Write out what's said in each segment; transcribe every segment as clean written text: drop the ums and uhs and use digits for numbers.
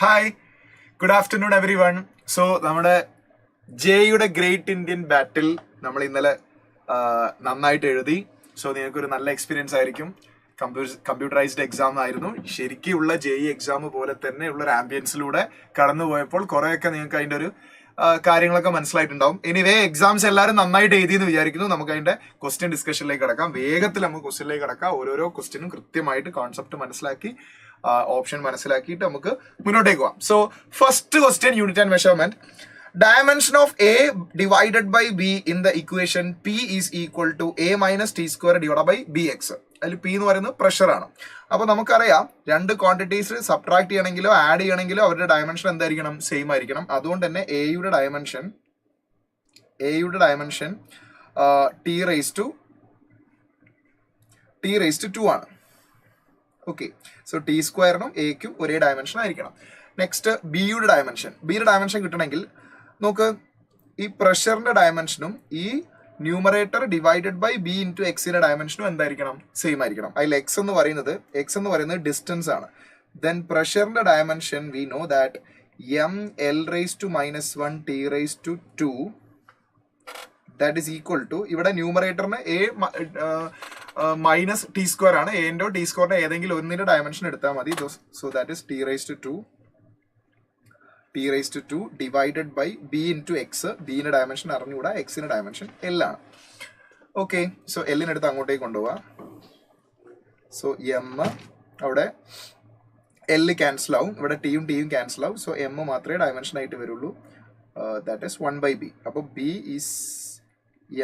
Hi, good afternoon every one. So നമ്മുടെ ജെയുടെ great Indian ബാറ്റിൽ നമ്മൾ ഇന്നലെ നന്നായിട്ട് എഴുതി. സോ നിങ്ങൾക്കൊരു നല്ല എക്സ്പീരിയൻസ് ആയിരിക്കും. കമ്പ്യൂട്ടറൈസ്ഡ് എക്സാം ആയിരുന്നു. ശരിക്കുള്ള JEE എക്സാം പോലെ തന്നെ ഉള്ള ഒരു ആംബിയൻസിലൂടെ കടന്നുപോയപ്പോൾ കുറേയൊക്കെ നിങ്ങൾക്ക് അതിൻ്റെ ഒരു കാര്യങ്ങളൊക്കെ മനസ്സിലായിട്ടുണ്ടാവും. എനിവേ എക്സാംസ് എല്ലാവരും നന്നായിട്ട് എഴുതിയെന്ന് വിചാരിക്കുന്നു. നമുക്ക് അതിന്റെ ക്വസ്റ്റ്യൻ ഡിസ്കഷനിലേക്ക് കിടക്കാം. വേഗത്തിൽ നമുക്ക് ക്വസ്റ്റ്യനിലേക്ക് കിടക്കാം. ഓരോരോ ക്വസ്റ്റ്യനും കൃത്യമായിട്ട് കോൺസെപ്റ്റ് മനസ്സിലാക്കി ഓപ്ഷൻ മനസ്സിലാക്കിയിട്ട് നമുക്ക് മുന്നോട്ടേക്ക് പോവാം. So first question, unit and measurement. Dimension of A divided by B in the equation P is equal to A minus T square divided by BX. അതിൽ P എന്ന് പറയുന്നത് പ്രഷർ ആണ്. അപ്പൊ നമുക്കറിയാം രണ്ട് ക്വാണ്ടിറ്റീസ് സബ്ട്രാക്ട് ചെയ്യണമെങ്കിലോ ആഡ് ചെയ്യണമെങ്കിലോ അവരുടെ dimension എന്തായിരിക്കണം? Same ആയിരിക്കണം. അതുകൊണ്ട് തന്നെ എയുടെ ഡയമെൻഷൻ T raised to 2 ആണ്. ഓക്കെ, സോ T സ്ക്വയറിനും എക്കും ഒരേ ഡയമെൻഷൻ ആയിരിക്കണം. നെക്സ്റ്റ് ബിയുടെ ഡയമെൻഷൻ കിട്ടണമെങ്കിൽ നോക്ക്, ഈ പ്രഷറിന്റെ ഡയമെൻഷനും ഈ numerator divided by B into എക്സിന്റെ ഡയമെൻഷനും എന്തായിരിക്കണം? സെയിം ആയിരിക്കണം. അതിൽ എക്സ് എന്ന് പറയുന്നത് ഡിസ്റ്റൻസ് ആണ്. ദെൻ പ്രഷറിന്റെ dimension we know that ML raised to -1 T raised to 2 that is equal to, ഇവിടെ ന്യൂമറേറ്ററിന് എ മൈനസ് ടി സ്ക്വയർ ആണ്. എൻ്റെയോ ടി സ്ക്വയറിന്റെ ഏതെങ്കിലും ഒന്നിന്റെ ഡയമെൻഷൻ എടുത്താൽ മതി. So that is T raised to 2 divided by B into X. ബിന്റെ ഡയമെൻഷൻ അറിഞ്ഞുകൂടാ, എക്സിന്റെ ഡയമെൻഷൻ L ആണ്. ഓക്കെ, സോ എല്ലിനെടുത്ത് അങ്ങോട്ടേക്ക് കൊണ്ടുപോവാം. സോ എം അവിടെ L ക്യാൻസൽ ആവും, ഇവിടെ ടിയും ക്യാൻസൽ ആവും. സോ എം മാത്രമേ ഡയമെൻഷൻ ആയിട്ട് വരുള്ളൂ. That is 1 by b. അപ്പോൾ B is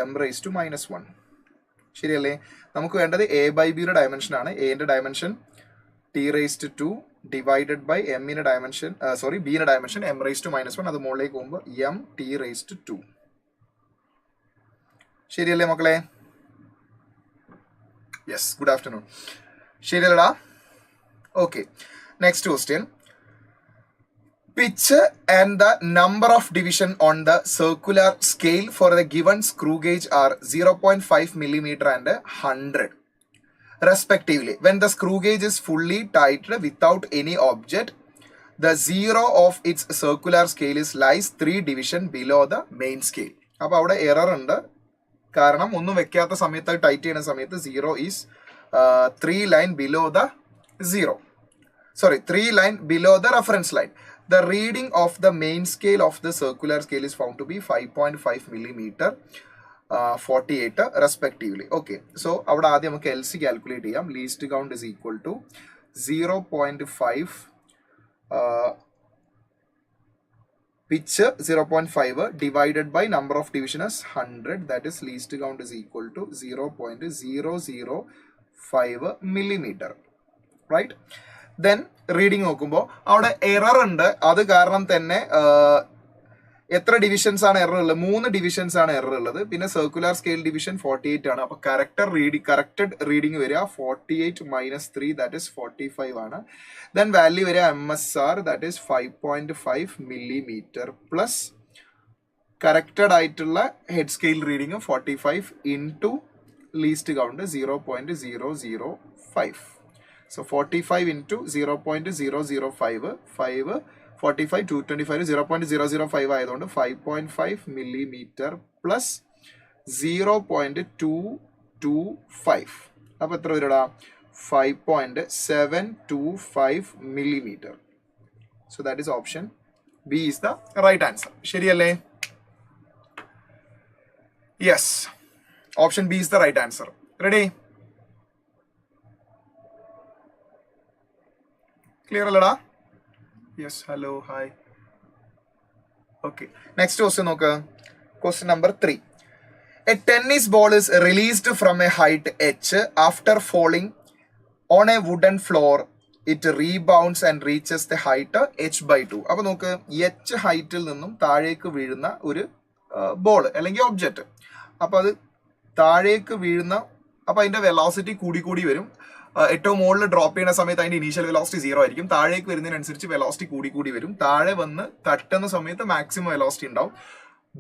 M raised to -1. ശരിയല്ലേ? നമുക്ക് വേണ്ടത് A by ബിയുടെ ഡയമെൻഷൻ ആണ്. എന്റെ dimension T raised to 2 divided by ബിയുടെ ഡയമെൻഷൻ M raised to -1. അത് മുകളിലേക്ക് പോകുമ്പോൾ M T raised to 2. ശരിയല്ലേ മക്കളെ? Yes, good afternoon. ശരിയല്ലടാ? Okay, next question. Pitch and the number of division on the circular scale for the given screw gauge are 0.5 millimeter and 100 respectively. When the screw gauge is fully tightened without any object, the zero of its circular scale is lies 3 division below the main scale. അപ്പോൾ അവിടെ error ഉണ്ട്. കാരണം ഒന്നും വെക്കാത്ത സമയത്ത്, tight ചെയ്യുന്ന സമയത്ത് 0 is 3 line below the reference line. The reading of the main scale of the circular scale is found to be 5.5 millimeter, 48 respectively. Okay, so അവിടെ ആദ്യം നമുക്ക് LC കാൽക്കുലേറ്റ് ചെയ്യാം. Least count is equal to 0.5 pitch 0.5 divided by number of division is 100. That is least count is equal to 0.005 millimeter, right? Then reading നോക്കുമ്പോൾ അവിടെ error ഉണ്ട്. അത് കാരണം തന്നെ എത്ര ഡിവിഷൻസ് ആണ് എറർ ഉള്ളത്? 3 ഡിവിഷൻസ് ആണ് എറർ ഉള്ളത്. പിന്നെ സർക്കുലർ സ്കെയിൽ ഡിവിഷൻ 48 ആണ്. അപ്പൊ കറക്റ്റഡ് റീഡിങ് വരിക 48 - 3 ദാറ്റ് ഇസ് 45 ആണ്. ദെൻ വാല്യൂ വരിക MSR that is 5.5 millimeter plus corrected ആയിട്ടുള്ള head scale reading 45 into least count 0.005. So 45 into 0.005, 45, 225, 0.005 ആയതുകൊണ്ട് 5.5 millimeter plus 0.225. അപ്പോൾ എത്ര വരടാ? 5.725 millimeter. So that is option B is the right answer. ശരിയല്ലേ? Yes, option B is the right answer. Ready? Clear അല്ലടാ? Yes, hello, hi. Okay, next question നോക്ക്. Question number 3. A tennis ball is released from a height h after falling on a wooden floor. It rebounds and reaches the height h/2. അപ്പൊ നോക്ക്, h ഹൈറ്റിൽ നിന്നും താഴേക്ക് വീഴുന്ന ഒരു ball അല്ലെങ്കിൽ object. അപ്പൊ അത് താഴേക്ക് വീഴുന്ന, അപ്പൊ അതിന്റെ വെലോസിറ്റി കൂടി വരും. ഏറ്റവും മുകളിൽ ഡ്രോപ്പ് ചെയ്യുന്ന സമയത്ത് അതിന്റെ ഇനീഷ്യൽ വെലോസിറ്റി 0 ആയിരിക്കും. താഴേക്ക് വരുന്നതിനനുസരിച്ച് വെലോസിറ്റി കൂടി വരും. താഴെ വന്ന് തട്ടുന്ന സമയത്ത് മാക്സിമം വെലോസിറ്റി ഉണ്ടാവും.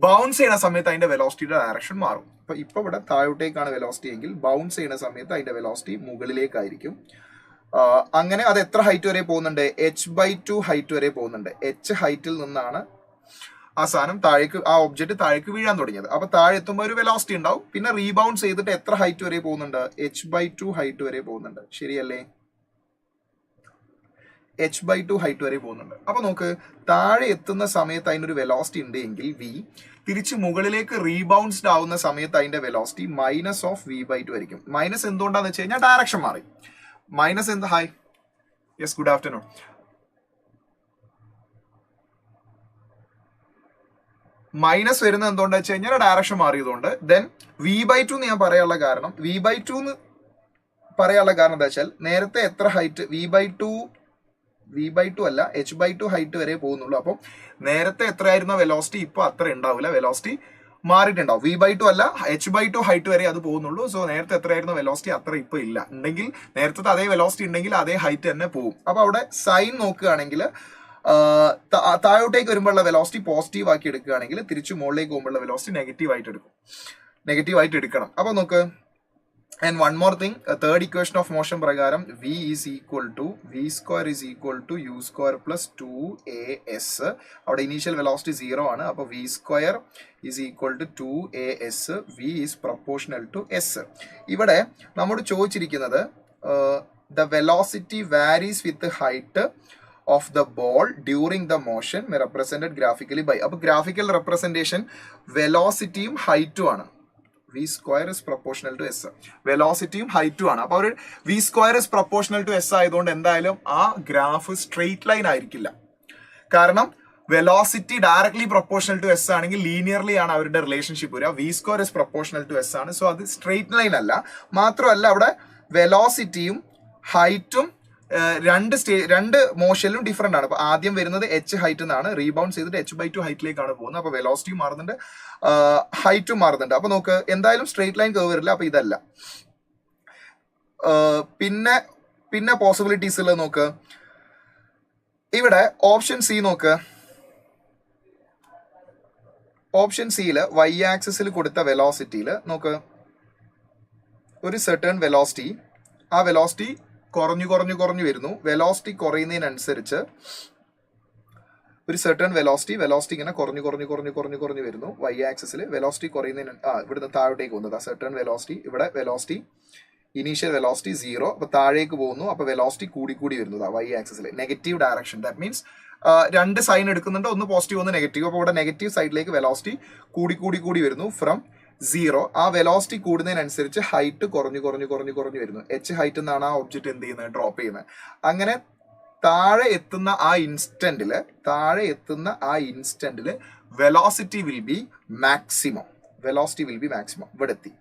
ബൗൺസ് ചെയ്യുന്ന സമയത്ത് അതിന്റെ വെലോസിറ്റിയുടെ ഡയറക്ഷൻ മാറും. ഇപ്പൊ ഇവിടെ താഴോട്ടേക്കാണ് വെലോസിറ്റി എങ്കിൽ ബൗൺസ് ചെയ്യുന്ന സമയത്ത് അതിന്റെ വെലോസിറ്റി മുകളിലേക്കായിരിക്കും. അങ്ങനെ അത് എത്ര ഹൈറ്റ് വരെ പോകുന്നുണ്ട്? h/2 ഹൈറ്റ് വരെ പോകുന്നുണ്ട്. h ഹൈറ്റിൽ നിന്നാണ് ആ സാധനം താഴേക്ക്, ആ ഒബ്ജക്റ്റ് താഴേക്ക് വീഴാൻ തുടങ്ങിയത്. അപ്പൊ താഴെ എത്തുമ്പോൾ ഒരു വെലോസിറ്റി ഉണ്ടാവും. പിന്നെ റീബൗണ്ട് ചെയ്തിട്ട് എത്ര ഹൈറ്റ് വരെ പോകുന്നുണ്ട്? h/2 ഹൈറ്റ് വരെ പോകുന്നുണ്ട്. ശരിയല്ലേ? h/2 ഹൈറ്റ് വരെ പോകുന്നുണ്ട്. അപ്പൊ നോക്ക്, താഴെ എത്തുന്ന സമയത്ത് അതിനൊരു വെലോസിറ്റി ഉണ്ട് എങ്കിൽ v, തിരിച്ച് മുകളിലേക്ക് റീബൗണ്ട്സ്ഡ് ആവുന്ന സമയത്ത് അതിന്റെ വെലോസിറ്റി -v/2 ആയിരിക്കും. മൈനസ് എന്തുകൊണ്ടാന്ന് വെച്ച് കഴിഞ്ഞാൽ ഡയറക്ഷൻ മാറി. മൈനസ് എന്ത്? Hi, yes, good afternoon. Minus വരുന്നത് എന്തുകൊണ്ടാ വെച്ച് കഴിഞ്ഞാൽ ഡയറക്ഷൻ മാറിയതുകൊണ്ട്. ദെൻ v/2 എന്ന് ഞാൻ പറയാനുള്ള കാരണം, v/2 എന്ന് പറയാനുള്ള കാരണം എന്താ വെച്ചാൽ, നേരത്തെ എത്ര ഹൈറ്റ്? v/2 അല്ല, h/2 ഹൈറ്റ് വരെ പോകുന്നുള്ളൂ. അപ്പം നേരത്തെ എത്രയായിരുന്ന വെലോസിറ്റി ഇപ്പൊ അത്ര ഉണ്ടാവില്ല, വെലോസിറ്റി മാറിയിട്ടുണ്ടാവും. v/2 അല്ല, h/2 ഹൈറ്റ് വരെ അത് പോകുന്നുള്ളൂ. സോ നേരത്തെ എത്രയായിരുന്ന വെലോസിറ്റി അത്ര ഇപ്പൊ ഇല്ല. ഉണ്ടെങ്കിൽ നേരത്തെ അതേ വെലോസിറ്റി ഉണ്ടെങ്കിൽ അതേ ഹൈറ്റ് തന്നെ പോകും. അപ്പൊ അവിടെ സൈൻ നോക്കുകയാണെങ്കിൽ താഴോട്ടേക്ക് വരുമ്പോഴുള്ള വെലോസിറ്റി പോസിറ്റീവ് ആക്കി എടുക്കുകയാണെങ്കിൽ തിരിച്ചു മുകളിലേക്ക് പോകുമ്പോഴുള്ള വെലോസിറ്റി നെഗറ്റീവ് ആയിട്ട് എടുക്കണം. അപ്പൊ നോക്ക്, and one more thing, third equation of motion പ്രകാരം v is equal to v² is equal to u² plus 2as. അവിടെ ഇനീഷ്യൽ വെലോസിറ്റി 0 ആണ്. അപ്പൊ v² is equal to 2as, v is proportional to s. ഇവിടെ നമ്മോട് ചോദിച്ചിരിക്കുന്നത് the velocity varies with the height of the ball during the motion represented graphically by. അപ്പോൾ graphical representation വെലോസിറ്റിയും ഹൈറ്റും ആണ്. v² is proportional to s. വെലോസിറ്റിയും ഹൈറ്റും ആണ്. അപ്പോൾ ഒരു v² is proportional to s ആയതുകൊണ്ട് എന്തായാലും ആ ഗ്രാഫ് സ്ട്രെയിറ്റ് ലൈൻ ആയിരിക്കില്ല. കാരണം velocity directly proportional to S ആണെങ്കിൽ ലീനിയർലി ആണ് അവരുടെ റിലേഷൻഷിപ്പ് വരിക. v² is proportional to s ആണ്. സോ അത് സ്ട്രെയിറ്റ് ലൈൻ അല്ല. മാത്രമല്ല അവിടെ വെലോസിറ്റിയും ഹൈറ്റും രണ്ട് മോഷനിലും ഡിഫറെന്റ് ആണ്. അപ്പൊ ആദ്യം വരുന്നത് h ഹൈറ്റ് എന്നാണ്, റീബൗണ്ട് ചെയ്തിട്ട് h/2 ഹൈറ്റിലേക്കാണ് പോകുന്നത്. അപ്പൊ വെലോസിറ്റിയും മാറുന്നുണ്ട്, ഹൈറ്റും മാറുന്നുണ്ട്. അപ്പൊ നോക്ക്, എന്തായാലും സ്ട്രെയിറ്റ് ലൈൻ കർവ് വരില്ല. അപ്പൊ ഇതല്ല. പിന്നെ പോസിബിലിറ്റീസ് ഉള്ളത് നോക്ക്. ഇവിടെ ഓപ്ഷൻ സി നോക്ക്. ഓപ്ഷൻ സിയില് y ആക്സിസിൽ കൊടുത്ത വെലോസിറ്റിയിൽ നോക്ക്, ഒരു സെർട്ടൺ വെലോസിറ്റി, ആ വെലോസിറ്റി കുറഞ്ഞു വരുന്നു. വെലോസിറ്റി കുറയുന്നതിനനുസരിച്ച് ഒരു സെർട്ടൺ വെലോസിറ്റി ഇങ്ങനെ കുറഞ്ഞു വരുന്നു. y ആക്സിസിൽ വെലോസിറ്റി കുറയുന്നതിന് ഇവിടുന്ന് താഴോട്ടേക്ക് പോകുന്നത് ആ സെർട്ടൺ വെലോസിറ്റി. ഇവിടെ വെലോസിറ്റി ഇനീഷ്യൽ വെലോസിറ്റി 0, അപ്പൊ താഴേക്ക് പോകുന്നു. അപ്പൊ വെലോസിറ്റി കൂടി വരുന്നത് y ആക്സിസിൽ നെഗറ്റീവ് ഡയറക്ഷൻ. ദാറ്റ് മീൻസ് രണ്ട് സൈൻ എടുക്കുന്നുണ്ട്, ഒന്ന് പോസിറ്റീവ് ഒന്ന് നെഗറ്റീവ്. അപ്പൊ ഇവിടെ നെഗറ്റീവ് സൈഡിലേക്ക് വെലോസിറ്റി കൂടി വരുന്നു ഫ്രം 0. ആ വെലോസിറ്റി കൂടുന്നതിനനുസരിച്ച് ഹൈറ്റ് കുറഞ്ഞു വരുന്നു. h ഹൈറ്റ് എന്നാണ് ആ ഒബ്ജക്റ്റ് എന്ത് ചെയ്യുന്നത്? ഡ്രോപ്പ് ചെയ്യുന്നത്. അങ്ങനെ താഴെ എത്തുന്ന ആ ഇൻസ്റ്റന്റില് വെലോസിറ്റി വിൽ ബി മാക്സിമം. ഇവിടെ എത്തി.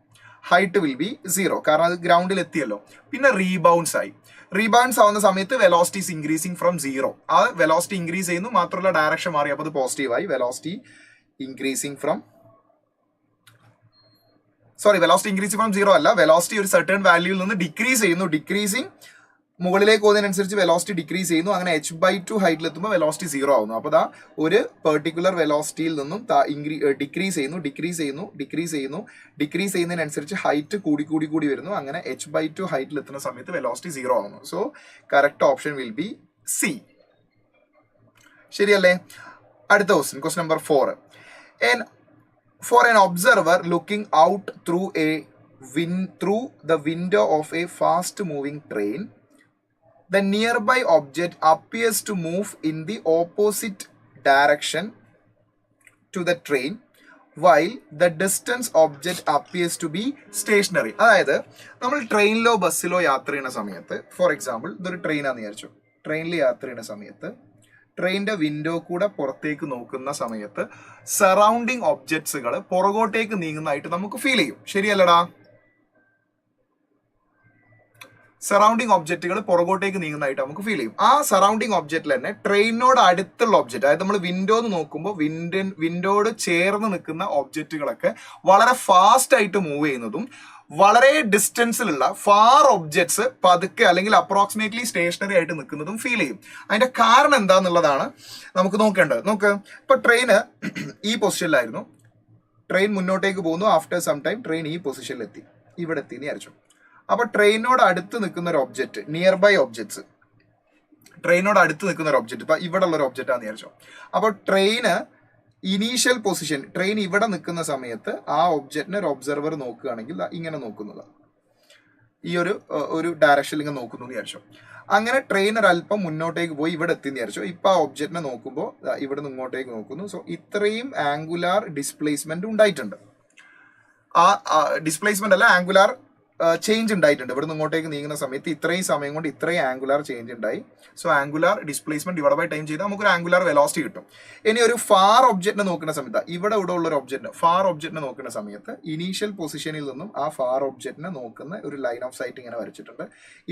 ഹൈറ്റ് വിൽ ബി 0, കാരണം അത് ഗ്രൗണ്ടിൽ എത്തിയല്ലോ. പിന്നെ റീബൗണ്ട്സ് ആവുന്ന സമയത്ത് വെലോസിറ്റി ഇസ് ഇൻക്രീസിങ് ഫ്രം 0. ആ വെലോസിറ്റി ഇൻക്രീസ് ചെയ്യുന്നു, മാത്രമല്ല ഡയറക്ഷൻ മാറി. അപ്പൊ അത് പോസിറ്റീവായി. വെലോസിറ്റി ഇൻക്രീസിങ് ഫ്രം 0 അല്ല, വെലോസിറ്റി ഒരു സർട്ടൺ വാല്യൂയിൽ നിന്ന് ഡിക്രീസ് ചെയ്യുന്നു. മുകളിലേക്ക് പോകുന്നതിനനുസരിച്ച് വെലോസിറ്റി ഡിക്രീസ് ചെയ്യുന്നു. അങ്ങനെ h/2 ഹൈറ്റിൽ എത്തുമ്പോൾ വെലോസിറ്റി 0 ആവുന്നു. അപ്പോൾ ദാ ഒരു പെർട്ടിക്കുലർ വെലോസിറ്റിയിൽ നിന്നും ഡിക്രീസ് ചെയ്യുന്നതിനനുസരിച്ച് ഹൈറ്റ് കൂടി വരുന്നു. അങ്ങനെ h/2 ഹൈറ്റിൽ എത്തുന്ന സമയത്ത് വെലോസിറ്റി 0 ആവുന്നു. So correct option will be C. ശരിയല്ലേ? അടുത്ത question number 4. For an observer looking out through the window of a fast moving train, the nearby object appears to move in the opposite direction to the train, while the distance object appears to be stationary. അതായത് നമ്മൾ ട്രെയിനിലോ ബസ്സിലോ യാത്ര ചെയ്യുന്ന സമയത്ത്, for example ഇതൊരു ട്രെയിനാന്ന് വിചാരിച്ചു. ട്രെയിനിൽ യാത്ര ചെയ്യുന്ന സമയത്ത് ട്രെയിനിന്റെ വിൻഡോ കൂടെ പുറത്തേക്ക് നോക്കുന്ന സമയത്ത് സറൗണ്ടിങ് ഒബ്ജക്ട്സുകൾ പുറകോട്ടേക്ക് നീങ്ങുന്നതായിട്ട് നമുക്ക് ഫീൽ ചെയ്യും. ശരിയല്ലടാ? സറൗണ്ടിങ് ഒബ്ജക്റ്റുകൾ പുറകോട്ടേക്ക് നീങ്ങുന്നതായിട്ട് നമുക്ക് ഫീൽ ചെയ്യും. ആ സറൗണ്ടിങ് ഒബ്ജക്റ്റിൽ തന്നെ ട്രെയിനോട് അടുത്തുള്ള ഒബ്ജക്റ്റ്, അതായത് നമ്മൾ വിൻഡോന്ന് നോക്കുമ്പോൾ വിൻഡോയോട് ചേർന്ന് നിൽക്കുന്ന ഒബ്ജക്റ്റുകളൊക്കെ വളരെ ഫാസ്റ്റ് ആയിട്ട് മൂവ് ചെയ്യുന്നതും വളരെ ഡിസ്റ്റൻസിലുള്ള ഫാർ ഒബ്ജക്ട്സ് പതുക്കെ അല്ലെങ്കിൽ അപ്രോക്സിമേറ്റ്ലി സ്റ്റേഷനറി ആയിട്ട് നിൽക്കുന്നതും ഫീൽ ചെയ്യും. അതിന്റെ കാരണം എന്താന്നുള്ളതാണ് നമുക്ക് നോക്കേണ്ടത്. നോക്ക്, ഇപ്പൊ ട്രെയിന് ഈ പൊസിഷനിലായിരുന്നു. ട്രെയിൻ മുന്നോട്ടേക്ക് പോകുന്നു. ആഫ്റ്റർ സം ടൈം ട്രെയിൻ ഈ പൊസിഷനിലെത്തി, ഇവിടെ എത്തി എന്ന് വിചാരിച്ചു. അപ്പോൾ ട്രെയിനോട് അടുത്ത് നിൽക്കുന്ന ഒരു ഒബ്ജക്റ്റ്, നിയർ ബൈ ഒബ്ജക്ട്സ്, ട്രെയിനോട് അടുത്ത് നിൽക്കുന്ന ഒരു ഒബ്ജക്റ്റ്, ഇപ്പൊ ഇവിടെ ഉള്ള ഒരു ഒബ്ജക്റ്റ് ആണെന്ന് വിചാരിച്ചോ. അപ്പോൾ ട്രെയിന് ഇനീഷ്യൽ പൊസിഷൻ, ട്രെയിൻ ഇവിടെ നിൽക്കുന്ന സമയത്ത് ആ ഒബ്ജക്റ്റിനെ ഒരു ഒബ്സർവർ നോക്കുകയാണെങ്കിൽ ഇങ്ങനെ നോക്കുന്നത്, ഈ ഒരു ഡയറക്ഷനിൽ ഇങ്ങനെ നോക്കുന്നു എന്ന് വിചാരിച്ചോ. അങ്ങനെ ട്രെയിൻ ഒരല്പം മുന്നോട്ടേക്ക് പോയി ഇവിടെ എത്തി എന്ന് വിചാരിച്ചോ. ഇപ്പൊ ആ ഒബ്ജക്റ്റിനെ നോക്കുമ്പോൾ ഇവിടെ നിന്ന് ഇങ്ങോട്ടേക്ക് നോക്കുന്നു. സോ ഇത്രയും ആംഗുലാർ ഡിസ്പ്ലേസ്മെന്റ് ഉണ്ടായിട്ടുണ്ട്. ആ ഡിസ്പ്ലേസ്മെന്റ് അല്ല, ആംഗുലാർ ചേഞ്ച് ഉണ്ടായിട്ടുണ്ട്. ഇവിടെ നിന്ന് ഇങ്ങോട്ടേക്ക് നീങ്ങുന്ന സമയത്ത് ഇത്രയും സമയം കൊണ്ട് ഇത്രയും ആംഗുലാർ ചേഞ്ച് ഉണ്ടായി. So angular displacement divide by time ചെയ്താൽ നമുക്കൊരു ആംഗുലാർ വെലോസിറ്റി കിട്ടും. ഇനി ഒരു ഫാർ ഒബ്ജക്റ്റിനെ നോക്കുന്ന സമയത്ത്, ഇവിടെ ഉള്ള ഒരു ഒബ്ജക്റ്റ്, ഫാർ ഒബ്ജക്റ്റിനെ നോക്കുന്ന സമയത്ത് ഇനീഷ്യൽ പൊസിഷനിൽ നിന്നും ആ ഫാർ ഒബ്ജക്റ്റിനെ നോക്കുന്ന ഒരു ലൈൻ ഓഫ് സൈറ്റ് ഇങ്ങനെ വരച്ചിട്ടുണ്ട്.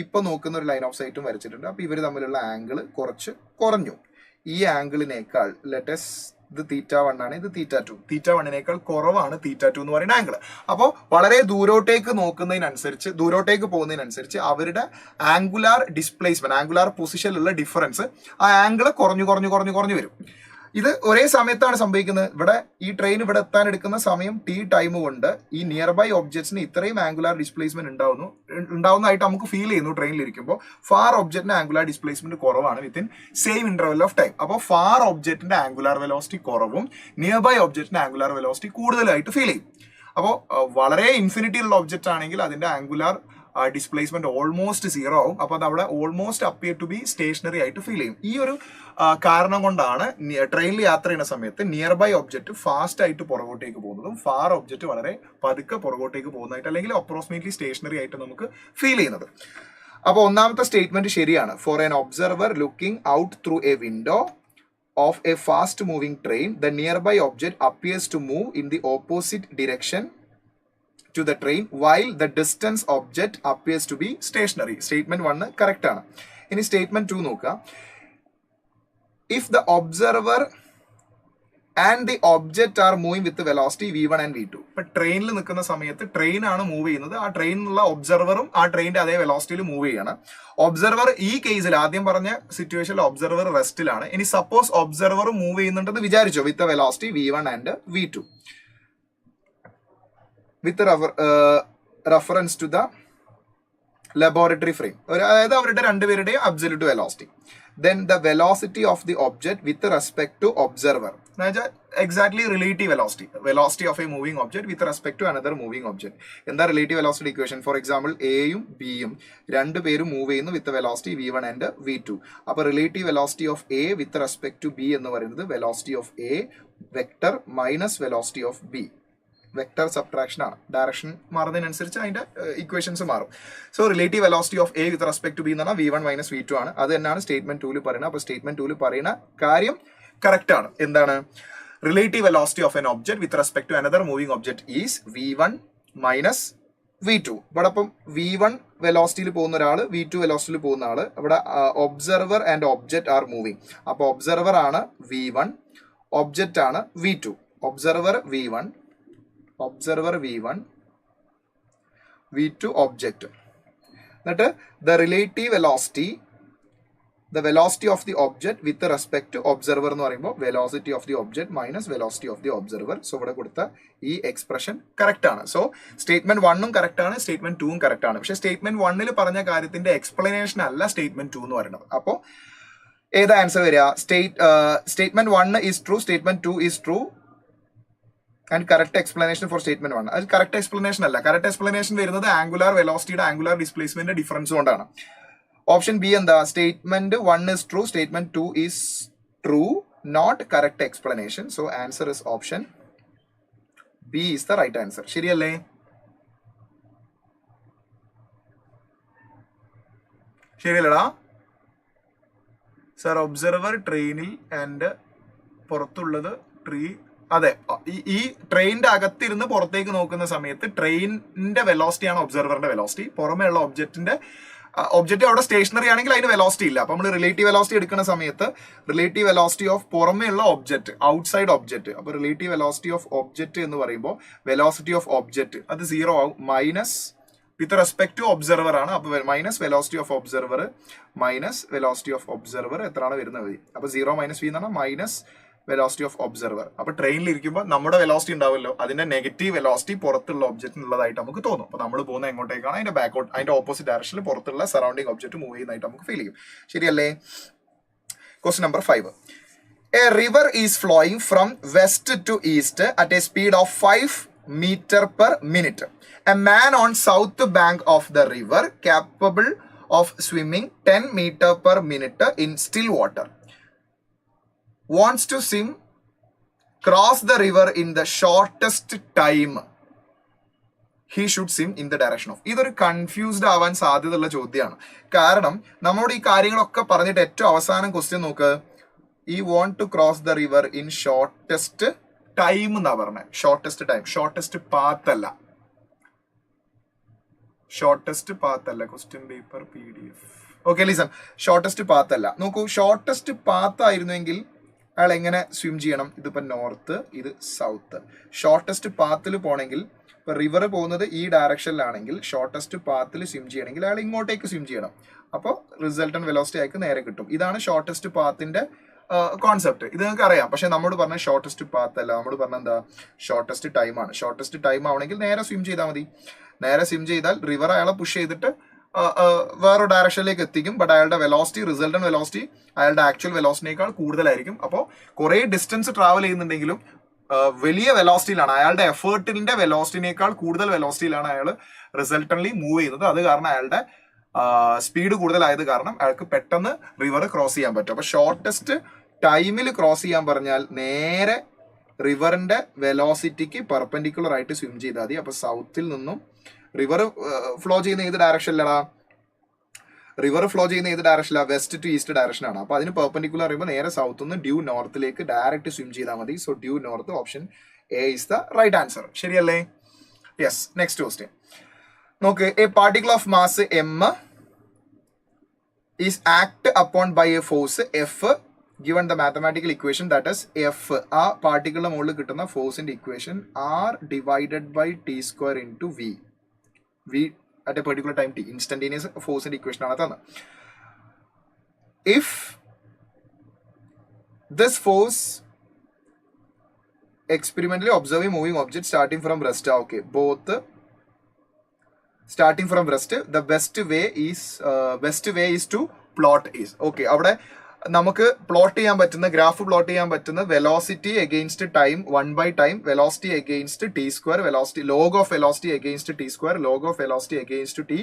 ഇപ്പൊ നോക്കുന്ന ഒരു ലൈൻ ഓഫ് സൈറ്റും വരച്ചിട്ടുണ്ട്. അപ്പൊ ഇവർ തമ്മിലുള്ള ആംഗിൾ കുറച്ച് കുറഞ്ഞു. ഈ ആംഗിളിനേക്കാൾ ലെറ്റസ് ഇത് θ1 ആണ്, ഇത് θ2. θ1നേക്കാൾ കുറവാണ് θ2 എന്ന് പറയുന്ന ആംഗിൾ. അപ്പോൾ വളരെ ദൂരോട്ടേക്ക് നോക്കുന്നതിനനുസരിച്ച്, ദൂരോട്ടേക്ക് പോകുന്നതിനനുസരിച്ച് അവരുടെ ആംഗുലാർ ഡിസ്പ്ലേസ്മെന്റ്, ആംഗുലാർ പൊസിഷനിലുള്ള ഡിഫറൻസ്, ആ ആംഗിൾ കുറഞ്ഞു വരും. ഇത് ഒരേ സമയത്താണ് സംഭവിക്കുന്നത്. ഇവിടെ ഈ ട്രെയിൻ ഇവിടെ എത്താൻ എടുക്കുന്ന സമയം ടി ടൈം കൊണ്ട് ഈ നിയർ ബൈ ഒബ്ജക്ട്സിന് ഇത്രയും ആംഗുലാർ ഡിസ്പ്ലേസ്മെന്റ് ഉണ്ടാവുന്നതായിട്ട് നമുക്ക് ഫീൽ ചെയ്യുന്നു ട്രെയിനിൽ ഇരിക്കുമ്പോൾ. ഫാർ ഒബ്ജക്റ്റിന്റെ ആംഗുലാർ ഡിസ്പ്ലേസ്മെന്റ് കുറവാണ് within same interval of time. അപ്പോൾ ഫാർ ഒബ്ജക്റ്റിന്റെ ആംഗുലാർ വെലോസിറ്റി കുറവും നിയർ ബൈ ഒബ്ജക്റ്റിന്റെ ആംഗുലാർ വെലോസിറ്റി കൂടുതലായിട്ട് ഫീൽ ചെയ്യും. അപ്പോൾ വളരെ ഇൻഫിനിറ്റി ഉള്ള ഒബ്ജക്റ്റ് ആണെങ്കിൽ അതിന്റെ ആംഗുലാർ ഡിസ്പ്ലേസ്മെന്റ് ഓൾമോസ്റ്റ് സീറോ ആവും. അപ്പൊ അത് അവിടെ almost appear to be stationary ആയിട്ട് ഫീൽ ചെയ്യും. ഈ ഒരു കാരണം കൊണ്ടാണ് ട്രെയിനിൽ യാത്ര ചെയ്യുന്ന സമയത്ത് നിയർ ബൈ ഒബ്ജക്റ്റ് ഫാസ്റ്റ് ആയിട്ട് പുറകോട്ടേക്ക് പോകുന്നതും ഫാർ ഒബ്ജക്റ്റ് വളരെ പതുക്കെ പുറകോട്ടേക്ക് പോകുന്നതായിട്ട്, അല്ലെങ്കിൽ അപ്രോക്സിമേറ്റ്ലി സ്റ്റേഷനറി ആയിട്ട് നമുക്ക് ഫീൽ ചെയ്യുന്നത്. അപ്പോൾ ഒന്നാമത്തെ സ്റ്റേറ്റ്മെന്റ് ശരിയാണ്. For an observer looking out through a window of a fast moving train, the nearby object appears to move in the opposite direction to the train while the distance object appears to be stationary. Statement 1 correct ആണ്. ഇനി statement 2 നോക്കുക. If the observer and the object are moving with the velocity v1 and v2. ഇപ്പൊ ട്രെയിനിൽ നിൽക്കുന്ന സമയത്ത് train ആണ് move ചെയ്യുന്നത്. ആ ട്രെയിനിലുള്ള ഒബ്സർവറും ആ ട്രെയിനിന്റെ അതേ വെലോസിറ്റിയിൽ മൂവ് ചെയ്യണം. ഒബ്സർവർ ഈ കേസിൽ ആദ്യം പറഞ്ഞ സിറ്റുവേഷനിൽ ഒബ്സർവർ റെസ്റ്റിലാണ്. ഇനി സപ്പോസ് ഒബ്സർവർ മൂവ് ചെയ്യുന്നുണ്ടെന്ന് വിചാരിച്ചോ വിത്ത് velocity v1 and v2 with reference to the laboratory frame. അതായത് അവരുടെ രണ്ടുപേരുടെയും absolute velocity. Then the velocity of the object with respect to observer. Exactly relative velocity. Velocity of a moving object with respect to another moving object. എന്താ relative velocity equation? For example, എയും ബിയും രണ്ടുപേരും move ചെയ്യുന്നു വിത്ത് velocity v1 and v2. അപ്പോൾ relative velocity of a with respect to b എന്ന് പറയുന്നത് velocity of a vector minus velocity of b. Vector subtraction ആണ്. Direction മാറുന്നതിനനുസരിച്ച് അതിന്റെ ഇക്വേഷൻസ് മാറും. So relative velocity of A with respect to B എന്ന് പറഞ്ഞാൽ v1 minus v2 ആണ്. അത് തന്നെയാണ് സ്റ്റേറ്റ്മെന്റ് 2 പറയുന്നത്. അപ്പോൾ സ്റ്റേറ്റ്മെന്റ് 2 പറയുന്ന കാര്യം കറക്റ്റ് ആണ്. എന്താണ്? Relative velocity of an object with respect to another moving object is v1 minus v2. ഇവിടെ അപ്പം v1 വെലോസിറ്റിയിൽ പോകുന്ന ഒരാൾ, v2 വെലോസിറ്റിയിൽ പോകുന്ന ആള്. ഇവിടെ observer and object are moving. അപ്പോൾ ഒബ്സർവർ ആണ് v1, ഒബ്ജക്റ്റ് ആണ് v2. Observer v1, v2 object. എന്നിട്ട് the relative velocity, the velocity of the object with respect to observer എന്ന് പറയുമ്പോൾ velocity of the object minus velocity of the observer. So ഇവിടെ കൊടുത്ത ഈ expression correct ആണ്. So statement 1ഉം correct ആണ്, statement 2ഉം correct ആണ്. പക്ഷെ സ്റ്റേറ്റ്മെന്റ് 1ൽ പറഞ്ഞ കാര്യത്തിന്റെ എക്സ്പ്ലനേഷൻ അല്ല സ്റ്റേറ്റ്മെന്റ് 2 എന്ന് പറയുന്നത്. അപ്പോൾ ഏതാ ആൻസർ വരിക? Statement 1 is true, statement 2 is true and correct explanation for statement 1. അത് കറക്റ്റ് എക്സ്പ്ലനേഷൻ അല്ല. കറക്റ്റ് എക്സ്പ്ലനേഷൻ വരുന്നത് ആംഗുലാർ വെലോസിറ്റിയുടെ ആംഗുലാർ ഡിസ്പ്ലേസ്മെന്റ് ഡിഫറൻസ് കൊണ്ടാണ്. ഓപ്ഷൻ ബി എന്താ? Statement 1 is true, statement 2 is true, not correct explanation. So answer is option B is the right answer. ശരിയല്ലേ? ശരിയല്ലടാ sir? Observer ട്രെയിനിൽ and പുറത്തുള്ളത് tree. അതെ, ഈ ട്രെയിനിന്റെ അകത്തിരുന്ന് പുറത്തേക്ക് നോക്കുന്ന സമയത്ത് ട്രെയിനിന്റെ വെലോസിറ്റി ആണ് ഒബ്സർവറിന്റെ വെലോസിറ്റി. പുറമേ ഉള്ള ഒബ്ജക്റ്റ് അവിടെ സ്റ്റേഷനറി ആണെങ്കിൽ അതിന് വെലോസിറ്റി ഇല്ല. അപ്പൊ നമ്മൾ റിലേറ്റീവ് വെലോസിറ്റി എടുക്കുന്ന സമയത്ത് റിലേറ്റീവ് വെലോസിറ്റി ഓഫ് പുറമേ ഉള്ള ഒബ്ജക്റ്റ്, ഔട്ട്സൈഡ് ഒബ്ജക്റ്റ്. അപ്പൊ റിലേറ്റീവ് വെലോസിറ്റി ഓഫ് ഒബ്ജക്റ്റ് എന്ന് പറയുമ്പോൾ വെലോസിറ്റി ഓഫ് ഒബ്ജക്റ്റ് അത് 0 ആവും. Minus with respect to observer ആണ്. അപ്പൊ minus velocity of observer minus velocity of observer എത്രയാണ് വരുന്നത്? അപ്പൊ 0 മൈനസ് v എന്ന് പറഞ്ഞാൽ മൈനസ് വെലോസിറ്റി ഓഫ് ഒബ്സർവർ. അപ്പൊ ട്രെയിനിൽ ഇരിക്കുമ്പോൾ നമ്മുടെ വെലോസിറ്റി ഉണ്ടാവുമല്ലോ, അതിന്റെ നെഗറ്റീവ് വെലോസിറ്റി പുറത്തുള്ള ഒബ്ജക്റ്റിനുള്ളതായിട്ട് നമുക്ക് തോന്നും. അപ്പൊ നമ്മൾ പോകുന്ന എങ്ങോട്ടേക്കാണ് അതിന്റെ ബാക്കോട്ട്, അതിന്റെ ഓപ്പോസിറ്റ് ഡയറക്ഷനിൽ പുറത്തുള്ള സറൗണ്ടിങ് ഒബ്ജക്റ്റ് മൂവ് ചെയ്യുന്നതായിട്ട് നമുക്ക് ഫീൽ ചെയ്യും. ശരിയല്ലേ? Question number 5. A river is flowing from west to east at a speed of 5 meter per minute. A man on south bank of the river capable of swimming 10 meter per minute in still water wants to cross the river in the shortest time. He should swim in the direction of. ഇതൊരു confused ആവാൻ സാധ്യതയുള്ള ചോദ്യമാണ്. കാരണം നമ്മളോട് ഈ കാര്യങ്ങളൊക്കെ പറഞ്ഞിട്ട് ഏറ്റവും അവസാനം ക്വസ്റ്റ്യൻ നോക്ക്, ഈ want to cross the river in shortest time എന്നാ പറഞ്ഞത്. ഷോർട്ടസ്റ്റ് ടൈം, ഷോർട്ടസ്റ്റ് പാത്ത് അല്ല. ഷോർട്ടസ്റ്റ് പാത്ത് അല്ല. Question paper PDF. Okay listen, shortest path അല്ല. നോക്കൂ, ഷോർട്ടസ്റ്റ് പാത്ത് ആയിരുന്നെങ്കിൽ അയാൾ എങ്ങനെ സ്വിം ചെയ്യണം? ഇതിപ്പോ നോർത്ത്, ഇത് സൗത്ത്. ഷോർട്ടസ്റ്റ് പാത്തിൽ പോണെങ്കിൽ, ഇപ്പൊ റിവർ പോകുന്നത് ഈ ഡയറക്ഷനിലാണെങ്കിൽ ഷോർട്ടസ്റ്റ് പാത്തിൽ സ്വിം ചെയ്യണമെങ്കിൽ അയാൾ ഇങ്ങോട്ടേക്ക് സ്വിം ചെയ്യണം. അപ്പോൾ റിസൾട്ടന്റ് വെലോസിറ്റി അയാൾക്ക് നേരെ കിട്ടും. ഇതാണ് ഷോർട്ടസ്റ്റ് പാത്തിന്റെ കോൺസെപ്റ്റ്. ഇത് നിങ്ങൾക്ക് അറിയാം. പക്ഷെ നമ്മോട് പറഞ്ഞ ഷോർട്ടസ്റ്റ് പാത്ത് അല്ല, നമ്മോട് പറഞ്ഞ എന്താ, ഷോർട്ടസ്റ്റ് ടൈം ആണ്. ഷോർട്ടസ്റ്റ് ടൈം ആവണമെങ്കിൽ നേരെ സ്വിം ചെയ്താൽ മതി. നേരെ സ്വിം ചെയ്താൽ റിവർ അയാളെ പുഷ് ചെയ്തിട്ട് വേറെ ഡയറക്ഷനിലേക്ക് എത്തിക്കും. ബട്ട് അയാളുടെ വെലോസിറ്റി, റിസൾട്ടന്റ് വെലോസിറ്റി അയാളുടെ ആക്ച്വൽ വെലോസിറ്റിനേക്കാൾ കൂടുതലായിരിക്കും. അപ്പോൾ കുറെ ഡിസ്റ്റൻസ് ട്രാവൽ ചെയ്യുന്നുണ്ടെങ്കിലും വലിയ വെലോസിറ്റിയിലാണ്, അയാളുടെ എഫേർട്ടിന്റെ വെലോസിറ്റിനേക്കാൾ കൂടുതൽ വെലോസിറ്റിയിലാണ് അയാൾ റിസൾട്ടന്റ്ലി മൂവ് ചെയ്യുന്നത്. അത് കാരണം അയാളുടെ സ്പീഡ് കൂടുതലായത് കാരണം അയാൾക്ക് പെട്ടെന്ന് റിവർ ക്രോസ് ചെയ്യാൻ പറ്റും. അപ്പൊ ഷോർട്ടസ്റ്റ് ടൈമിൽ ക്രോസ് ചെയ്യാൻ പറഞ്ഞാൽ നേരെ റിവറിന്റെ വെലോസിറ്റിക്ക് പെർപെൻഡിക്കുലർ ആയിട്ട് സ്വിം ചെയ്താൽ മതി. അപ്പൊ സൗത്തിൽ നിന്നും റിവർ ഫ്ലോ ചെയ്യുന്ന ഏത് ഡയറക്ഷനിലടാ? റിവർ ഫ്ലോ ചെയ്യുന്ന ഏത് ഡയറക്ഷനിലാണ്? വെസ്റ്റ് ടു ഈസ്റ്റ് ഡയറക്ഷൻ ആണ്. അപ്പൊ അതിന് പെർപെൻഡിക്കുലർ പറയുമ്പോൾ നേരെ സൗത്ത് നിന്ന് ഡ്യൂ നോർത്തിലേക്ക് ഡയറക്റ്റ് സ്വിം ചെയ്താൽ മതി. So due north, option A is the right answer. ശരിയല്ലേ? യെസ്. നെക്സ്റ്റ് ക്വസ്റ്റ്യൻ നോക്ക്. A particle of mass m is act upon by a force F given the mathematical equation that is F. ആ പാർട്ടിക്കിളിന്റെ മുകളിൽ കിട്ടുന്ന ഫോഴ്സിന്റെ equation R divided by t square into V. V at a particular time t. Instantaneous force equation ആണ് തന്നത്. If this force experimentally observe a moving object starting from rest, okay, both starting from rest, the best way is to plot is, okay, അവിടെ നമുക്ക് plot ചെയ്യാൻ പറ്റുന്ന, graph plot ചെയ്യാൻ പറ്റുന്ന velocity against time 1/ടൈം, velocity against T square, velocity log of velocity against T square, log of velocity against T,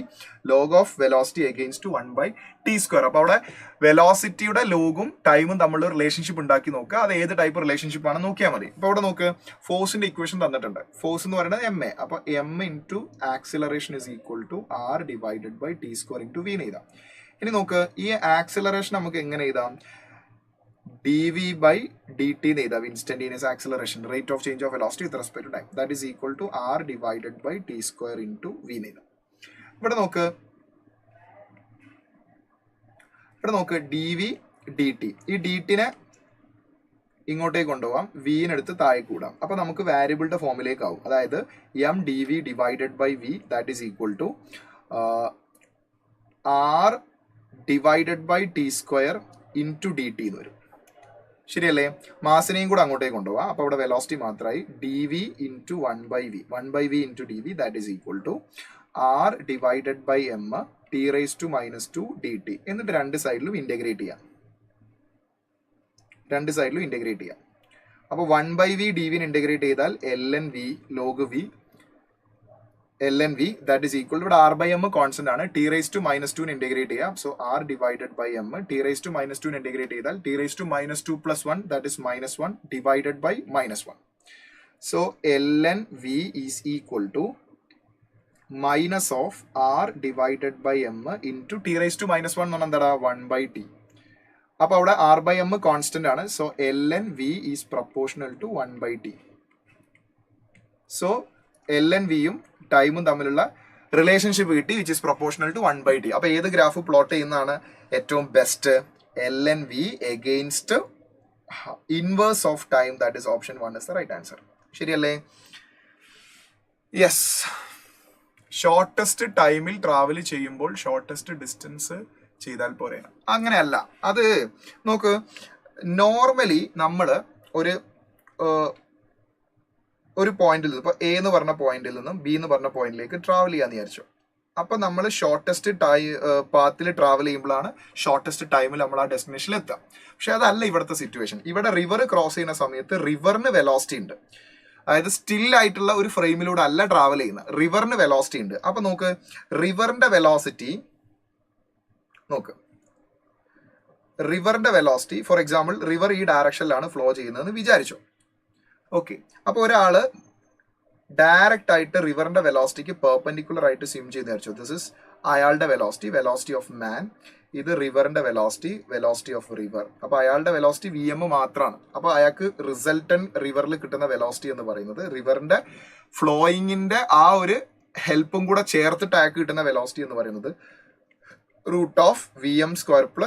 log of velocity against 1/t square. അപ്പൊ അവിടെ വെലോസിറ്റിയുടെ ലോഗും ടൈമും തമ്മിലുള്ള റിലേഷൻഷിപ്പ് ഉണ്ടാക്കി നോക്കുക. അത് ഏത് ടൈപ്പ് റിലേഷൻഷിപ്പ് ആണെന്ന് നോക്കിയാൽ മതി. ഇപ്പൊ ഇവിടെ നോക്ക്, ഫോഴ്സിന്റെ ഇക്വേഷൻ തന്നിട്ടുണ്ട്. ഫോഴ്സ് എന്ന് പറയുന്നത് ma. അപ്പൊ m into acceleration is equal to r divided by T square into v എന്ന് എഴുതാം. ഇനി നോക്ക്, ഈ ആക്സിലറേഷൻ നമുക്ക് എങ്ങനെ എഴുതാം? dv/dt എന്ന് എഴുതാം. Instantaneous acceleration, rate of change of velocity with respect to time, that is equal to r divided by T square into v എന്ന് എഴുതാം. ഇവിടെ നോക്ക് dv/dt. ഈ dt-നെ ഇങ്ങോട്ടേക്ക് കൊണ്ടുപോകാം, v-നെടുത്ത് താഴെ കൂടാം. അപ്പൊ നമുക്ക് വാരിയബിളിന്റെ ഫോമിലേക്ക് ആവും. അതായത് m dv divided by v that is equal to r divided by T square into D T എന്ന് വരും. ശരിയല്ലേ? മാസിനെയും കൂടെ അങ്ങോട്ടേക്ക് കൊണ്ടുപോകാം. അപ്പൊ അവിടെ വെലോസിറ്റി മാത്രമായി dv into 1/v, 1/v into dv that is equal to r divided by m t raise to -2 dt. എന്നിട്ട് രണ്ട് സൈഡിലും ഇന്റഗ്രേറ്റ് ചെയ്യാം. അപ്പൊ 1/v dv ഇന്റഗ്രേറ്റ് ചെയ്താൽ ln v log v ln v that is equal to, ഇവിടെ r by m constant ആണ്, t raised to -2 integrate ചെയ്യാം. So r divided by m, t raised to -2 integrate ചെയ്താൽ t raised to -2 plus 1 that is -1 divided by -1. So ln v is equal to minus of r divided by m into t raised to -1 എന്ന് പറഞ്ഞാൽ എന്താ? 1/t. അപ്പൊ അവിടെ r by m constant ആണ്. So ln v is proportional to 1/t. So ln v യും ടൈമും തമ്മിലുള്ള relationship കിട്ടി, which is proportional to 1/t. അപ്പൊ ഏത് ഗ്രാഫ് പ്ലോട്ട് ചെയ്യുന്നതാണ് ഏറ്റവും best? ln v against inverse of time, that is option 1 is the right answer. ശരിയല്ലേ? Yes. Shortest ടൈമിൽ ട്രാവൽ ചെയ്യുമ്പോൾ ഷോർട്ടസ്റ്റ് ഡിസ്റ്റൻസ് ചെയ്താൽ പോരെ? അങ്ങനെയല്ല. അത് നോക്ക്, നോർമലി നമ്മൾ ഒരു പോയിന്റിൽ നിന്ന്, ഇപ്പോൾ എ എന്ന് പറഞ്ഞ പോയിന്റിൽ നിന്നും ബി എന്ന് പറഞ്ഞ പോയിന്റിലേക്ക് ട്രാവൽ ചെയ്യാന്ന് വിചാരിച്ചു. അപ്പൊ നമ്മൾ ഷോർട്ടസ്റ്റ് പാത്തിൽ ട്രാവൽ ചെയ്യുമ്പോഴാണ് ഷോർട്ടസ്റ്റ് ടൈമിൽ നമ്മൾ ആ ഡെസ്റ്റിനേഷനിൽ എത്തുക. പക്ഷെ അതല്ല ഇവിടുത്തെ സിറ്റുവേഷൻ. ഇവിടെ റിവർ ക്രോസ് ചെയ്യുന്ന സമയത്ത് റിവറിന് വെലോസിറ്റി ഉണ്ട്. അതായത് സ്റ്റിൽ ആയിട്ടുള്ള ഒരു ഫ്രെയിമിലൂടെ അല്ല ട്രാവൽ ചെയ്യുന്നത്, റിവറിന് വെലോസിറ്റി ഉണ്ട്. അപ്പൊ നോക്ക്, റിവറിന്റെ വെലോസിറ്റി ഫോർ എക്സാമ്പിൾ റിവർ ഈ ഡയറക്ഷനിലാണ് ഫ്ലോ ചെയ്യുന്നതെന്ന് വിചാരിച്ചു. ഓക്കെ, അപ്പൊ ഒരാള് ഡയറക്റ്റ് ആയിട്ട് റിവറിന്റെ വെലോസിറ്റിക്ക് പെർപെൻഡിക്കുലർ ആയിട്ട് സ്വിം ചെയ്ത് വിചാരിച്ചു. ദിസ് ഇസ് അയാളുടെ വെലോസിറ്റി ഓഫ് മാൻ. ഇത് റിവറിന്റെ വെലോസിറ്റി ഓഫ് റിവർ. അപ്പൊ അയാളുടെ വെലോസിറ്റി VM മാത്രമാണ്. അപ്പൊ അയാൾക്ക് റിസൾട്ടന്റ് റിവറിൽ കിട്ടുന്ന വെലോസിറ്റി എന്ന് പറയുന്നത് റിവറിന്റെ ഫ്ലോയിങ്ങിന്റെ ആ ഒരു ഹെൽപ്പും കൂടെ ചേർത്തിട്ട് അയാൾക്ക് കിട്ടുന്ന വെലോസിറ്റി എന്ന് പറയുന്നത് √VM²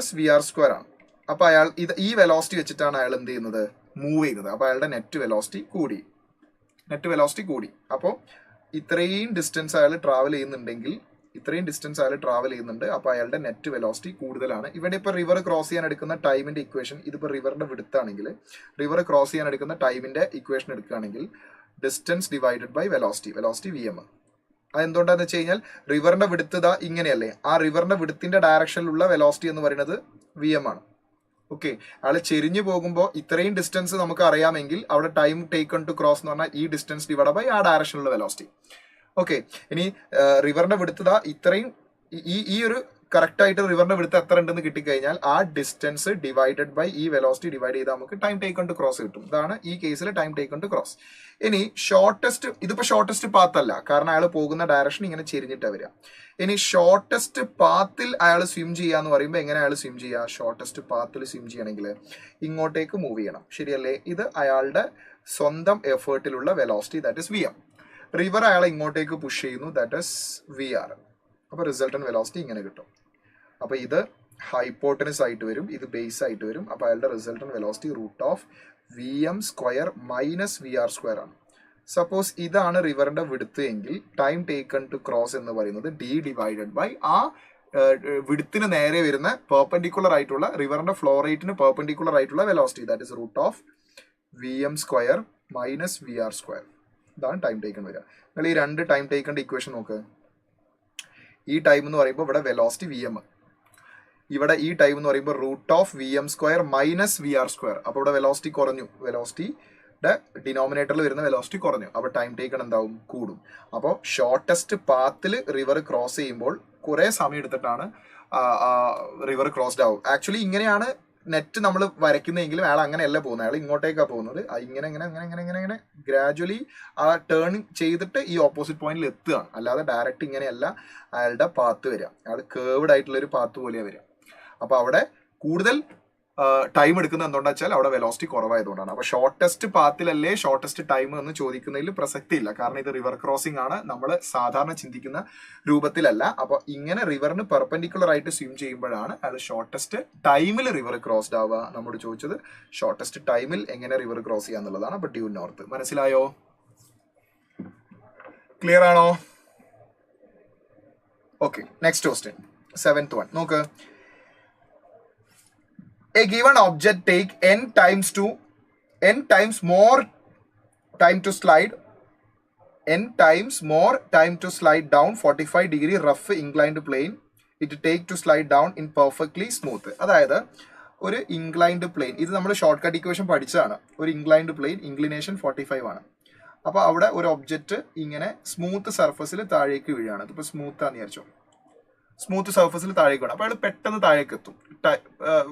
+ VR² ആണ്. അപ്പൊ അയാൾ ഈ വെലോസിറ്റി വെച്ചിട്ടാണ് അയാൾ എന്ത് ചെയ്യുന്നത്, മൂവ് ചെയ്യുന്നത്. അപ്പൊ അയാളുടെ നെറ്റ് വെലോസിറ്റി കൂടി. അപ്പോൾ ഇത്രയും ഡിസ്റ്റൻസ് അയാൾ ട്രാവൽ ചെയ്യുന്നുണ്ട്. അപ്പൊ അയാളുടെ നെറ്റ് വെലോസിറ്റി കൂടുതലാണ്. ഇവിടെ ഇപ്പൊ റിവർ ക്രോസ് ചെയ്യാൻ എടുക്കുന്ന ടൈമിന്റെ ഇക്വേഷൻ, ഇതിപ്പോ റിവറിന്റെ വിഡ്ത്താണെങ്കിൽ റിവർ ക്രോസ് ചെയ്യാൻ എടുക്കുന്ന ടൈമിന്റെ ഇക്വേഷൻ എടുക്കുകയാണെങ്കിൽ distance divided by velocity VM. അതെന്തുകൊണ്ടാന്ന് വെച്ച് കഴിഞ്ഞാൽ റിവറിന്റെ വിഡ്ത്ത് ഇതാ ഇങ്ങനെയല്ലേ, ആ റിവറിന്റെ വിഡ്ത്തിന്റെ ഡയറക്ഷനിലുള്ള വെലോസിറ്റി എന്ന് പറയുന്നത് VM ആണ്. ഓക്കെ, അയാൾ ചെരിഞ്ഞു പോകുമ്പോൾ ഇത്രയും ഡിസ്റ്റൻസ് നമുക്ക് അറിയാമെങ്കിൽ അവിടെ ടൈം ടേക്കൺ ടു ക്രോസ് എന്ന് പറഞ്ഞാൽ ഈ ഡിസ്റ്റൻസ് ഡിവൈഡ് ബൈ ആ ഡയറക്ഷനിലുള്ള വെലോസിറ്റി. ഓക്കെ, ഇനി റിവറിന്റെ വിഡ്ത്ത് ഇതാ ഇത്രയും, ഈ ഒരു കറക്റ്റ് ആയിട്ട് റിവറിന്റെ വിഡ്ത്ത് എത്ര ഉണ്ടെന്ന് കിട്ടിക്കഴിഞ്ഞാൽ ആ ഡിസ്റ്റൻസ് ഡിവൈഡഡ് ബൈ ഈ വെലോസിറ്റി ഡിവൈഡ് ചെയ്താൽ നമുക്ക് ടൈം ടേക്കൺ ടു ക്രോസ് കിട്ടും. ഇതാണ് ഈ കേസിൽ ടൈം ടേക്കൺ ടു ക്രോസ്. ഇനി ഇതിപ്പോ ഷോർട്ടസ്റ്റ് പാത്ത് അല്ല, കാരണം അയാൾ പോകുന്ന ഡയറക്ഷൻ ഇങ്ങനെ ചെരിഞ്ഞിട്ടാണ് വരിക. ഇനി ഷോർട്ടസ്റ്റ് പാത്തിൽ അയാൾ സ്വിം ചെയ്യാന്ന് പറയുമ്പോൾ എങ്ങനെ അയാൾ സ്വിം ചെയ്യുക? ഷോർട്ടസ്റ്റ് പാത്തിൽ സ്വിം ചെയ്യണമെങ്കിൽ ഇങ്ങോട്ടേക്ക് മൂവ് ചെയ്യണം, ശരിയല്ലേ? ഇത് അയാളുടെ സ്വന്തം എഫേർട്ടിലുള്ള velocity, that is VM. River അയാളെ ഇങ്ങോട്ടേക്ക് പുഷ് ചെയ്യുന്നു, ദാറ്റ് ഇസ് VR. അപ്പൊ റിസൾട്ടന്റ് വെലോസിറ്റി ഇങ്ങനെ കിട്ടും. അപ്പൊ ഇത് ഹൈപ്പോട്ടനസ് ആയിട്ട് വരും, ഇത് ബേസ് ആയിട്ട് വരും. അപ്പൊ അയാളുടെ റിസൾട്ടന്റ് വെലോസിറ്റി √VM² - VR² ആണ്. സപ്പോസ് ഇതാണ് റിവറിന്റെ വിഡ്ത്ത് എങ്കിൽ ടൈം ടേക്കൺ ടു ക്രോസ് എന്ന് പറയുന്നത് D ഡിവൈഡഡ് ബൈ ആ വിഡ്ത്തിന് നേരെ വരുന്ന പെർപെൻഡിക്കുലർ ആയിട്ടുള്ള റിവറിന്റെ ഫ്ലോ റേറ്റിന് പെർപെൻഡിക്കുലർ ആയിട്ടുള്ള velocity, that is √VM² - VR². ഇതാണ് ടൈം ടേക്കൺ വരിക. നിങ്ങൾ ഈ രണ്ട് ടൈം ടേക്കണിന്റെ ഇക്വേഷൻ നോക്ക്. ഈ ടൈം എന്ന് പറയുമ്പോൾ ഇവിടെ വെലോസിറ്റി VM, ഇവിടെ ഈ ടൈം എന്ന് പറയുമ്പോൾ √VM² - VR². അപ്പൊ ഇവിടെ വെലോസിറ്റി കുറഞ്ഞു, വെലോസിറ്റിയുടെ ഡിനോമിനേറ്ററിൽ വരുന്ന വെലോസിറ്റി കുറഞ്ഞു. അപ്പൊ ടൈം ടേക്കൺ എന്താവും? കൂടും. അപ്പോൾ ഷോർട്ടസ്റ്റ് പാത്തിൽ റിവർ ക്രോസ് ചെയ്യുമ്പോൾ കുറെ സമയം എടുത്തിട്ടാണ് റിവർ ക്രോസ്ഡ് ആവും. ആക്ച്വലി ഇങ്ങനെയാണ് നെറ്റ് നമ്മൾ വരയ്ക്കുന്നതെങ്കിലും അയാൾ അങ്ങനെയല്ല പോകുന്നത്, അയാൾ ഇങ്ങോട്ടേക്കാണ് പോകുന്നത്. ഇങ്ങനെ ഗ്രാജുവലി ആ ടേൺ ചെയ്തിട്ട് ഈ ഓപ്പോസിറ്റ് പോയിന്റിൽ എത്തുകയാണ്. അല്ലാതെ ഡയറക്റ്റ് ഇങ്ങനെയല്ല അയാളുടെ പാത്ത് വരിക, അയാൾ കേർവ്ഡ് ആയിട്ടുള്ള ഒരു പാത്ത് പോലെയാണ് വരിക. അപ്പൊ അവിടെ കൂടുതൽ ടൈം എടുക്കുന്നത് എന്തുകൊണ്ടാ വെച്ചാൽ അവിടെ വെലോസിറ്റി കുറവായതുകൊണ്ടാണ്. അപ്പൊ ഷോർട്ടസ്റ്റ് പാത്തിലല്ലേ ഷോർട്ടസ്റ്റ് ടൈം എന്ന് ചോദിക്കുന്നതിൽ പ്രസക്തിയില്ല, കാരണം ഇത് റിവർ ക്രോസിംഗ് ആണ്, നമ്മൾ സാധാരണ ചിന്തിക്കുന്ന രൂപത്തിലല്ല. അപ്പൊ ഇങ്ങനെ റിവറിന് പെർപെൻഡിക്കുലർ ആയിട്ട് സ്വിം ചെയ്യുമ്പോഴാണ് അത് ഷോർട്ടസ്റ്റ് ടൈമിൽ റിവർ ക്രോസ്ഡ് ആവുക. നമ്മോട് ചോദിച്ചത് ഷോർട്ടസ്റ്റ് ടൈമിൽ എങ്ങനെ റിവർ ക്രോസ് ചെയ്യാന്നുള്ളതാണ്. അപ്പൊ ഡ്യൂ നോർത്ത് മനസ്സിലായോ? ക്ലിയർ ആണോ? Okay, next question 7th one നോക്ക്. A given object take n times more time to slide down 45-degree rough inclined plane it take to slide down in perfectly smooth. അതായത് ഒരു inclined plane, ഇത് നമ്മൾ short cut equation പഠിച്ചതാണ്. ഒരു inclined plane inclination 45 ആണ്. അപ്പൊ അവിടെ ഒരു ഒബ്ജക്റ്റ് ഇങ്ങനെ സ്മൂത്ത് സർഫസിൽ താഴേക്ക് വീഴുകയാണ്. ഇതിപ്പോ സ്മൂത്ത് ആണെന്ന് വിചാരിച്ചോ, സ്മൂത്ത് സർഫസിൽ താഴേക്ക് വേണം. അപ്പൊ അയാൾ പെട്ടെന്ന് താഴേക്ക് എത്തും,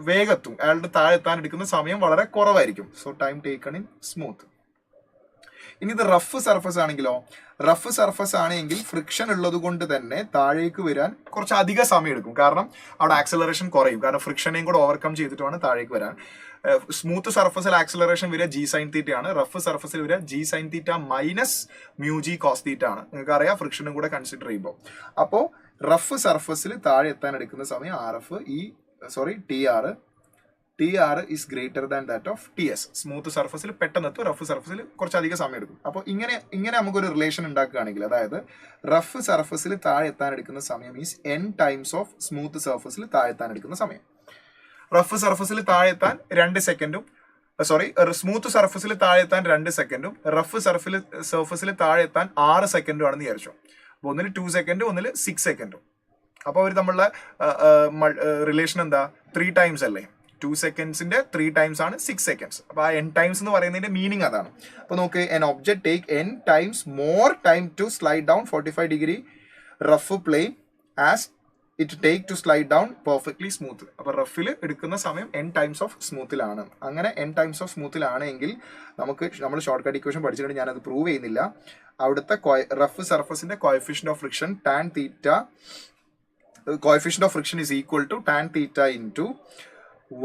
വേഗം എത്തും. അയാളുടെ താഴെ എത്താൻ എടുക്കുന്ന സമയം വളരെ കുറവായിരിക്കും. So time taken in smooth. ഇനി ഇത് റഫ് സർഫസ് ആണെങ്കിലോ, റഫ് സർഫസ് ആണെങ്കിൽ ഫ്രിക്ഷൻ ഉള്ളത് കൊണ്ട് തന്നെ താഴേക്ക് വരാൻ കുറച്ച് അധിക സമയം എടുക്കും. കാരണം അവിടെ ആക്സലറേഷൻ കുറയും, കാരണം ഫ്രിക്ഷനെയും കൂടെ ഓവർകം ചെയ്തിട്ട് വേണം താഴേക്ക് വരാൻ. സ്മൂത്ത് സർഫസിൽ ആക്സലറേഷൻ വരിക G sin θ ആണ്, റഫ് സർഫസിൽ വരിക G sin θ - μg cos θ ആണ്. നിങ്ങൾക്ക് അറിയാം ഫ്രിക്ഷനും കൂടെ കൺസിഡർ ചെയ്യുമ്പോൾ. അപ്പോൾ റഫ് സർഫസിൽ താഴെ എത്താൻ എടുക്കുന്ന സമയം TR is greater than that of TS. Smooth സർഫസിൽ പെട്ടെന്ന് എത്തും, റഫ് സർഫസിൽ കുറച്ചധികം സമയം എടുക്കും. അപ്പോൾ ഇങ്ങനെ നമുക്കൊരു റിലേഷൻ ഉണ്ടാക്കുകയാണെങ്കിൽ, അതായത് റഫ് സർഫസിൽ താഴെ എത്താൻ എടുക്കുന്ന സമയം is n times of smooth സർഫസിൽ താഴെ എത്താൻ എടുക്കുന്ന സമയം. റഫ് സർഫസിൽ താഴെ എത്താൻ 2 സെക്കൻഡും സോറി, സ്മൂത്ത് സർഫസിൽ താഴെ എത്താൻ 2 സെക്കൻഡും റഫ് സർഫസിൽ താഴെ എത്താൻ 6 സെക്കൻഡും ആണെന്ന് വിചാരിച്ചു. അപ്പോൾ ഒന്നിൽ 2 സെക്കൻഡും ഒന്നിൽ 6 സെക്കൻഡും. അപ്പോൾ അവർ തമ്മിലുള്ള റിലേഷൻ എന്താ? 3 ടൈംസ് അല്ലേ? 2 സെക്കൻഡ്സിന്റെ 3 ടൈംസ് ആണ് 6 സെക്കൻഡ്സ്. അപ്പോൾ ആ n ടൈംസ് എന്ന് പറയുന്നതിന്റെ മീനിങ് അതാണ്. അപ്പോൾ നോക്ക്, an object take n times more time to slide down 45 degree rough plane as it take to slide down perfectly smooth. അപ്പോൾ റഫിൽ എടുക്കുന്ന സമയം n ടൈംസ് ഓഫ് സ്മൂത്തിലാണ്. അങ്ങനെ n ടൈംസ് ഓഫ് സ്മൂത്തിലാണെങ്കിൽ നമ്മൾ ഷോർട്ട് കട്ട് ഇക്വേഷൻ പഠിച്ചിട്ടുണ്ട്, ഞാനത് പ്രൂവ് ചെയ്യുന്നില്ല. അവിടുത്തെ റഫ് സർഫസിന്റെ coefficient of friction tan theta, coefficient of friction is equal to tan theta into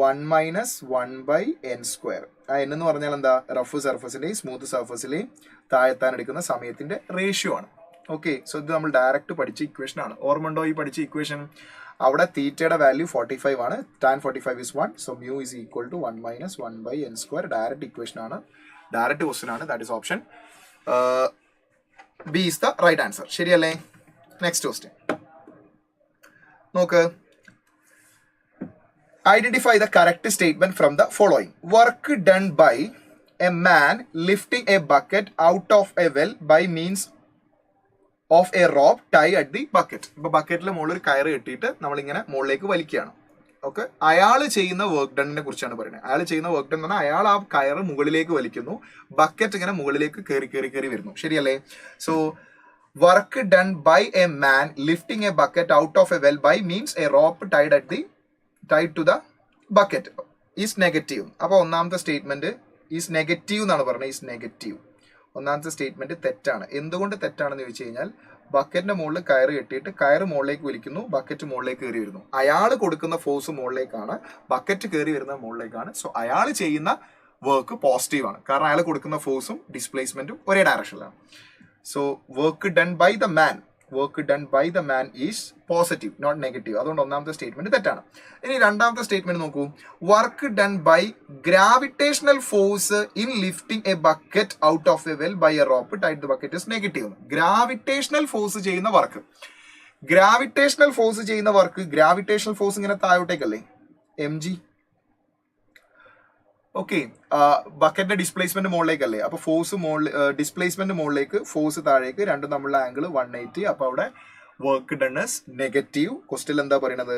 1 minus 1/n². ആ n എന്ന് പറഞ്ഞാൽ എന്താ? റഫ് സർഫസിന്റെയും സ്മൂത്ത് സർഫസിലെയും താഴെത്താൻ എടുക്കുന്ന സമയത്തിന്റെ റേഷ്യോ ആണ്. ഓക്കെ, സോ ഇത് നമ്മൾ ഡയറക്റ്റ് പഠിച്ച ഇക്വേഷൻ ആണ്. ഓർമ്മണ്ടോ ഈ പഠിച്ച ഇക്വേഷൻ? അവിടെ തീറ്റയുടെ വാല്യൂ 45 ആണ്. Tan 45 is 1. So mu is equal to 1 minus 1/n². Direct equation ആണ്, ഡയറക്റ്റ് ക്വസ്റ്റൻ ആണ്. That is option B is the right answer. ശരിയല്ലേ? നെക്സ്റ്റ് ക്വസ്റ്റ്യൻ നോക്ക്. Identify the correct statement from the following. Work done by a man lifting a bucket out of a well by means of a rope tie at the bucket. ഇപ്പൊ ബക്കറ്റിലെ മുകളിൽ ഒരു കയറ് കെട്ടിയിട്ട് നമ്മളിങ്ങനെ മുകളിലേക്ക് വലിക്കുകയാണ്. ഓക്കെ, അയാൾ ചെയ്യുന്ന വർക്ക് ഡണ്ണിനെ കുറിച്ചാണ് പറയുന്നത്. അയാൾ ചെയ്യുന്ന വർക്ക് ഡൺ എന്ന് പറഞ്ഞാൽ അയാൾ ആ കയറ് മുകളിലേക്ക് വലിക്കുന്നു, ബക്കറ്റ് ഇങ്ങനെ മുകളിലേക്ക് കയറി വരുന്നു. ശരിയല്ലേ? So work done by a man lifting a bucket out of a well by means a rope tied to the bucket is negative. അപ്പൊ ഒന്നാമത്തെ സ്റ്റേറ്റ്മെന്റ് ഈസ് നെഗറ്റീവ് എന്നാണ് പറഞ്ഞത്. Is negative. ഒന്നാമത്തെ സ്റ്റേറ്റ്മെന്റ് തെറ്റാണ്. എന്തുകൊണ്ട് തെറ്റാണെന്ന് ചോദിച്ചു കഴിഞ്ഞാൽ, ബക്കറ്റിന്റെ മുകളിൽ കയറ് കെട്ടിയിട്ട് കയറ് മുകളിലേക്ക് വലിക്കുന്നു, ബക്കറ്റ് മുകളിലേക്ക് കയറി വരുന്നു. അയാൾ കൊടുക്കുന്ന ഫോഴ്സ് മുകളിലേക്കാണ്, ബക്കറ്റ് കയറി വരുന്ന മുകളിലേക്കാണ്. സോ അയാൾ ചെയ്യുന്ന വർക്ക് പോസിറ്റീവ് ആണ്, കാരണം അയാൾ കൊടുക്കുന്ന ഫോഴ്സും ഡിസ്പ്ലേസ്മെന്റും ഒരേ ഡയറക്ഷനിലാണ്. So work done by the man is positive, not negative. അതുകൊണ്ട് ഒന്നാമത്തെ സ്റ്റേറ്റ്മെന്റ് തെറ്റാണ്. ഇനി രണ്ടാമത്തെ സ്റ്റേറ്റ്മെന്റ് നോക്കൂ. Work done by gravitational force in lifting a bucket out of a well by a rope tied the bucket is negative. Gravitational force ചെയ്യുന്ന work, gravitational force ഇങ്ങനെ താഴോട്ടേക്കല്ലേ, mg. Okay, ബക്കറ്റിന്റെ ഡിസ്പ്ലേസ്മെന്റ് മുകളിലേക്കല്ലേ, അപ്പൊ ഫോഴ്സ് ഡിസ്പ്ലേസ്മെന്റ് മുകളിലേക്ക്, force താഴേക്ക്, രണ്ടും തമ്മിലുള്ള ആംഗിൾ 180. അപ്പൊ അവിടെ work done is negative. Question എന്താ പറയുന്നത്?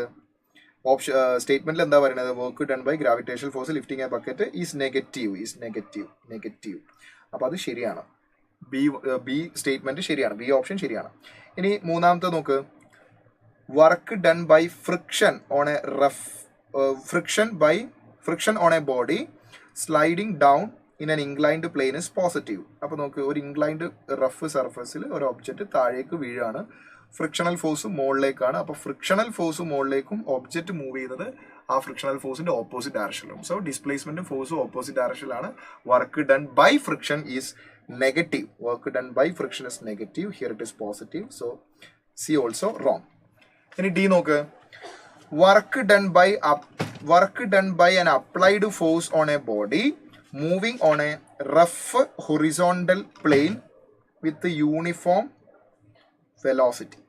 സ്റ്റേറ്റ്മെന്റിൽ എന്താ പറയുന്നത്? Work done by gravitational force lifting a bucket is negative. അപ്പൊ അത് ശരിയാണ്. ബി സ്റ്റേറ്റ്മെന്റ് ശരിയാണ്, ബി ഓപ്ഷൻ ശരിയാണ്. ഇനി മൂന്നാമത്തെ നോക്ക്. Work done by friction on a body sliding down in an inclined plane is positive. അപ്പോൾ നോക്ക്, ഒരു ഇൻക്ലൈൻഡ് റഫ് സർഫസിൽ ഒരു ഒബ്ജക്റ്റ് താഴേക്ക് വീഴാണ്, ഫ്രിക്ഷണൽ ഫോഴ്സ് മുകളിലേക്കാണ്. അപ്പോൾ ഫ്രിക്ഷണൽ ഫോഴ്സ് മുകളിലേക്കും ഒബ്ജക്റ്റ് മൂവ് ചെയ്യുന്നത് ആ ഫ്രിക്ഷണൽ ഫോഴ്സിന്റെ ഓപ്പോസിറ്റ് ഡയറക്ഷനിലും. സോ ഡിസ്പ്ലേസ്മെന്റും ഫോഴ്സും ഓപ്പോസിറ്റ് ഡയറക്ഷനിലാണ്. Work done by friction is negative. Here it is positive. So C also wrong. ഇനി ഡി നോക്ക്. Work done by an applied force on a body moving on a rough horizontal plane with the uniform velocity.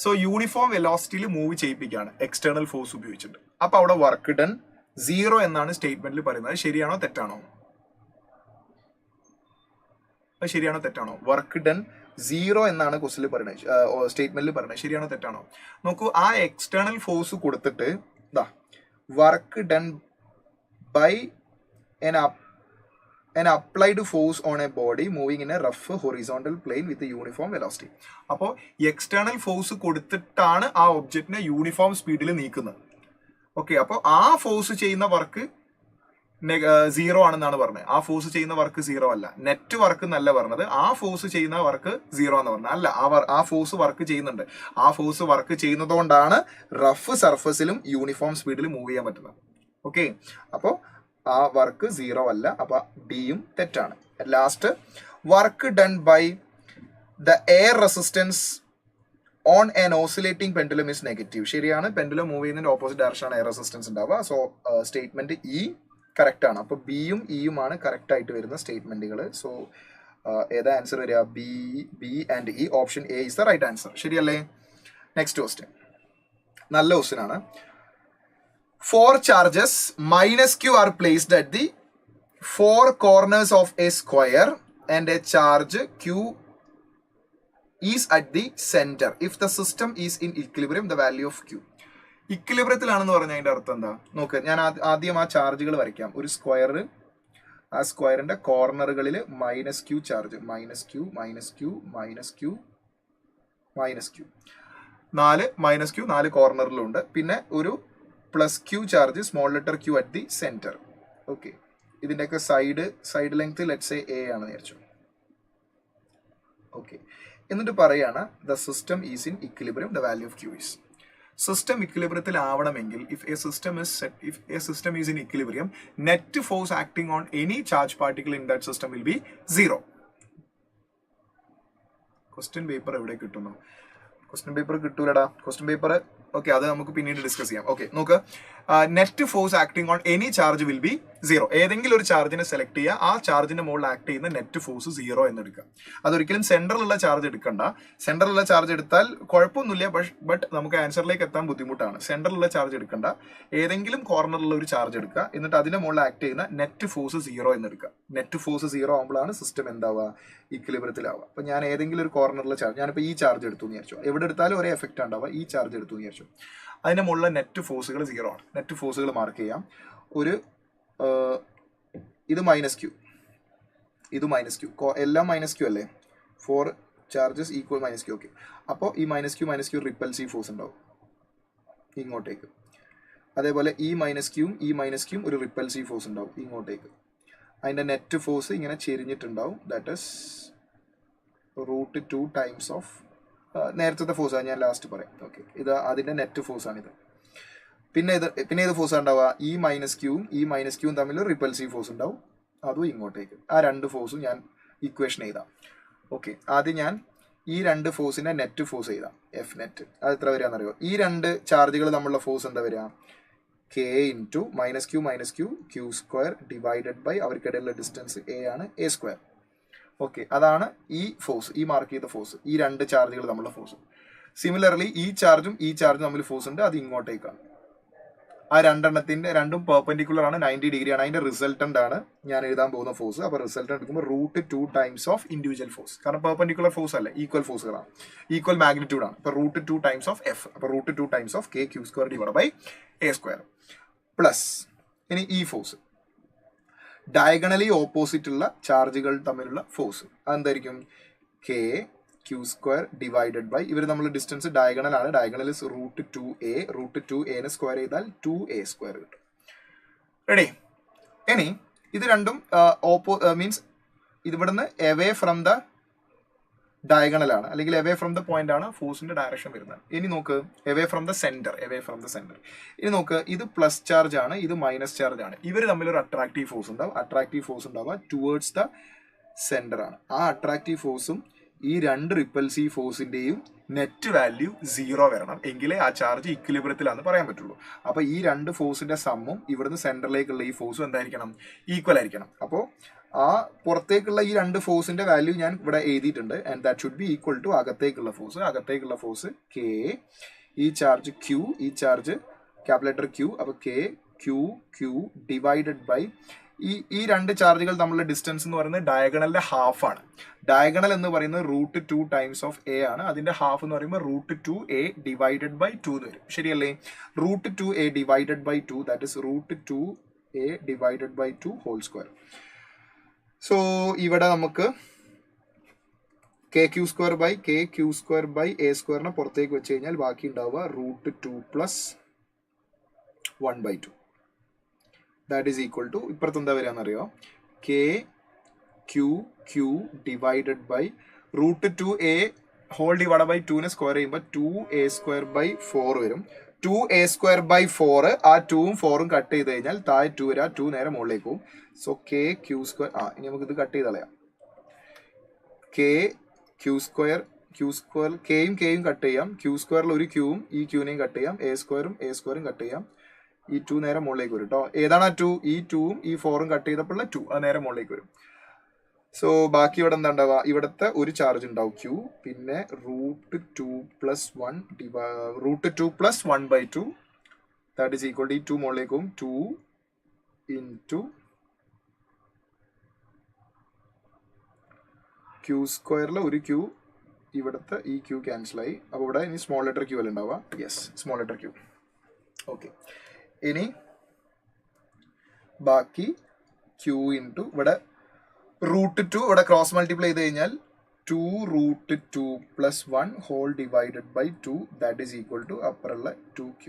So uniform വെലോസിറ്റിയിൽ move ചെയ്യിപ്പിക്കുകയാണ് external force ഉപയോഗിച്ചിട്ട്. അപ്പൊ അവിടെ work done 0 എന്നാണ് സ്റ്റേറ്റ്മെന്റിൽ പറയുന്നത്. ശരിയാണോ തെറ്റാണോ? വർക്ക് ഡൺ 0 എന്നാണ് ക്വസ്റ്റിൽ പറയുന്നത്, സ്റ്റേറ്റ്മെന്റിൽ പറയുന്നത്. ശരിയാണോ തെറ്റാണോ? നോക്കൂ, ആ എക്സ്റ്റേണൽ ഫോഴ്സ് കൊടുത്തിട്ട് work done by an applied force on a body moving in a rough horizontal plane with a uniform velocity. അപ്പോൾ എക്സ്റ്റേണൽ ഫോഴ്സ് കൊടുത്തിട്ടാണ് ആ ഒബ്ജക്റ്റിനെ യൂണിഫോം സ്പീഡിൽ നീക്കുന്നത്. ഓക്കെ, അപ്പോൾ ആ ഫോഴ്സ് ചെയ്യുന്ന വർക്ക് 0 ആണെന്നാണ് പറഞ്ഞത്. ആ ഫോഴ്സ് ചെയ്യുന്ന വർക്ക് 0 അല്ല, നെറ്റ് വർക്ക് എന്നല്ല പറഞ്ഞത്. ആ ഫോഴ്സ് ചെയ്യുന്ന വർക്ക് 0 എന്ന് പറഞ്ഞത് അല്ല, ആ ഫോഴ്സ് വർക്ക് ചെയ്യുന്നുണ്ട്. ആ ഫോഴ്സ് വർക്ക് ചെയ്യുന്നതുകൊണ്ടാണ് റഫ് സർഫസിലും യൂണിഫോം സ്പീഡിൽ മൂവ് ചെയ്യാൻ പറ്റുന്നത്. ഓക്കെ, അപ്പോൾ ആ വർക്ക് 0 അല്ല. അപ്പൊ ഡിയും തെറ്റാണ്. Last, work done by the air resistance on an oscillating pendulum is negative. ശരിയാണ്, പെൻഡുലം മൂവ് ചെയ്യുന്നതിന്റെ ഓപ്പോസിറ്റ് ഡയറക്ഷൻ ആണ് എയർ റെസിസ്റ്റൻസ് ഉണ്ടാവുക. സോ സ്റ്റേറ്റ്മെന്റ് ഇ കറക്റ്റ് ആണ്. അപ്പൊ ബിയും ഇയുമാണ് കറക്റ്റ് ആയിട്ട് വരുന്ന സ്റ്റേറ്റ്മെന്റുകൾ. സോ ഏതാ ആൻസർ വരിക? B and E. Option A is the right answer. ശരിയല്ലേ? നെക്സ്റ്റ് ക്വസ്റ്റ്യൻ നല്ല ക്വസ്റ്റ്യൻ ആണ്. 4 charges minus q are placed at the 4 corners of a square and a charge q is at the center. If the system is in equilibrium, the value of q. ഇക്വിലിബ്രിയത്തിലാണെന്ന് പറഞ്ഞാൽ അതിന്റെ അർത്ഥം എന്താ നോക്ക്. ഞാൻ ആദ്യം ആ ചാർജുകൾ വരയ്ക്കാം. ഒരു സ്ക്വയർ, ആ സ്ക്വയറിന്റെ കോർണറുകളിൽ minus Q charge, minus Q minus Q minus Q minus Q, 4 minus Q 4 കോർണറിലുണ്ട്. പിന്നെ ഒരു plus Q charge, small letter Q at the centre. Okay, ഇതിന്റെയൊക്കെ side length let's say A ആണ് വിചാരിച്ചു. ഓക്കെ, എന്നിട്ട് പറയാണ് the system is in equilibrium, the value of Q is. System ഇക്വിലിബ്രിയത്തിൽ ആവണമെങ്കിൽ if a system is in equilibrium, net force acting on any charge particle in that system will be 0. Question paper എവിടെ കിട്ടുന്നു? Question paper കിട്ടൂലടാ. Question paper okay, അത് നമുക്ക് പിന്നീട് discuss ചെയ്യാം. Okay, നോക്ക്. Net force acting on any charge will be 0. ഏതെങ്കിലും ഒരു ചാർജിനെ സെലക്ട് ചെയ്യുക, ആ ചാർജിന്റെ മുകളിൽ ആക്ട് ചെയ്യുന്ന നെറ്റ് ഫോഴ്സ് 0 എന്ന് എടുക്കുക. അതൊരിക്കലും സെന്ററിലുള്ള ചാർജ് എടുക്കണ്ട. സെന്ററിലുള്ള ചാർജ് എടുത്താൽ കുഴപ്പമൊന്നുമില്ല, ബട്ട് നമുക്ക് ആൻസറിലേക്ക് എത്താൻ ബുദ്ധിമുട്ടാണ്. സെന്ററിലുള്ള ചാർജ് എടുക്കണ്ട, ഏതെങ്കിലും കോർണറിലുള്ള ഒരു ചാർജ് എടുക്കുക, എന്നിട്ട് അതിന്റെ മുകളിൽ ആക്ട് ചെയ്യുന്ന നെറ്റ് ഫോഴ്സ് 0 എന്ന് എടുക്കുക. നെറ്റ് ഫോഴ്സ് 0 ആകുമ്പോഴാണ് സിസ്റ്റം എന്താവുക, ഇക്വിലിബ്രിയത്തിലാവുക. അപ്പൊ ഞാൻ ഏതെങ്കിലും ഒരു കോർണറിലെ ചാർജ്, ഞാനിപ്പോൾ ഈ ചാർജ് എടുത്തു എന്ന് വിചാരിച്ചു, എവിടെ എടുത്താലും ഒരേ എഫക്റ്റ് ഉണ്ടാവുക. ഈ ചാർജ് എടുത്തു എന്ന് വിചാരിച്ചു, അതിന്റെ മുകളിലെ നെറ്റ് ഫോഴ്സുകൾ 0 ആണ്. നെറ്റ് ഫോഴ്സുകൾ മാർക്ക് ചെയ്യാം. ഒരു ഇത് മൈനസ് ക്യൂ, ഇത് മൈനസ് ക്യൂ, എല്ലാം മൈനസ് ക്യൂ അല്ലേ? 4 charges equal minus Q. Okay, അപ്പോൾ ഈ മൈനസ് ക്യൂ റിപ്പൽസീവ് ഫോഴ്സ് ഉണ്ടാവും ഇങ്ങോട്ടേക്ക്. അതേപോലെ ഈ മൈനസ് ക്യൂം ഒരു റിപ്പൽസീവ് ഫോഴ്സ് ഉണ്ടാവും ഇങ്ങോട്ടേക്ക്. അതിന്റെ നെറ്റ് ഫോഴ്സ് ഇങ്ങനെ ചെരിഞ്ഞിട്ടുണ്ടാവും. ദാറ്റ് ഈസ് √2 ടൈംസ് ഓഫ് നേരത്തെ ഫോഴ്സാണ്, ഞാൻ ലാസ്റ്റ് പറയാം. ഓക്കെ, ഇത് അതിന്റെ നെറ്റ് ഫോഴ്സ് ആണിത്. പിന്നെ ഏത് ഫോഴ്സ് ഉണ്ടാവുക? ഈ മൈനസ് ക്യൂവും തമ്മിൽ റിപ്പൽസീവ് ഫോഴ്സ് ഉണ്ടാവും, അതും ഇങ്ങോട്ടേക്ക്. ആ 2 ഫോഴ്സും ഞാൻ ഇക്വേഷൻ എഴുതാം. ഓക്കെ, ആദ്യം ഞാൻ ഈ 2 ഫോഴ്സിന്റെ നെറ്റ് ഫോഴ്സ് എഴുതാം, എഫ് നെറ്റ്. അത് എത്ര വരികയെന്നറിയോ? ഈ 2 ചാർജുകൾ തമ്മിലുള്ള ഫോഴ്സ് എന്താ വരിക? K into minus Q Q square divided by അവർക്കിടയിലുള്ള ഡിസ്റ്റൻസ് എ ആണ്, എ സ്ക്വയർ. ഓക്കെ, അതാണ് ഈ ഫോഴ്സ്, ഈ മാർക്ക് ചെയ്ത ഫോഴ്സ്, ഈ 2 ചാർജുകൾ തമ്മിലുള്ള ഫോഴ്സ്. സിമിലർലി ഈ ചാർജും തമ്മിൽ ഫോഴ്സ് ഉണ്ട്, അത് ഇങ്ങോട്ടേക്കാണ്. ആ രണ്ടും പെർപെൻഡിക്കുലർ ആണ്, 90 ഡിഗ്രി ആണ്. അതിന്റെ റിസൾട്ടന്റ് ആണ് ഞാൻ എഴുതാൻ പോകുന്ന ഫോഴ്സ്. അപ്പൊ റിസൾട്ടന്റ് എടുക്കുമ്പോൾ √2 ടൈംസ് ഓഫ് ഇൻഡിവിജ്വൽ ഫോഴ്സ്, കാരണം പെർപെൻഡിക്കുലർ ഫോഴ്സ് അല്ലേ, ഈക്വൽ ഫോഴ്സുകളാണ്, ഈക്വൽ മാഗ്നിറ്റ്യൂഡ് ആണ്. അപ്പൊ √2 ടൈംസ് ഓഫ് എഫ്, അപ്പൊ √2 times of K Q square divide by A square plus ഇനി ഈ ഫോഴ്സ് ഡയഗണലി ഓപ്പോസിറ്റ് ഉള്ള ചാർജുകൾ തമ്മിലുള്ള ഫോഴ്സ് അതെന്തായിരിക്കും? K Q square divided by ഇവർ നമ്മൾ ഡിസ്റ്റൻസ് ഡയഗണൽ ആണ്, ഡയഗണൽ √2a സ്ക്വയർ ചെയ്താൽ 2a സ്ക്വയർ കിട്ടും. റെഡി? ഇനി ഇത് രണ്ടും മീൻസ് ഇവിടുന്ന് എവേ ഫ്രം ദ ഡയഗണൽ ആണ്, അല്ലെങ്കിൽ എവേ ഫ്രം ദ പോയിന്റ് ആണ് ഫോഴ്സിന്റെ ഡയറക്ഷൻ വരുന്നത്. ഇനി നോക്ക്, എവേ ഫ്രം ദ സെന്റർ. ഇനി നോക്ക്, ഇത് പ്ലസ് ചാർജ് ആണ്, ഇത് മൈനസ് ചാർജ് ആണ്. ഇവർ തമ്മിൽ ഒരു അട്രാക്റ്റീവ് ഫോഴ്സ് ഉണ്ടാവുക ടുവേർഡ്സ് ദ സെന്റർ ആണ്. ആ അട്രാക്റ്റീവ് ഫോഴ്സും ഈ 2 റിപ്പൽസീവ് ഫോഴ്സിന്റെയും നെറ്റ് വാല്യൂ 0 വരണം, എങ്കിലേ ആ ചാർജ് ഇക്വിലിബ്രിയത്തിലാന്ന് പറയാൻ പറ്റുള്ളൂ. അപ്പൊ ഈ 2 ഫോഴ്സിന്റെ സമ്മും ഇവിടുന്ന് സെന്ററിലേക്കുള്ള ഈ ഫോഴ്സും എന്തായിരിക്കണം? ഈക്വൽ ആയിരിക്കണം. അപ്പോൾ ആ പുറത്തേക്കുള്ള ഈ 2 ഫോഴ്സിന്റെ വാല്യൂ ഞാൻ ഇവിടെ എഴുതിയിട്ടുണ്ട്. And that should be equal to അകത്തേക്കുള്ള ഫോഴ്സ് കെ, ഈ ചാർജ് ക്യൂ, ഈ ചാർജ് ക്യാപിറ്റൽ ക്യൂ, അപ്പൊ കെ ക്യൂ ഡിവൈഡഡ് ബൈ ഈ 2 ചാർജുകൾ തമ്മിലുള്ള ഡിസ്റ്റൻസ് എന്ന് പറയുന്നത് ഡയഗണലിന്റെ ഹാഫ് ആണ്. ഡയഗണൽ എന്ന് പറയുന്നത് √2 ടൈംസ് ഓഫ് എ ആണ്, അതിന്റെ ഹാഫ് എന്ന് പറയുമ്പോൾ √2a ഡിവൈഡഡ് ബൈ 2 എന്ന് വരും. ശരിയല്ലേ? √2a divided by 2, that is √2a divided by 2 whole square. So ഇവിടെ നമുക്ക് K Q square by A സ്ക്വയറിനെ പുറത്തേക്ക് വെച്ച് കഴിഞ്ഞാൽ ബാക്കി ഉണ്ടാവുക √2 plus 1/2. That is equal to ഇപ്പുറത്ത് എന്താ വരിക എന്നറിയോ? K Q divided by √2a whole divide by 2നെ സ്ക്വയർ ചെയ്യുമ്പോൾ 2a സ്ക്വയർ ബൈ 4 വരും. 2a സ്ക്വയർ ബൈ 4, ആ 2ഉം 4ഉം കട്ട് ചെയ്ത് കഴിഞ്ഞാൽ താഴെ 2 വരാം, 2 നേരെ മുകളിലേക്ക് പോകും. സോ കെ ക്യൂ സ്ക്വയർ, ഇനി നമുക്ക് ഇത് കട്ട് ചെയ്ത് കളയാം. കെ ക്യൂ സ്ക്വയർ കെയും കട്ട് ചെയ്യാം, ക്യൂ സ്ക്വയറിൽ ഒരു ക്യൂവും ഈ ക്യൂനെയും കട്ട് ചെയ്യാം, എ സ്ക്വയറും കട്ട് ചെയ്യാം. ഈ 2 നേരെ മുകളിലേക്ക് വരും കേട്ടോ. ഏതാണ് ആ 2? ഈ 2ഉം ഈ 4ഉം കട്ട് ചെയ്തപ്പോൾ 2 അത് നേരെ മുകളിലേക്ക് വരും. സോ ബാക്കി ഇവിടെ എന്താ ഉണ്ടാവുക? ഇവിടുത്തെ ഒരു ചാർജ് ഉണ്ടാവും ക്യൂ, പിന്നെ √2 plus 1/2 that is equal to 2 മുകളിലേക്കും 2 into q സ്ക്വയറിൽ ഒരു q ഇവിടുത്തെ ഈ q ക്യാൻസൽ ആയി. അപ്പോൾ ഇവിടെ ഇനി സ്മോൾ ലെറ്റർ q അല്ല ഉണ്ടാവുക. Yes, small letter q. Okay, ഇനി ബാക്കി q ഇൻറ്റു ഇവിടെ √2 ഇവിടെ ക്രോസ് മൾട്ടിപ്ലൈ ചെയ്ത് കഴിഞ്ഞാൽ 2√2 plus 1 whole divided by 2 that is equal to അപ്പറുള്ള 2q.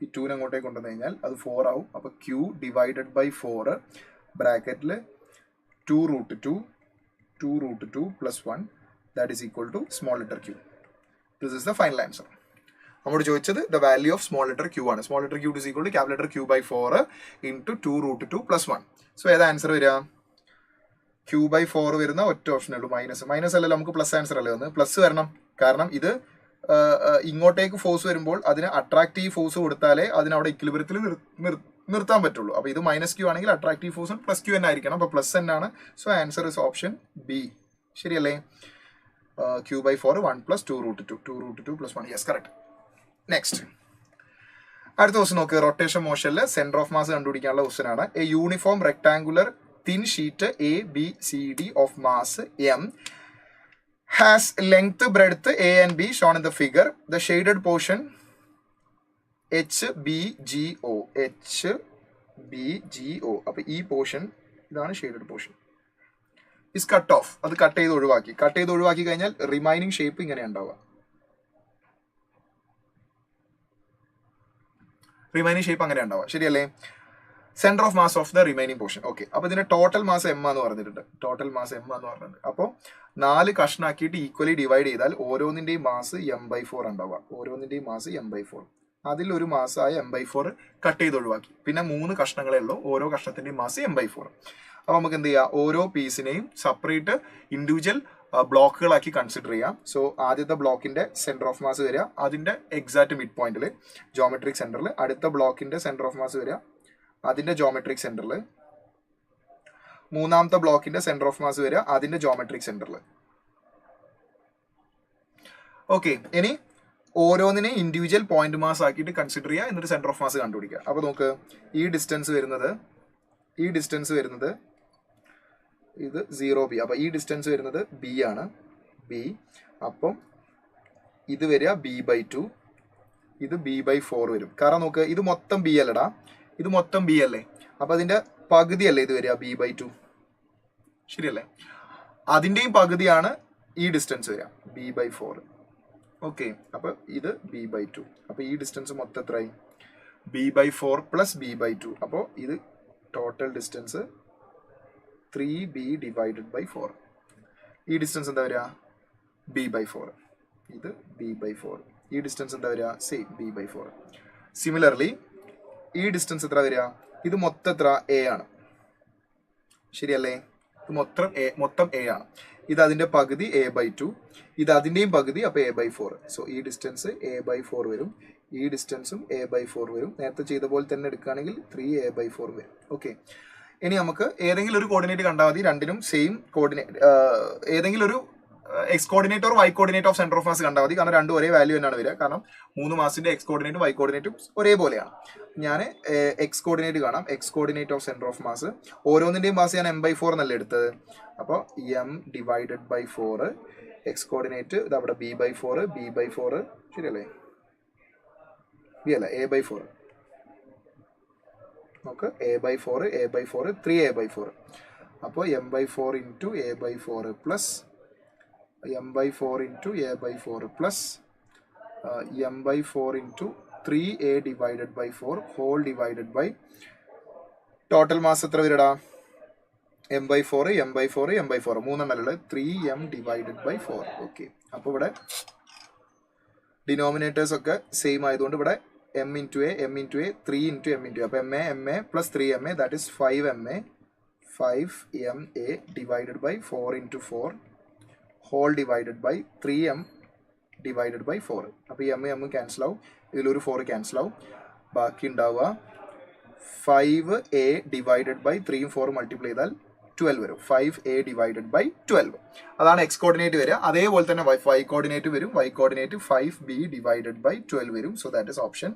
ഈ 2 അങ്ങോട്ടേക്ക് കൊണ്ടുവന്നു കഴിഞ്ഞാൽ അത് 4 ആവും. അപ്പോൾ q divided by 4 ബ്രാക്കറ്റിൽ 2√2 plus 1 that is equal to small letter q. This is the final answer. നമ്മോട് ചോദിച്ചത് the value of small letter q ആണ്. Small letter q is equal to capital letter q by 4 into 2√2 plus 1. So ഏതാ answer വരിക? q by 4 വരുന്ന ഒറ്റ ഓപ്ഷനേ ഉള്ളൂ. Minus അല്ലല്ലോ, നമുക്ക് പ്ലസ് ആൻസർ അല്ലേ വന്ന്. പ്ലസ് വരണം, കാരണം ഇത് ഇങ്ങോട്ടേക്ക് ഫോഴ്സ് വരുമ്പോൾ അതിന് അട്രാക്റ്റീവ് ഫോഴ്സ് കൊടുത്താലേ അതിനവിടെ ഇക്വിലിബ്രിയത്തിൽ നിർത്താൻ പറ്റുള്ളൂ. അപ്പോൾ ഇത് മൈനസ് ക്യൂ ആണെങ്കിൽ അട്രാക്റ്റീവ് ഫോഴ്സ് പ്ലസ് ക്യൂ തന്നെ ആയിരിക്കണം. അപ്പോൾ പ്ലസ് എൻ ആണ്. So answer is option B. ശരിയല്ലേ? q by 4 1 plus 2√2 plus 1. Yes, correct. Next അടുത്ത ക്വസ്റ്റൻ നോക്ക്. റൊട്ടേഷൻ മോഷനിൽ സെന്റർ ഓഫ് മാസ് കണ്ടുപിടിക്കാനുള്ള ക്വസ്റ്റൻ ആണ്. A uniform rectangular thin sheet A, B, C, D of mass M has length, breadth A and B shown in the figure. The shaded portion HBGO. അപ്പോൾ ഈ portion ഇതാണ് shaded portion. Is cut off. അത് cut ചെയ്ത് ഒഴിവാക്കി കഴിഞ്ഞാൽ remaining shape ഇങ്ങനെ ഉണ്ടാവുക. ശരിയല്ലേ? Centre of mass of the remaining portion. Okay, അപ്പോൾ ഇതിന്റെ ടോട്ടൽ മാസ് എം എന്ന് പറഞ്ഞിട്ടുണ്ട്. അപ്പോൾ 4 കഷ്ണാക്കിയിട്ട് ഈക്വലി ഡിവൈഡ് ചെയ്താൽ ഓരോന്നിന്റെയും മാസ് m/4 ഉണ്ടാവുക. അതിൽ ഒരു മാസമായ m/4 കട്ട് ചെയ്ത് ഒഴിവാക്കി. പിന്നെ 3 കഷ്ണങ്ങളേ ഉള്ളൂ. ഓരോ കഷ്ണത്തിന്റെയും മാസ് m/4. അപ്പോൾ നമുക്ക് എന്ത് ചെയ്യാം? ഓരോ പീസിനെയും സെപ്പറേറ്റ് ഇൻഡിവിജ്വൽ ബ്ലോക്കുകളാക്കി കൺസിഡർ ചെയ്യാം. സോ ആദ്യത്തെ ബ്ലോക്കിന്റെ സെന്റർ ഓഫ് മാസ് വരിക അതിന്റെ എക്സാക്ട് മിഡ് പോയിന്റിൽ ജോമെട്രിക് സെന്ററിൽ. അടുത്ത ബ്ലോക്കിന്റെ സെന്റർ ഓഫ് മാസ് വരിക അതിന്റെ ജോമെട്രിക് സെന്ററിൽ. മൂന്നാമത്തെ ബ്ലോക്കിന്റെ സെന്റർ ഓഫ് മാസ് വരിക അതിന്റെ ജോമെട്രിക് സെന്ററിൽ. ഓക്കെ, ഇനി ഓരോന്നിനെ ഇൻഡിവിജ്വൽ പോയിന്റ് മാസ് ആക്കിയിട്ട് കൺസിഡർ ചെയ്യുക, എന്നിട്ട് സെന്റർ ഓഫ് മാസ് കണ്ടുപിടിക്കുക. അപ്പോൾ നോക്ക്, ഈ ഡിസ്റ്റൻസ് വരുന്നത് ഇത് 0b. അപ്പോൾ ഈ ഡിസ്റ്റൻസ് വരുന്നത് b ആണ്. അപ്പം ഇത് വരിക b/2, ഇത് b/4 വരും. കാരണം നോക്ക്, ഇത് മൊത്തം b അല്ലടാ, ഇത് മൊത്തം b അല്ലേ. അപ്പൊ അതിന്റെ പകുതി അല്ലേ ഇത് വരിക b/2. ശരിയല്ലേ? അതിന്റെയും പകുതിയാണ് ഈ ഡിസ്റ്റൻസ് വരിക b/4. ഓക്കെ, അപ്പൊ ഇത് b/2. അപ്പൊ ഈ ഡിസ്റ്റൻസ് മൊത്തം എത്രയായി? b/4 plus b/2. അപ്പോൾ ഇത് total distance 3b divided by 4. ഈ ഡിസ്റ്റൻസ് എന്താ വരിക? b/4. ഇത് b/4. ഈ ഡിസ്റ്റൻസ് എന്താ വരിക? Same b/4. സിമിലർലി ഈ ഡിസ്റ്റൻസ് എത്ര വരിക? ഇത് മൊത്തം എത്ര? a ആണ്. ശരിയല്ലേ? ഇത് മൊത്തം a ആണ്. ഇത് അതിന്റെ പകുതി a/2, ഇത് അതിന്റെയും പകുതി, അപ്പൊ a/4. സോ ഈ ഡിസ്റ്റൻസ് a/4 വരും, ഈ ഡിസ്റ്റൻസും a/4 വരും. നേരത്തെ ചെയ്ത പോലെ തന്നെ എടുക്കുകയാണെങ്കിൽ 3a/4 വരും. ഓക്കെ, ഇനി നമുക്ക് ഏതെങ്കിലും ഒരു കോർഡിനേറ്റ് കണ്ടാൽ മതി. രണ്ടിനും സെയിം കോർഡിനേറ്റ്, ഏതെങ്കിലും ഒരു X coordinate or Y coordinate of centre of mass കണ്ടാൽ മതി. കാരണം രണ്ടും ഒരേ വാല്യൂ തന്നെയാണ് വരിക. കാരണം 3 മാസിന്റെ എക്സ് കോർഡിനേറ്റും വൈ കോർഡിനേറ്റും ഒരേപോലെയാണ്. ഞാൻ എക്സ് കോർഡിനേറ്റ് കാണാം. X coordinate of centre of mass, ഓരോന്നിന്റെയും മാസ് ഞാൻ m/4 എന്നല്ലേ എടുത്തത്. അപ്പോൾ m divided by 4. X coordinate ഇത് അവിടെ b/4 ശരിയല്ലേ? b അല്ല, a/4. നമുക്ക് a/4 3a/4. അപ്പോൾ m/4 into a/4 plus m/4 into a/4 plus m/4 into 3a divided by 4 whole divided by total mass എത്ര വരടാ? m/4 മൂന്നെണ്ണല്ലേ, 3m divided by 4. Okay, അപ്പോൾ ഇവിടെ denominators ഒക്കെ സെയിം ആയതുകൊണ്ട് ഇവിടെ m into a 3 into m into a. അപ്പോൾ ma plus 3ma that is 5ma divided by 4 into 4 whole divided by 3m divided by 4. അപ്പോൾ ഈ m cancel ആവും, ഇതിലൊരു 4 ക്യാൻസൽ ആവും. ബാക്കി ഉണ്ടാവുക 5a ഡിവൈഡഡ് ബൈ 3 4 മൾട്ടിപ്ലൈ ചെയ്താൽ 12 വരും. 5a divided by 12. അതാണ് എക്സ് കോർഡിനേറ്റ് വരിക. അതേപോലെ തന്നെ വൈ കോർഡിനേറ്റ് വരും. Y coordinate 5b divided by 12 വരും. So that is option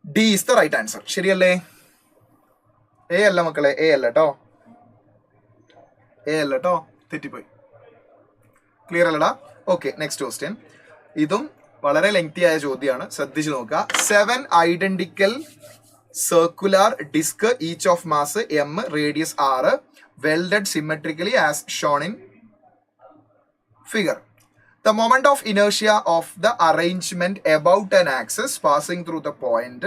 D is the right answer. ശരിയല്ലേ? എ അല്ല മക്കളെ, എ അല്ല കേട്ടോ, എ അല്ല കേട്ടോ, തെറ്റിപ്പോയി. ക്ലിയർ അല്ലടാ? Okay, next question. ഇതും വളരെ ലെങ്തി ആയ ചോദ്യമാണ്, ശ്രദ്ധിച്ചു നോക്കുക. 7 identical circular disc, each of mass m, radius r, welded symmetrically as shown in figure. The moment of inertia of the arrangement about an axis passing through the point,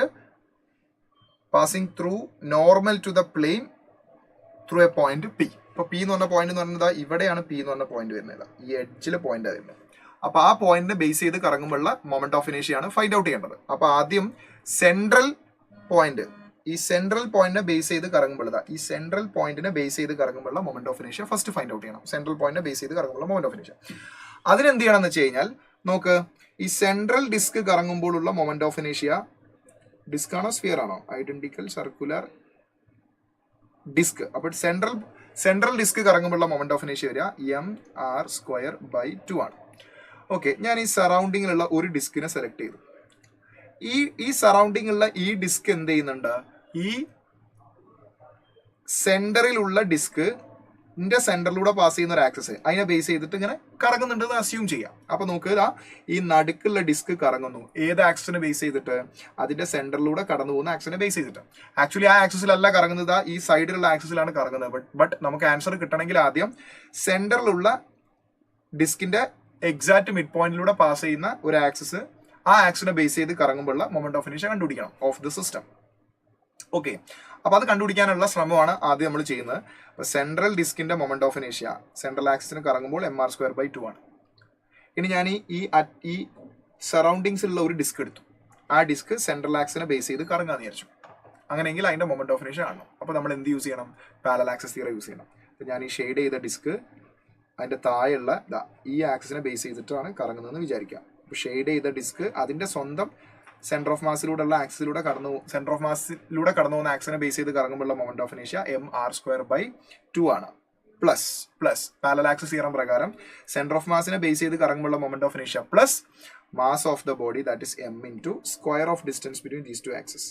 passing through normal to the plane through a point P. ഇപ്പോൾ P എന്ന് പറഞ്ഞ point എന്ന് പറഞ്ഞാൽ ഇവിടെയാണ് P എന്ന് പറഞ്ഞ point വരുന്നത്, ഈ എഡ്ജിൽ പോയിന്റ് വരുന്നത്. അപ്പൊ ആ പോയിന്റിനെ ബേസ് ചെയ്ത് കറങ്ങുമ്പോഴുള്ള മൊമെന്റ് ഓഫ് ഇനേഷ്യാണ് ഫൈൻഡ് ഔട്ട് ചെയ്യേണ്ടത്. അപ്പൊ ആദ്യം സെൻട്രൽ പോയിന്റ്, ഈ സെൻട്രൽ പോയിന്റിനെ ബേസ് ചെയ്ത് കറങ്ങുമ്പോഴാ, ഈ സെൻട്രൽ പോയിന്റിനെ ബേസ് ചെയ്ത് കറങ്ങുമ്പോഴുള്ള മൊമെന്റ് ഓഫ് ഇനേഷ്യ ഫസ്റ്റ് ഫൈൻഡ് ഔട്ട് ചെയ്യണം. സെൻട്രൽ പോയിന്റിനെ ബേസ് ചെയ്ത് കറങ്ങുമ്പോഴുള്ള മൊമെന്റ് ഓഫ് ഇനേഷ്യ. അതിനെന്ത് ചെയ്യണമെന്ന് വെച്ച് കഴിഞ്ഞാൽ, നോക്ക്, ഈ സെൻട്രൽ ഡിസ്ക് കറങ്ങുമ്പോഴുള്ള മൊമെന്റ് ഓഫ് ഇനേഷ്യ, ഡിസ്ക് ആണോ സ്ഫിയർ ആണോ? Identical circular disc. അപ്പോൾ സെൻട്രൽ ഡിസ്ക് കറങ്ങുമ്പോഴുള്ള മൊമെന്റ് ഓഫ് ഇനേഷ്യ വരിക mr²/2 ആണ്. ഓക്കെ, ഞാൻ ഈ സറൗണ്ടിങ്ങിലുള്ള ഒരു ഡിസ്കിനെ സെലക്ട് ചെയ്തു. ഈ സറൗണ്ടിങ്ങിലുള്ള ഈ ഡിസ്ക് എന്ത് ചെയ്യുന്നുണ്ട്? ഈ സെന്ററിലുള്ള ഡിസ്കിന്റെ സെന്ററിലൂടെ പാസ് ചെയ്യുന്ന ഒരു ആക്സസ് അതിനെ ബേസ് ചെയ്തിട്ട് ഇങ്ങനെ കറങ്ങുന്നുണ്ടെന്ന് അസ്യൂം ചെയ്യാം. അപ്പൊ നോക്കുക, ഈ നടുക്കുള്ള ഡിസ്ക് കറങ്ങുന്നു. ഏത് ആക്സിനെ ബേസ് ചെയ്തിട്ട്? അതിന്റെ സെന്ററിലൂടെ കടന്നു പോകുന്ന ആക്സിനെ ബേസ് ചെയ്തിട്ട്. ആക്ച്വലി ആ ആക്സിലല്ല കറങ്ങുന്നത്, ഈ സൈഡിലുള്ള ആക്സിലാണ് കറങ്ങുന്നത്. ബട്ട് നമുക്ക് ആൻസർ കിട്ടണമെങ്കിൽ ആദ്യം സെന്ററിലുള്ള ഡിസ്കിന്റെ എക്സാക്ട് മിഡ് പോയിന്റിലൂടെ പാസ് ചെയ്യുന്ന ഒരു ആക്സിസ്, ആ ആക്സിനെ ബേസ് ചെയ്ത് കറങ്ങുമ്പോഴുള്ള മൊമെന്റ് ഓഫ് ഇനേഷ്യ കണ്ടുപിടിക്കണം ഓഫ് ദി സിസ്റ്റം. ഓക്കെ, അപ്പൊ അത് കണ്ടുപിടിക്കാനുള്ള ശ്രമമാണ് ആദ്യം നമ്മൾ ചെയ്യുന്നത്. സെൻട്രൽ ഡിസ്കിന്റെ മൊമെന്റ് ഓഫ് ഇനേഷ്യ സെൻട്രൽ ആക്സിന് കറങ്ങുമ്പോൾ mr²/2 ആണ്. ഇനി ഞാൻ ഈ സറൗണ്ടിങ്സിലുള്ള ഒരു ഡിസ്ക് എടുത്തു. ആ ഡിസ്ക് സെൻട്രൽ ആക്സിനെ ബേസ് ചെയ്ത് കറങ്ങാന്ന് വിചാരിച്ചു. അങ്ങനെയെങ്കിൽ അതിന്റെ മൊമെന്റ് ഓഫ് ഇനേഷ്യ കാണണം. അപ്പൊ നമ്മൾ എന്ത് യൂസ് ചെയ്യണം? പാരലൽ ആക്സിസ് തിയറി യൂസ് ചെയ്യണം. ഞാൻ ഈ ഷെയ്ഡ് ചെയ്ത ഡിസ്ക് അതിന്റെ താഴെയുള്ള ഈ ആക്സിനെ ബേസ് ചെയ്തിട്ടാണ് കറങ്ങുന്നതെന്ന് വിചാരിക്കാം. അപ്പൊ ഷെയ്ഡ് ചെയ്ത ഡിസ്ക് അതിന്റെ സ്വന്തം സെന്റർ ഓഫ് മാസിലൂടെയുള്ള ആക്സിലൂടെ കടന്നു പോകുന്ന ആക്സിനെ ബേസ് ചെയ്ത് കറങ്ങുമ്പോഴുള്ള മൊമെന്റ് ഓഫ് ഇനേഷ്യ mr²/2 ആണ്. പ്ലസ് പാരലൽ ആക്സിസ് തിയറം പ്രകാരം സെന്റർ ഓഫ് മാസിനെ ബേസ് ചെയ്ത് കറങ്ങുമ്പോഴുള്ള മൊമെന്റ് ഓഫ് ഇനേഷ്യ plus mass of the body, that is m into square of distance between these two axis.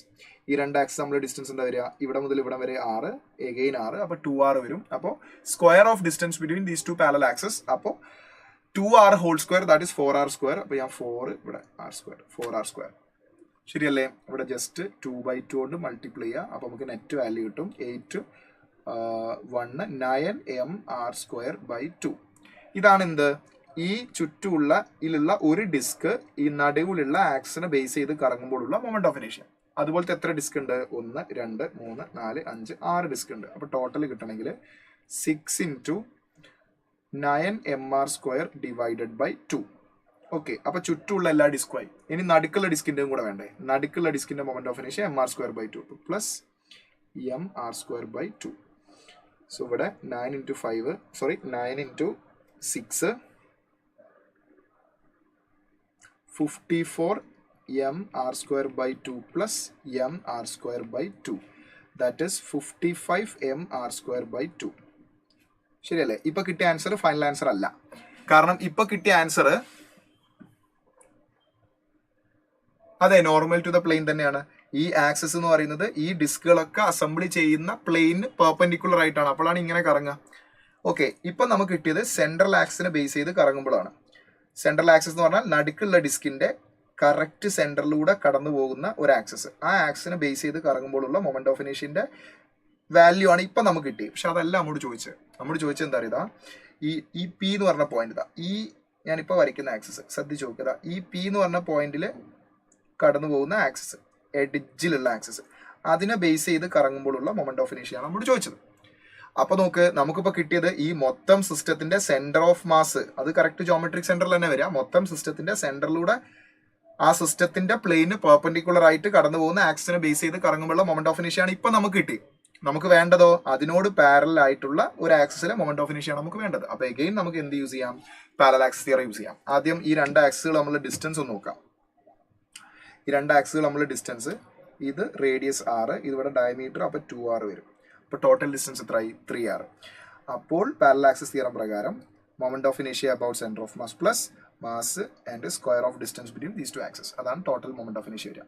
ഈ രണ്ട് ആക്സിസ് നമ്മൾ ഡിസ്റ്റൻസ് എന്താ വരിക? ഇവിടെ മുതൽ ഇവിടെ വരെ 6, എഗെയിൻ 6, അപ്പോൾ 2r വരും. അപ്പോൾ square of distance between these to parallel axis, അപ്പോൾ 2r² ദാറ്റ് ഇസ് 4r². അപ്പോൾ ഞാൻ 4 ഇവിടെ r², ശരിയല്ലേ? ഇവിടെ ജസ്റ്റ് 2/2 കൊണ്ട് മൾട്ടിപ്ലൈ ചെയ്യുക. അപ്പോൾ നമുക്ക് നെറ്റ് വാല്യൂ കിട്ടും 8 1 9 mr²/2. ഇതാണ് എന്ത്? ഈ ചുറ്റുമുള്ള ഇതിലുള്ള ഒരു ഡിസ്ക് ഈ നടുവിലുള്ള ആക്സിനെ ബേസ് ചെയ്ത് കറങ്ങുമ്പോഴുള്ള മൊമെന്റ് ഓഫ് ഇനേഷ്യ. അതുപോലത്തെ എത്ര ഡിസ്ക് ഉണ്ട്? 1 2 3 4 5 6 ഡിസ്ക് ഉണ്ട്. അപ്പോൾ ടോട്ടൽ കിട്ടണമെങ്കിൽ 6 into 9 mr² divided by 2. Okay, അപ്പൊ ചുറ്റുമുള്ള എല്ലാ ഡിസ്കുമായി. ഇനി നടുക്കുള്ള ഡിസ്കിന്റെയും കൂടെ വേണ്ടേ? nadiculla ഡിസ്കിന്റെ മൊമെന്റ് ഓഫ് ഇനേഷ്യ mr²/2 പ്ലസ് mr²/2. സോ ഇവിടെ 9 into 6 54 mr²/2 plus mr²/2, that is 55 mr²/2. ശരിയല്ലേ? ഇപ്പൊ കിട്ടിയ ആൻസർ ഫൈനൽ ആൻസർ അല്ല. കാരണം ഇപ്പൊ കിട്ടിയ ആൻസർ അതെ നോർമൽ ടു ദ പ്ലെയിൻ തന്നെയാണ്. ഈ ആക്സിസ് എന്ന് പറയുന്നത് ഈ ഡിസ്കുകളൊക്കെ അസംബ്ലി ചെയ്യുന്ന പ്ലെയിന് പെർപെൻഡിക്കുലർ ആയിട്ടാണ്. അപ്പോഴാണ് ഇങ്ങനെ കറങ്ങുക. ഓക്കെ, ഇപ്പൊ നമുക്ക് കിട്ടിയത് സെൻട്രൽ ആക്സിനെ ബേസ് ചെയ്ത് കറങ്ങുമ്പോഴാണ്. സെൻട്രൽ ആക്സിസ് എന്ന് പറഞ്ഞാൽ നടുക്കുള്ള ഡിസ്കിന്റെ കറക്റ്റ് സെന്ററിലൂടെ കടന്നു പോകുന്ന ഒരു ആക്സിസ്. ആ ആക്സിനെ ബേസ് ചെയ്ത് കറങ്ങുമ്പോഴുള്ള മൊമെന്റ് ഓഫ് ഇനേഷ്യന്റെ വാല്യൂ ആണ് ഇപ്പൊ നമുക്ക് കിട്ടി. പക്ഷെ അതല്ല നമ്മോട് ചോദിച്ചത് എന്താ പറയുക? ഈ പി എന്ന് പറഞ്ഞ പോയിന്റ് ഈ ഞാനിപ്പോ വരയ്ക്കുന്ന ആക്സിസ് ശ്രദ്ധിച്ചു നോക്കുക. ഈ പി എന്ന് പറഞ്ഞ പോയിന്റിൽ കടന്നു പോകുന്ന ആക്സിസ്, എഡ്ജിലുള്ള ആക്സിസ്, അതിനെ ബേസ് ചെയ്ത് കറങ്ങുമ്പോഴുള്ള മൊമെന്റ് ഓഫ് ഇനേഷ്യാണ് നമ്മോട് ചോദിച്ചത്. അപ്പൊ നമുക്കിപ്പോ കിട്ടിയത് ഈ മൊത്തം സിസ്റ്റത്തിന്റെ സെന്റർ ഓഫ് മാസ്, അത് കറക്റ്റ് ജോമെട്രിക് സെന്ററിൽ തന്നെ വരിക. മൊത്തം സിസ്റ്റത്തിന്റെ സെന്ററിലൂടെ ആ സിസ്റ്റത്തിന്റെ പ്ലെയിന് പെർപെൻഡിക്കുലർ ആയിട്ട് കടന്നു പോകുന്ന ആക്സിനെ ബേസ് ചെയ്ത് കറങ്ങുമ്പോഴുള്ള മൊമെന്റ് ഓഫ് ഇനേഷ്യാണ് ഇപ്പൊ നമുക്ക് കിട്ടി. നമുക്ക് വേണ്ടതോ അതിനോട് പാരലൽ ആയിട്ടുള്ള ഒരു ആക്സിസിലെ മൊമെന്റ് ഓഫ് ഇനേഷ്യാണ് നമുക്ക് വേണ്ടത്. അപ്പൊ എഗെയിൻ നമുക്ക് എന്ത് യൂസ് ചെയ്യാം? പാരലൽ ആക്സിസ് തിയറി യൂസ് ചെയ്യാം. ആദ്യം ഈ രണ്ട് ആക്സിസുകൾ നമ്മൾ ഡിസ്റ്റൻസ് ഒന്ന് നോക്കാം. ഈ രണ്ട് ആക്സിസുകൾ നമ്മൾ ഡിസ്റ്റൻസ്, ഇത് റേഡിയസ് r, ഇതിവിടെ ഡയമീറ്റർ, അപ്പൊ 2r വരും. അപ്പൊ ടോട്ടൽ ഡിസ്റ്റൻസ് എത്രയായി? 3r. അപ്പോൾ പാരലൽ ആക്സിസ് തിയറം പ്രകാരം moment of inertia about center of mass plus mass and square of distance between these two axes. അതാണ് ടോട്ടൽ മൊമെന്റ് ഓഫ് ഇനേഷ്യ വരിക.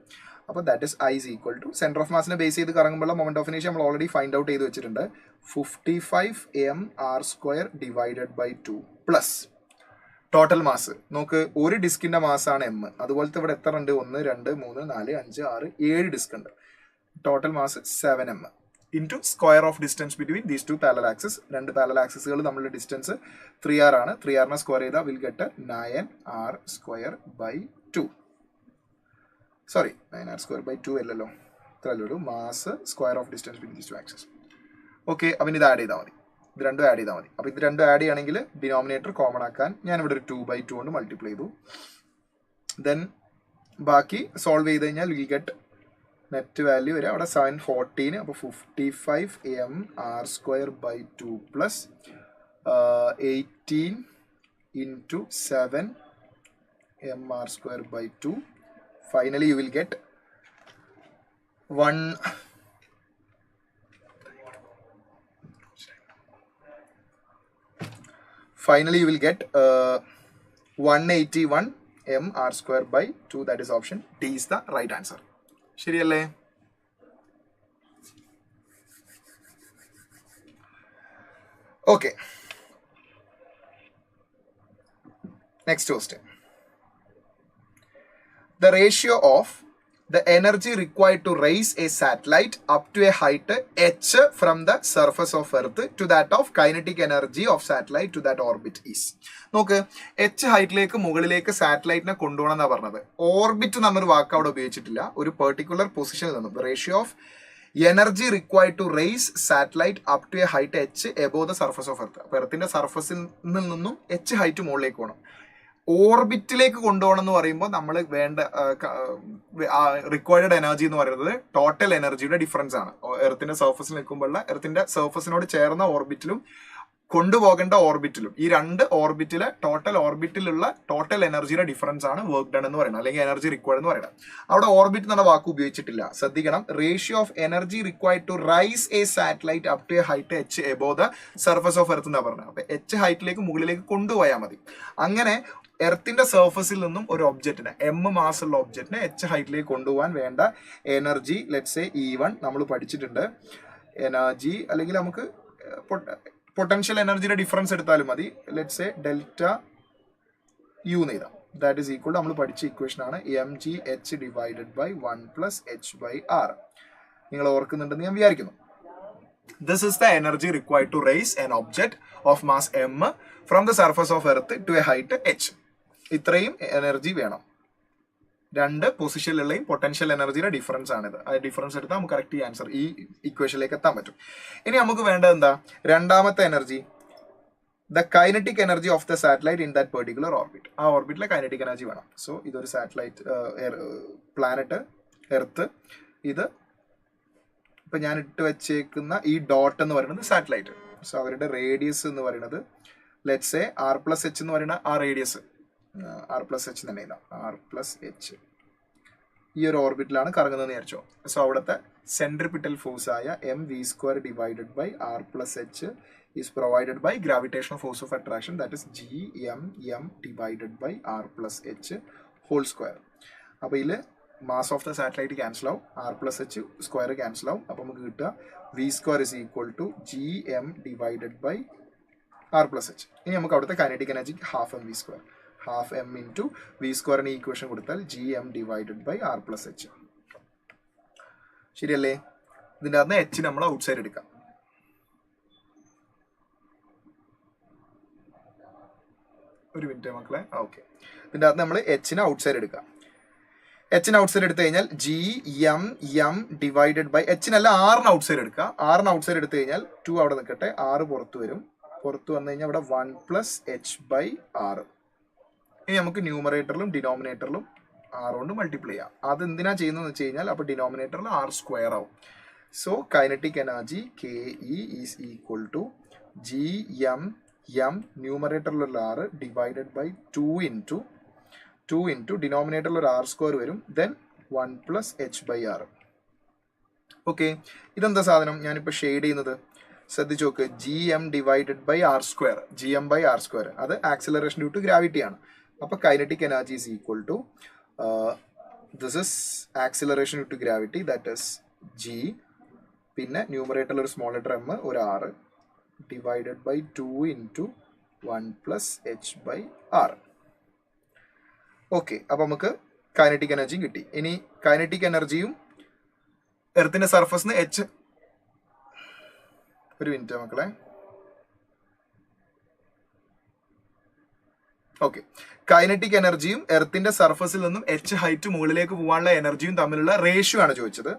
അപ്പോൾ that is I is equal to centre of മാസിനെ base ചെയ്ത് കറങ്ങുമ്പോൾ moment of ഇനേഷ്യ നമ്മൾ already find out ചെയ്ത് വെച്ചിട്ടുണ്ട്. 55 mr² divided by 2 plus total mass. നോക്ക്, ഒരു ഡിസ്കിന്റെ മാസാണ് എം. അതുപോലത്തെ ഇവിടെ എത്ര ഉണ്ട്? 1 2 3 4 5 6 7 ഡിസ്ക് ഉണ്ട്. Total mass 7m into square of distance between these to parallel axis. രണ്ട് പാരലൽ ആക്സിസുകൾ നമ്മളുടെ ഡിസ്റ്റൻസ് 3r ആണ്. 3r സ്ക്വയർ ചെയ്താൽ will get 9r² 2. Sorry, 9r² 2 അല്ലല്ലോ, ഇത്രയല്ലോ mass square of distance between these two axis. Okay, അപ്പം ഇത് add ചെയ്താൽ മതി. ഇത് രണ്ടും ആഡ് ചെയ്താൽ മതി. അപ്പോൾ ഇത് രണ്ടും ആഡ് ചെയ്യുകയാണെങ്കിൽ ഡിനോമിനേറ്റർ കോമൺ ആക്കാൻ ഞാനിവിടെ ഒരു 2/2 കൊണ്ട് മൾട്ടിപ്ലൈ ചെയ്തു. ദെൻ ബാക്കി സോൾവ് ചെയ്ത് കഴിഞ്ഞാൽ വിൽ ഗെറ്റ് നെറ്റ് വാല്യൂ വരെ അവിടെ 714. അപ്പോൾ 55 mr² 2 plus 18 into 7 mr² 2. Finally U will get 181 mr² 2. That is option D is the right answer. ശരിയല്ലേ? Okay. Next question. The ratio of the energy required to raise a satellite up to a height h from the surface of Earth to that of kinetic energy of satellite to that orbit is. നോക്ക്, h ഹൈറ്റിലേക്ക് മുകളിലേക്ക് സാറ്റലൈറ്റിനെ കൊണ്ടുപോകണം എന്നാണ് പറഞ്ഞത്. Orbit എന്നൊരു വാക്ക് അവിടെ ഉപയോഗിച്ചിട്ടില്ല. ഒരു particular പൊസിഷനിൽ നിന്നും ratio of energy required to raise satellite up to a height H above the surface of earth. അപ്പോൾ എർത്തിന്റെ സർഫസിൽ നിന്നും എച്ച് ഹൈറ്റ് മുകളിലേക്ക് പോകണം. ഓർബിറ്റിലേക്ക് കൊണ്ടുപോകണം എന്ന് പറയുമ്പോൾ നമ്മൾ വേണ്ട റിക്വയർഡ് എനർജി എന്ന് പറയുന്നത് ടോട്ടൽ എനർജിയുടെ ഡിഫറൻസ് ആണ്. എർത്തിന്റെ സർഫസിൽ നിൽക്കുമ്പോഴുള്ള എർത്തിന്റെ സർഫസിനോട് ചേർന്ന ഓർബിറ്റിലും കൊണ്ടുപോകേണ്ട ഓർബിറ്റിലും, ഈ രണ്ട് ഓർബിറ്റിലെ ഓർബിറ്റിലുള്ള ടോട്ടൽ എനർജിയുടെ ഡിഫറൻസ് ആണ് വർക്ക് ഡൺ എന്ന് പറയുന്നത്, അല്ലെങ്കിൽ എനർജി റിക്വയർഡ് എന്ന് പറയുന്നത്. അവിടെ ഓർബിറ്റ് എന്നുള്ള വാക്ക് ഉപയോഗിച്ചിട്ടില്ല. ശ്രദ്ധിക്കണം, ratio of energy required to rise a satellite up to a height H above the surface of earth എന്നാണ് പറഞ്ഞത്. അപ്പൊ എച്ച് ഹൈറ്റിലേക്ക് മുകളിലേക്ക് കൊണ്ടുപോയാൽ മതി. അങ്ങനെ എർത്തിന്റെ സർഫസിൽ നിന്നും ഒരു ഒബ്ജക്റ്റിനെ, എം മാസ് ഉള്ള ഒബ്ജക്റ്റിനെ എച്ച് ഹൈറ്റിലേക്ക് കൊണ്ടുപോകാൻ വേണ്ട എനർജി, ലെറ്റ്സ് സേ E1 നമ്മൾ പഠിച്ചിട്ടുണ്ട്. എനർജി അല്ലെങ്കിൽ നമുക്ക് പൊട്ടൻഷ്യൽ എനർജിയുടെ ഡിഫറൻസ് എടുത്താലും മതി. ലെറ്റ്സ് സേ ഡെൽറ്റ യു എന്ന് എഴുതാം. ദാറ്റ് ഈസ് ഈക്വൽ നമ്മൾ പഠിച്ച ഇക്വേഷൻ ആണ് mgh divided by 1 plus h/r. നിങ്ങൾ ഓർക്കുന്നുണ്ടെന്ന് ഞാൻ വിചാരിക്കുന്നു. This is the energy required to raise an object of mass m from the surface of earth to a height h. ഇത്രയും energy വേണം. രണ്ട് പൊസിഷനിലുള്ളയും potential എനർജിയുടെ ഡിഫറൻസ് ആണിത്. ആ ഡിഫറൻസ് എടുത്താൽ നമുക്ക് കറക്റ്റ് ആൻസർ ഈ ഇക്വേഷനിലേക്ക് എത്താൻ പറ്റും. ഇനി നമുക്ക് വേണ്ടത് എന്താ? രണ്ടാമത്തെ energy, the kinetic energy of the satellite in that particular orbit. ആ ഓർബിറ്റിലെ കൈനറ്റിക് എനർജി വേണം. സോ ഇതൊരു സാറ്റലൈറ്റ് പ്ലാനറ്റ് എർത്ത്. ഇത് ഇപ്പൊ ഞാൻ ഇട്ട് വെച്ചേക്കുന്ന ഈ ഡോട്ട് എന്ന് പറയുന്നത് സാറ്റലൈറ്റ്. സോ അവരുടെ റേഡിയസ് എന്ന് പറയുന്നത് ലെറ്റ്സ് സേ r+h എന്ന് പറയുന്ന ആ റേഡിയസ് r+h തന്നെ ഇതാ, r+h ഈ ഒരു ഓർബിറ്റിലാണ് കറങ്ങുന്നതെന്ന് വിചാരിച്ചോ. സോ അവിടുത്തെ സെൻട്രിപിറ്റൽ ഫോഴ്സ് ആയ mv² divided by r+h is provided by gravitational force of attraction, that is GMM divided by r+h whole square. അപ്പോൾ ഇതിൽ mass of the satellite cancel ആവും, r+h സ്ക്വയർ ക്യാൻസൽ ആവും. അപ്പോൾ നമുക്ക് കിട്ടുക v² is equal to gm divided by r+h. ഇനി നമുക്ക് അവിടുത്തെ kinetic energy half mv², half m into v² equation കൊടുത്താൽ gm ഡിവൈഡഡ് ബൈ r+h. ശരിയല്ലേ? ഇതിൻ്റെ അകത്ത് h നമ്മൾ ഔട്ട് സൈഡ് എടുക്കാം. ഒരു മിനിറ്റ് മക്കളെ. ഓക്കെ, ഇതിൻ്റെ അകത്ത് നമ്മൾ എച്ചിനെ ഔട്ട് സൈഡ് എടുക്കാം. എച്ചിന് ഔട്ട് സൈഡ് എടുത്തു കഴിഞ്ഞാൽ GMM ഡിവൈഡഡ് ബൈ എച്ചിനല്ല ആറിന് ഔട്ട് സൈഡ് എടുക്കുക. ആറിന് ഔട്ട് സൈഡ് എടുത്തു കഴിഞ്ഞാൽ 2 അവിടെ നിൽക്കട്ടെ, 6 പുറത്ത് വരും. പുറത്ത് വന്നു കഴിഞ്ഞാൽ ഇവിടെ 1+h/r. ഇനി നമുക്ക് ന്യൂമറേറ്ററിലും ഡിനോമിനേറ്ററിലും r കൊണ്ട് മൾട്ടിപ്ലൈ ചെയ്യാം. അത് എന്തിനാ ചെയ്യുന്നതെന്ന് വെച്ച് കഴിഞ്ഞാൽ അപ്പോൾ ഡിനോമിനേറ്ററിൽ r² ആവും. So kinetic energy KE is equal to GMM ന്യൂമറേറ്ററിലുള്ള r ഡിവൈഡഡ് ബൈ 2 ഇൻറ്റു ഡിനോമിനേറ്ററിൽ ഒരു r² വരും, ദെൻ 1+h/r. ഓക്കെ, ഇതെന്താ സാധനം? ഞാനിപ്പോൾ ഷെയ്ഡ് ചെയ്യുന്നത് ശ്രദ്ധിച്ച് നോക്ക്, GM divided by R square, GM by R square, അത് ആക്സിലറേഷൻ ഡ്യൂ ടു ഗ്രാവിറ്റി ആണ്. അപ്പോൾ kinetic energy is equal to this is acceleration due to gravity, that is G, പിന്നെ ന്യൂമറേറ്ററിൽ ഒരു സ്മോൾ ലെറ്റർ M, ഒരു R, divided by 2 into 1 plus H by R. Okay, അപ്പോൾ നമുക്ക് kinetic എനർജിയും കിട്ടി. ഇനി കൈനറ്റിക് എനർജിയും എർത്തിന്റെ സർഫസിന് H, ഒരു മിനിറ്റ് മക്കളെ. ഓക്കെ, കൈനറ്റിക് എനർജിയും എർത്തിന്റെ സർഫസിൽ നിന്നും H ഹൈറ്റ് മുകളിലേക്ക് പോകാനുള്ള എനർജിയും തമ്മിലുള്ള റേഷ്യോ ആണ് ചോദിച്ചത്.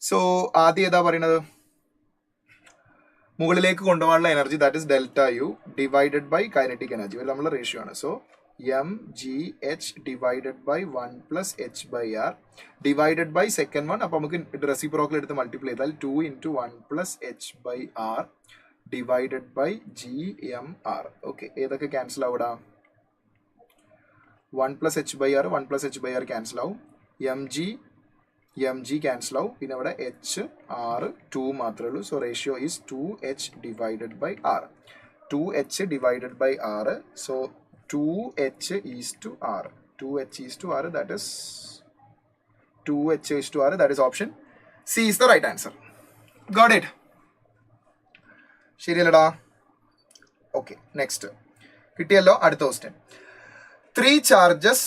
സോ ആദ്യം ഏതാ പറയുന്നത്? മുകളിലേക്ക് കൊണ്ടുപോകാനുള്ള energy, that is delta U divided by kinetic energy, ഇത് നമ്മളെ റേഷ്യോ ആണ്. So mgh divided by 1 plus H by R divided by second one. അപ്പോൾ നമുക്ക് റെസിപ്രോക്കൽ എടുത്ത് മൾട്ടിപ്ലൈ ചെയ്താൽ 2 into 1 plus H by R divided by GMR. Okay, ഏതൊക്കെ cancel ആവിടാ? 1 plus H by R, 1 plus H by R cancel ആവും. mg cancel ആവും. പിന്നെ ഇവിടെ H, R 2 മാത്രമേ ഉള്ളൂ. So ratio is 2H divided by R, 2H divided by R. So 2H is to R, 2H is to R, that is 2H is to R, that is option C is the right answer. Got it? ശരിയല്ലടാ? Okay, next കിട്ടിയല്ലോ. അടുത്ത question. 3 charges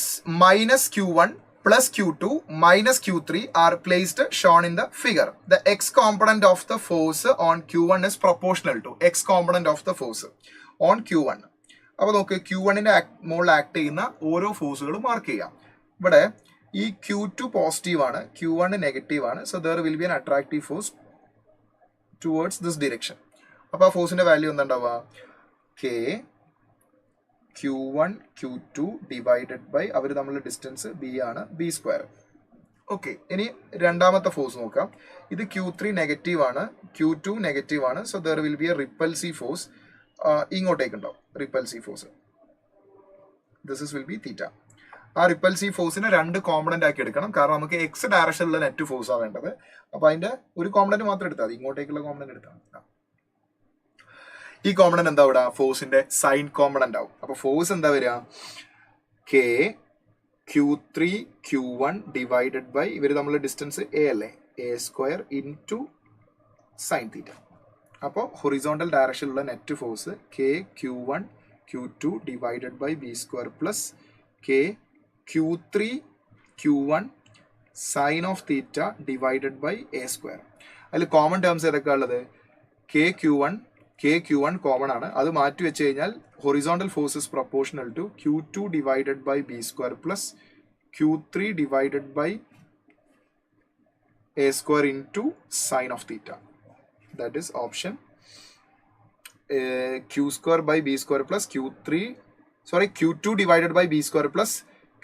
minus Q1 plus Q2 minus Q3 are placed shown in the figure. The x component of the force on Q1 is proportional to x component of the force on Q1. അപ്പോൾ നോക്ക്, Q1ന്റെ മുകളിൽ act ചെയ്യുന്ന ഓരോ ഫോഴ്സുകളും mark ചെയ്യാം. ഇവിടെ ഈ Q2 positive ആണ്, Q1 negative ആണ്. So there will be an attractive force towards this direction. അപ്പോൾ ആ ഫോഴ്സിന്റെ വാല്യൂ എന്താണ്ടാവുക? K Q1 Q2 divided by അവർ തമ്മിലുള്ള ഡിസ്റ്റൻസ് B ആണ്, B സ്ക്വയർ. ഓക്കെ, ഇനി രണ്ടാമത്തെ ഫോഴ്സ് നോക്കാം. ഇത് Q3 നെഗറ്റീവ് ആണ്, Q2 നെഗറ്റീവ് ആണ്. So there will be a repulsive force ഇങ്ങോട്ടേക്ക് ഉണ്ടാവും, repulsive force. This will be theta. ആ റിപ്പൽസീവ് ഫോഴ്സിനെ 2 കോമ്പണന്റ് ആക്കി എടുക്കണം, കാരണം നമുക്ക് X ഡയറക്ഷനിലുള്ള നെറ്റ് ഫോഴ്സ് ആണ് വേണ്ടത്. അപ്പൊ അതിന്റെ ഒരു കോമ്പണന്റ് മാത്രം എടുത്താൽ മതി, ഇങ്ങോട്ടേക്കുള്ള കോമ്പണന്റ് എടുത്താൽ മതി. ഈ കോമ്പണന്റ് എന്താ ഇവിടെ? ഫോഴ്സിന്റെ സൈൻ കോമ്പണന്റ് ആവും. അപ്പൊ ഫോഴ്സ് എന്താ വരിക? K Q3 Q1 divided by ഇവർ തമ്മിലുള്ള ഡിസ്റ്റൻസ് A അല്ലേ, A square into sine theta. അപ്പോൾ ഹൊറിസോണ്ടൽ ഡയറക്ഷനിലുള്ള net force K Q1 Q2 divided by B square plus K Q3 Q1 sine of theta divided by A square. അതിൽ common terms ഏതൊക്കെയാണ് ഉള്ളത്? K Q1 common ആണ്, അത് മാറ്റി വെച്ച് കഴിഞ്ഞാൽ horizontal forces proportional to Q2 divided by B square plus Q3 divided by A square into sine of theta. That is option Q square by B square plus Q2 divided by B square plus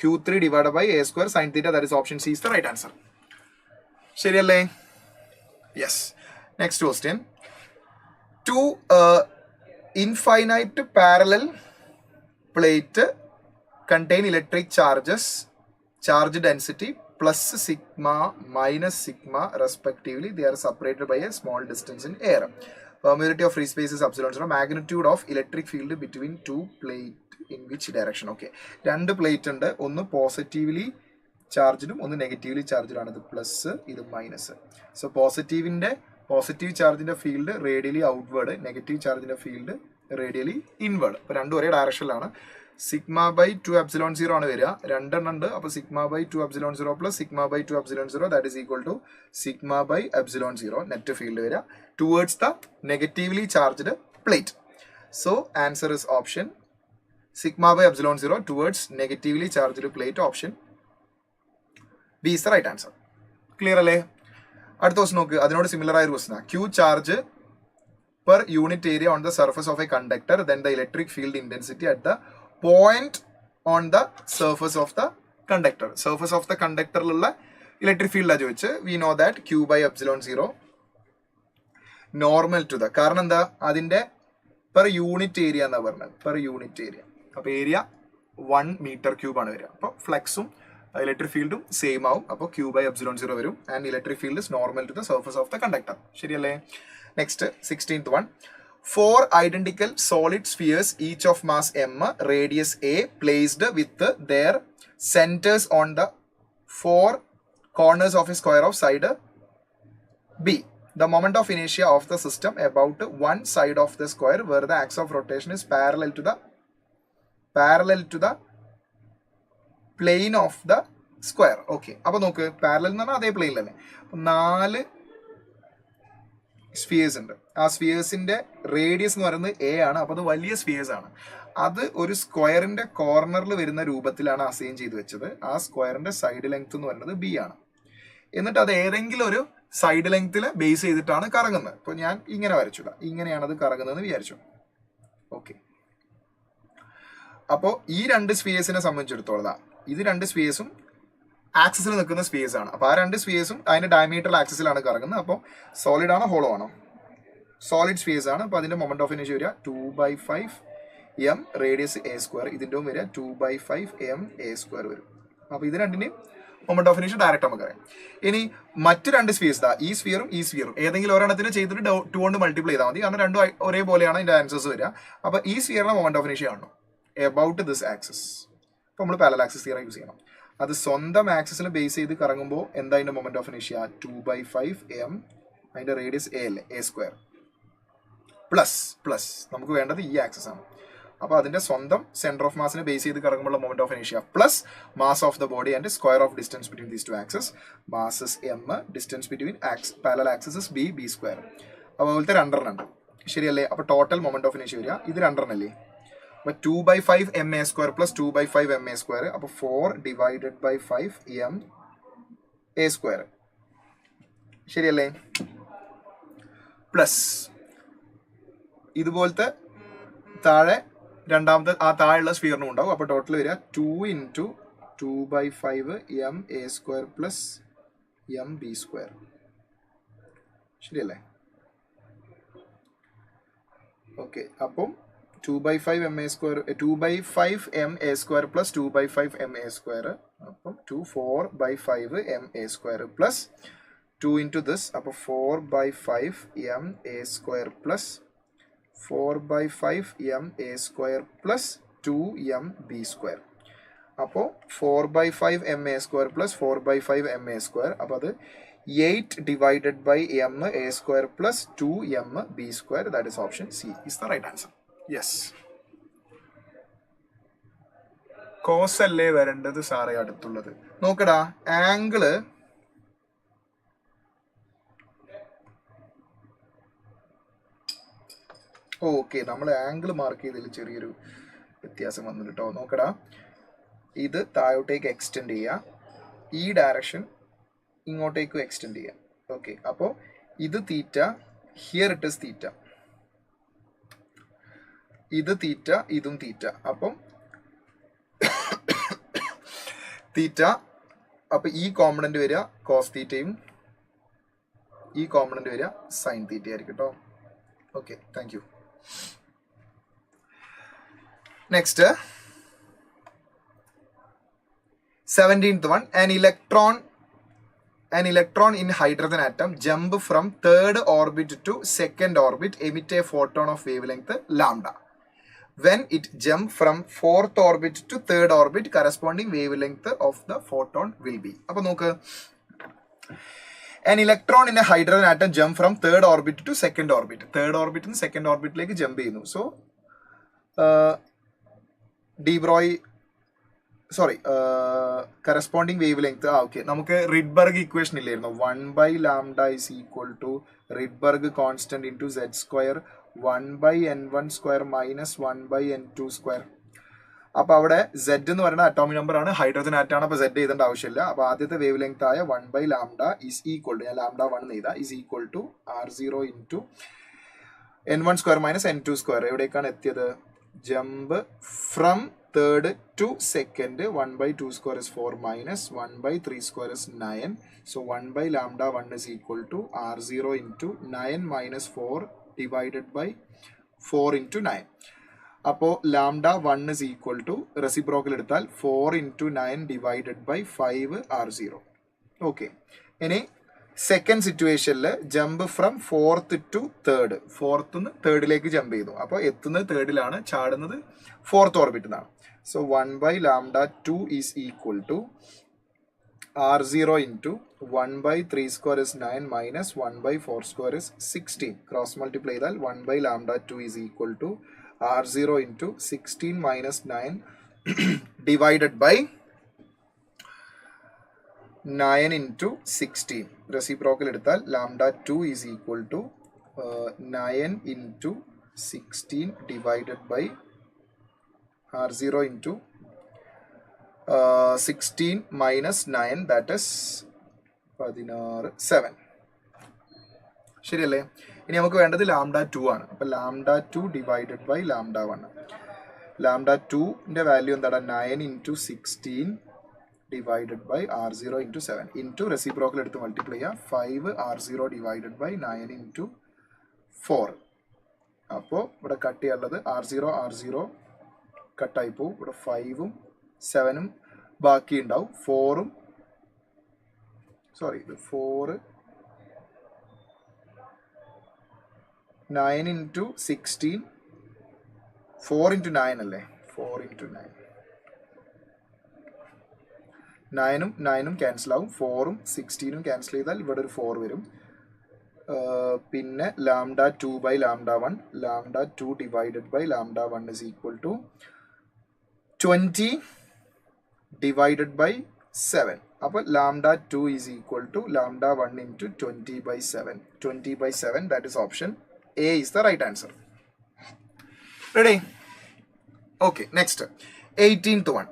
Q3 divided by A square sin theta. That is option C is the right answer. ശരിയല്ലേ? Yes. Next question. 2 infinite parallel plate contain electric charges, charge density plus sigma minus sigma respectively. They are separated by a small distance in air. Permeability of free space is epsilon zero. Magnitude of electric field between 2 plate in which direction? Okay, 2 plate ഉണ്ട്, ഒന്ന് positively ചാർജിലും ഒന്ന് negatively ചാർജിലാണ്. ഇത് plus, ഇത് minus. So positive ചാർജിന്റെ field radially outward, negative ചാർജിന്റെ field radially inward. അപ്പോൾ രണ്ടും ഒരേ ഡയറക്ഷനിലാണ്. സിഗ്മ ബൈ 2 എപ്സിലോൺ 0 ആണ് വരിക, രണ്ടെണ്ണം ഉണ്ട്. അപ്പോൾ sigma by 2 epsilon 0 plus sigma by 2 epsilon 0 that is equal to sigma by epsilon 0 net field വരിക towards the negatively charged plate. So answer is option sigma by epsilon 0 towards negatively charged plate. Option B is the right answer. Clear അല്ലേ? അടുത്ത question നോക്ക്, അതിനോട് similar ആയ ഒരു ക്വസ്റ്റനാണ്. Q ചാർജ് per unit area on the surface of a conductor, then the electric field intensity at the point on the surface of the conductor. Surface of the conductor ലുള്ള electric field ആ ചോദിച്ച്. We know that Q by epsilon 0 normal to the, കാരണം എന്താ, അതിന്റെ per unit area എന്നാ പറഞ്ഞത്, per unit area. അപ്പൊ area 1 metre cube ആണ് വരിക. അപ്പോൾ ഫ്ലക്സും ഇലക്ട്രിക് ഫീൽഡും സെയിം ആവും. അപ്പോൾ Q by epsilon 0 വരും. And electric field is normal to the surface of the conductor. ശരിയല്ലേ? Next, 16th one. 4 identical solid spheres, each of mass m, radius a, placed with their centers on the 4 corners of a square of side b. The moment of inertia of the system about one side of the square where the axis of rotation is parallel to the plane of the square. Okay. അപ്പോൾ നോക്ക് parallel എന്ന് പറഞ്ഞാൽ അതേ പ്ലെയിനിലല്ലേ. അപ്പം 4 spheres ഉണ്ട്. ആ സ്ഫിയേഴ്സിന്റെ radius എന്ന് പറയുന്നത് എ ആണ്. അപ്പോൾ അത് വലിയ സ്ഫിയേഴ്സ് ആണ്. അത് ഒരു സ്ക്വയറിന്റെ കോർണറിൽ വരുന്ന രൂപത്തിലാണ് അസൈൻ ചെയ്ത് വെച്ചത്. ആ സ്ക്വയറിന്റെ സൈഡ് ലെങ്ത് എന്ന് പറയുന്നത് ബി ആണ്. എന്നിട്ട് അത് ഏതെങ്കിലും ഒരു സൈഡ് ലെങ്ത്തിൽ ബേസ് ചെയ്തിട്ടാണ് കറങ്ങുന്നത്. ഇപ്പോൾ ഞാൻ ഇങ്ങനെ വരച്ചില്ല, ഇങ്ങനെയാണ് അത് കറങ്ങുന്നതെന്ന് വിചാരിച്ചു. ഓക്കെ. അപ്പോൾ ഈ 2 സ്ഫിയേഴ്സിനെ സംബന്ധിച്ചിടത്തോളം ഇത് 2 സ്ഫിയേഴ്സും ആക്സിസിൽ നിൽക്കുന്ന സ്പേസ് ആണ്. അപ്പോൾ ആ 2 സ്പേസും അതിന്റെ ഡയമീറ്റർ ആക്സിസിലാണ് കറങ്ങുന്നത്. അപ്പോൾ സോളിഡ് ആണോ ഹോളോ ആണോ? സോളിഡ് സ്പേസ് ആണ്. അപ്പോൾ അതിന്റെ മൊമെന്റ് ഓഫ് ഇനർഷ്യ വരിക 2/5 m റേഡിയസ് a സ്ക്വയർ. ഇതിന്റെ വരിക 2/5 m a സ്ക്വയർ വരും. അപ്പോൾ ഇത് രണ്ടിനെയും മൊമെന്റ് ഓഫ് ഇനർഷ്യ ഡയറക്റ്റ് നമുക്ക് അറിയാം. ഇനി മറ്റു 2 സ്പേസ് ഈ സ്ഫിയറും ഈ സ്ഫിയറും ഏതെങ്കിലും ഒരെണ്ണത്തിന് ചെയ്തിട്ട് 2 കൊണ്ട് മൾട്ടിപ്ലൈ ചെയ്താൽ മതി. കാരണം രണ്ടും ഒരേപോലെയാണ് ഇതിന്റെ ആൻസേഴ്സ് വരിക. അപ്പോൾ ഈ സ്ഫിയറിന്റെ മൊമെന്റ് ഓഫ് ഇനർഷ്യ കാണണം എബൌട്ട് ദിസ് ആക്സിസ്. അപ്പോൾ നമ്മൾ പാരലൽ ആക്സിസ് തിയറി യൂസ് ചെയ്യണം. അത് സ്വന്തം ആക്സിസിൽ ബേസ് ചെയ്ത് കറങ്ങുമ്പോൾ എന്താ അതിന്റെ മൊമെന്റ് ഓഫ് ഇനർഷ്യ? 2/5 m. അതിന്റെ റേഡിയസ് a അല്ലേ, a സ്ക്വയർ പ്ലസ് നമുക്ക് വേണ്ടത് ഈ ആക്സിസ് ആണ്. അപ്പോൾ അതിന്റെ സ്വന്തം സെന്റർ ഓഫ് മാസിനെ ബേസ് ചെയ്ത് കറങ്ങുമ്പോൾ moment of inertia plus mass of the body and square of distance between these 2 axes. Masses m, distance between parallel axes b square. അപ്പോൾ അതുപോലത്തെ 2 ഉണ്ട്, ശരിയല്ലേ? അപ്പോൾ ടോട്ടൽ മൊമെന്റ് ഓഫ് ഇനർഷ്യ വരിക ഇത് 2 അപ്പോൾ 2/5 m a square plus 2/5 m a square. അപ്പോൾ 4/5 m a square, ശരിയല്ലേ? പ്ലസ് ഇതുപോലത്തെ താഴെ രണ്ടാമത്തെ ആ താഴെയുള്ള സ്ഫിയറിനും ഉണ്ടാവും. അപ്പോൾ ടോട്ടൽ വരിക 2 × 2/5 m a square plus m b square, ശരിയല്ലേ? ഓക്കെ. അപ്പം 2/5 m a square 2/5 m a square plus 2/5 m a square. അപ്പം 4/5 m a square plus 2 × this. അപ്പോൾ 4/5 m a square plus 4/5 m a square plus 2 m b square. അപ്പോൾ 4/5 m a square plus 4/5 m a square. അപ്പോൾ അത് 8/m a square plus 2 m b square. That is option C is the right answer. Yes. Cos അല്ലേ വരേണ്ടത് സാറേ അടുത്തുള്ളത്? നോക്കടാ, angle okay, നമ്മൾ angle mark ചെയ്തതിൽ ചെറിയൊരു വ്യത്യാസം വന്നു കേട്ടോ. നോക്കടാ, ഇത് താഴോട്ടേക്ക് എക്സ്റ്റെൻഡ് ചെയ്യുക, ഈ ഡയറക്ഷൻ ഇങ്ങോട്ടേക്കും എക്സ്റ്റെൻഡ് ചെയ്യുക. ഓക്കെ. അപ്പോൾ ഇത് തീറ്റ, ഹിയർ ഇറ്റ് ഇസ് തീറ്റ, ഇത് തീറ്റ, ഇതും തീറ്റ. അപ്പം തീറ്റ, അപ്പം ഈ കോമ്പണന്റ് വരിക കോസ് തീറ്റയും ഈ കോമ്പണന്റ് വരിക സൈൻ തീറ്റ ആയിരിക്കും കേട്ടോ. Okay, thank you. Next 17th one. An electron in hydrogen atom jump from 3rd orbit to 2nd orbit, emit a photon of wavelength lambda. When it jump from 4th orbit to 3rd orbit, corresponding wavelength of the photon will be. അപ്പോൾ നോക്ക്, an electron in a hydrogen atom jump from 3rd orbit to 2nd orbit. 3rd orbit നിന്ന് 2nd orbitലേക്ക് jump ചെയ്യുന്നു. So corresponding wavelength. Okay, നമുക്ക് Rydberg equation ഇല്ലായിരുന്നു, 1/λ is equal to Rydberg constant into z square 1/n1 square minus 1/n2 square. അപ്പോൾ അവിടെ z എന്ന് പറയുന്നത് atomic number ആണ്, ഹൈഡ്രജൻ ആറ്റാണ്. അപ്പോൾ z എഴുതേണ്ട ആവശ്യമില്ല. അപ്പോൾ ആദ്യത്തെ വേവ് ലെങ്ത് ആയ 1/λ is equal to, ഞാൻ λ1 എന്ന് എഴുതാം, is equal to r0 into n1 square minus n2 square. എവിടേക്കാണ് എത്തിയത്? Jump from 3rd to 2nd. 1/2 square is 4 minus 1/3 square is 9. So 1/λ1 is equal to r0 into 9 minus 4 divided by 4 into 9. അപ്പോൾ λ1 is equal to reciprocal എടുത്താൽ 4 into 9 divided by 5 r0. Okay, ഇനി second സിറ്റുവേഷനിൽ jump from fourth to third, fourth നിന്ന് തേർഡിലേക്ക് jump ചെയ്തു. അപ്പോൾ എത്തുന്നത് തേർഡിലാണ്, ചാടുന്നത് ഫോർത്ത് ഓർബിറ്റിലാണ്. So 1/λ2 is equal to R0 into 1/3 square is 9 minus 1/4 square is 16. Cross multiply that 1/λ2 is equal to R0 into 16 minus 9 divided by 9 into 16. Reciprocal എടുത്താൽ λ2 is equal to 9 into 16 divided by R0 into 16 minus 9, that is 7. ശരിയല്ലേ? ഇനി നമുക്ക് വേണ്ടത് λ2 ആണ്. അപ്പോൾ λ2 divided by λ1. λ2ന്റെ value എന്താണ്? 9 into 16 divided by R0 into 7 into reciprocal എടുത്ത് multiply ചെയ്യുക. 5 R0 ഡിവൈഡഡ് ബൈ 9 into 4. അപ്പോൾ ഇവിടെ കട്ട് ചെയ്യാനുള്ളത് R0 കട്ടായി പോവും. ഇവിടെ 5ഉം 7ഉം ബാക്കി ഉണ്ടാവും. 4 9 into 16 4 into 9 അല്ലേ? 4 into 9 9ഉം 9ഉം ക്യാൻസൽ ആവും. 4ഉം 16ഉം ക്യാൻസൽ ചെയ്താൽ ഇവിടെ ഒരു 4 വരും. പിന്നെ λ2 by λ1, λ2 divided by λ1 is equal to 20 divided by 7. അപ്പോൾ λ2 is equal to λ1 into 20/7. 20/7, that is option A is the right answer. Ready? Okay, next 18th one.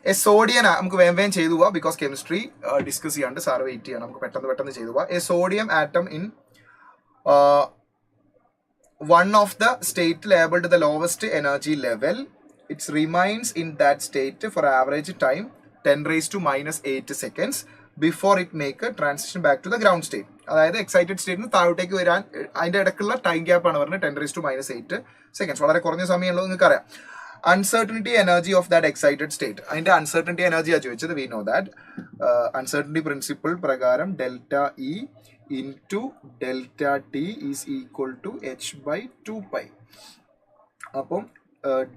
A sodium, നമുക്ക് വേഗം ചെയ്തു പോവാം ബിക്കോസ് കെമിസ്ട്രി ഡിസ്കസ് ചെയ്യാണ്ട് സാറ് വെയിറ്റ് ചെയ്യണം. നമുക്ക് പെട്ടെന്ന് ചെയ്തു പോവാം. A sodium atom in one of the state labeled the lowest energy level, it remains in that state for average time 10⁻⁻8 seconds before it make a transition back to the ground state. അതായത് excited സ്റ്റേറ്റിന് താഴോട്ടേക്ക് വരാൻ അതിൻ്റെ ഇടയ്ക്കുള്ള time gap ആണ് പറഞ്ഞത് 10⁻⁻8 seconds. വളരെ കുറഞ്ഞ സമയമുള്ളത് നിങ്ങൾക്ക് അറിയാം. Uncertainty energy of that excited state, അതിന്റെ അൺസർട്ടനിറ്റി എനർജിയാണ് ചോദിച്ചത്. V know that uncertainty principle പ്രകാരം ΔE into ΔT is equal to h/2π. അപ്പം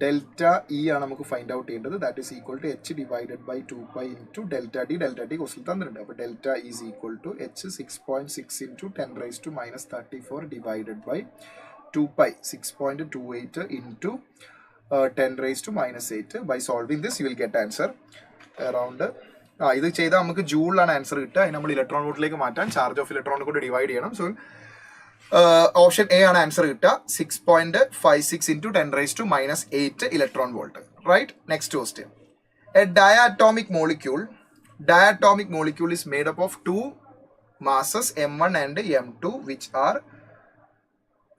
ΔE ആണ് നമുക്ക് ഫൈൻഡ് ഔട്ട് ചെയ്യേണ്ടത്. That is equal to h divided by 2π into ΔT. ΔT ക്വസ്റ്റിൽ തന്നിട്ടുണ്ട്. അപ്പോൾ ΔE is equal to h 6.6 into 10⁻⁻34 divided by 2π 6.28 into 10⁻⁻8. By solving this you will get answer around ഇത് ചെയ്താൽ നമുക്ക് ജൂളിലാണ് ആൻസർ കിട്ടുക. അതിന് നമ്മൾ ഇലക്ട്രോൺ വോൾട്ടിലേക്ക് മാറ്റാൻ ചാർജ് ഓഫ് ഇലക്ട്രോൺ കൊണ്ട് ഡിവൈഡ് ചെയ്യണം. സോ ഓപ്ഷൻ എ ആണ് ആൻസർ കിട്ടുക. 6.56 into 10⁻⁻8 electron volt. Right. Next question. A diatomic molecule is made up of two masses m1 and m2 which are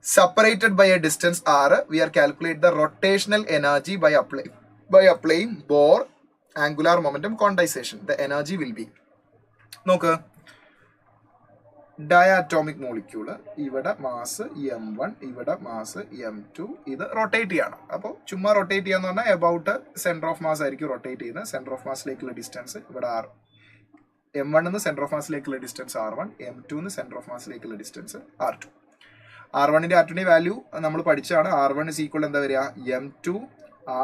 separated by a distance r. We are calculate the rotational energy by applying Bohr angular momentum quantization. The energy will be, നോക്ക്, diatomic molecule, ഇവിടെ mass m1, ഇവിടെ mass m2, ഇത് rotate ചെയ്യണം. അപ്പോൾ ചുമ്മാ rotate ചെയ്യാന്ന് പറഞ്ഞാൽ about centre of mass ആയിരിക്കും റൊട്ടേറ്റ് ചെയ്യുന്നത്. സെന്റർ ഓഫ് മാസിലേക്കുള്ള ഡിസ്റ്റൻസ് ഇവിടെ m1 നിന്ന് സെന്റർ ഓഫ് മാസിലേക്കുള്ള ഡിസ്റ്റൻസ് r1, m2 നിന്ന് സെന്റർ ഓഫ് മാസിലേക്കുള്ള ഡിസ്റ്റൻസ് r2. r1ന്റെ r2ന്റെ വാല്യൂ നമ്മൾ പഠിച്ചാണ്. r1 is equal എന്താ വരിക? m2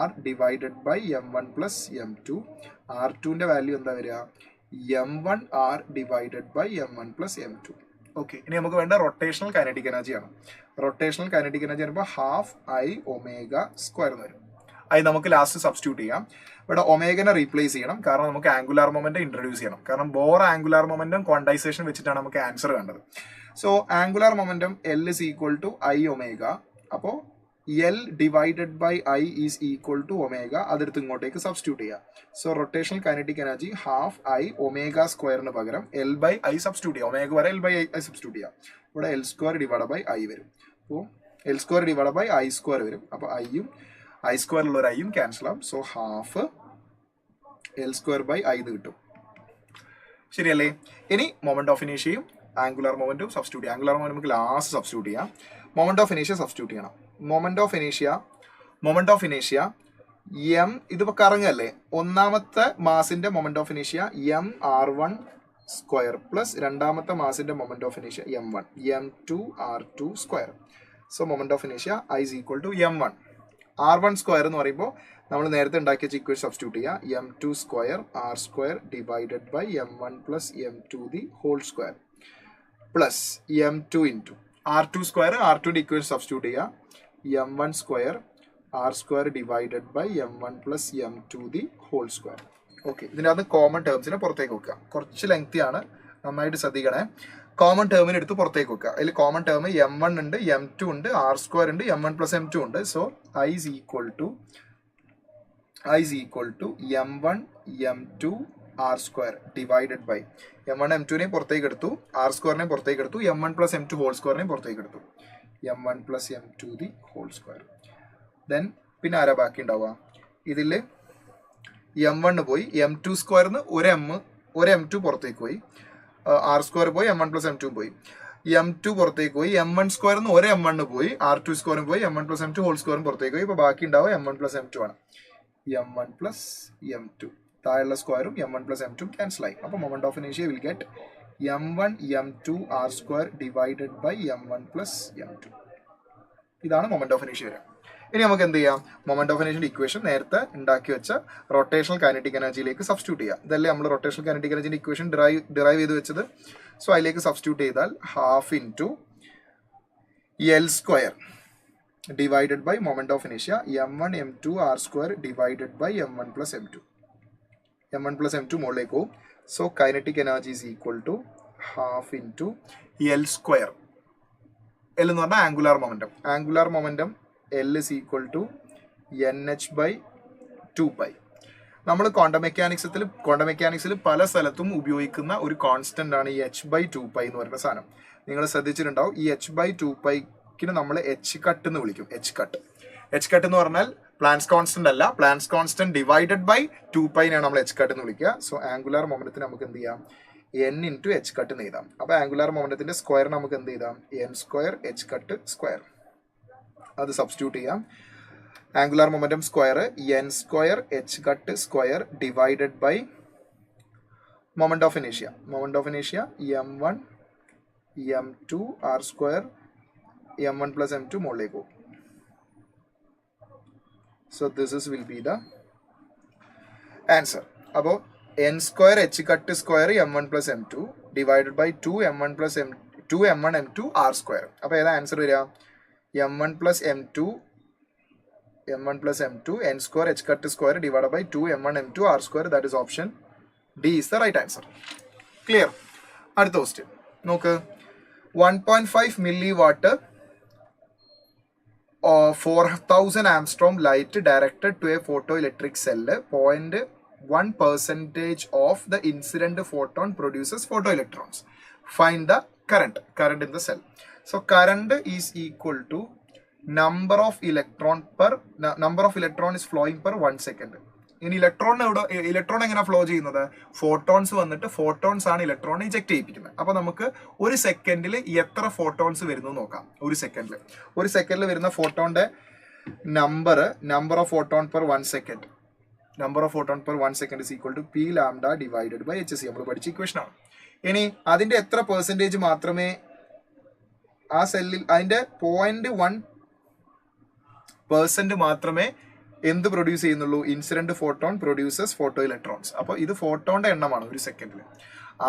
r divided by m1 plus m2. r2ന്റെ വാല്യൂ എന്താ വരിക? m1 r divided by m1 plus m2. Okay, ഇനി നമുക്ക് വേണ്ട റൊട്ടേഷണൽ കൈനറ്റിക് എനർജി ആണ്. റൊട്ടേഷണൽ കൈനറ്റിക് എനർജി പറയുമ്പോൾ ½I⍵² വരും. അത് നമുക്ക് ലാസ്റ്റ് സബ്സ്റ്റിറ്റ്യൂട്ട് ചെയ്യാം. ഇവിടെ ഒമേഗനെ റീപ്ലേസ് ചെയ്യണം, കാരണം നമുക്ക് ആംഗുലാർ മൊമെന്റം ഇൻട്രൊഡ്യൂസ് ചെയ്യണം. കാരണം ബോർ ആംഗുലാർ മൊമെന്റം ക്വാണ്ടൈസേഷൻ വെച്ചിട്ടാണ് നമുക്ക് ആൻസർ വേണ്ടത്. So angular momentum L is equal to I⍵. അപ്പോൾ L divided by I is equal to omega. അതെടുത്ത് ഇങ്ങോട്ടേക്ക് സബ്സ്റ്റിറ്റ്യൂട്ട് ചെയ്യാം. So rotational kinetic energy ½I⍵² പകരം L/I സബ്സ്റ്റിറ്റ്യൂട്ട് ചെയ്യാം. ഒമേഗ വരെ L/I സബ്സ്റ്റിറ്റ്യൂട്ട് ചെയ്യാം. ഇവിടെ L² ഡിവൈഡ് ബൈ I വരും. അപ്പോൾ L² ഡിവൈഡ് ബൈ I² വരും. അപ്പോൾ I-യും I² ഉള്ള ഒരു I-യും ക്യാൻസൽ ആവും. സോ ½ L² I ഇത് കിട്ടും. ശരിയല്ലേ? ഇനി മൊമെന്റ് ഓഫ് ഇനേഷ്യയും ആംഗുലാർ മൊമെന്റും സബ്സ്റ്റിറ്റ്യൂട്ട് ചെയ്യാം. ആംഗുലാർ മൊമെന്റ് നമുക്ക് ലാസ്റ്റ് സബ്സ്റ്റിറ്റ്യൂട്ട് ചെയ്യാം. മൊമെന്റ് ഓഫ് ഇനേഷ്യ സബ്സ്റ്റിറ്റ്യൂട്ട് ചെയ്യണം. മൊമെന്റ് ഓഫ് ഇനേഷ്യ എം, ഇതിപ്പോ കറങ്ങല്ലേ, ഒന്നാമത്തെ മാസിന്റെ മൊമെന്റ് ഓഫ് ഇനേഷ്യ m r1 സ്ക്വയർ പ്ലസ് രണ്ടാമത്തെ മാസിന്റെ മൊമെന്റ് ഓഫ് ഇനേഷ്യ m1 m2 r2 square. So moment of ഇനേഷ്യ I is equal to m1 r1 square എന്ന് പറയുമ്പോൾ നമ്മൾ നേരത്തെ ഉണ്ടാക്കിയ ഇക്വേഷൻ സബ്സ്റ്റിറ്റ്യൂട്ട് ചെയ്യുക m2 square r square divided by m1 plus m2 the whole square plus m2 into r2 square r2 equation substitute ചെയ്യുക m1 square r square divided by m1 plus m2 the whole square. Okay, ഇതിൻ്റെ അകത്ത് common ടേംസിനെ പുറത്തേക്ക് വെക്കുക. കുറച്ച് lengthy ആണ്, നന്നായിട്ട് ശ്രദ്ധിക്കണേ. Common ടേമിന് എടുത്ത് പുറത്തേക്ക് വെക്കുക. അതിൽ കോമൺ ടേം m1 ഉണ്ട്, m2 ഉണ്ട്, r സ്ക്വയർ ഉണ്ട്, m1 പ്ലസ് m2 ഉണ്ട്. So I is equal to m1 m2 r square divided by m1 m2നെ പുറത്തേക്ക് എടുത്തു, r സ്ക്വയറിനെ പുറത്തേക്ക് എടുത്തു, m1 പ്ലസ് m2 ഹോൾ സ്ക്വയറിനെ പുറത്തേക്ക് എടുത്തു, m1 plus m2 the whole square. Then പിന്നെ ആരാ ബാക്കി ഉണ്ടാവുക? ഇതിൽ m1 പോയി, m2 സ്ക്വയറിന് ഒരു m2 പുറത്തേക്ക് പോയി, r സ്ക്വയർ പോയി, m1 പ്ലസ് m2 പോയി, m2 പുറത്തേക്ക് പോയി, m1 സ്ക്വയറിന് ഒരു m1 പോയി, r2 സ്ക്വയറും പോയി, m1 പ്ലസ് m2 ഹോൾ സ്ക്വയറും പുറത്തേക്ക് പോയി. ഇപ്പോൾ ബാക്കി ഉണ്ടാവുക m1 പ്ലസ് m2 ആണ്. m1 പ്ലസ് m2 താഴെയുള്ള സ്ക്വയറും m1 പ്ലസ് m2 ക്യാൻസൽ ആയി. അപ്പോൾ മൊമെന്റ് ഓഫ് ഇനേഷ്യ will get m1 m2 r square divided by m1 plus m2. ഇതാണ് മൊമെന്റ് ഓഫ് ഇനേഷ്യ വരിക. ഇനി നമുക്ക് എന്ത് ചെയ്യാം? മൊമെന്റ് ഓഫ് ഇനേഷ്യൽ ഇക്വേഷൻ നേരത്തെ ഉണ്ടാക്കി വെച്ച റൊട്ടേഷണൽ കൈനറ്റിക് എനർജിയിലേക്ക് സബ്സ്റ്റിറ്റ്യൂട്ട് ചെയ്യാം. ഇതല്ലേ നമ്മൾ റൊട്ടേഷണൽ കൈനറ്റിക് എനർജിന്റെ ഇക്വേഷൻ ഡിറൈവ് ചെയ്ത് വെച്ചത്. സോ അതിലേക്ക് സബ്സ്റ്റിറ്റ്യൂട്ട് ചെയ്താൽ half into L square divided by moment of ഇനേഷ്യ m1 m2 r square divided by m1 plus m2 മുകളിലേക്ക് പോകും. So kinetic energy is equal to half into L square. L എന്ന് പറഞ്ഞാൽ angular momentum L is equal to NH by 2π. നമ്മൾ quantum മെക്കാനിക്സിൽ പല സ്ഥലത്തും ഉപയോഗിക്കുന്ന ഒരു കോൺസ്റ്റന്റ് ആണ് ഈ h/2π എന്ന് പറയുന്ന സാധനം. നിങ്ങൾ ശ്രദ്ധിച്ചിട്ടുണ്ടാവും, ഈ h/2π നമ്മൾ h കട്ട് എന്ന് വിളിക്കും. h കട്ട് എന്ന് പറഞ്ഞാൽ പ്ലാൻസ് കോൺസ്റ്റന്റ് അല്ല, പ്ലാൻസ് കോൺസ്റ്റന്റ് ഡിവൈഡഡ് ബൈ 2π നമ്മൾ h കട്ട് എന്ന് വിളിക്കുക. സോ ആംഗുലാർ മൊമെന്റത്തിന് നമുക്ക് എന്ത് ചെയ്യാം? n ഇൻറ്റു h കട്ട് എന്ന് എഴുതാം. അപ്പോൾ ആംഗുലാർ മൊമെന്റത്തിന്റെ സ്ക്വയർ നമുക്ക് എന്ത് ചെയ്താം? n square h cut square. അത് സബ്സ്റ്റിറ്റ്യൂട്ട് ചെയ്യാം. Angular momentum square n square h cut square divided by moment of ഇനേഷ്യ m1 m2 r square m1 plus m2 മുകളിലേക്ക് പോകും. So this will be the answer. അപ്പോൾ n square h cut square m1 plus m2 divided by 2 m1 m2 r square. അപ്പോൾ ഏതാ answer വരിക? m1 plus m2 n square h cut square divided by 2 m1 m2 r square. That is option D is the right answer. Clear? അടുത്ത question നോക്ക്. 1.5 milliwatt 4000 Armstrong light directed to a photoelectric cell. 0.1% of the incident photon produces photoelectrons. Find the current in the cell. So current is equal to number of electron is flowing per 1 second. ഇനി electron എങ്ങനെ flow ചെയ്യുന്നത്? Photons വന്നിട്ട് photons ആണ് electron eject ചെയ്യിപ്പിക്കുന്നത്. അപ്പൊ നമുക്ക് ഒരു സെക്കൻഡിൽ എത്ര ഫോട്ടോൺസ് വരുന്നു നോക്കാം. ഒരു സെക്കൻഡിൽ വരുന്ന ഫോട്ടോന്റെ number of photon per 1 second. Number of photon per 1 second is equal to p lambda divided by hc. നമ്മൾ പഠിച്ച ഇക്വേഷൻ ആണ്. ഇനി അതിന്റെ എത്ര പെർസെന്റേജ് മാത്രമേ ആ സെല്ലിൽ, അതിന്റെ 0.1% മാത്രമേ എന്ത് പ്രൊഡ്യൂസ് ചെയ്യുന്നുള്ളൂ? Incident photon produces photo electrons. അപ്പോൾ ഇത് ഫോട്ടോന്റെ എണ്ണമാണ് ഒരു സെക്കൻഡിൽ.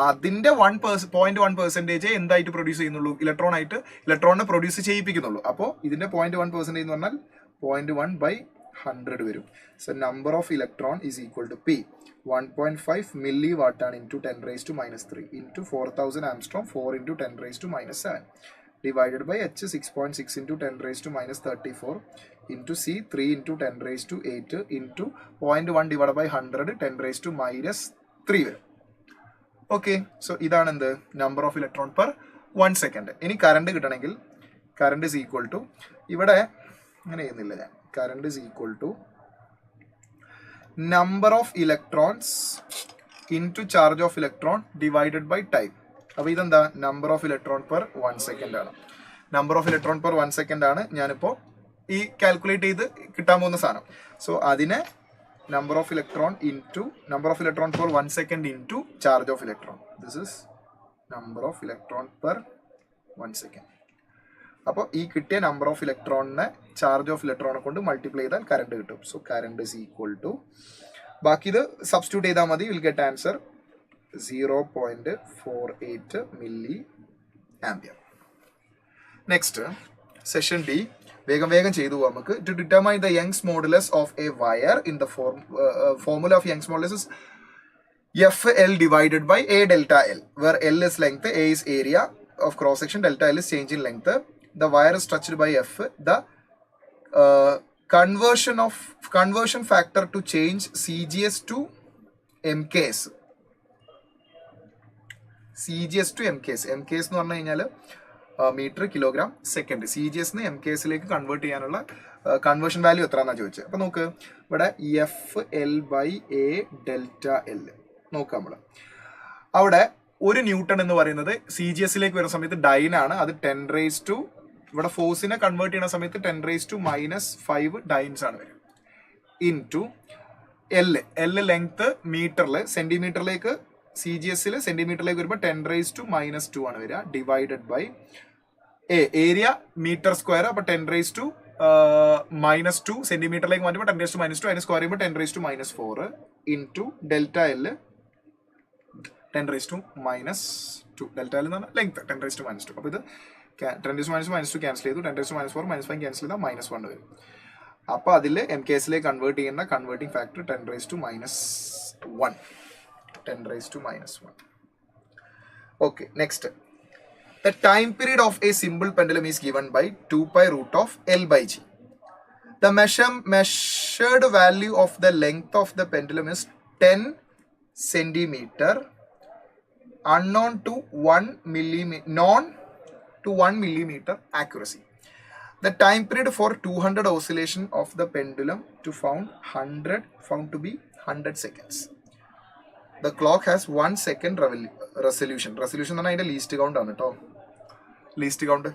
അതിന്റെ 0.1% എന്തായിട്ട് പ്രൊഡ്യൂസ് ചെയ്യുന്നുള്ളൂ? ഇലക്ട്രോണിനെ പ്രൊഡ്യൂസ് ചെയ്യിപ്പിക്കുന്നുള്ളൂ. അപ്പോൾ ഇതിന്റെ 0.1% എന്ന് പറഞ്ഞാൽ 0.1/100 വരും. So number of electron is equal to p 1.5 milliwatt ആണ് into 10⁻³ into 4000 Armstrong 4 into 10⁻⁻7 divided by h 6.6 into 10⁻34 into c 3 into 10⁸ into 0.1 divided by 100 10⁻³ വരും. ഓക്കെ, സോ ഇതാണ് എന്ത്? Number of electron per 1 second. ഇനി കറണ്ട് കിട്ടണമെങ്കിൽ current is equal to, ഇവിടെ അങ്ങനെ ചെയ്യുന്നില്ല ഞാൻ, current is equal to number of electrons into charge of electron divided by time. അപ്പോൾ ഇതെന്താ? Number of electron per 1 second ആണ്. Number of electron per 1 second ആണ് ഞാനിപ്പോൾ ഈ കാൽക്കുലേറ്റ് ചെയ്ത് കിട്ടാൻ പോകുന്ന സാധനം. സോ അതിനെ number of electron for 1 second into charge of electron. This is number of electron per 1 second. അപ്പോൾ ഈ കിട്ടിയ നമ്പർ ഓഫ് ഇലക്ട്രോണിനെ ചാർജ് ഓഫ് ഇലക്ട്രോണെ കൊണ്ട് മൾട്ടിപ്ലൈ ചെയ്താൽ കറണ്ട് കിട്ടും. So current is equal to, ബാക്കി ഇത് സബ്സ്റ്റിറ്റ്യൂട്ട് ചെയ്താൽ മതി, will get answer 0.48 milliampere. Next session D, വേഗം ചെയ്തു പോവാം നമുക്ക്. To determine the Young's modulus of a wire in the formula of Young's modulus is FL divided by A delta L, where L is length, A is area of cross section, delta L is change in length. The wire is stretched by F. The conversion factor to change CGS to MKS. CGS to MKS. MKS എന്ന് പറഞ്ഞു കഴിഞ്ഞാൽ metre kilogram second. CGS ന്ന് MKSലേക്ക് convert ചെയ്യാനുള്ള conversion value എത്രയാണെന്നാണ് ചോദിച്ചത്. അപ്പോൾ നോക്ക് ഇവിടെ FL by A delta L നോക്കാം. നമ്മൾ അവിടെ ഒരു ന്യൂട്ടൺ എന്ന് പറയുന്നത് CGSലേക്ക് വരുന്ന സമയത്ത് ഡൈനാണ്. അത് 10⁻⁻⁵ ഇവിടെ ഫോഴ്സിനെ കൺവേർട്ട് ചെയ്യുന്ന സമയത്ത് 10⁻⁻⁵ ഡൈൻസ് ആണ് വരിക. ഇൻറ്റു L ലെങ്ത് മീറ്ററിൽ, സെന്റിമീറ്ററിലേക്ക് CGSൽ സെന്റിമീറ്ററിലേക്ക് വരുമ്പോൾ 10⁻⁻² ആണ് വരിക. Divided by area metre square, അപ്പോൾ 10⁻⁻² സെന്റിമീറ്ററിലേക്ക് മാറ്റുമ്പോൾ 10⁻², അതിന് സ്ക്വയർ ചെയ്യുമ്പോൾ 10⁻⁻⁴ into delta L 10⁻⁻². Delta L എന്ന് പറഞ്ഞാൽ ലെങ്ത് 10⁻². അപ്പോൾ ഇത് 10⁻⁻² ക്യാൻസൽ ചെയ്തു, 10⁻⁴ -5 ക്യാൻസൽ ചെയ്താൽ -1 വരും. അപ്പോൾ അതിൽ MKSലേക്ക് കൺവേർട്ട് ചെയ്യുന്ന converting factor 10⁻⁻1. 10⁻⁻1. Okay, next. The time period of a simple pendulum is given by 2 pi root of L by G. The measured value of the length of the pendulum is 10 centimeter, unknown to 1 millimeter, known to 1 millimeter accuracy. The time period for 200 oscillation of the pendulum found to be 100 seconds. The clock has 1 second resolution. Resolution is the least count. Least count.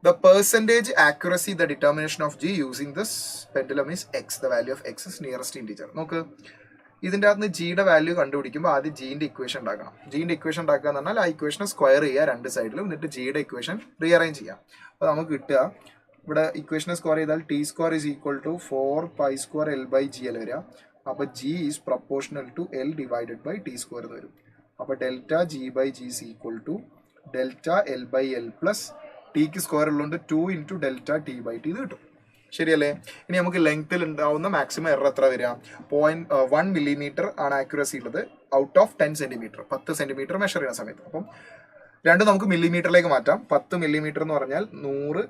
The percentage accuracy, the determination of G using this pendulum is X. The value of X is nearest integer. Look, ഇതിൻ്റെ അകത്ത് ജിയുടെ value കണ്ടുപിടിക്കുമ്പോൾ ആദ്യം ജീൻ്റെ equation ഉണ്ടാക്കണം. ജീൻ്റെ equation ഉണ്ടാക്കുക എന്ന് പറഞ്ഞാൽ ആ ഇക്വേഷനെ square ചെയ്യുക രണ്ട് സൈഡിലും, എന്നിട്ട് ജിയുടെ ഇക്വേഷൻ റീഅറേഞ്ച് ചെയ്യാം. അപ്പോൾ നമുക്ക് കിട്ടുക ഇവിടെ ഇക്വേഷനെ സ്ക്വയർ ചെയ്താൽ T² is equal to 4 pi square L by GL വരിക. അപ്പോൾ G is proportional to L divided by T² എന്ന് വരും. അപ്പോൾ delta G by G is equal to delta L by L plus tick square ഉള്ളതുകൊണ്ട് 2 into delta T by T ഇത് കിട്ടും. ശരിയല്ലേ? ഇനി നമുക്ക് ലെങ്ത്തിൽ ഉണ്ടാവുന്ന മാക്സിമം എറർ എത്ര വരിക? 0.1 millimeter ആണ് ആക്യുറസി ഉള്ളത് out of 10 centimeter. 10 centimeter measure ചെയ്യുന്ന സമയത്ത്. അപ്പം രണ്ടും നമുക്ക് മില്ലിമീറ്ററിലേക്ക് മാറ്റാം. 10 millimeter എന്ന് പറഞ്ഞാൽ 100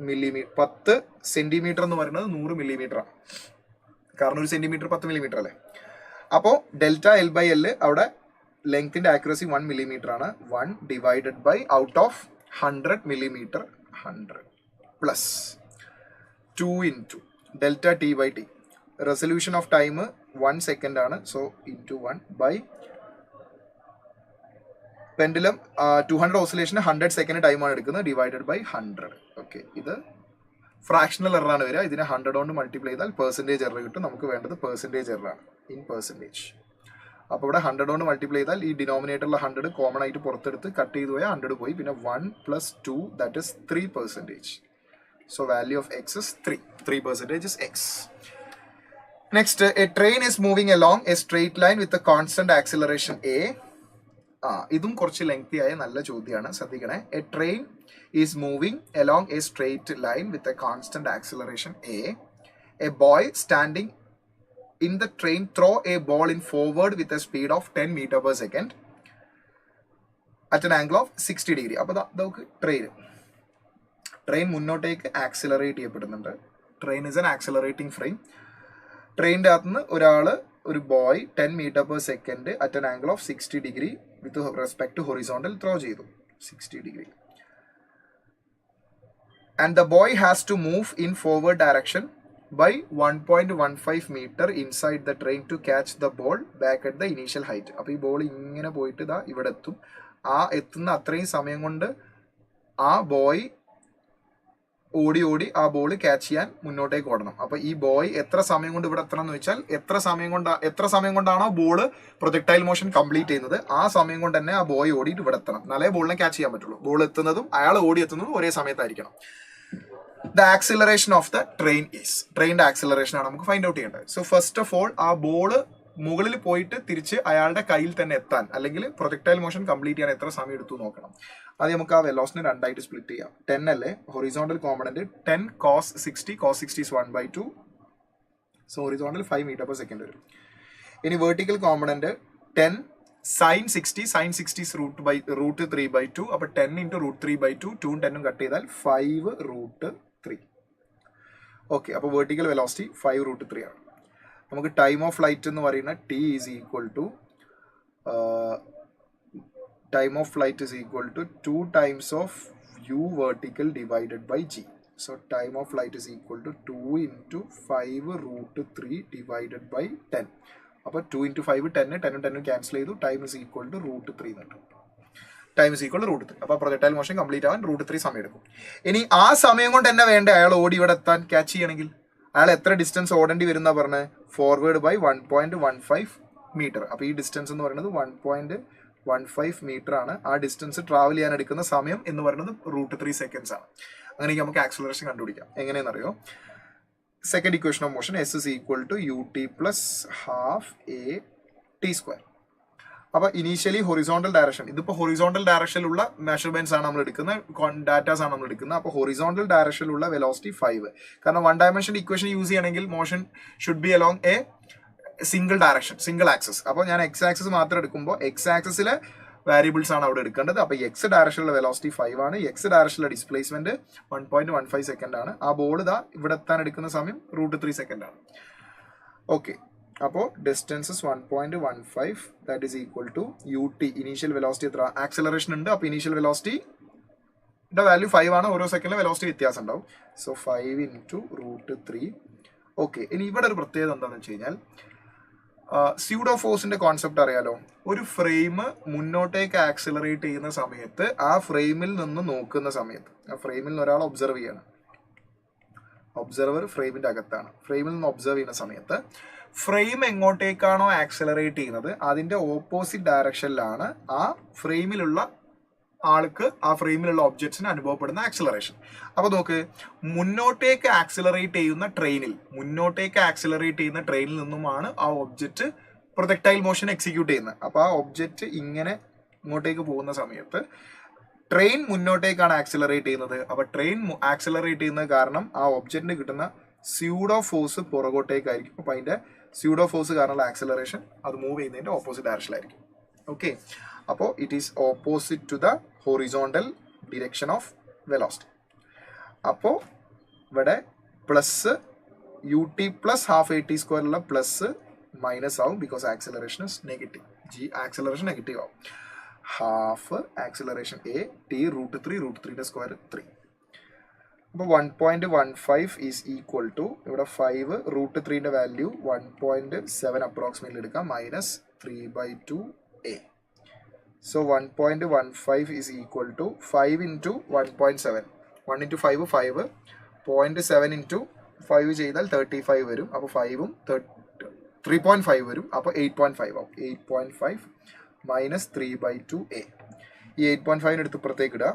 millimeter. 10 centimeter എന്ന് പറയുന്നത് 100 millimeter ആണ്. കാരണം ഒരു സെന്റിമീറ്റർ 10 millimeter അല്ലേ. അപ്പോൾ ഡെൽറ്റ L by L അവിടെ ലെങ്ത്തിന്റെ ആക്യുറസി 1 millimeter ആണ്. 1 divided by out of 100 millimeter, 100 plus 2 into delta T by T. Resolution of time 1 second ആണ്. So into 1 by pendulum 200 oscillation 100 second time ആണ് എടുക്കുന്നത്, ഡിവൈഡഡ് ബൈ 100. ഓക്കെ, ഇത് fractional error ആണ് വരിക. ഇതിനെ 100 കൊണ്ട് മൾട്ടിപ്ലൈ ചെയ്താൽ പെർസെൻറ്റേജ് എറർ കിട്ടും. നമുക്ക് വേണ്ടത് പെർസെൻറ്റേജ് എറർ ആണ്, ഇൻ പെർസെൻറ്റേജ്. അപ്പോൾ ഇവിടെ 100 കൊണ്ട് മൾട്ടിപ്ലൈ ചെയ്താൽ ഈ ഡിനോമിനേറ്ററിലെ 100 കോമൺ ആയിട്ട് പുറത്തെടുത്ത് കട്ട് ചെയ്ത് പോയാൽ 100 പോയി. പിന്നെ 1 + 2 that is 3%. So value of X is 3. 3% is X. Next, a train is moving along a straight line with a constant acceleration A. ഇതും കുറച്ച് ലെങ്തി ആയ നല്ല ചോദ്യമാണ്, ശ്രദ്ധിക്കണേ. A train is moving along a straight line with a constant acceleration A. A boy standing in the train throw a ball in forward with a speed of 10 meter per second at an angle of 60 degree. അപ്പോൾ നമുക്ക് train മുന്നോട്ടേക്ക് accelerate ചെയ്യപ്പെടുന്നുണ്ട്. Train is an accelerating frame. ട്രെയിനിൻ്റെ അകത്തുനിന്ന് ഒരു boy 10 meter per second at an angle of 60 degree with respect to horizontal throw ചെയ്തു 60 degree. And the boy has to move in forward direction by 1.15 meter inside the train to catch the ball back at the initial height. അപ്പോൾ ഈ ball ഇങ്ങനെ പോയിട്ട് ഇതാ ഇവിടെ എത്തും. ആ എത്തുന്ന അത്രയും സമയം കൊണ്ട് ആ ബോയ് ഓടി ഓടി ആ ബോൾ ക്യാച്ച് ചെയ്യാൻ മുന്നോട്ടേക്ക് ഓടണം. അപ്പൊ ഈ ബോയ് എത്ര സമയം കൊണ്ട് ഇവിടെ എത്തണം എന്ന് വെച്ചാൽ എത്ര സമയം കൊണ്ടാണോ ബോൾ പ്രൊജക്ടൈൽ മോഷൻ കംപ്ലീറ്റ് ചെയ്യുന്നത് ആ സമയം കൊണ്ട് തന്നെ ആ ബോയ് ഓടിയിട്ട് ഇവിടെ എത്തണം. എന്നാലേ ബോളിനെ ക്യാച്ച് ചെയ്യാൻ പറ്റുള്ളൂ. ബോൾ എത്തുന്നതും അയാൾ ഓടി എത്തുന്നതും ഒരേ സമയത്തായിരിക്കണം. The acceleration of the train is, ട്രെയിനിന്റെ ആക്സിലറേഷൻ ആണ് നമുക്ക് ഫൈൻഡ് ഔട്ട് ചെയ്യേണ്ടത്. സോ ഫസ്റ്റ് ഓഫ് ഓൾ ആ ബോള് മുകളിൽ പോയിട്ട് തിരിച്ച് അയാളുടെ കയ്യിൽ തന്നെ എത്താൻ അല്ലെങ്കിൽ പ്രൊജക്ടൈൽ മോഷൻ കംപ്ലീറ്റ് ചെയ്യാൻ എത്ര സമയം എടുത്തു നോക്കണം. അത് നമുക്ക് ആ വെലോസിനെ രണ്ടായിട്ട് സ്പ്ലിറ്റ് ചെയ്യാം. 10 അല്ലേ horizontal component, 10 cos 60, cos 60 is 1/2. So horizontal 5 meter per second വരും. ഇനി vertical component 10 sin 60, sin 60 is √3/2. അപ്പൊ 10 into √3/2, 2 10 കട്ട് ചെയ്താൽ 5√3. ഓക്കെ, അപ്പൊ വെർട്ടിക്കൽ വെലോസിറ്റി 5√3 ആണ്. നമുക്ക് ടൈം ഓഫ് ഫ്ലൈറ്റ് എന്ന് പറയുന്ന T is equal to time of flight is equal to 2 times of u vertical divided by g. So time of flight is equal to 2 into 5√3 divided by 10. അപ്പോൾ 2 into 5 10, 10 10 cancel ചെയ്തു. Time is equal to √3 എന്നുണ്ട്. Time is equal to √3. അപ്പോൾ projectile motion complete ആവാൻ √3 സമയം എടുക്കും. ഇനി ആ സമയം കൊണ്ട് തന്നെ വേണ്ട അയാൾ ഓടി ഇവിടെ എത്താൻ ക്യാച്ച് ചെയ്യണമെങ്കിൽ അയാൾ എത്ര ഡിസ്റ്റൻസ് ഓടേണ്ടി വരുന്ന പറഞ്ഞത് ഫോർവേഡ് ബൈ 1.15 മീറ്റർ. അപ്പോൾ ഈ ഡിസ്റ്റൻസ് എന്ന് പറയുന്നത് 1.15 മീറ്റർ ആണ്. ആ ഡിസ്റ്റൻസ് ട്രാവൽ ചെയ്യാൻ എടുക്കുന്ന സമയം എന്ന് പറയുന്നത് √3 seconds ആണ്. അങ്ങനെയെങ്കിൽ നമുക്ക് ആക്സിലറേഷൻ കണ്ടുപിടിക്കാം. എങ്ങനെയെന്നറിയോ? Second equation of motion s is equal to ut plus half a t square. അപ്പോൾ ഇനീഷ്യലി ഹൊറിസോണ്ടൽ ഡയറക്ഷൻ, ഇതിപ്പോൾ ഹൊറിസോണ്ടൽ ഡയറക്ഷനിലുള്ള മെഷർമെന്റ്സ് ആണ് നമ്മൾ എടുക്കുന്നത്, ഡാറ്റാസ് ആണ് നമ്മൾ എടുക്കുന്നത്. അപ്പോൾ ഹൊറിസോണ്ടൽ ഡയറക്ഷനിലുള്ള വെലോസിറ്റി 5. കാരണം 1 dimension ഇക്വേഷൻ യൂസ് ചെയ്യണമെങ്കിൽ motion should be along A single direction, single access. അപ്പോൾ ഞാൻ എക്സ് ആക്സസ് മാത്രം എടുക്കുമ്പോൾ എക്സ് ആക്സസിലെ വേരിയബിൾസ് ആണ് അവിടെ എടുക്കേണ്ടത്. അപ്പോൾ എക്സ് ഡയറക്ഷനിലെ വെലോസിറ്റി 5 ആണ്. എക്സ് ഡയറക്ഷനിലെ ഡിസ്പ്ലേസ്മെന്റ് 1.15 സെക്കൻഡ് ആണ്. ആ ബോൾ ഇതാ ഇവിടെ എത്താൻ എടുക്കുന്ന സമയം √3 സെക്കൻഡ് ആണ്. ഓക്കെ, അപ്പോൾ distance is 1.15 that is equal to ut. Initial velocity എത്ര? ആക്സിലറേഷൻ ഉണ്ട്. അപ്പോൾ ഇനീഷ്യൽ വെലോസിറ്റിയുടെ വാല്യൂ 5 ആണ്. ഓരോ സെക്കൻഡിലെ വെലോസിറ്റി വ്യത്യാസം ഉണ്ടാവും. So 5 into √3. ഓക്കെ, ഇനി ഇവിടെ ഒരു പ്രത്യേകത എന്താണെന്ന് വെച്ച് കഴിഞ്ഞാൽ സ്യൂഡോ ഫോഴ്സിന്റെ കോൺസെപ്റ്റ് അറിയാലോ. ഒരു ഫ്രെയിം മുന്നോട്ടേക്ക് ആക്സിലറേറ്റ് ചെയ്യുന്ന സമയത്ത് ആ ഫ്രെയിമിൽ നിന്ന് നോക്കുന്ന സമയത്ത്, ആ ഫ്രെയിമിൽ നിന്ന് ഒരാൾ ഒബ്സർവ് ചെയ്യണം. ഒബ്സർവർ ഫ്രെയിമിന്റെ അകത്താണ്. ഫ്രെയിമിൽ നിന്ന് ഒബ്സർവ് ചെയ്യുന്ന സമയത്ത് ഫ്രെയിം എങ്ങോട്ടേക്കാണോ ആക്സിലറേറ്റ് ചെയ്യുന്നത് അതിന്റെ ഓപ്പോസിറ്റ് ഡയറക്ഷനിലാണ് ആ ഫ്രെയിമിലുള്ള ആൾക്ക്, ആ ഫ്രെയിമിലുള്ള ഒബ്ജക്ട്സിന് അനുഭവപ്പെടുന്ന ആക്സിലറേഷൻ. അപ്പൊ നോക്ക്, മുന്നോട്ടേക്ക് ആക്സിലറേറ്റ് ചെയ്യുന്ന ട്രെയിനിൽ നിന്നുമാണ് ആ ഒബ്ജക്റ്റ് പ്രൊജക്ടൈൽ മോഷൻ എക്സിക്യൂട്ട് ചെയ്യുന്നത്. അപ്പൊ ആ ഒബ്ജക്റ്റ് ഇങ്ങനെ ഇങ്ങോട്ടേക്ക് പോകുന്ന സമയത്ത് ട്രെയിൻ മുന്നോട്ടേക്കാണ് ആക്സിലറേറ്റ് ചെയ്യുന്നത്. അപ്പൊ ട്രെയിൻ ആക്സിലറേറ്റ് ചെയ്യുന്നത് കാരണം ആ ഒബ്ജക്റ്റിന് കിട്ടുന്ന സ്യൂഡോ ഫോഴ്സ് പുറകോട്ടേക്കായിരിക്കും. അപ്പൊ അതിന്റെ സ്യൂഡോ ഫോഴ്സ് കാരണമുള്ള ആക്സിലറേഷൻ അത് മൂവ് ചെയ്യുന്നതിന്റെ ഓപ്പോസിറ്റ് ഡയറക്ഷനിലായിരിക്കും. ഓക്കെ, അപ്പോൾ it is opposite to the horizontal direction of velocity. അപ്പോൾ ഇവിടെ plus ut plus half a t സ്ക്വയറിലുള്ള പ്ലസ് മൈനസ് ആവും, because acceleration is negative. Acceleration negative ആവും. Half acceleration a t √3 square 3. അപ്പോൾ 1.15 is equal to, ഇവിടെ 5 √3 value 1.7 approximately എടുക്കാം, minus 3/2 a. So 1.15 is equal to 5 into 1.7. 1 into 5 5. 0.7 into 5 ചെയ്താൽ 35 വരും. അപ്പോൾ 5ഉം 3.5 വരും. അപ്പോൾ 8.5 ആവും. 8.5 മൈനസ് 3/2 a. ഈ 8.5 എടുത്ത് പുറത്തേക്ക് ഇടുക.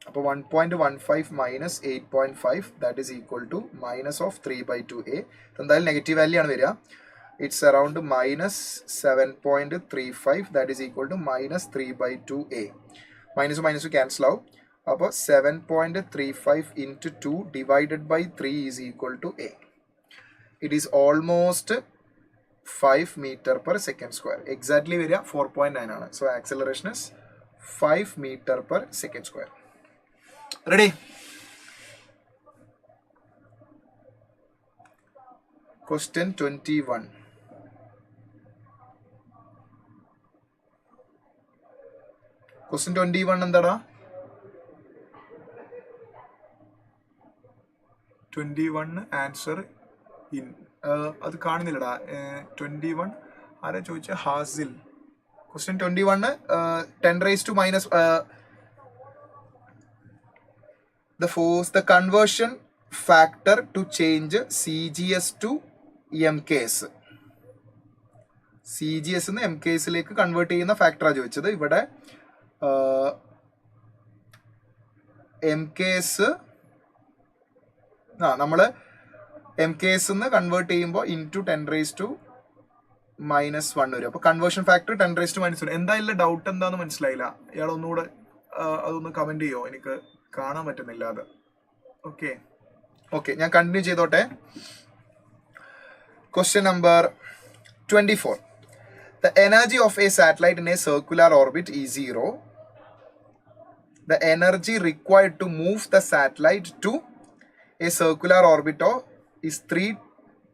അപ്പോൾ 1.15 minus 8.5 that is equal to minus of 3/2 a. എന്തായാലും നെഗറ്റീവ് വാല്യൂ ആണ് വരിക. It's around minus 7.35 that is equal to minus 3/2 a. Minus cancel out. അപ്പോൾ 7.35 into 2 divided by 3 is equal to a. It is almost 5 meter per second square. Exactly വരിക 4.9 ആണ്. So acceleration is 5 meter per second square. Ready? Question 21. Question 21 എന്താടാ? 21 answer in അത് കാണുന്നില്ലടാ. 21 ആരാ ചോദിച്ച? Hasil. Question 21 10 raised to minus the conversion factor to change CGS to MKS. CGS നിന്ന് MKS ലേക്ക് convert ചെയ്യുന്ന ഫാക്ടറാണ് ചോദിച്ചത്. ഇവിടെ MKS നമ്മൾ MKS നിന്ന് കൺവേർട്ട് ചെയ്യുമ്പോൾ ഇൻറ്റു 10⁻⁻1 വരും. അപ്പോൾ കൺവേർഷൻ ഫാക്ടർ 10⁻⁻1. എന്തായാലും ഡൗട്ട് എന്താന്ന് മനസ്സിലായില്ല. ഇയാൾ ഒന്നുകൂടെ അതൊന്ന് കമന്റ് ചെയ്യോ? എനിക്ക് കാണാൻ പറ്റുന്നില്ല അത്. ഓക്കെ ഞാൻ കണ്ടിന്യൂ ചെയ്തോട്ടെ. Question number 24. The energy of a satellite in a circular orbit is 0. The energy required to move the satellite to a circular orbit is 3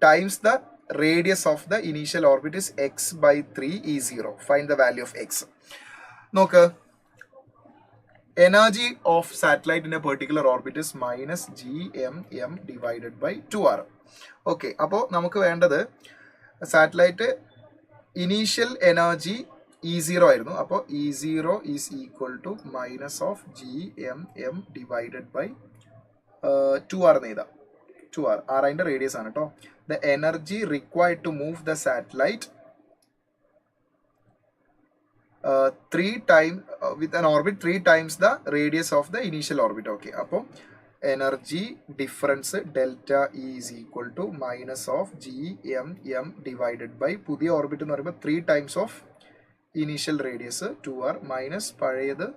times the radius of the initial orbit is x by 3 is 0. Find the value of x. നോക്ക്, energy of satellite in a particular orbit is minus gmm divided by 2r. Okay, അപ്പോൾ നമുക്ക് വേണ്ടത് satellite initial energy E0 ആയിരുന്നു. അപ്പോൾ E0 is equal to minus of gmm divided by 2r എന്ന് എഴുതാം. 2r അതിൻ്റെ radius ആണ് കേട്ടോ. The energy required to move the satellite 3 times with an orbit 3 times the radius of the initial orbit. Okay, അപ്പോൾ energy difference delta is equal to minus of gmm divided by പുതിയ orbit എന്ന് പറയുമ്പോൾ 3 times of initial radius 2r minus പഴയത്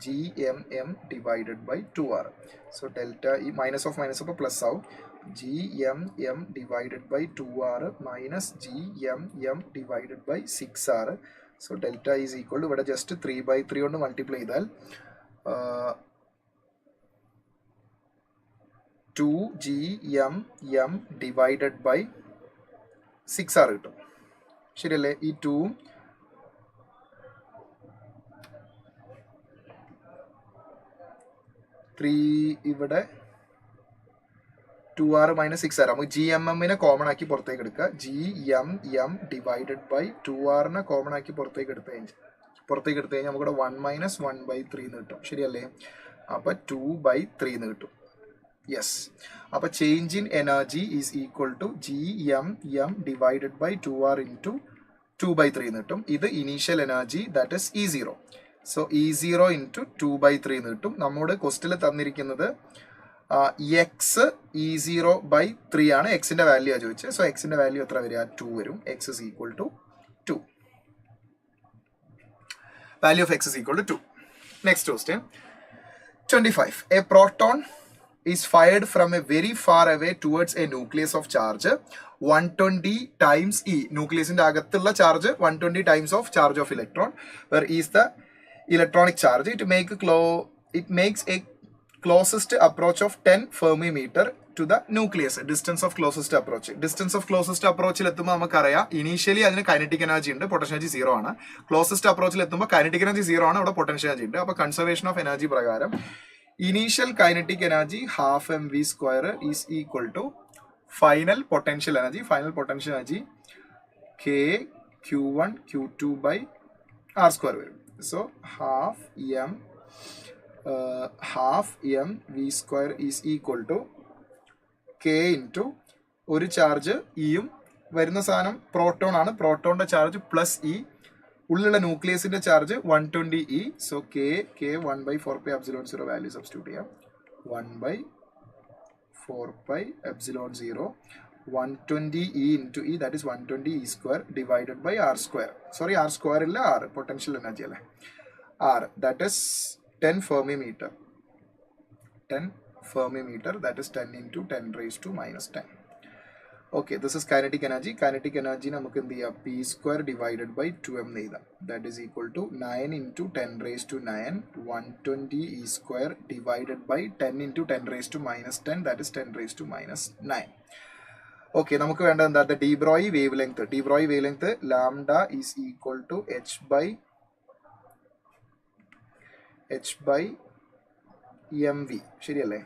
gmm divided by 2r. So delta E minus of minus അപ്പോൾ plus ആവും. gmm divided by 2r minus gmm divided by 6r. So delta is equal to ഇവിടെ just 3/3 കൊണ്ട് multiply ചെയ്താൽ 2gmm divided by 6r കിട്ടും. ശരിയല്ലേ? ഈ 2 3 ഇവിടെ 2r minus 6r. നമുക്ക് gmm കോമൺ ആക്കി പുറത്തേക്ക് എടുക്കുക. gmm divided by 2r common ആക്കി പുറത്തേക്ക് എടുത്തു കഴിഞ്ഞാൽ നമുക്കിവിടെ 1 മൈനസ് 1/3 എന്ന് കിട്ടും. ശരിയല്ലേ? അപ്പോൾ 2/3 എന്ന് കിട്ടും. യെസ്. അപ്പോൾ change in energy is equal to gmm divided by 2r into 2/3 എന്ന് കിട്ടും. ഇത് initial energy that is E0. So E0 into 2/3 എന്ന് കിട്ടും. നമ്മുടെ ക്വസ്റ്റിൽ തന്നിരിക്കുന്നത് എക്സ് E0/3 ആണ്. എക്സിന്റെ വാല്യൂ ആണ് ചോദിച്ചത്. സോ എക്സിന്റെ വാല്യൂ എത്ര വരിക? 2 വരും. X is equal to 2. Value of X is equal to 2. Next question 25. A proton is fired from a very far away towards a nucleus of charge 120 times E. Nucleusന്റെ അകത്തുള്ള charge 120 times of charge of electron, where E is the electronic charge. It makes a closest approach of 10 fermi-meter to the nucleus. Distance of closest approach. Distance of closest approachൽ എത്തുമ്പോൾ നമുക്കറിയാം initially അതിന് kinetic energy ഉണ്ട്, potential energy 0 ആണ്. Closest അപ്രോച്ചിൽ എത്തുമ്പോൾ kinetic energy 0 ആണ്, അവിടെ potential energy ഉണ്ട്. അപ്പോൾ കൺസർവേഷൻ ഓഫ് എനർജി പ്രകാരം initial kinetic energy half mv square is equal to final potential energy. Final potential energy k q1 q2 by r square വരും. So half m v square is equal to k into ഒരു charge ഇയും വരുന്ന സാധനം proton ആണ്. പ്രോട്ടോണിന്റെ charge plus e, ഉള്ളിലുള്ള ന്യൂക്ലിയസിന്റെ charge 120 E. So k 1/4π epsilon 0 value substitute ചെയ്യാം. 1/4π epsilon 0 120 E into E, that is 120 E square divided by r square. Sorry, r square ഇല്ല, r പൊട്ടൻഷ്യൽ എനർജി അല്ലേ. r that is 10 fermi-meter. 10 fermi-meter, that is 10 into 10 raised to minus 10. Okay, this is kinetic energy. Kinetic energy നമുക്ക് എന്ത് ചെയ്യാം? p square divided by 2m എന്ന് എഴുതാം. That is equal to 9 into 10 raised to 9 120 E square divided by 10 into 10 raised to minus 10, that is 10 raised to minus 9. Okay, നമുക്ക് വേണ്ടത് എന്താ? The de Broglie wavelength. De Broglie wavelength lambda is equal to h by mv. ശരിയല്ലേ?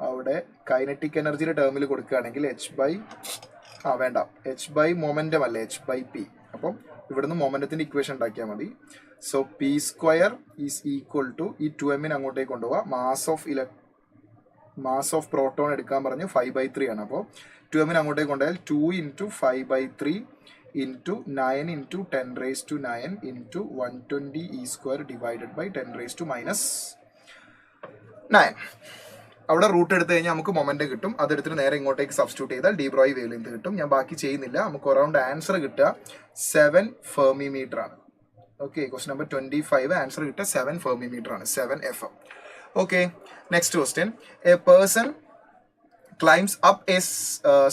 അവിടെ kinetic എനർജിയുടെ ടേമിൽ കൊടുക്കുകയാണെങ്കിൽ h by momentum അല്ലേ, h by P. അപ്പം ഇവിടുന്ന് മൊമെന്റത്തിന്റെ ഇക്വേഷൻ ഉണ്ടാക്കിയാൽ മതി. So P square is equal to ഈ 2m അങ്ങോട്ടേക്ക് കൊണ്ടുപോവാ. മാസ് ഓഫ് പ്രോട്ടോൺ എടുക്കാൻ പറഞ്ഞു 5/3 ആണ്. അപ്പോൾ 2m അങ്ങോട്ടേക്ക് കൊണ്ടുപോയാൽ 2 × 5/3 into 9 into 10 raised to 9 into 120 e square divided by 10 raised to minus 9. അവിടെ റൂട്ട് എടുത്തു കഴിഞ്ഞാൽ നമുക്ക് മൊമെന്റ് കിട്ടും. അതെടുത്തിട്ട് നേരെ ഇങ്ങോട്ടേക്ക് സബ്സ്റ്റിറ്റ്യൂട്ട് ചെയ്താൽ ഡി ബ്രോയി വേവ് ലെങ്ത് കിട്ടും. ഞാൻ ബാക്കി ചെയ്യുന്നില്ല. നമുക്ക് അറൗണ്ട് ആൻസർ കിട്ടുക 7 ഫെർമിമീറ്റർ ആണ്. ഓക്കെ, ക്വസ്റ്റ്യൻ നമ്പർ 25 ആൻസർ കിട്ടുക 7 ഫെർമിമീറ്റർ ആണ്, 7 FM. Okay, next question. A person climbs up a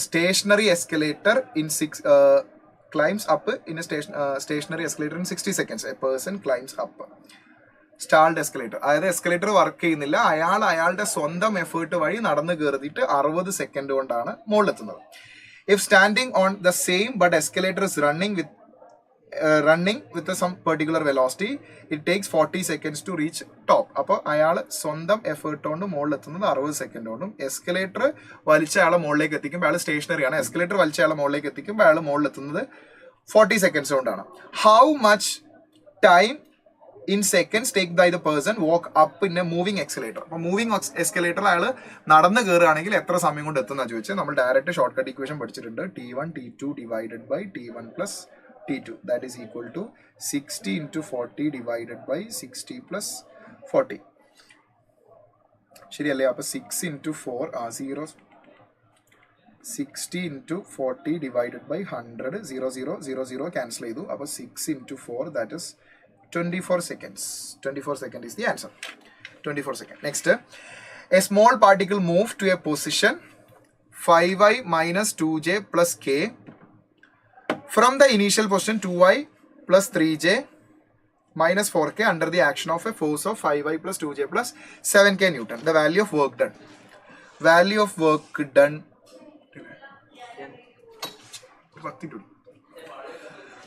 stationary escalator in stationary escalator in 60 seconds. A person climbs up stalled escalator. അതായത് എസ്കലേറ്റർ വർക്ക് ചെയ്യുന്നില്ല, അയാളുടെ സ്വന്തം എഫേർട്ട് വഴി നടന്നു കയറിയിട്ട് 60 സെക്കൻഡ് കൊണ്ടാണ് മുകളിലെത്തുന്നത്. If standing on the same but escalator is running with some particular velocity it takes 40 seconds to reach top. അപ്പോൾ അയാൾ സ്വന്തം എഫേർട്ട് കൊണ്ട് മുകളിലെത്തുന്നത് 60 സെക്കൻഡ് കൊണ്ടും, എസ്കലേറ്റർ വലിച്ച അയാളെ മുകളിലേക്ക് എത്തിക്കുമ്പോൾ അയാൾ സ്റ്റേഷനറിയാണ്, എസ്കലേറ്റർ വലിച്ച അയാളെ മുകളിലേക്ക് എത്തിക്കുമ്പോൾ അയാൾ മുകളിലെത്തുന്നത് 40 seconds കൊണ്ടാണ്. How much time in seconds take by the person walk up in a moving escalator? അപ്പോൾ മൂവിങ് എസ്കലേറ്ററിൽ അയാൾ നടന്ന് കയറുകയാണെങ്കിൽ എത്ര സമയം കൊണ്ട് എത്തുന്ന ചോദിച്ചാൽ നമ്മൾ ഡയറക്റ്റ് ഷോർട്ട് കട്ട് ഇക്വേഷൻ പഠിച്ചിട്ടുണ്ട്. T1 T2 divided by T1 plus T2 that is equal to 60 into 40 divided by 60 plus 40. ശരിയല്ലേ? അപ്പോൾ 6 into 4 0 60 into 40 divided by 100 0 0 0 0 cancel ചെയ്തു. അപ്പോൾ 6 into 4 that is 24 seconds. 24 seconds is the answer. 24 seconds. Next, a small particle moved to a position 5i minus 2j plus k from the initial position 2i plus 3j minus 4k under the action of a force of 5i plus 2j plus 7k Newton. The value of work done. Value of work done.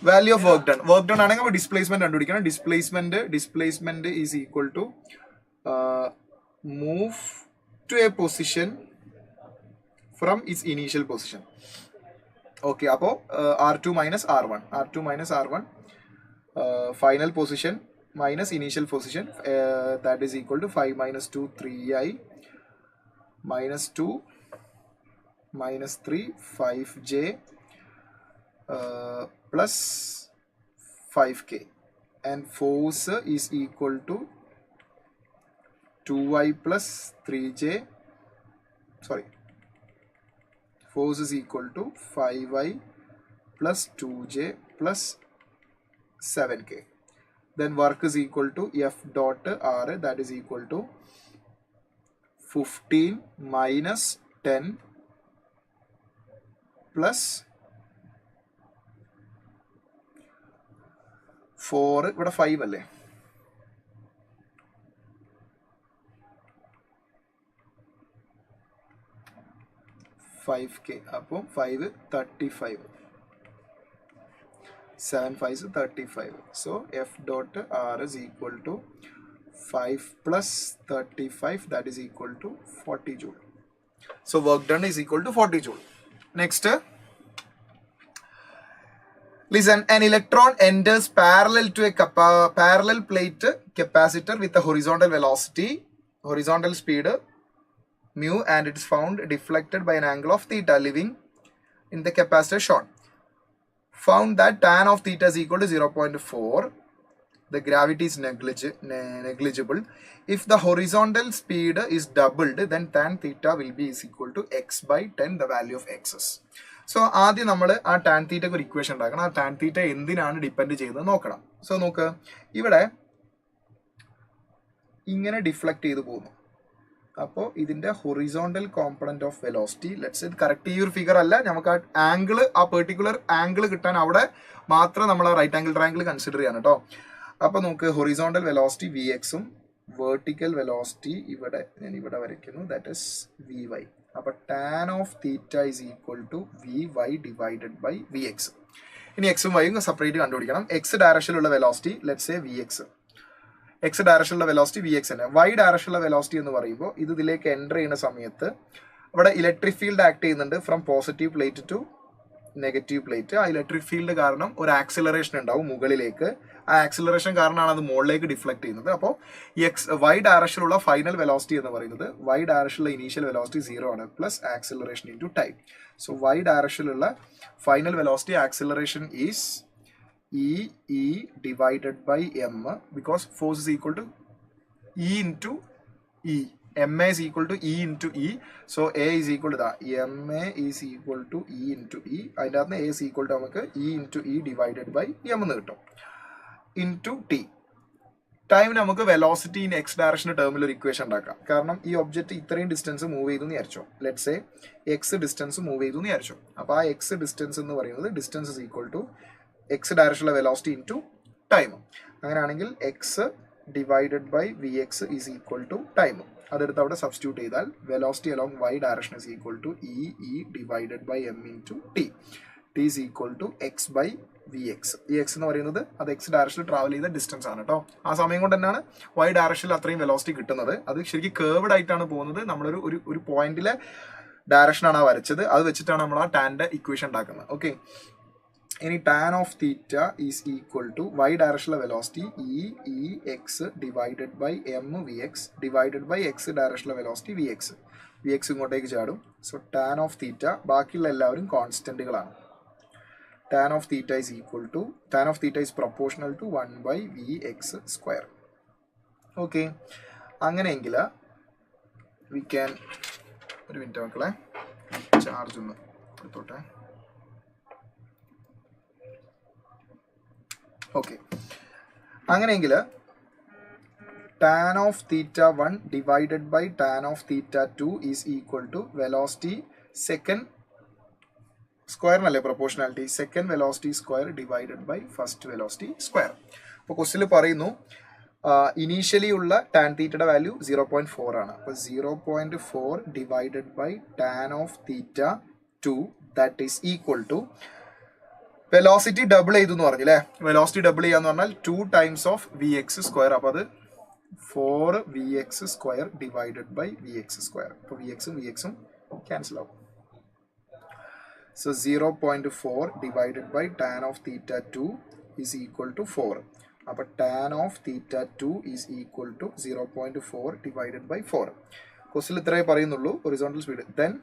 Value of work done. Work done ആണെങ്കിൽ displacement കണ്ടുപിടിക്കണം. Displacement is equal to move to a position from its initial position. Okay, അപ്പോൾ R2 minus R1 final position minus initial position that is equal to 5 minus 2 3i minus 2 minus 3 5j plus 5k, and force is equal to 2i plus 3j, sorry, force is equal to 5i plus 2j plus 7k. Then work is equal to F dot R, that is equal to 15 minus 10 plus 4, ഇവിടെ 5 അല്ലേ, 5k, അപ്പോൾ 5 35, 7 5 35. So F dot R is equal to 5 plus 35, that is equal to 40 joule. So work done is equal to 40 joule. Next, listen, an electron enters parallel to a parallel plate capacitor with a horizontal velocity, horizontal speed mu, and it is found deflected by an angle of theta, leaving in the capacitor shown. Found that tan of theta is equal to 0.4. The gravity is negligible. If the horizontal speed is doubled, then tan theta will be is equal to x by 10, the value of x's. So ആദ്യം നമ്മൾ ആ tan തീറ്റയ്ക്ക് ഒരു equation ഉണ്ടാക്കണം. ആ tan theta എന്തിനാണ് depend ചെയ്യുന്നത് നോക്കണം. So നോക്ക്, ഇവിടെ ഇങ്ങനെ ഡിഫ്ലക്ട് ചെയ്ത് പോകുന്നു. അപ്പോൾ ഇതിന്റെ horizontal component of velocity, let's ഇത് കറക്റ്റ് ഈ ഒരു ഫിഗർ അല്ല, നമുക്ക് ആ ആംഗിൾ, ആ പെർട്ടിക്കുലർ ആംഗിൾ കിട്ടാൻ അവിടെ മാത്രം നമ്മൾ ആ റൈറ്റ് ആംഗിൾ ട്രയാംഗിൾ കൺസിഡർ ചെയ്യണം കേട്ടോ. അപ്പോൾ നമുക്ക് ഹൊറിസോണ്ടൽ വെലോസിറ്റി വി എക്സും വെർട്ടിക്കൽ വെലോസിറ്റി ഇവിടെ ഞാൻ ഇവിടെ വരയ്ക്കുന്നു, ദാറ്റ് ഇസ് വി വൈ. അപ്പോൾ tan of theta is equal to v y divided by V x. ഇനി എക്സും വൈയും സെപ്പറേറ്റ് കണ്ടുപിടിക്കണം. എക്സ് ഡയറക്ഷനിലുള്ള velocity let's a v x, x ഡയറക്ഷനിലുള്ള വെലോസിറ്റി വി എക്സ് തന്നെ. വൈ ഡയറക്ഷനിലുള്ള വെലോസിറ്റി എന്ന് പറയുമ്പോൾ ഇത് ഇതിലേക്ക് എൻ്റർ ചെയ്യുന്ന സമയത്ത് ഇവിടെ ഇലക്ട്രിക് ഫീൽഡ് ആക്ട് ചെയ്യുന്നുണ്ട് from positive plate to negative plate. ആ ഇലക്ട്രിക് ഫീൽഡ് കാരണം ഒരു ആക്സിലറേഷൻ ഉണ്ടാവും മുകളിലേക്ക്. ആ ആക്സിലറേഷൻ കാരണമാണ് അത് മുകളിലേക്ക് ഡിഫ്ലക്ട് ചെയ്യുന്നത്. അപ്പോൾ വൈ ഡയറക്ഷനിലുള്ള ഫൈനൽ വെലോസിറ്റി എന്ന് പറയുന്നത് വൈ ഡയറക്ഷനിലുള്ള ഇനീഷ്യൽ വെലോസിറ്റി 0 ആണ് plus acceleration into time. So y ഡയറക്ഷനിലുള്ള final velocity acceleration is E divided by M, because force is equal to E into E. MA is equal to E into E. So A is equal to that. MA is equal to E into E. And A is equal to E into E divided by M into T. Time നമുക്ക് velocity in X direction ടേമിൽ ഒരു equation ഉണ്ടാക്കാം. കാരണം ഈ object ഇത്രയും distance move ചെയ്തു എന്ന് വിചാരിച്ചോ. Let's say x distance move ചെയ്തു എന്ന് വിചാരിച്ചോ. അപ്പോൾ ആ എക്സ് ഡിസ്റ്റൻസ് എന്ന് പറയുന്നത് distance is equal to x ഡയറക്ഷനിലെ വെലോസിറ്റി ഇൻ ടു ടൈം. അങ്ങനെയാണെങ്കിൽ x divided by V x is equal to time. അതെടുത്ത് അവിടെ സബ്സ്റ്റിറ്റ്യൂട്ട് ചെയ്താൽ velocity along y direction is equal to e divided by m into t. T is equal to x by V x. ഈ x എന്ന് പറയുന്നത് അത് X ഡയറക്ഷനിൽ travel ചെയ്ത distance ആണ് കേട്ടോ. ആ സമയം കൊണ്ട് തന്നെയാണ് വൈ ഡയറക്ഷനിൽ അത്രയും വെലോസിറ്റി കിട്ടുന്നത്. അത് ശരിക്കും കേർവ്ഡ് ആയിട്ടാണ് പോകുന്നത്. നമ്മളൊരു ഒരു പോയിന്റിലെ ഡയറക്ഷനാണ് വരച്ചത്. അത് വെച്ചിട്ടാണ് നമ്മൾ ആ ടാൻ്റെ ഇക്വേഷൻ ഉണ്ടാക്കുന്നത്. ഓക്കെ, ഇനി tan of theta is equal to y ഡയറക്ഷനിലെ velocity e x divided by m v x divided by x ഡയറക്ഷനിലെ velocity v x. V x ഇങ്ങോട്ടേക്ക് ചാടും. സോ ടാൻ ഓഫ് തീറ്റ, ബാക്കിയുള്ള എല്ലാവരും കോൺസ്റ്റന്റുകളാണ്. tan of theta is equal to, tan of theta is proportional to 1 by vx square. Okay, അങ്ങനെയെങ്കിൽ we can, ഒരു minute മക്കളെ, charge ഒന്ന് എടുത്തോട്ടെ. ഓക്കെ, അങ്ങനെയെങ്കിൽ tan of theta 1 divided by tan of theta 2 is equal to velocity second square അല്ലേ proportionality, second velocity square divided by first velocity square. അപ്പോൾ ക്വസ്റ്റിൽ പറയുന്നു ഇനീഷ്യലി ഉള്ള ടാൻ തീറ്റയുടെ വാല്യൂ 0.4 ആണ്. അപ്പോൾ 0.4 divided by tan of theta 2 that is equal to velocity double ചെയ്തു എന്ന് പറഞ്ഞില്ലേ. വെലോസിറ്റി ഡബിൾ ചെയ്യാന്ന് പറഞ്ഞാൽ 2 times of V X square. അപ്പോൾ അത് 4 V X square divided by V X square. അപ്പോൾ വി എക്സും ക്യാൻസൽ ആവും. So 0.4 divided by tan of theta 2 is equal to 4. Appo tan of theta 2 is equal to 0.4 divided by 4. Question ഇത്രേ പറയുന്നുള്ളൂ, horizontal speed. Then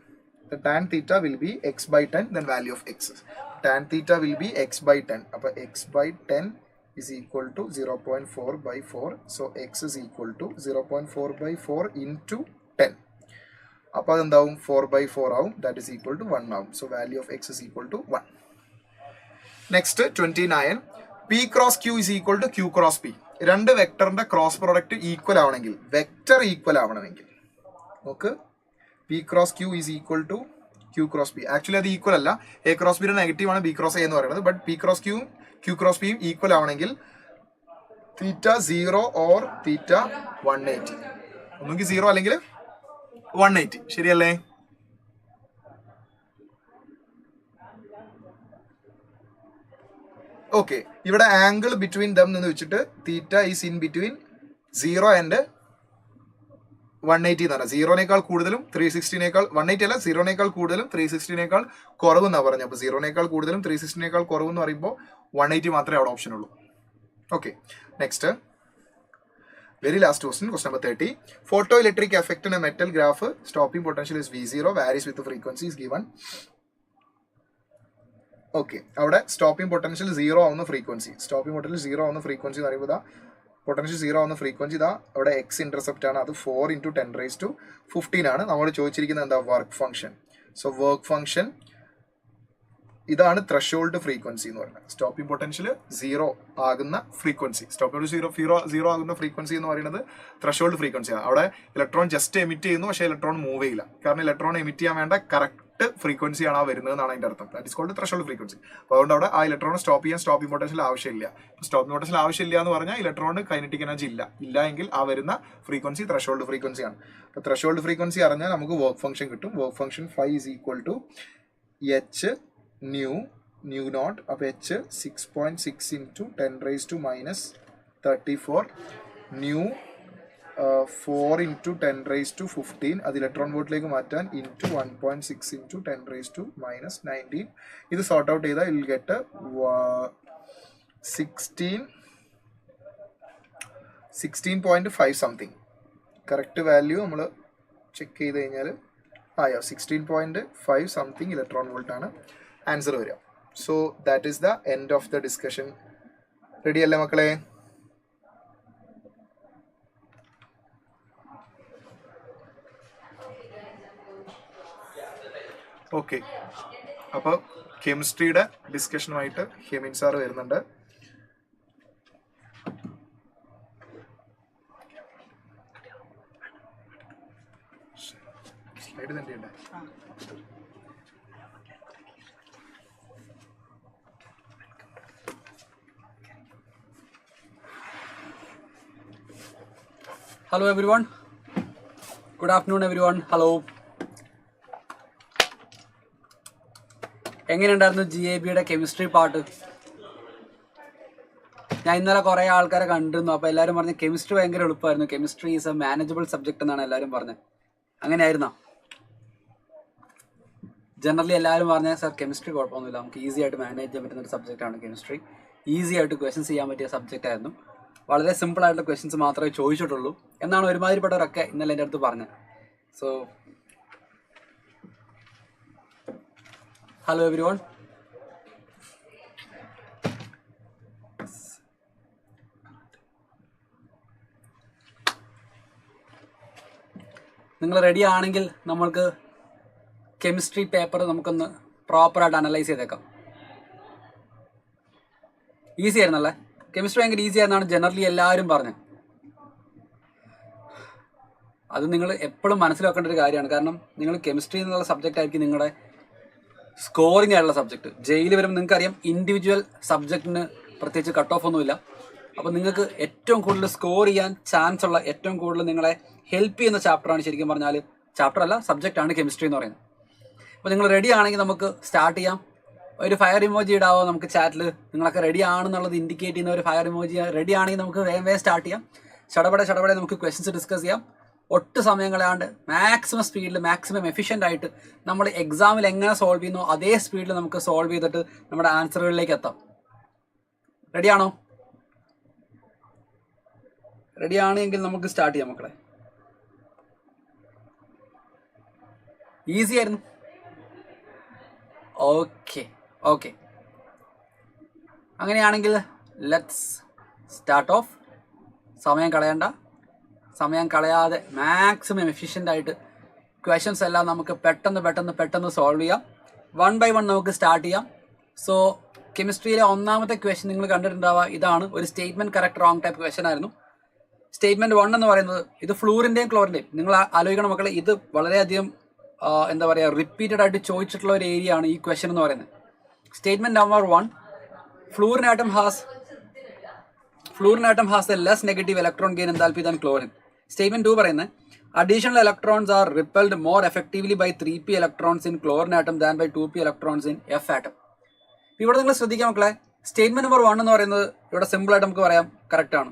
the tan theta will be x by 10, then value of x. Tan theta will be x by 10. Appo x by 10 is equal to 0.4 by 4. So x is equal to 0.4 by 4 into 10. അപ്പോൾ അതെന്താവും 4/4 ആവും. That is equal to 1 ആവും. So value of X is equal to 1. Next 29, P cross Q is equal to Q cross P. രണ്ട് വെക്ടറിന്റെ cross product equal ആവണമെങ്കിൽ, vector equal ആവണമെങ്കിൽ നമുക്ക് P cross Q is equal to Q cross P. Actually അത് equal അല്ല, A cross ബിയുടെ negative ആണ് B cross A എന്ന് പറയുന്നത്. But P cross Q Q cross പിയും ഈക്വൽ ആവണമെങ്കിൽ തീറ്റ 0 ഓർ തീറ്റ 180, ഒന്നുകിൽ 0 അല്ലെങ്കിൽ 180. ശരിയല്ലേ? ഓക്കെ, ഇവിടെ ആംഗിൾ ബിറ്റ്വീൻ ദം എന്ന് വെച്ചിട്ട് theta is in between 0 and 180 എന്ന് പറഞ്ഞാൽ 0നേക്കാൾ കൂടുതലും 360നേക്കാൾ 180 അല്ല, 0നേക്കാൾ കൂടുതലും 360നേക്കാൾ കുറവെന്നാണ് പറഞ്ഞത്. അപ്പോൾ 0നേക്കാൾ കൂടുതലും 360നേക്കാൾ കുറവെന്ന് പറയുമ്പോൾ 180 മാത്രമേ അവിടെ ഓപ്ഷൻ ഉള്ളൂ. Okay, next very last question, question number 30. Photoelectric effect in a metal graph, stopping potential is V0, varies with the frequency is given. Okay, അവിടെ സ്റ്റോപ്പിംഗ് പൊട്ടൻഷ്യൽ 0 ആവുന്ന ഫ്രീക്വൻസി, സ്റ്റോപ്പിംഗ് പൊട്ടൻഷ്യൽ 0 ആവുന്ന ഫ്രീക്വൻസി എന്ന് പറയുമ്പോൾ potential 0 ആവുന്ന frequency ഇതാ അവിടെ X intercept ആണ്. അത് 4 × 10⁻15 ആണ്. നമ്മൾ ചോദിച്ചിരിക്കുന്നത് എന്താ? Work function. So work function ഇതാണ് ത്രഷോൾഡ് ഫ്രീക്വൻസി എന്ന് പറയുന്നത്. സ്റ്റോപ്പിംഗ് പൊട്ടൻഷ്യൽ 0 ആകുന്ന ഫ്രീക്വൻസി, സ്റ്റോപ്പിംഗ് 0 ആകുന്ന ഫ്രീക്വൻസി എന്ന് പറയുന്നത് ത്രഷോൾഡ് ഫ്രീക്വൻസിയാണ്. അവിടെ ഇലക്ട്രോൺ ജസ്റ്റ് എമിറ്റ് ചെയ്യുന്നു, പക്ഷേ ഇലക്ട്രോൺ മൂവ് ചെയ്യില്ല. കാരണം ഇലക്ട്രോൺ എമിറ്റ് ചെയ്യാൻ വേണ്ട കറക്റ്റ് ഫ്രീക്വൻസിയാണ് ആ വരുന്നത് എന്നാണ് അതിന്റെ അർത്ഥം. That is called threshold frequency. അപ്പോൾ അതുകൊണ്ട് അവിടെ ആ ഇലക്ട്രോൺ സ്റ്റോപ്പ് ചെയ്യാൻ സ്റ്റോപ്പിംഗ് പൊട്ടൻഷ്യൽ ആവശ്യമില്ല. സ്റ്റോപ്പിംഗ് പൊട്ടൻഷ്യൽ ആവശ്യമില്ല എന്ന് പറഞ്ഞാൽ ഇലക്ട്രോൺ കൈനറ്റിക് എനർജി ഇല്ല എങ്കിൽ ആ വരുന്ന ഫ്രീക്വൻസി ത്രഷോൾഡ് ഫ്രീക്വൻസിയാണ്. അപ്പോൾ ത്രഷോൾഡ് ഫ്രീക്വൻസി അറിഞ്ഞാൽ നമുക്ക് വർക്ക് ഫംഗ്ഷൻ കിട്ടും. Work function φ is equal to h nu naught. അപ്പോൾ h 6.6 × 10⁻34 nu 4 into 10 raised to 15 അത് ഇലക്ട്രോൺ വോൾട്ടിലേക്ക് മാറ്റാൻ into 1.6 into 10 raised to minus 19. ഇത് സോർട്ട് ഔട്ട് ചെയ്താൽ ഇൽ ഗെറ്റ് 16.5 സംതിങ്. കറക്റ്റ് വാല്യൂ നമ്മൾ ചെക്ക് ചെയ്ത് കഴിഞ്ഞാൽ 16.5 സംതിങ് ഇലക്ട്രോൺ വോൾട്ട് ആണ് ആൻസർ വരിക. So that is the end of the discussion. Ready അല്ലേ മക്കളെ? ഓക്കെ, അപ്പോൾ കെമിസ്ട്രിയുടെ ഡിസ്കഷനുമായിട്ട് ഹെമിൻ സാർ വരുന്നുണ്ട്. സ്ലൈഡ് തന്നെയുണ്ട്. Hello everyone. Good afternoon everyone. Hello. എങ്ങനെയുണ്ടായിരുന്നു GIBയുടെ കെമിസ്ട്രി പാർട്ട്? ഞാൻ ഇന്നലെ കുറേ ആൾക്കാരെ കണ്ടിരുന്നു. അപ്പോൾ എല്ലാവരും പറഞ്ഞു കെമിസ്ട്രി ഭയങ്കര എളുപ്പമായിരുന്നു, chemistry is A manageable subject എന്നാണ് എല്ലാവരും പറഞ്ഞത്. അങ്ങനെയായിരുന്നോ? ജനറലി എല്ലാവരും പറഞ്ഞാൽ സാർ കെമിസ്ട്രി കുഴപ്പമൊന്നുമില്ല, നമുക്ക് ഈസി ആയിട്ട് മാനേജ് ചെയ്യാൻ പറ്റുന്ന ഒരു സബ്ജക്റ്റാണ് കെമിസ്ട്രി. ഈസി ആയിട്ട് ക്വസ്റ്റ്യൻസ് ചെയ്യാൻ പറ്റിയ സബ്ജക്റ്റ് ആയിരുന്നു. വളരെ സിമ്പിൾ ആയിട്ടുള്ള ക്വസ്റ്റ്യൻസ് മാത്രമേ ചോദിച്ചിട്ടുള്ളൂ എന്നാണ് ഒരുമാതിരിപ്പെട്ടവരൊക്കെ ഇന്നലെ എൻ്റെ അടുത്ത് പറഞ്ഞത്. So hello every one. നിങ്ങൾ റെഡി ആണെങ്കിൽ നമ്മൾക്ക് കെമിസ്ട്രി പേപ്പർ നമുക്കൊന്ന് പ്രോപ്പറായിട്ട് അനലൈസ് ചെയ്തേക്കാം. ഈസി ആയിരുന്നല്ലേ? കെമിസ്ട്രി ഭയങ്കര ഈസി ആയിരുന്നാണ് ജനറലി എല്ലാവരും പറഞ്ഞത്. അത് നിങ്ങൾ എപ്പോഴും മനസ്സിൽ വെക്കേണ്ട ഒരു കാര്യമാണ്. കാരണം നിങ്ങൾ കെമിസ്ട്രി എന്നുള്ള സബ്ജക്റ്റ് ആയിരിക്കും നിങ്ങളുടെ സ്കോറിംഗ് ആയിട്ടുള്ള സബ്ജക്റ്റ്. ജെയിൽ വരുമ്പോൾ നിങ്ങൾക്കറിയാം ഇൻഡിവിജ്വൽ സബ്ജക്റ്റിന് പ്രത്യേകിച്ച് കട്ട് ഓഫ് ഒന്നുമില്ല. അപ്പോൾ നിങ്ങൾക്ക് ഏറ്റവും കൂടുതൽ സ്കോർ ചെയ്യാൻ ചാൻസ് ഉള്ള, ഏറ്റവും കൂടുതൽ നിങ്ങളെ ഹെൽപ്പ് ചെയ്യുന്ന ചാപ്റ്ററാണ് ശരിക്കും പറഞ്ഞാൽ, ചാപ്റ്റർ അല്ല സബ്ജക്റ്റാണ് കെമിസ്ട്രി എന്ന് പറയുന്നത്. അപ്പോൾ നിങ്ങൾ റെഡി ആണെങ്കിൽ നമുക്ക് സ്റ്റാർട്ട് ചെയ്യാം. ഒരു ഫയർ ഇമോജി ഇടാവോ നമുക്ക് ചാറ്റിൽ? നിങ്ങളൊക്കെ റെഡി ആണെന്നുള്ളത് ഇൻഡിക്കേറ്റ് ചെയ്യുന്ന ഒരു ഫയർ ഇമോജി. റെഡി ആണെങ്കിൽ നമുക്ക് വേഗം സ്റ്റാർട്ട് ചെയ്യാം. ചടപടെ നമുക്ക് ക്വസ്റ്റ്യൻസ് ഡിസ്കസ് ചെയ്യാം. ഒട്ടും സമയം കളയാണ്ട് മാക്സിമം സ്പീഡിൽ, മാക്സിമം എഫിഷ്യൻ്റ് ആയിട്ട് നമ്മൾ എക്സാമിൽ എങ്ങനെ സോൾവ് ചെയ്യുന്നോ അതേ സ്പീഡിൽ നമുക്ക് സോൾവ് ചെയ്തിട്ട് നമ്മുടെ ആൻസറുകളിലേക്ക് എത്താം. റെഡിയാണോ? റെഡി ആണെങ്കിൽ നമുക്ക് സ്റ്റാർട്ട് ചെയ്യാം മക്കളെ. ഈസി ആയിരുന്നു. ഓക്കെ അങ്ങനെയാണെങ്കിൽ ലെറ്റ്സ് സ്റ്റാർട്ട് ഓഫ്. സമയം കളയാതെ മാക്സിമം എഫിഷ്യൻ്റ് ആയിട്ട് ക്വസ്റ്റ്യൻസ് എല്ലാം നമുക്ക് പെട്ടെന്ന് സോൾവ് ചെയ്യാം. 1 by 1 നമുക്ക് സ്റ്റാർട്ട് ചെയ്യാം. സോ കെമിസ്ട്രിയിലെ ഒന്നാമത്തെ ക്വസ്റ്റ്യൻ നിങ്ങൾ കണ്ടിട്ടുണ്ടാവുക. ഇതാണ് ഒരു statement correct wrong type question ആയിരുന്നു. സ്റ്റേറ്റ്മെന്റ് 1 എന്ന് പറയുന്നത് ഇത് ഫ്ലൂറിൻ്റെയും ക്ലോറിൻ്റെയും. നിങ്ങൾ ആലോചിക്കണം മക്കളെ, ഇത് വളരെയധികം എന്താ പറയുക റിപ്പീറ്റഡ് ആയിട്ട് ചോദിച്ചിട്ടുള്ള ഒരു ഏരിയ ആണ് ഈ ക്വസ്റ്റ്യൻ എന്ന് പറയുന്നത്. Statement number 1, fluorine atom has a less negative electron gain enthalpy than chlorine. Statement 2 പറയുന്നത് additional electrons are repelled more effectively by 3p electrons in chlorine atom than by 2p electrons in F atom. ഇവിടെ നിങ്ങൾ ശ്രദ്ധിക്കാം മക്കളെ, statement number 1 എന്ന് പറയുന്നത് ഇവിടെ simple ആയിട്ട് നമുക്ക് പറയാം കറക്റ്റ് ആണ്.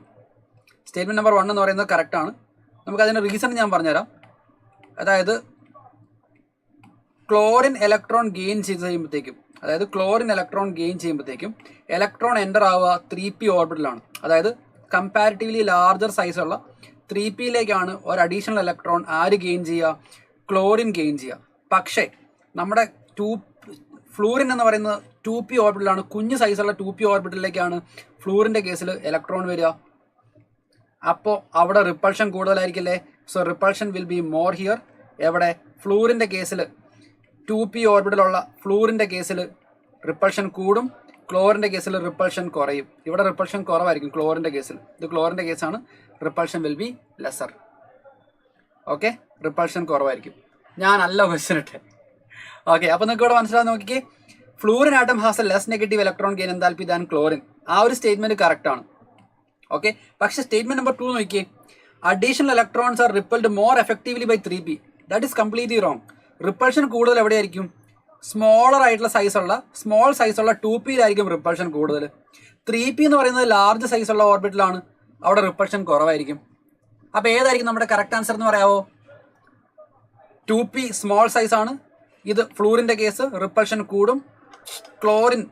സ്റ്റേറ്റ്മെന്റ് നമ്പർ 1 എന്ന് പറയുന്നത് കറക്റ്റ് ആണ്. നമുക്ക് അതിന്റെ റീസൺ ഞാൻ പറഞ്ഞുതരാം. അതായത് ക്ലോറിൻ ഇലക്ട്രോൺ ഗെയിൻ ചെയ്യുമ്പോഴത്തേക്കും ഇലക്ട്രോൺ എൻ്റർ ആവുക 3p ഓർബിറ്റലാണ്. അതായത് കമ്പാരിറ്റീവ്ലി ലാർജർ സൈസുള്ള 3pയിലേക്കാണ് ഒരു അഡീഷണൽ ഇലക്ട്രോൺ ആര് ഗെയിൻ ചെയ്യുക? ക്ലോറിൻ ഗെയിൻ ചെയ്യുക. പക്ഷേ നമ്മുടെ ഫ്ലൂറിൻ എന്ന് പറയുന്നത് 2p ഓർബിറ്റലാണ്. കുഞ്ഞു സൈസുള്ള 2p ഓർബിറ്റലിലേക്കാണ് ഫ്ലൂറിൻ്റെ കേസിൽ ഇലക്ട്രോൺ വരിക. അപ്പോൾ അവിടെ റിപ്പൾഷൻ കൂടുതലായിരിക്കില്ലേ? So repulsion will be more here. എവിടെ? ഫ്ലൂറിൻ്റെ കേസിൽ 2p ഓർബിറ്റലുള്ള ഫ്ലൂറിൻ്റെ കേസിൽ റിപ്പൾഷൻ കൂടും, ക്ലോറിൻ്റെ കേസിൽ റിപ്പൾഷൻ കുറയും. ഇവിടെ റിപ്പൾഷൻ കുറവായിരിക്കും ക്ലോറിൻ്റെ കേസിൽ. ഇത് ക്ലോറിൻ്റെ കേസാണ്. Repulsion will be lesser. Okay, repulsion കുറവായിരിക്കും. ഞാനല്ല ക്വസ്റ്റ്യൻ ഇട്ടെ. ഓക്കെ, അപ്പോൾ നിങ്ങൾക്ക് ഇവിടെ മനസ്സിലാവും. നോക്കിക്കേ, fluorine atom has a less negative electron gain enthalpy than chlorine. ആ ഒരു സ്റ്റേറ്റ്മെന്റ് കറക്റ്റ് ആണ്. ഓക്കെ, പക്ഷേ സ്റ്റേറ്റ്മെന്റ് നമ്പർ 2 നോക്കിയേ, additional electrons are repelled more effectively by 3p. That is completely wrong. Repulsion കൂടുതൽ എവിടെയായിരിക്കും? സ്മോൾ സൈസുള്ള 2pയിലായിരിക്കും റിപ്പൾഷൻ കൂടുതൽ. 3p എന്ന് പറയുന്നത് ലാർജ് സൈസുള്ള ഓർബിറ്റിലാണ്, അവിടെ റിപ്പൾഷൻ കുറവായിരിക്കും. അപ്പോൾ ഏതായിരിക്കും നമ്മുടെ കറക്റ്റ് ആൻസർ എന്ന് പറയാവോ? 2p സ്മോൾ സൈസ് ആണ്. ഇത് ഫ്ലൂറിന്റെ കേസ്, റിപ്പൾഷൻ കൂടും. Chlorine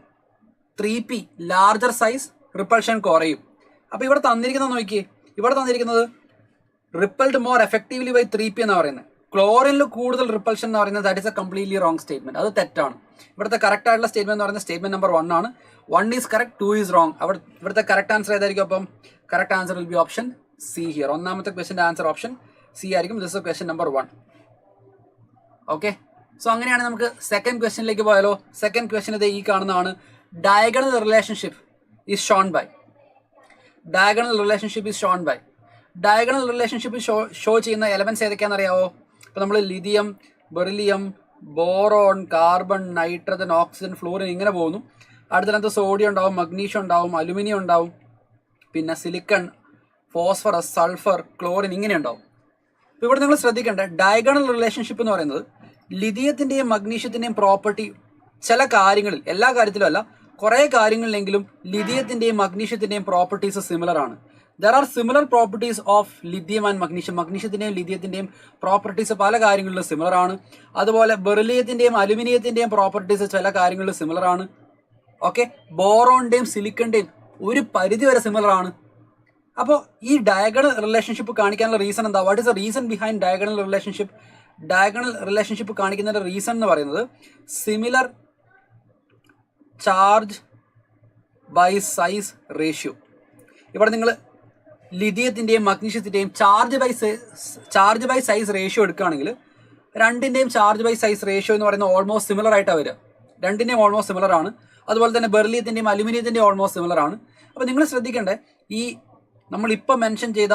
3p larger size, repulsion കുറയും. അപ്പോൾ ഇവിടെ തന്നിരിക്കുന്നത് നോക്കിയേ, ഇവിടെ തന്നിരിക്കുന്നത് repelled more effectively by 3p എന്ന് പറയുന്നത്. ക്ലോറിനിൽ കൂടുതൽ റിപ്പൾഷൻ എന്ന് പറയുന്നത് that is A completely wrong statement. അത് തെറ്റാണ്. ഇവിടുത്തെ കറക്റ്റ് ആയിട്ടുള്ള സ്റ്റേറ്റ്മെന്റ് എന്ന് പറയുന്നത് സ്റ്റേറ്റ്മെന്റ് നമ്പർ 1 ആണ്. 1 ഈസ് കറക്റ്റ്, 2 ഈസ് റോങ്. ഇവിടുത്തെ കറക്റ്റ് ആൻസർ ഏതായിരിക്കും? അപ്പം correct answer will be option C here. ഒന്നാമത്തെ ക്വസ്റ്റിന്റെ ആൻസർ ഓപ്ഷൻ സി ആയിരിക്കും. This is question number 1. Okay, so അങ്ങനെയാണെങ്കിൽ നമുക്ക് സെക്കൻഡ് ക്വസ്റ്റ്യനിലേക്ക് പോയാലോ. സെക്കൻഡ് ക്വസ്റ്റ്യൻ ഇത് ഈ കാണുന്നതാണ്. Diagonal relationship is shown by. Diagonal relationship is shown by. Diagonal relationship show ചെയ്യുന്ന എലമെന്റ്സ് ഏതൊക്കെയാണെന്ന് അറിയാവോ? ഇപ്പൊ നമ്മൾ lithium, beryllium, boron, carbon, nitrogen, oxygen, fluorine ഇങ്ങനെ പോകുന്നു. അടുത്തതിനകത്ത് സോഡിയം ഉണ്ടാവും, മഗ്നീഷ്യം ഉണ്ടാവും, അലുമിനിയം ഉണ്ടാവും, പിന്നെ സിലിക്കൺ, ഫോസ്ഫറസ്, സൾഫർ, ക്ലോറിൻ ഇങ്ങനെ ഉണ്ടാവും. അപ്പോൾ ഇവിടെ നിങ്ങൾ ശ്രദ്ധിക്കേണ്ട ഡയഗണൽ റിലേഷൻഷിപ്പ് എന്ന് പറയുന്നത് ലിഥിയത്തിന്റെയും മഗ്നീഷ്യത്തിന്റെയും പ്രോപ്പർട്ടി ചില കാര്യങ്ങളിൽ, എല്ലാ കാര്യത്തിലും അല്ല, കുറേ കാര്യങ്ങളിലെങ്കിലും ലിഥിയത്തിന്റെയും മഗ്നീഷ്യത്തിന്റെയും പ്രോപ്പർട്ടീസ് സിമിലർ ആണ്. There are similar properties of lithium and magnesium. മഗ്നീഷ്യത്തിന്റെയും ലിഥിയത്തിന്റെയും പ്രോപ്പർട്ടീസ് പല കാര്യങ്ങളിലും സിമിലർ ആണ്. അതുപോലെ ബെറിലിയത്തിന്റെയും അലുമിനിയത്തിന്റെയും പ്രോപ്പർട്ടീസ് ചില കാര്യങ്ങളിൽ സിമിലർ ആണ്. ഓക്കെ, ബോറോണിന്റെയും സിലിക്കണിന്റെയും ഒരു പരിധി വരെ സിമിലർ ആണ്. അപ്പോൾ ഈ ഡയഗണൽ റിലേഷൻഷിപ്പ് കാണിക്കാനുള്ള റീസൺ എന്താ? What is the reason behind diagonal relationship? Diagonal relationship കാണിക്കുന്നതിന്റെ റീസൺ എന്ന് പറയുന്നത് similar charge by size ratio. ഇവിടെ നിങ്ങൾ ലിഥിയത്തിന്റെയും മഗ്നീഷ്യത്തിന്റെയും ചാർജ് ബൈ സൈസ് റേഷ്യോ എടുക്കുകയാണെങ്കിൽ രണ്ടിന്റെയും ചാർജ് ബൈ സൈസ് റേഷ്യോ എന്ന് പറയുന്നത് ഓൾമോസ്റ്റ് സിമിലർ ആയിട്ടാണ് വരിക. രണ്ടിന്റെയും ഓൾമോസ്റ്റ് സിമിലർ ആണ്. അതുപോലെ തന്നെ ബെറിലിയത്തിന്റെയും അലുമിനിയത്തിന്റെയും ഓൾമോസ്റ്റ് സിമിലർ ആണ്. അപ്പോൾ നിങ്ങൾ ശ്രദ്ധിക്കേണ്ടത് ഈ നമ്മളിപ്പോൾ മെൻഷൻ ചെയ്ത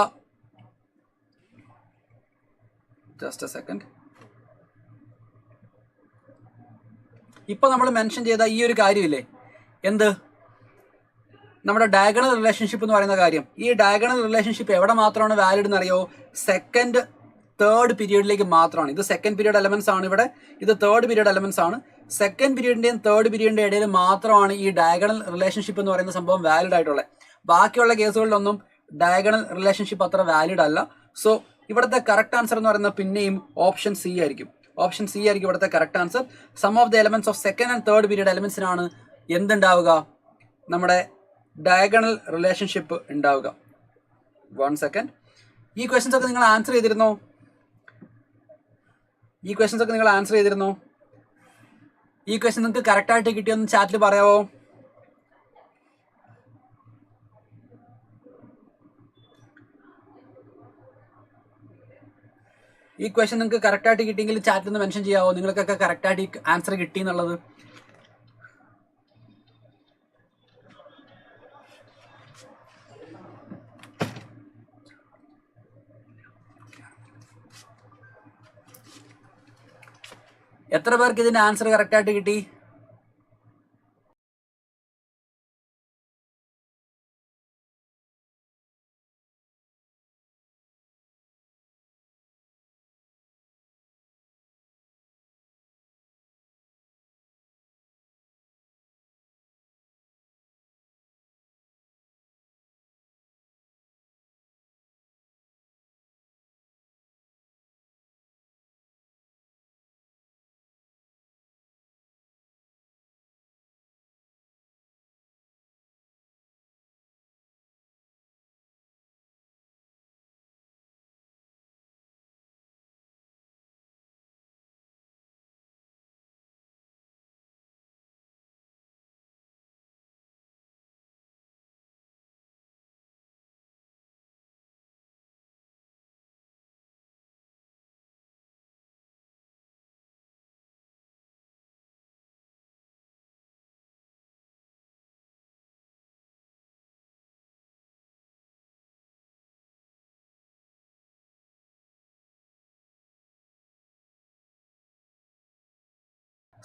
ജസ്റ്റ് എ സെക്കൻഡ്, ഇപ്പൊ നമ്മൾ മെൻഷൻ ചെയ്ത ഈ ഒരു കാര്യമില്ലേ, എന്ത്, നമ്മുടെ ഡയഗണൽ റിലേഷൻഷിപ്പ് എന്ന് പറയുന്ന കാര്യം. ഈ ഡയഗണൽ റിലേഷൻഷിപ്പ് എവിടെ മാത്രമാണ് വാലിഡ് എന്നറിയോ? സെക്കൻഡ്, തേർഡ് പീരീഡിലേക്ക് മാത്രമാണ്. ഇത് സെക്കൻഡ് പീരീഡ് എലമെന്റ്സ് ആണ്, ഇവിടെ ഇത് തേർഡ് പീരീഡ് എലമെന്റ്സ് ആണ്. സെക്കൻഡ് പീരീഡിന്റെയും തേർഡ് പീരീഡിന്റെ ഇടയിൽ മാത്രമാണ് ഈ ഡയഗണൽ റിലേഷൻഷിപ്പ് എന്ന് പറയുന്ന സംഭവം വാലിഡ് ആയിട്ടുള്ളത്. ബാക്കിയുള്ള കേസുകളിലൊന്നും ഡയഗണൽ റിലേഷൻഷിപ്പ് അത്ര വാലിഡ് അല്ല. സോ ഇവിടുത്തെ കറക്റ്റ് ആൻസർ എന്ന് പറയുന്നത് പിന്നെയും ഓപ്ഷൻ സി ആയിരിക്കും. ഓപ്ഷൻ സി ആയിരിക്കും ഇവിടുത്തെ correct answer. Some of the elements of second and third period എലമെന്റ്സിനാണ് എന്തുണ്ടാവുക? നമ്മുടെ ഡയഗണൽ റിലേഷൻഷിപ്പ് ഉണ്ടാവുക. 1 സെക്കൻഡ്. ഈ ക്വസ്റ്റ്യൻസ് ഒക്കെ നിങ്ങൾ ആൻസർ ചെയ്തിരുന്നോ? ഈ ക്വസ്റ്റ്യൻസ് നിങ്ങൾക്ക് കറക്റ്റ് ആയിട്ട് കിട്ടിയെന്ന് ചാറ്റിൽ പറയാവോ? ഈ ക്വസ്റ്റ്യൻ നിങ്ങൾക്ക് കറക്റ്റ് ആയിട്ട് കിട്ടിയെങ്കിൽ ചാറ്റിൽ നിന്ന് മെൻഷൻ ചെയ്യാവോ നിങ്ങൾക്കൊക്കെ കറക്റ്റ് ആയിട്ട് ആൻസർ കിട്ടി എന്നുള്ളത്? എത്ര പേർക്ക് ഇതിന്റെ ആൻസർ കറക്റ്റ് ആയിട്ട് കിട്ടി?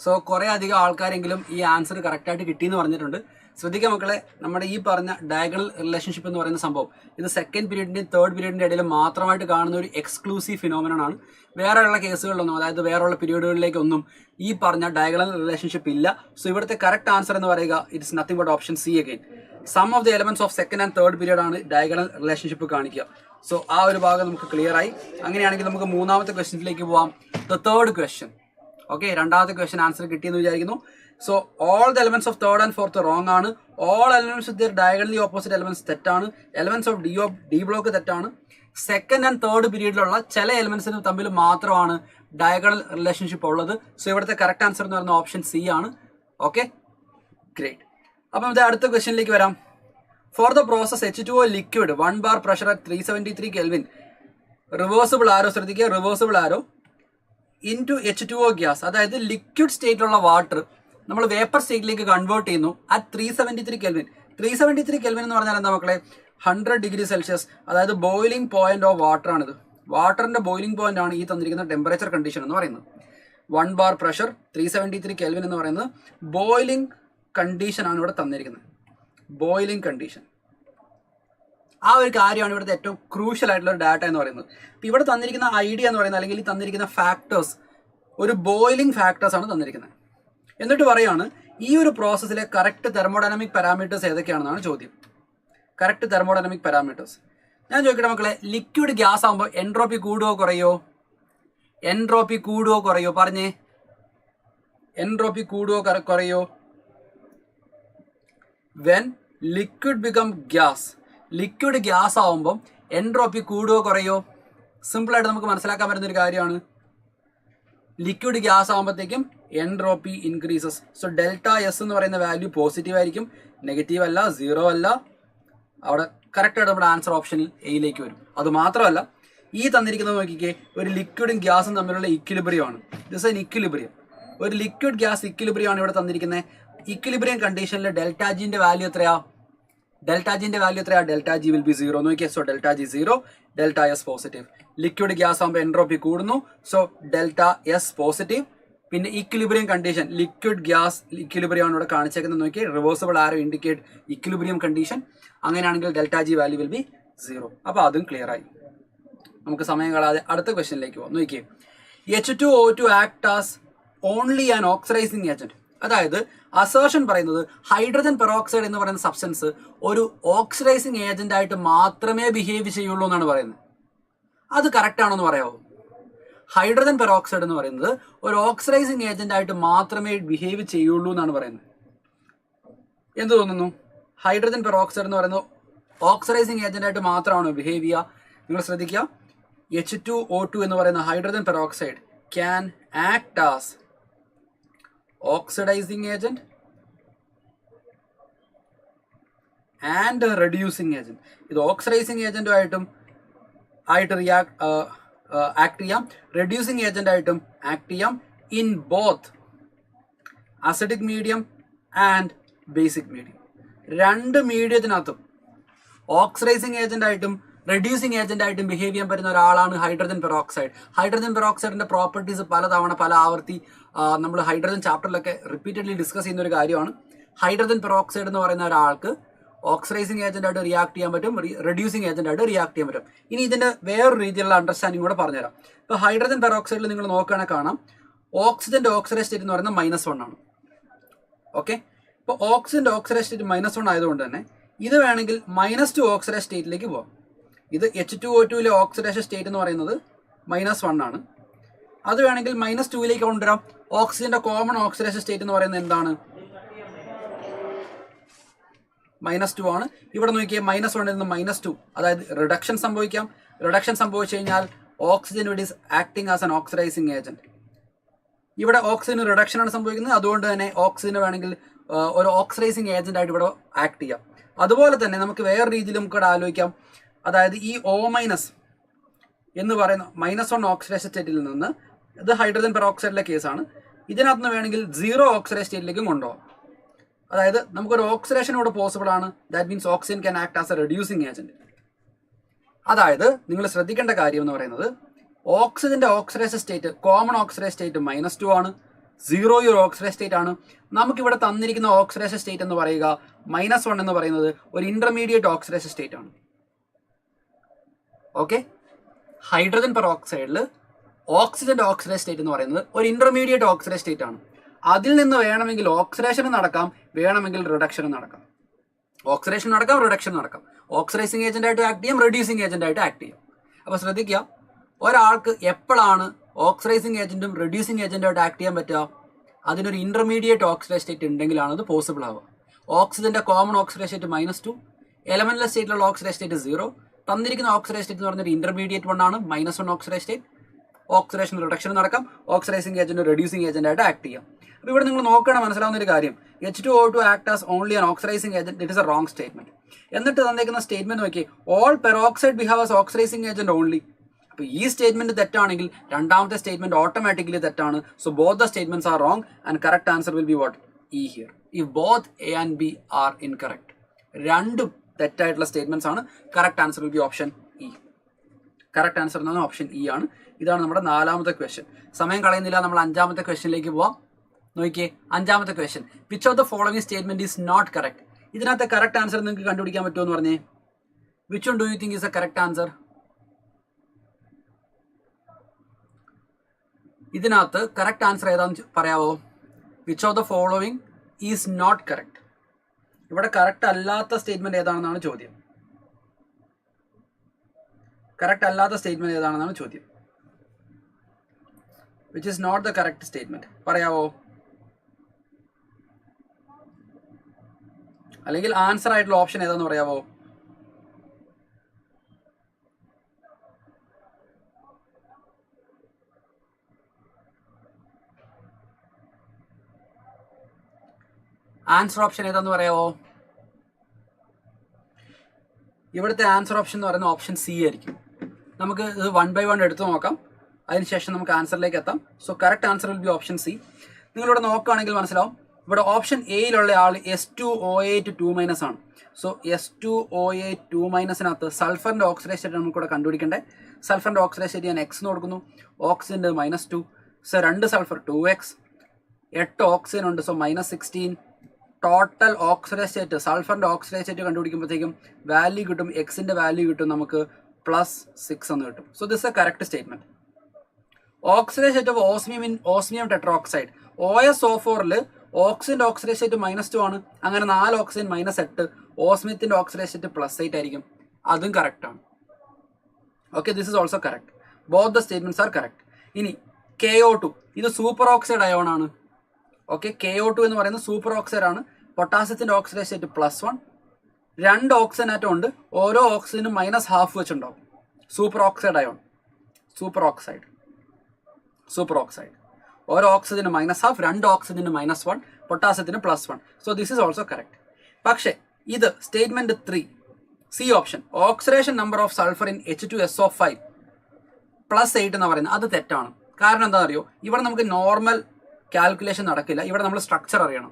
സോ കുറേ അധികം ആൾക്കാരെങ്കിലും ഈ ആൻസർ കറക്റ്റായിട്ട് കിട്ടിയെന്ന് പറഞ്ഞിട്ടുണ്ട്. ശ്രദ്ധിക്കുക മക്കളെ, നമ്മുടെ ഈ പറഞ്ഞ ഡയഗണൽ റിലേഷൻഷിപ്പ് എന്ന് പറയുന്ന സംഭവം ഇത് സെക്കൻഡ് പീരീഡിന്റെയും തേർഡ് പീരീഡിന്റെ ഇടയിൽ മാത്രമായിട്ട് കാണുന്ന ഒരു എക്സ്ക്ലൂസീവ് ഫിനോമിനൺ ആണ്. വേറെയുള്ള കേസുകളിലൊന്നും, അതായത് വേറെയുള്ള പീരീഡുകളിലേക്കൊന്നും ഈ പറഞ്ഞ ഡയഗണൽ റിലേഷൻഷിപ്പ് ഇല്ല. സോ ഇവിടുത്തെ കറക്റ്റ് ആൻസർ എന്ന് പറയുക it's nothing but option C again. Some of the elements of second and third period ആണ് ഡയഗണൽ റിലേഷൻഷിപ്പ് കാണിക്കുക. സോ ആ ഒരു ഭാഗം നമുക്ക് ക്ലിയർ ആയി. അങ്ങനെയാണെങ്കിൽ നമുക്ക് മൂന്നാമത്തെ ക്വസ്റ്റ്യനിലേക്ക് പോവാം. The third question. ഓക്കെ, രണ്ടാമത്തെ ക്വസ്റ്റ്യൻ ആൻസർ കിട്ടിയെന്ന് വിചാരിക്കുന്നു. So all the elements of third and fourth wrong ആണ്. All elements with their diagonally opposite elements തെറ്റാണ്. എലമെന്റ്സ് ഓഫ് ഡി ബ്ലോക്ക് തെറ്റാണ്. സെക്കൻഡ് ആൻഡ് തേർഡ് പീരീഡിലുള്ള ചില എലമെന്റ്സിന് തമ്മിൽ മാത്രമാണ് ഡയഗണൽ റിലേഷൻഷിപ്പ് ഉള്ളത്. സോ ഇവിടുത്തെ കറക്റ്റ് ആൻസർ എന്ന് പറയുന്ന ഓപ്ഷൻ സി ആണ്. Okay, great. അപ്പം ഇത് അടുത്ത ക്വസ്റ്റ്യനിലേക്ക് വരാം. For the process H2O liquid 1 bar pressure at 373 Kelvin, reversible ആരോ, ശ്രദ്ധിക്കുക, റിവേഴ്സിബിൾ ആരോ ഇൻടു H2O ഗ്യാസ്, അതായത് ലിക്വിഡ് സ്റ്റേറ്റിലുള്ള വാട്ടർ നമ്മൾ വേപ്പർ സ്റ്റേറ്റിലേക്ക് കൺവേർട്ട് ചെയ്യുന്നു അറ്റ് 373 Kelvin. 373 Kelvin എന്ന് പറഞ്ഞാൽ എന്താ മക്കളെ? 100 ഡിഗ്രി സെൽഷ്യസ്, അതായത് ബോയിലിംഗ് പോയിന്റ് ഓഫ് വാട്ടർ ആണിത്. വാട്ടറിന്റെ ബോയിലിംഗ് പോയിന്റ് ആണ് ഈ തന്നിരിക്കുന്ന ടെമ്പറേച്ചർ കണ്ടീഷൻ എന്ന് പറയുന്നത്. 1 bar പ്രഷർ 373 Kelvin എന്ന് പറയുന്നത് ബോയിലിംഗ് കണ്ടീഷൻ ആണ് ഇവിടെ തന്നിരിക്കുന്നത്. ബോയിലിംഗ് കണ്ടീഷൻ, ആ ഒരു കാര്യമാണ് ഇവിടുത്തെ ഏറ്റവും ക്രൂഷ്യൽ ആയിട്ടുള്ള ഒരു ഡാറ്റ എന്ന് പറയുന്നത്. ഇപ്പം ഇവിടെ തന്നിരിക്കുന്ന ഐഡിയ എന്ന് പറയുന്നത്, അല്ലെങ്കിൽ ഈ തന്നിരിക്കുന്ന ഫാക്ടേഴ്സ് ഒരു ബോയിലിംഗ് ഫാക്ടേഴ്സ് ആണ് തന്നിരിക്കുന്നത്. എന്നിട്ട് പറയാണ് ഈ ഒരു പ്രോസസ്സിലെ കറക്റ്റ് തെർമോഡൈനാമിക് പാരാമീറ്റേഴ്സ് ഏതൊക്കെയാണെന്നാണ് ചോദ്യം. കറക്റ്റ് തെർമോഡൈനാമിക് പാരാമീറ്റേഴ്സ് ഞാൻ ചോദിക്കട്ടെ മക്കളെ, ലിക്വിഡ് ഗ്യാസ് ആകുമ്പോൾ എൻട്രോപ്പി കൂടുവോ കുറയോ? എൻട്രോപ്പി കൂടുവോ കുറയോ? പറഞ്ഞേ, എൻട്രോപ്പി കൂടുവോ കുറയോ? When liquid become gas, liquid gas ആവുമ്പം എൻട്രോപ്പി കൂടുവോ കുറയോ? സിമ്പിളായിട്ട് നമുക്ക് മനസ്സിലാക്കാൻ പറ്റുന്ന ഒരു കാര്യമാണ്. ലിക്വിഡ് ഗ്യാസ് ആകുമ്പോഴത്തേക്കും entropy increases. So delta S എന്ന് പറയുന്ന വാല്യൂ പോസിറ്റീവ് ആയിരിക്കും, നെഗറ്റീവ് അല്ല, സീറോ അല്ല. അവിടെ കറക്റ്റായിട്ട് നമ്മുടെ ആൻസർ ഓപ്ഷനിൽ എയിലേക്ക് വരും. അത് മാത്രമല്ല, ഈ തന്നിരിക്കുന്നത് നോക്കിക്കേ, ഒരു ലിക്വിഡും ഗ്യാസും തമ്മിലുള്ള ഇക്വിലിബ്രിയം ആണ്. This an equilibrium. ഒരു ലിക്വിഡ് ഗ്യാസ് ഇക്വിലിബ്രിയം ആണ് ഇവിടെ തന്നിരിക്കുന്നത്. ഇക്വിലിബ്രിയം കണ്ടീഷനിൽ ഡെൽറ്റ ജിന്റെ വാല്യൂ എത്രയാ? ഡെൽറ്റ ജിന്റെ വാല്യൂ എത്രയാ? Delta G will be zero. നോക്കിയേ, so delta G zero, delta S positive. Liquid gas ആകുമ്പോൾ എൻട്രോപ്പി കൂടുന്നു, സോ ഡെൽറ്റ എസ് പോസിറ്റീവ്. പിന്നെ equilibrium condition, liquid gas equilibrium ആണ് ഇവിടെ കാണിച്ചേക്കുന്നത്. നോക്കി, reversible arrow indicate equilibrium condition. അങ്ങനെയാണെങ്കിൽ delta G value will be zero. അപ്പോൾ അതും ക്ലിയർ ആയി. നമുക്ക് സമയം കളയാതെ അടുത്ത ക്വസ്റ്റ്യനിലേക്ക് പോകാം. നോക്കിയേ, H2O2 act as only an oxidising agent. അതായത് അസേർഷൻ പറയുന്നത് ഹൈഡ്രജൻ പെറോക്സൈഡ് എന്ന് പറയുന്ന സബ്സ്റ്റൻസ് ഒരു ഓക്സിഡൈസിങ് ഏജന്റ് ആയിട്ട് മാത്രമേ ബിഹേവ് ചെയ്യുള്ളൂ എന്നാണ് പറയുന്നത്. അത് കറക്റ്റ് ആണോ എന്ന് പറയാമോ? ഹൈഡ്രജൻ പെറോക്സൈഡ് എന്ന് പറയുന്നത് ഒരു ഓക്സിഡൈസിങ് ഏജന്റ് ആയിട്ട് മാത്രമേ ബിഹേവ് ചെയ്യുള്ളൂ എന്നാണ് പറയുന്നത്. എന്ത് തോന്നുന്നു? ഹൈഡ്രജൻ പെറോക്സൈഡ് എന്ന് പറയുന്നത് ഓക്സിഡൈസിങ് ഏജന്റ് ആയിട്ട് മാത്രമാണോ ബിഹേവ് ചെയ്യുക? നിങ്ങൾ ശ്രദ്ധിക്കുക, H2O2 എന്ന് പറയുന്ന hydrogen peroxide can act as oxidizing agent and reducing agent. ഇത് ഓക്സിഡൈസിങ് ഏജന്റുമായിട്ടും ആയിട്ട് ആക്ട് ചെയ്യാം, റെഡ്യൂസിങ് ഏജന്റ് ആയിട്ടും ആക്ട് ചെയ്യാം in both acidic medium and basic medium. രണ്ട് മീഡിയത്തിനകത്തും ഓക്സിഡൈസിങ് ഏജന്റ് ആയിട്ടും റെഡ്യൂസിങ് ഏജന്റ് ആയിട്ടും ബിഹേവ് ചെയ്യാൻ പറ്റുന്ന ഒരാളാണ് ഹൈഡ്രജൻ പെറോക്സൈഡ്. ഹൈഡ്രജൻ പെറോക്സൈഡിന്റെ പ്രോപ്പർട്ടീസ് പലതവണ പല ആവർത്തി നമ്മൾ ഹൈഡ്രജൻ ചാപ്റ്ററിലൊക്കെ റിപ്പീറ്റഡ്ലി ഡിസ്കസ് ചെയ്യുന്ന ഒരു കാര്യമാണ്. ഹൈഡ്രജൻ പെറോക്സൈഡ് എന്ന് പറയുന്ന ഒരാൾക്ക് ഓക്സിഡൈസിങ് ഏജന്റ് ആയിട്ട് റിയാക്ട് ചെയ്യാൻ പറ്റും, റെഡ്യൂസിങ് ഏജന്റ് ആയിട്ട് റിയാക്ട് ചെയ്യാൻ പറ്റും. ഇനി ഇതിന്റെ വേറൊരു രീതിയിലുള്ള അണ്ടർസ്റ്റാൻഡിംഗ് കൂടെ പറഞ്ഞുതരാം. ഇപ്പോൾ ഹൈഡ്രജൻ പെറോക്സൈഡിൽ നിങ്ങൾ നോക്കുകയാണെങ്കിൽ കാണാം, ഓക്സിജന്റെ ഓക്സിഡൈസ് സ്റ്റേറ്റ് എന്ന് പറയുന്നത് -1 ആണ്. ഓക്കെ, ഇപ്പോൾ ഓക്സിജന്റെ ഓക്സിഡൈസ് സ്റ്റേറ്റ് -1 ആയതുകൊണ്ട് തന്നെ ഇത് വേണമെങ്കിൽ -2 ഓക്സിഡൈസ് സ്റ്റേറ്റിലേക്ക് പോകാം. ഇത് H2O2 ഓക്സിഡേഷൻ സ്റ്റേറ്റ് എന്ന് പറയുന്നത് -1 ആണ്. അത് വേണമെങ്കിൽ -2 കൊണ്ടുവരാം. ഓക്സിജന്റെ കോമൺ ഓക്സിഡേഷൻ സ്റ്റേറ്റ് എന്ന് പറയുന്നത് എന്താണ്? -2 ആണ്. ഇവിടെ നോക്കിയാൽ -1 നിന്ന് -2, അതായത് റിഡക്ഷൻ സംഭവിക്കാം. റിഡക്ഷൻ സംഭവിച്ചു കഴിഞ്ഞാൽ oxygen it is acting as an oxidising agent. ഇവിടെ ഓക്സിജന് റിഡക്ഷൻ ആണ് സംഭവിക്കുന്നത്, അതുകൊണ്ട് തന്നെ ഓക്സിജന് വേണമെങ്കിൽ ഒരു ഓക്സിഡൈസിങ് ഏജന്റ് ആയിട്ട് ഇവിടെ ആക്ട് ചെയ്യാം. അതുപോലെ തന്നെ നമുക്ക് വേറെ രീതിയിൽ നമുക്ക് ഇവിടെ ആലോചിക്കാം. അതായത് ഈ O- എന്ന് പറയുന്ന -1 ഓക്സിഡേഷൻ സ്റ്റേറ്റിൽ നിന്ന്, ഇത് ഹൈഡ്രജൻ പെറോക്സൈഡിലെ കേസാണ്, ഇതിനകത്ത് നിന്ന് വേണമെങ്കിൽ 0 ഓക്സിഡേഷൻ സ്റ്റേറ്റിലേക്കും കൊണ്ടുപോകാം. അതായത് നമുക്കൊരു ഓക്സിഡേഷൻ ഇവിടെ പോസിബിൾ ആണ്. That means oxygen can act as A reducing agent. അതായത് നിങ്ങൾ ശ്രദ്ധിക്കേണ്ട കാര്യം എന്ന് പറയുന്നത്, ഓക്സിജന്റെ oxidation state, common oxidation state -2 ആണ്, 0 ഓക്സിഡേഷൻ സ്റ്റേറ്റ് ആണ്. നമുക്കിവിടെ തന്നിരിക്കുന്ന ഓക്സിഡേഷൻ സ്റ്റേറ്റ് എന്ന് പറയുക -1 എന്ന് പറയുന്നത് ഒരു ഇന്റർമീഡിയറ്റ് ഓക്സിഡേഷൻ സ്റ്റേറ്റ് ആണ്. ഓക്കെ, ഹൈഡ്രജൻ പെറോക്സൈഡിൽ ഓക്സിജന്റെ ഓക്സിഡേഷൻ സ്റ്റേറ്റ് എന്ന് പറയുന്നത് ഒരു ഇന്റർമീഡിയറ്റ് ഓക്സിഡേഷൻ സ്റ്റേറ്റ് ആണ്. അതിൽ നിന്ന് വേണമെങ്കിൽ ഓക്സിഡേഷനും നടക്കാം, വേണമെങ്കിൽ റിഡക്ഷനും നടക്കാം. ഓക്സിഡേഷൻ നടക്കാം, റിഡക്ഷൻ നടക്കാം. ഓക്സിഡൈസിങ് ഏജന്റ് ആയിട്ട് ആക്ട് ചെയ്യാം, റെഡ്യൂസിങ് ഏജന്റ് ആയിട്ട് ആക്ട് ചെയ്യാം. അപ്പോൾ ശ്രദ്ധിക്കുക, ഒരാൾക്ക് എപ്പോഴാണ് ഓക്സിഡൈസിങ് ഏജന്റും റെഡ്യൂസിങ് ഏജന്റുമായിട്ട് ആക്ട് ചെയ്യാൻ പറ്റുക? അതിനൊരു ഇന്റർമീഡിയറ്റ് ഓക്സിഡൈസ് സ്റ്റേറ്റ് ഉണ്ടെങ്കിലാണ് അത് പോസിബിൾ ആവുക. ഓക്സിജന്റെ കോമൺ ഓക്സിഡൈസ് സ്റ്റേറ്റ് -2, എലമെന്റൽ സ്റ്റേറ്റിലുള്ള ഓക്സിഡൈസ് സ്റ്റേറ്റ് 0, തന്നിരിക്കുന്ന ഓക്സിഡൈസ് സ്റ്റേറ്റ് എന്ന് പറഞ്ഞൊരു ഇന്റർമീഡിയറ്റ് 1 ആണ്, -1 ഓക്സിഡൈസ് സ്റ്റേറ്റ്. ഓക്സിഡേഷൻ റിഡക്ഷൻ നടക്കാം, ഓക്സിഡൈസിങ് ഏജന്റ് റെഡ്യൂസിങ് ഏജന്റ് ആയിട്ട് ആക്ട് ചെയ്യാം. അപ്പോൾ ഇവിടെ നിങ്ങൾ നോക്കണം, മനസ്സിലാവുന്ന ഒരു കാര്യം, H2O2 act as only an oxidising agent, it is A wrong statement. എന്നിട്ട് തന്നിരിക്കുന്ന സ്റ്റേറ്റ്മെന്റ് നോക്കി, all peroxide behave as oxidising agent only. അപ്പോൾ ഈ സ്റ്റേറ്റ്മെന്റ് തെറ്റാണെങ്കിൽ രണ്ടാമത്തെ സ്റ്റേറ്റ്മെന്റ് ഓട്ടോമാറ്റിക്കലി തെറ്റാണ്. So both the statements are wrong and correct answer will B what? E here. If both A and B are incorrect, രണ്ടും തെറ്റായിട്ടുള്ള statements ആണ്. Correct answer will be option E. Correct answer എന്ന് പറഞ്ഞാൽ option E ആണ്. ഇതാണ് നമ്മുടെ 4ാമത്തെ question. സമയം കളയുന്നില്ല, നമ്മൾ 5ാമത്തെ ക്വസ്റ്റ്യനിലേക്ക് പോവാം. നോക്കിയേ, 5ാമത്തെ question, which of the following statement is not correct. ഇതിനകത്തെ കറക്റ്റ് ആൻസർ നിങ്ങൾക്ക് കണ്ടുപിടിക്കാൻ പറ്റുമോ എന്ന് പറഞ്ഞേ. Which one do you think is a correct answer? ഇതിനകത്ത് കറക്റ്റ് ആൻസർ ഏതാണെന്ന് പറയാവോ? Which of the following is not correct. ഇവിടെ കറക്റ്റ് അല്ലാത്ത സ്റ്റേറ്റ്മെന്റ് ഏതാണെന്നാണ് ചോദ്യം. കറക്റ്റ് അല്ലാത്ത സ്റ്റേറ്റ്മെന്റ് ഏതാണെന്നാണ് ചോദ്യം. Which is not the correct statement പറയാവോ? അല്ലെങ്കിൽ ആൻസർ ആയിട്ടുള്ള ഓപ്ഷൻ ഏതാന്ന് പറയാവോ? ആൻസർ ഓപ്ഷൻ ഏതാന്ന് പറയാവോ? ഇവിടുത്തെ ആൻസർ ഓപ്ഷൻ എന്ന് പറയുന്നത് ഓപ്ഷൻ സി ആയിരിക്കും. നമുക്ക് ഇത് 1 by 1 എടുത്തു നോക്കാം, അതിനുശേഷം നമുക്ക് ആൻസറിലേക്ക് എത്താം. So correct answer will be option C. നിങ്ങളിവിടെ നോക്കുകയാണെങ്കിൽ മനസ്സിലാവും, ഇവിടെ ഓപ്ഷൻ എയിലുള്ള ആൾ S2OA2- ആണ്. സോ S2OA2- സൾഫറിന്റെ ഓക്സിഡൈസ് സ്റ്റേറ്റ് നമുക്കിവിടെ കണ്ടുപിടിക്കണ്ടേ. സൾഫറിന്റെ ഓക്സിഡൈസ് സ്റ്റേറ്റ് ഞാൻ X എന്ന് കൊടുക്കുന്നു, ഓക്സിജന്റെ -2. സോ 2 സൾഫർ 2x, 8 ഓക്സിജൻ ഉണ്ട്, സോ -16. ടോട്ടൽ ഓക്സിഡൈസ് സ്റ്റേറ്റ്, സൾഫറിന്റെ ഓക്സിഡൈസ് സ്റ്റേറ്റ് കണ്ടുപിടിക്കുമ്പോഴത്തേക്കും വാല്യൂ കിട്ടും, എക്സിന്റെ വാല്യൂ കിട്ടും നമുക്ക് +6 എന്ന് കിട്ടും. So this a correct statement. Oxidise state of osmium tetroxide, OSO4ൽ ഓക്സിജന്റെ ഓക്സിഡൈസ് സ്റ്റേറ്റ് -2 ആണ്. അങ്ങനെ 4 ഓക്സിജൻ -8, ഓസ്മിയത്തിന്റെ ഓക്സിഡൈസ് സ്റ്റേറ്റ് +8 ആയിരിക്കും. അതും കറക്റ്റ് ആണ്. Okay, this is also correct. Both the statements are correct. ഇനി KO2, ഇത് സൂപ്പർ ഓക്സൈഡ് അയോൺ ആണ്. ഓക്കെ, KO2 എന്ന് പറയുന്നത് സൂപ്പർ ഓക്സൈഡ് ആണ്. പൊട്ടാസ്യത്തിന്റെ ഓക്സിഡൈസ് സ്റ്റേറ്റ് +1. 2 ഓക്സിജൻ ആറ്റം ഉണ്ട്, ഓരോ ഓക്സിജനും -12 വെച്ചുണ്ടാവും. Super oxide ion, super oxide, super oxide. ഓരോ ഓക്സിജന് -12, 2 ഓക്സിജന് -1, പൊട്ടാസ്യത്തിന് +1. So this is also correct. പക്ഷേ ഇത് statement 3 C option, oxidation number of sulphur in H2SO5 +8 എന്ന് പറയുന്നത് അത് തെറ്റാണ്. കാരണം എന്താ അറിയോ, ഇവിടെ നമുക്ക് നോർമൽ കാൽക്കുലേഷൻ നടക്കില്ല. ഇവിടെ നമ്മൾ സ്ട്രക്ചർ അറിയണം.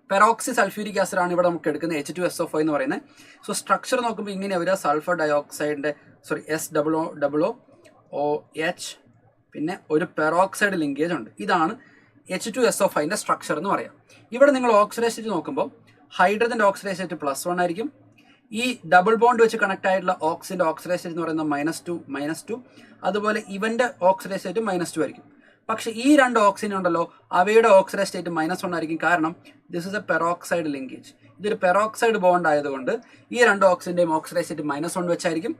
പെറോക്സി സൾഫ്യൂരിക് ആസിഡ് ആണ് ഇവിടെ നമുക്ക് എടുക്കുന്നത് H2SO5 എന്ന് പറയുന്നത്. സോ സ്ട്രക്ചർ നോക്കുമ്പോൾ ഇങ്ങനെ വരിക, സൾഫർ ഡയോക്സൈഡിന്റെ SOOH, പിന്നെ ഒരു പെറോക്സൈഡ് ലിങ്കേജ് ഉണ്ട്. ഇതാണ് H2SO5ന്റെ സ്ട്രക്ചർ എന്ന് പറയാം. ഇവിടെ നിങ്ങൾ ഓക്സിഡൈസ് സ്റ്റേറ്റ് നോക്കുമ്പോൾ ഹൈഡ്രജന്റെ ഓക്സിഡൈസ് സ്റ്റേറ്റ് +1 ആയിരിക്കും. ഈ ഡബിൾ ബോണ്ട് വെച്ച് കണക്ട് ആയിട്ടുള്ള ഓക്സിജന്റെ ഓക്സിഡൈസ് സ്റ്റേറ്റ് എന്ന് പറയുന്നത് -2. അതുപോലെ ഇവന്റെ ഓക്സിഡൈസ് സ്റ്റേറ്റ് -2 ആയിരിക്കും. പക്ഷേ ഈ 2 ഓക്സിജൻ ഉണ്ടല്ലോ, അവയുടെ ഓക്സിഡൈസ് സ്റ്റേറ്റ് -1 ആയിരിക്കും. കാരണം this is a peroxide linkage. ഇതൊരു പെറോക്സൈഡ് ബോണ്ട് ആയതുകൊണ്ട് ഈ 2 ഓക്സിജന്റെയും ഓക്സിഡൈസ് സ്റ്റേറ്റ് -1 വെച്ചായിരിക്കും.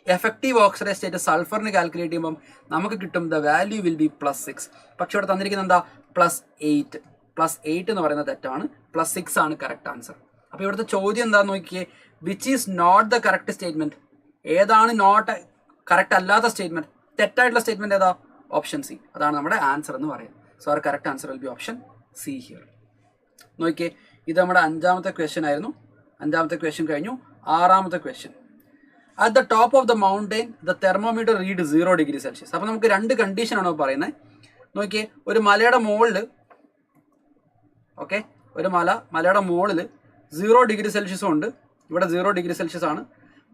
എഫക്റ്റീവ് ഓക്സിഡൈസ് സ്റ്റേറ്റ് സൾഫറിന് കാൽക്കുലേറ്റ് ചെയ്യുമ്പോൾ നമുക്ക് കിട്ടും ദ വാല്യൂ വിൽ ബി +6. പക്ഷെ ഇവിടെ തന്നിരിക്കുന്നത് എന്താ? +8. +8 എന്ന് പറയുന്നത് തെറ്റാണ്, +6 ആണ് കറക്റ്റ് ആൻസർ. അപ്പോൾ ഇവിടുത്തെ ചോദ്യം എന്താണെന്ന് നോക്കിയേ, which is not the correct statement. ഏതാണ് നോട്ട് കറക്റ്റ് അല്ലാത്ത സ്റ്റേറ്റ്മെന്റ്? തെറ്റായിട്ടുള്ള സ്റ്റേറ്റ്മെന്റ് ഏതാ? Option C. അതാണ് നമ്മുടെ ആൻസർ എന്ന് പറയുന്നത്. So our correct answer will be option C here. നോക്കിയേ, ഇത് നമ്മുടെ 5ാമത്തെ ക്വസ്റ്റ്യൻ ആയിരുന്നു. 5ാമത്തെ ക്വസ്റ്റ്യൻ കഴിഞ്ഞു. 6ാമത്തെ question, at the top of the mountain the thermometer read 0 degree Celsius. അപ്പോൾ നമുക്ക് 2 കണ്ടീഷനാണ് പറയുന്നത്. നോക്കിയേ, ഒരു മലയുടെ മുകളിൽ, ഓക്കെ, ഒരു മലയുടെ മുകളിൽ 0 ഡിഗ്രി സെൽഷ്യസും ഉണ്ട്. ഇവിടെ 0 ഡിഗ്രി സെൽഷ്യസ് ആണ്.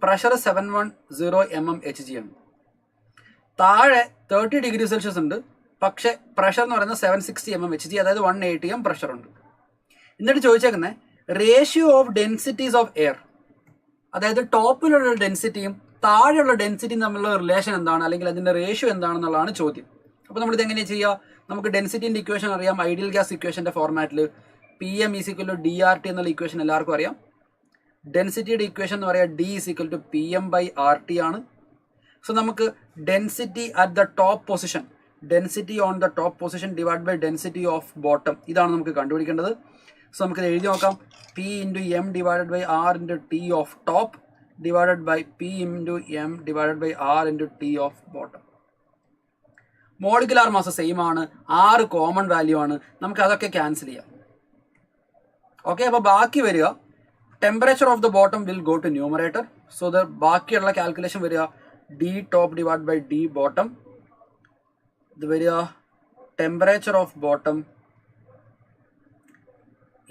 പ്രഷർ 710 mmHg ആണ്. താഴെ 30 ഡിഗ്രി സെൽഷ്യസ് ഉണ്ട്, പക്ഷെ പ്രഷർ എന്ന് പറയുന്നത് 760 mmHg, അതായത് 180 m പ്രഷർ ഉണ്ട്. എന്നിട്ട് ചോദിച്ചേക്കുന്നത് ratio of densities of air, അതായത് ടോപ്പിലുള്ള ഡെൻസിറ്റിയും താഴെയുള്ള ഡെൻസിറ്റിയും തമ്മിലുള്ള റിലേഷൻ എന്താണ്, അല്ലെങ്കിൽ അതിന്റെ റേഷ്യോ എന്താണെന്നുള്ളതാണ് ചോദ്യം. അപ്പോൾ നമ്മളിത് എങ്ങനെയാണ് ചെയ്യുക? നമുക്ക് ഡെൻസിറ്റിന്റെ ഇക്വേഷൻ അറിയാം, ഐഡിയൽ ഗ്യാസ് ഇക്വേഷന്റെ ഫോർമാറ്റിൽ. PM = DRT എന്നുള്ള ഇക്വേഷൻ എല്ലാവർക്കും അറിയാം. ഡെൻസിറ്റിയുടെ ഇക്വേഷൻ എന്ന് പറയുക D is equal to PM/RT ആണ്. സോ നമുക്ക് density at the top position, density on the top position divide by density of bottom, ഇതാണ് നമുക്ക് കണ്ടുപിടിക്കേണ്ടത്. സോ നമുക്ക് എഴുതി നോക്കാം. P into M divided by R into T of top divided by P into M divided by R into T of bottom. Molecular mass same ആണ്, 6 common value ആണ്, നമുക്ക് അതൊക്കെ ക്യാൻസൽ ചെയ്യാം. ഓക്കെ, അപ്പോൾ ബാക്കി വരിക temperature of the bottom will go to numerator. So the ബാക്കിയുള്ള calculation വരിക D top divided by D bottom. ഇത് വരിക temperature of bottom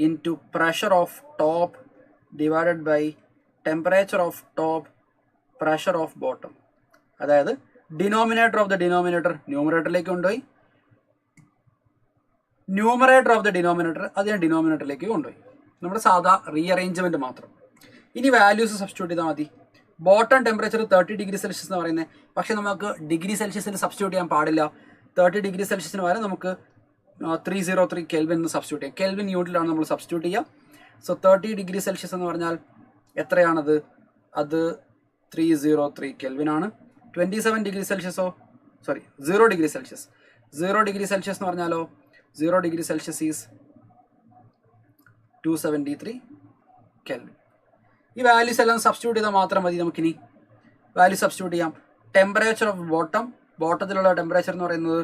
into pressure of top divided by temperature of top pressure of bottom. അതായത് denominator of the denominator ന്യൂമറേറ്ററിലേക്ക് കൊണ്ടുപോയി, numerator of the denominator അതിനെ ഡിനോമിനേറ്ററിലേക്ക് കൊണ്ടുപോയി. നമ്മുടെ സാധാ റീഅറേഞ്ച്മെന്റ് മാത്രം. ഇനി വാല്യൂസ് സബ്സ്റ്റിറ്റ്യൂട്ട് ചെയ്താൽ മതി. ബോട്ടം ടെമ്പറേച്ചർ 30 ഡിഗ്രി സെൽഷ്യസ് എന്ന് പറയുന്നത്, പക്ഷേ നമുക്ക് ഡിഗ്രി സെൽഷ്യസിൽ സബ്സ്റ്റിറ്റ്യൂട്ട് ചെയ്യാൻ പാടില്ല. 30 ഡിഗ്രി സെൽഷ്യസിന് വരെ നമുക്ക് 303 കെൽവിൻ എന്ന് സബ്സ്റ്റിറ്റ്യൂട്ട് ചെയ്യാം. കെൽവിൻ യൂണിറ്റിലാണ് നമ്മൾ സബ്സ്റ്റിറ്റ്യൂട്ട് ചെയ്യുക. സോ 30 ഡിഗ്രി സെൽഷ്യസ് എന്ന് പറഞ്ഞാൽ എത്രയാണത്? അത് 303 കെൽവിൻ ആണ്. 27 ഡിഗ്രി സെൽഷ്യസോ, sorry 0 degree Celsius, 0 degree Celsius എന്ന് പറഞ്ഞാലോ 0 ഡിഗ്രി സെൽഷ്യസ് ഈസ് 273 കെൽവിൻ. ഈ വാല്യൂസ് എല്ലാം സബ്സ്റ്റിറ്റ്യൂട്ട് ചെയ്താൽ മാത്രം മതി. നമുക്കിനി വാല്യൂ സബ്സ്റ്റിറ്റ്യൂട്ട് ചെയ്യാം. ടെമ്പറേച്ചർ ഓഫ് ബോട്ടം, ബോട്ടത്തിലുള്ള ടെമ്പറേച്ചർ എന്ന് പറയുന്നത്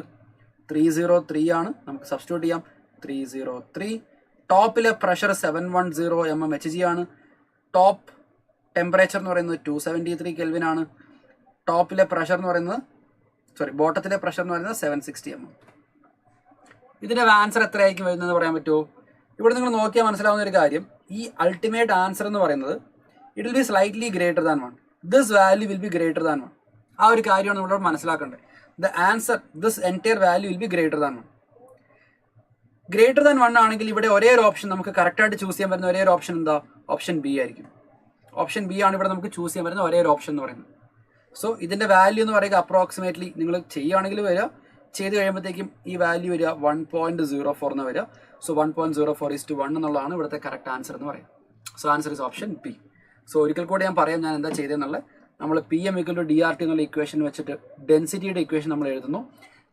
303 ആണ്, നമുക്ക് സബ്സ്റ്റിറ്റ്യൂട്ട് ചെയ്യാം 303. ടോപ്പിലെ പ്രഷർ 710 mmHg ആണ്. ടോപ്പ് ടെമ്പറേച്ചർ എന്ന് പറയുന്നത് 273 കെൽവിൻ ആണ്. ടോപ്പിലെ പ്രഷർ എന്ന് പറയുന്നത്, സോറി ബോട്ടത്തിലെ പ്രഷർ എന്ന് പറയുന്നത് 760 mm. ഇതിൻ്റെ ആൻസർ എത്രയായിരിക്കും വരുന്നതെന്ന് പറയാൻ പറ്റുമോ? ഇവിടെ നിങ്ങൾ നോക്കിയാൽ മനസ്സിലാവുന്ന ഒരു കാര്യം, ഈ അൾട്ടിമേറ്റ് ആൻസർ എന്ന് പറയുന്നത് it will B slightly greater than 1. This value will be greater than 1. ആ ഒരു കാര്യമാണ് നമ്മളോട് മനസ്സിലാക്കേണ്ടത്. The answer, this entire value will be greater than 1. Greater than 1 ആണെങ്കിൽ ഇവിടെ ഒരേ ഒരു ഓപ്ഷൻ നമുക്ക് കറക്റ്റായിട്ട് ചൂസ് ചെയ്യാൻ പറ്റുന്ന ഒരേ ഒരു ഓപ്ഷൻ എന്താ? ഓപ്ഷൻ ബി ആയിരിക്കും. ഓപ്ഷൻ ബി ആണ് ഇവിടെ നമുക്ക് ചൂസ് ചെയ്യാൻ പറ്റുന്ന ഒരേ ഒരു ഓപ്ഷൻ എന്ന് പറയുന്നത്. സോ ഇതിൻ്റെ വാല്യൂ എന്ന് പറയുക അപ്രോക്സിമേറ്റ്ലി നിങ്ങൾ ചെയ്യുകയാണെങ്കിൽ വരിക, ചെയ്ത് കഴിയുമ്പോഴത്തേക്കും ഈ വാല്യൂ വരിക 1.04 എന്ന് വരിക. സോ 1.04:1 എന്നുള്ളതാണ് ഇവിടുത്തെ കറക്റ്റ് ആൻസർ എന്ന് പറയുന്നത്. So answer is option B. So ഒരിക്കൽ കൂടി ഞാൻ പറയാം ഞാൻ എന്താ ചെയ്തതെന്നുള്ളത്. നമ്മൾ PM = DRT എന്നുള്ള ഇക്വേഷൻ വെച്ചിട്ട് ഡെൻസിറ്റിയുടെ ഇക്വേഷൻ നമ്മൾ എഴുതുന്നു.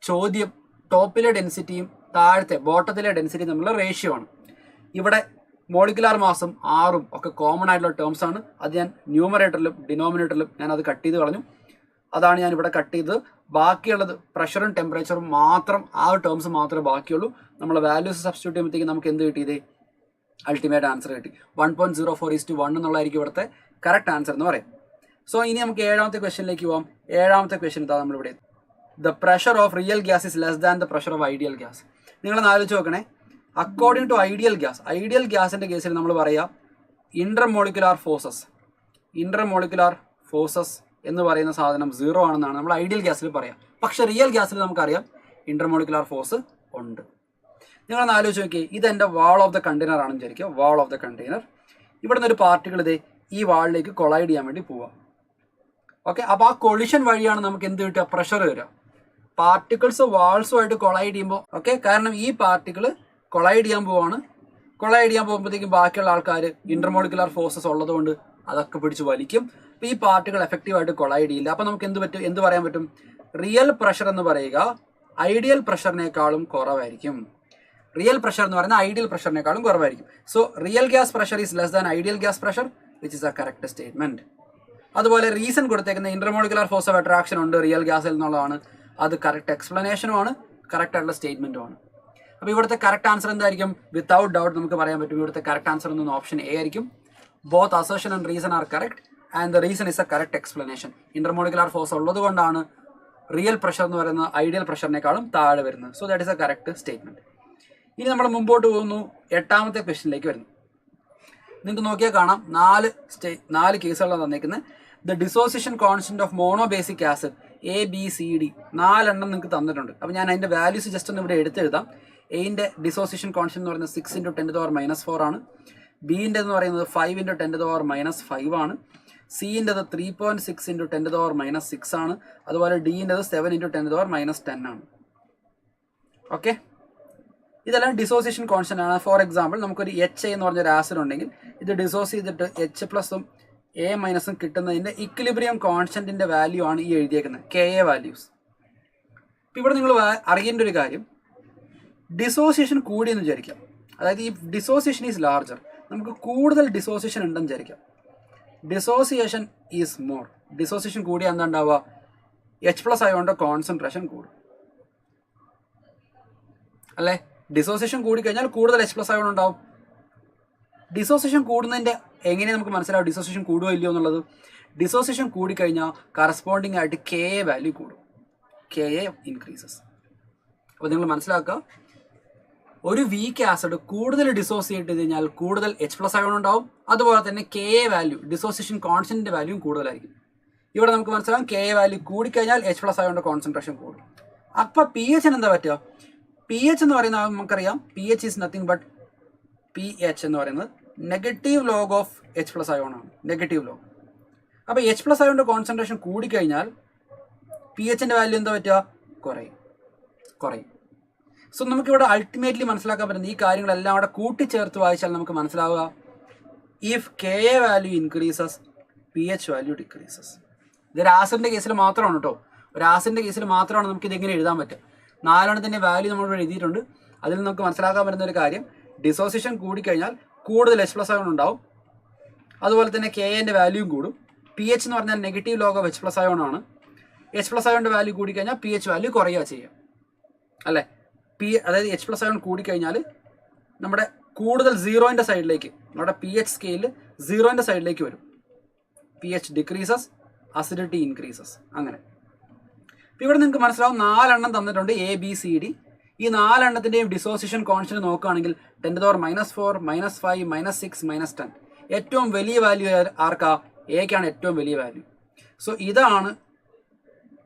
ചോദ്യം ടോപ്പിലെ ഡെൻസിറ്റിയും താഴത്തെ ബോട്ടത്തിലെ ഡെൻസിറ്റിയും തമ്മിലുള്ള റേഷ്യോ ആണ്. ഇവിടെ മോളിക്കുലാർ മാസും ആറും ഒക്കെ കോമൺ ആയിട്ടുള്ള ടേംസ് ആണ്. അത് ഞാൻ ന്യൂമറേറ്ററിലും ഡിനോമിനേറ്ററിലും ഞാൻ അത് കട്ട് ചെയ്ത് കളഞ്ഞു. അതാണ് ഞാൻ ഇവിടെ കട്ട് ചെയ്ത്. ബാക്കിയുള്ളത് പ്രഷറും ടെമ്പറേച്ചറും മാത്രം, ആ ടേംസ് മാത്രമേ ബാക്കിയുള്ളൂ. നമ്മൾ വാല്യൂസ് സബ്സ്റ്റിറ്റ്യൂട്ട് ചെയ്യുമ്പോഴത്തേക്കും നമുക്ക് എന്ത് കിട്ടിയത്? അൾട്ടിമേറ്റ് ആൻസർ കിട്ടി. 1.04:1 എന്നുള്ളതായിരിക്കും ഇവിടുത്തെ കറക്റ്റ് ആൻസർ എന്ന് പറയും. സോ ഇനി നമുക്ക് 7ാമത്തെ ക്വസ്റ്റ്യനിലേക്ക് പോകാം. 7ാമത്തെ ക്വസ്റ്റ്യൻ ഇതാ നമ്മളിവിടെ. The pressure of real gas is less than the pressure of ideal gas. നിങ്ങളൊന്ന് ആലോചിച്ച് നോക്കണേ. According to ideal gas, ideal ഗ്യാസിൻ്റെ കേസിൽ നമ്മൾ പറയുക ഇന്റർമോളിക്കുലാർ ഫോഴ്സസ് എന്ന് പറയുന്ന സാധനം 0 ആണെന്നാണ് നമ്മൾ ഐഡിയൽ ഗ്യാസിൽ പറയാം. പക്ഷെ റിയൽ ഗ്യാസിൽ നമുക്കറിയാം ഇന്റർമോളിക്കുലാർ ഫോഴ്സ് ഉണ്ട്. നിങ്ങളൊന്ന് ആലോചിച്ച് നോക്കിയേ, ഇതെൻ്റെ വാൾ ഓഫ് ദ കണ്ടെയ്നർ ആണെന്ന് വിചാരിക്കുക. വാൾ ഓഫ് ദ കണ്ടെയ്നർ, ഇവിടെ നിന്നൊരു പാർട്ടിക്കിൾ ഇതേ ഈ വാളിലേക്ക് കൊളൈഡ് ചെയ്യാൻ വേണ്ടി പോവുക. ഓക്കെ, അപ്പോൾ ആ കൊളിഷൻ വഴിയാണ് നമുക്ക് എന്ത് കിട്ടുക? പ്രഷർ വരിക. പാർട്ടിക്കിൾസ് വാൾസുമായിട്ട് കൊളൈഡ് ചെയ്യുമ്പോൾ, ഓക്കെ, കാരണം ഈ പാർട്ടിക്കിൾ കൊളൈഡ് ചെയ്യാൻ പോവാണ്. കൊളൈഡ് ചെയ്യാൻ പോകുമ്പോഴത്തേക്കും ബാക്കിയുള്ള ആൾക്കാർ ഇന്റർമോളിക്കുലാർ ഫോഴ്സസ് ഉള്ളതുകൊണ്ട് അതൊക്കെ പിടിച്ച് വലിക്കും. അപ്പോൾ ഈ പാർട്ടിക്കിൾ എഫക്റ്റീവായിട്ട് കൊളൈഡ് ചെയ്യില്ല. അപ്പോൾ നമുക്ക് എന്ത് പറയാൻ പറ്റും? റിയൽ പ്രഷർ എന്ന് പറയുക ഐഡിയൽ പ്രഷറിനേക്കാളും കുറവായിരിക്കും. റിയൽ പ്രഷർ എന്ന് പറയുന്നത് ഐഡിയൽ പ്രഷറിനേക്കാളും കുറവായിരിക്കും. So real gas pressure is less than ideal gas pressure, which is a correct statement. അതുപോലെ റീസൺ കൊടുത്തേക്കുന്ന ഇന്റർമോളിക്കുലാർ ഫോഴ്സ് ഓഫ് അട്രാക്ഷൻ ഉണ്ട് റിയൽ ഗ്യാസിൽ എന്നുള്ളതാണ്. അത് കറക്റ്റ് എക്സ്പ്ലനേഷനുമാണ്, കറക്റ്റ് ആയിട്ടുള്ള സ്റ്റേറ്റ്മെന്റുമാണ്. അപ്പോൾ ഇവിടുത്തെ കറക്റ്റ് ആൻസർ എന്തായിരിക്കും? വിത്തൗട്ട് ഡൗട്ട് നമുക്ക് പറയാൻ പറ്റും ഇവിടുത്തെ കറക്റ്റ് ആൻസർ എന്ന ഓപ്ഷൻ എ ആയിരിക്കും. Both assertion and reason are correct and the reason is a correct explanation. Intermolecular force ഉള്ളത് കൊണ്ടാണ് റിയൽ പ്രഷർ എന്ന് പറയുന്നത് ഐഡിയൽ പ്രഷറിനേക്കാളും താഴെ വരുന്നത്. So that is a correct statement. ഇനി നമ്മൾ മുമ്പോട്ട് പോകുന്നു. 8ാമത്തെ ക്വസ്റ്റ്യനിലേക്ക് വരുന്നു. നിങ്ങൾക്ക് നോക്കിയാൽ കാണാം 4 കേസുകളാണ് തന്നേക്കുന്നത്. The dissociation constant of monobasic acid ABCD 4 എണ്ണം നിങ്ങൾക്ക് തന്നിട്ടുണ്ട്. അപ്പോൾ ഞാൻ അതിൻ്റെ വാല്യൂസ് ജസ്റ്റ് ഒന്ന് ഇവിടെ എടുത്തെഴുതാം. എയിൻ്റെ ഡിസോസിയേഷൻ കോൺസ്റ്റന്റ് എന്ന് പറയുന്നത് 6 × 10⁻⁻⁴ ആണ്. ബിൻ്റെ എന്ന് പറയുന്നത് 5 × 10⁻⁻5 ആണ്. സിൻ്റെത് 3.6 × 10⁻⁻6 ആണ്. അതുപോലെ ഡിൻ്റെത് 7 × 10⁻10 ആണ്. ഓക്കെ, ഇതെല്ലാം ഡിസോസിയേഷൻ കോൺസ്റ്റന്റ് ആണ്. ഫോർ എക്സാമ്പിൾ നമുക്കൊരു HA എന്ന് പറഞ്ഞൊരു ആസിഡ് ഉണ്ടെങ്കിൽ ഇത് ഡിസോസ് ചെയ്തിട്ട് H+ഉം A- കിട്ടുന്നതിന്റെ ഇക്വിലിബ്രിയം കോൺസ്റ്റന്റിന്റെ വാല്യൂ ആണ് ഈ എഴുതിയേക്കുന്നത് KA വാല്യൂസ്. ഇപ്പം ഇവിടെ നിങ്ങൾ അറിയേണ്ട ഒരു കാര്യം, ഡിസോസിയേഷൻ കൂടിയെന്ന് വിചാരിക്കാം. അതായത് ഈ ഡിസോസിയേഷൻ ഈസ് ലാർജർ, നമുക്ക് കൂടുതൽ ഡിസോസിയേഷൻ ഉണ്ടെന്ന് വിചാരിക്കാം. ഡിസോസിയേഷൻ ഈസ് മോർ, ഡിസോസിയേഷൻ കൂടിയാൽ എന്താ ഉണ്ടാവുക? H+ ആയതുകൊണ്ട് കോൺസെൻട്രേഷൻ കൂടും അല്ലേ? ഡിസോസിയേഷൻ കൂടിക്കഴിഞ്ഞാൽ കൂടുതൽ H+ ആയതുകൊണ്ട് ഉണ്ടാവും. ഡിസോസിയേഷൻ കൂടുന്നതിൻ്റെ എങ്ങനെ നമുക്ക് മനസ്സിലാവും ഡിസോസിയേഷൻ കൂടുകയോ ഇല്ലയോ എന്നുള്ളത്? ഡിസോസിയേഷൻ കൂടിക്കഴിഞ്ഞാൽ കറസ്പോണ്ടിങ് ആയിട്ട് KA വാല്യൂ കൂടും, KA ഇൻക്രീസസ്. അപ്പോൾ നിങ്ങൾ മനസ്സിലാക്കുക, ഒരു വീക്ക് ആസിഡ് കൂടുതൽ ഡിസോസിയേറ്റ് ചെയ്ത് കഴിഞ്ഞാൽ കൂടുതൽ H+ അയോൺ ഉണ്ടാവും. അതുപോലെ തന്നെ KA വാല്യൂ, ഡിസോസിയേഷൻ കോൺസ്റ്റന്റിന്റെ വാല്യൂയും കൂടുതലായിരിക്കും. ഇവിടെ നമുക്ക് മനസ്സിലാവും KA വാല്യൂ കൂടിക്കഴിഞ്ഞാൽ H+ അയോണിന്റെ കോൺസെൻട്രേഷൻ കൂടും. അപ്പോൾ pH എന്താ പറ്റുക? pH എന്ന് പറയുന്നത് നമുക്കറിയാം, pH is nothing but pH എന്ന് പറയുന്നത് negative log of H+ ion ആണ്, നെഗറ്റീവ് ലോഗ്. അപ്പോൾ H+ അയോണിന്റെ കോൺസെൻട്രേഷൻ കൂടിക്കഴിഞ്ഞാൽ pHന്റെ വാല്യൂ എന്താ പറ്റുക? കുറയും. സോ നമുക്കിവിടെ അൾട്ടിമേറ്റ്ലി മനസ്സിലാക്കാൻ പറ്റുന്ന ഈ കാര്യങ്ങളെല്ലാം അവിടെ കൂട്ടിച്ചേർത്ത് വായിച്ചാൽ നമുക്ക് മനസ്സിലാവുക, if KA value increases pH value decreases. ഇതൊരു ആസിഡിന്റെ കേസിൽ മാത്രമാണ് കേട്ടോ, ഒരു ആസിഡിന്റെ കേസിൽ മാത്രമാണ് നമുക്ക് ഇതെങ്ങനെ എഴുതാൻ പറ്റുക. 4 വാല്യൂ നമ്മളിവിടെ എഴുതിയിട്ടുണ്ട്. അതിൽ നമുക്ക് മനസ്സിലാക്കാൻ പറ്റുന്ന ഒരു കാര്യം, ഡിസോസിയേഷൻ കൂടിക്കഴിഞ്ഞാൽ കൂടുതൽ H+ അയോൺ ഉണ്ടാവും. അതുപോലെ തന്നെ KAന്റെ വാല്യൂയും കൂടും. pH എന്ന് പറഞ്ഞാൽ negative log of H+ ion ആണ്. H+ അയോണിന്റെ വാല്യൂ കൂടിക്കഴിഞ്ഞാൽ pH വാല്യൂ കുറയുക ചെയ്യുക അല്ലേ? അതായത് H+ അയോൺ കൂടിക്കഴിഞ്ഞാൽ നമ്മുടെ കൂടുതൽ സീറോയിൻ്റെ സൈഡിലേക്ക്, നമ്മുടെ pH സ്കെയിലിൽ സീറോയിൻ്റെ സൈഡിലേക്ക് വരും. pH decreases, acidity increases. അങ്ങനെ ഇപ്പം ഇവിടെ നിങ്ങൾക്ക് മനസ്സിലാവും 4 തന്നിട്ടുണ്ട്, ABCD. ഈ 4 ഡിസോസിയേഷൻ കോൺസ്റ്റന്റ് നോക്കുകയാണെങ്കിൽ 10⁻⁻⁴, -5, -6, -10. ഏറ്റവും വലിയ വാല്യൂ ആർക്കാ? എക്കാണ് ഏറ്റവും വലിയ വാല്യൂ. സോ ഇതാണ്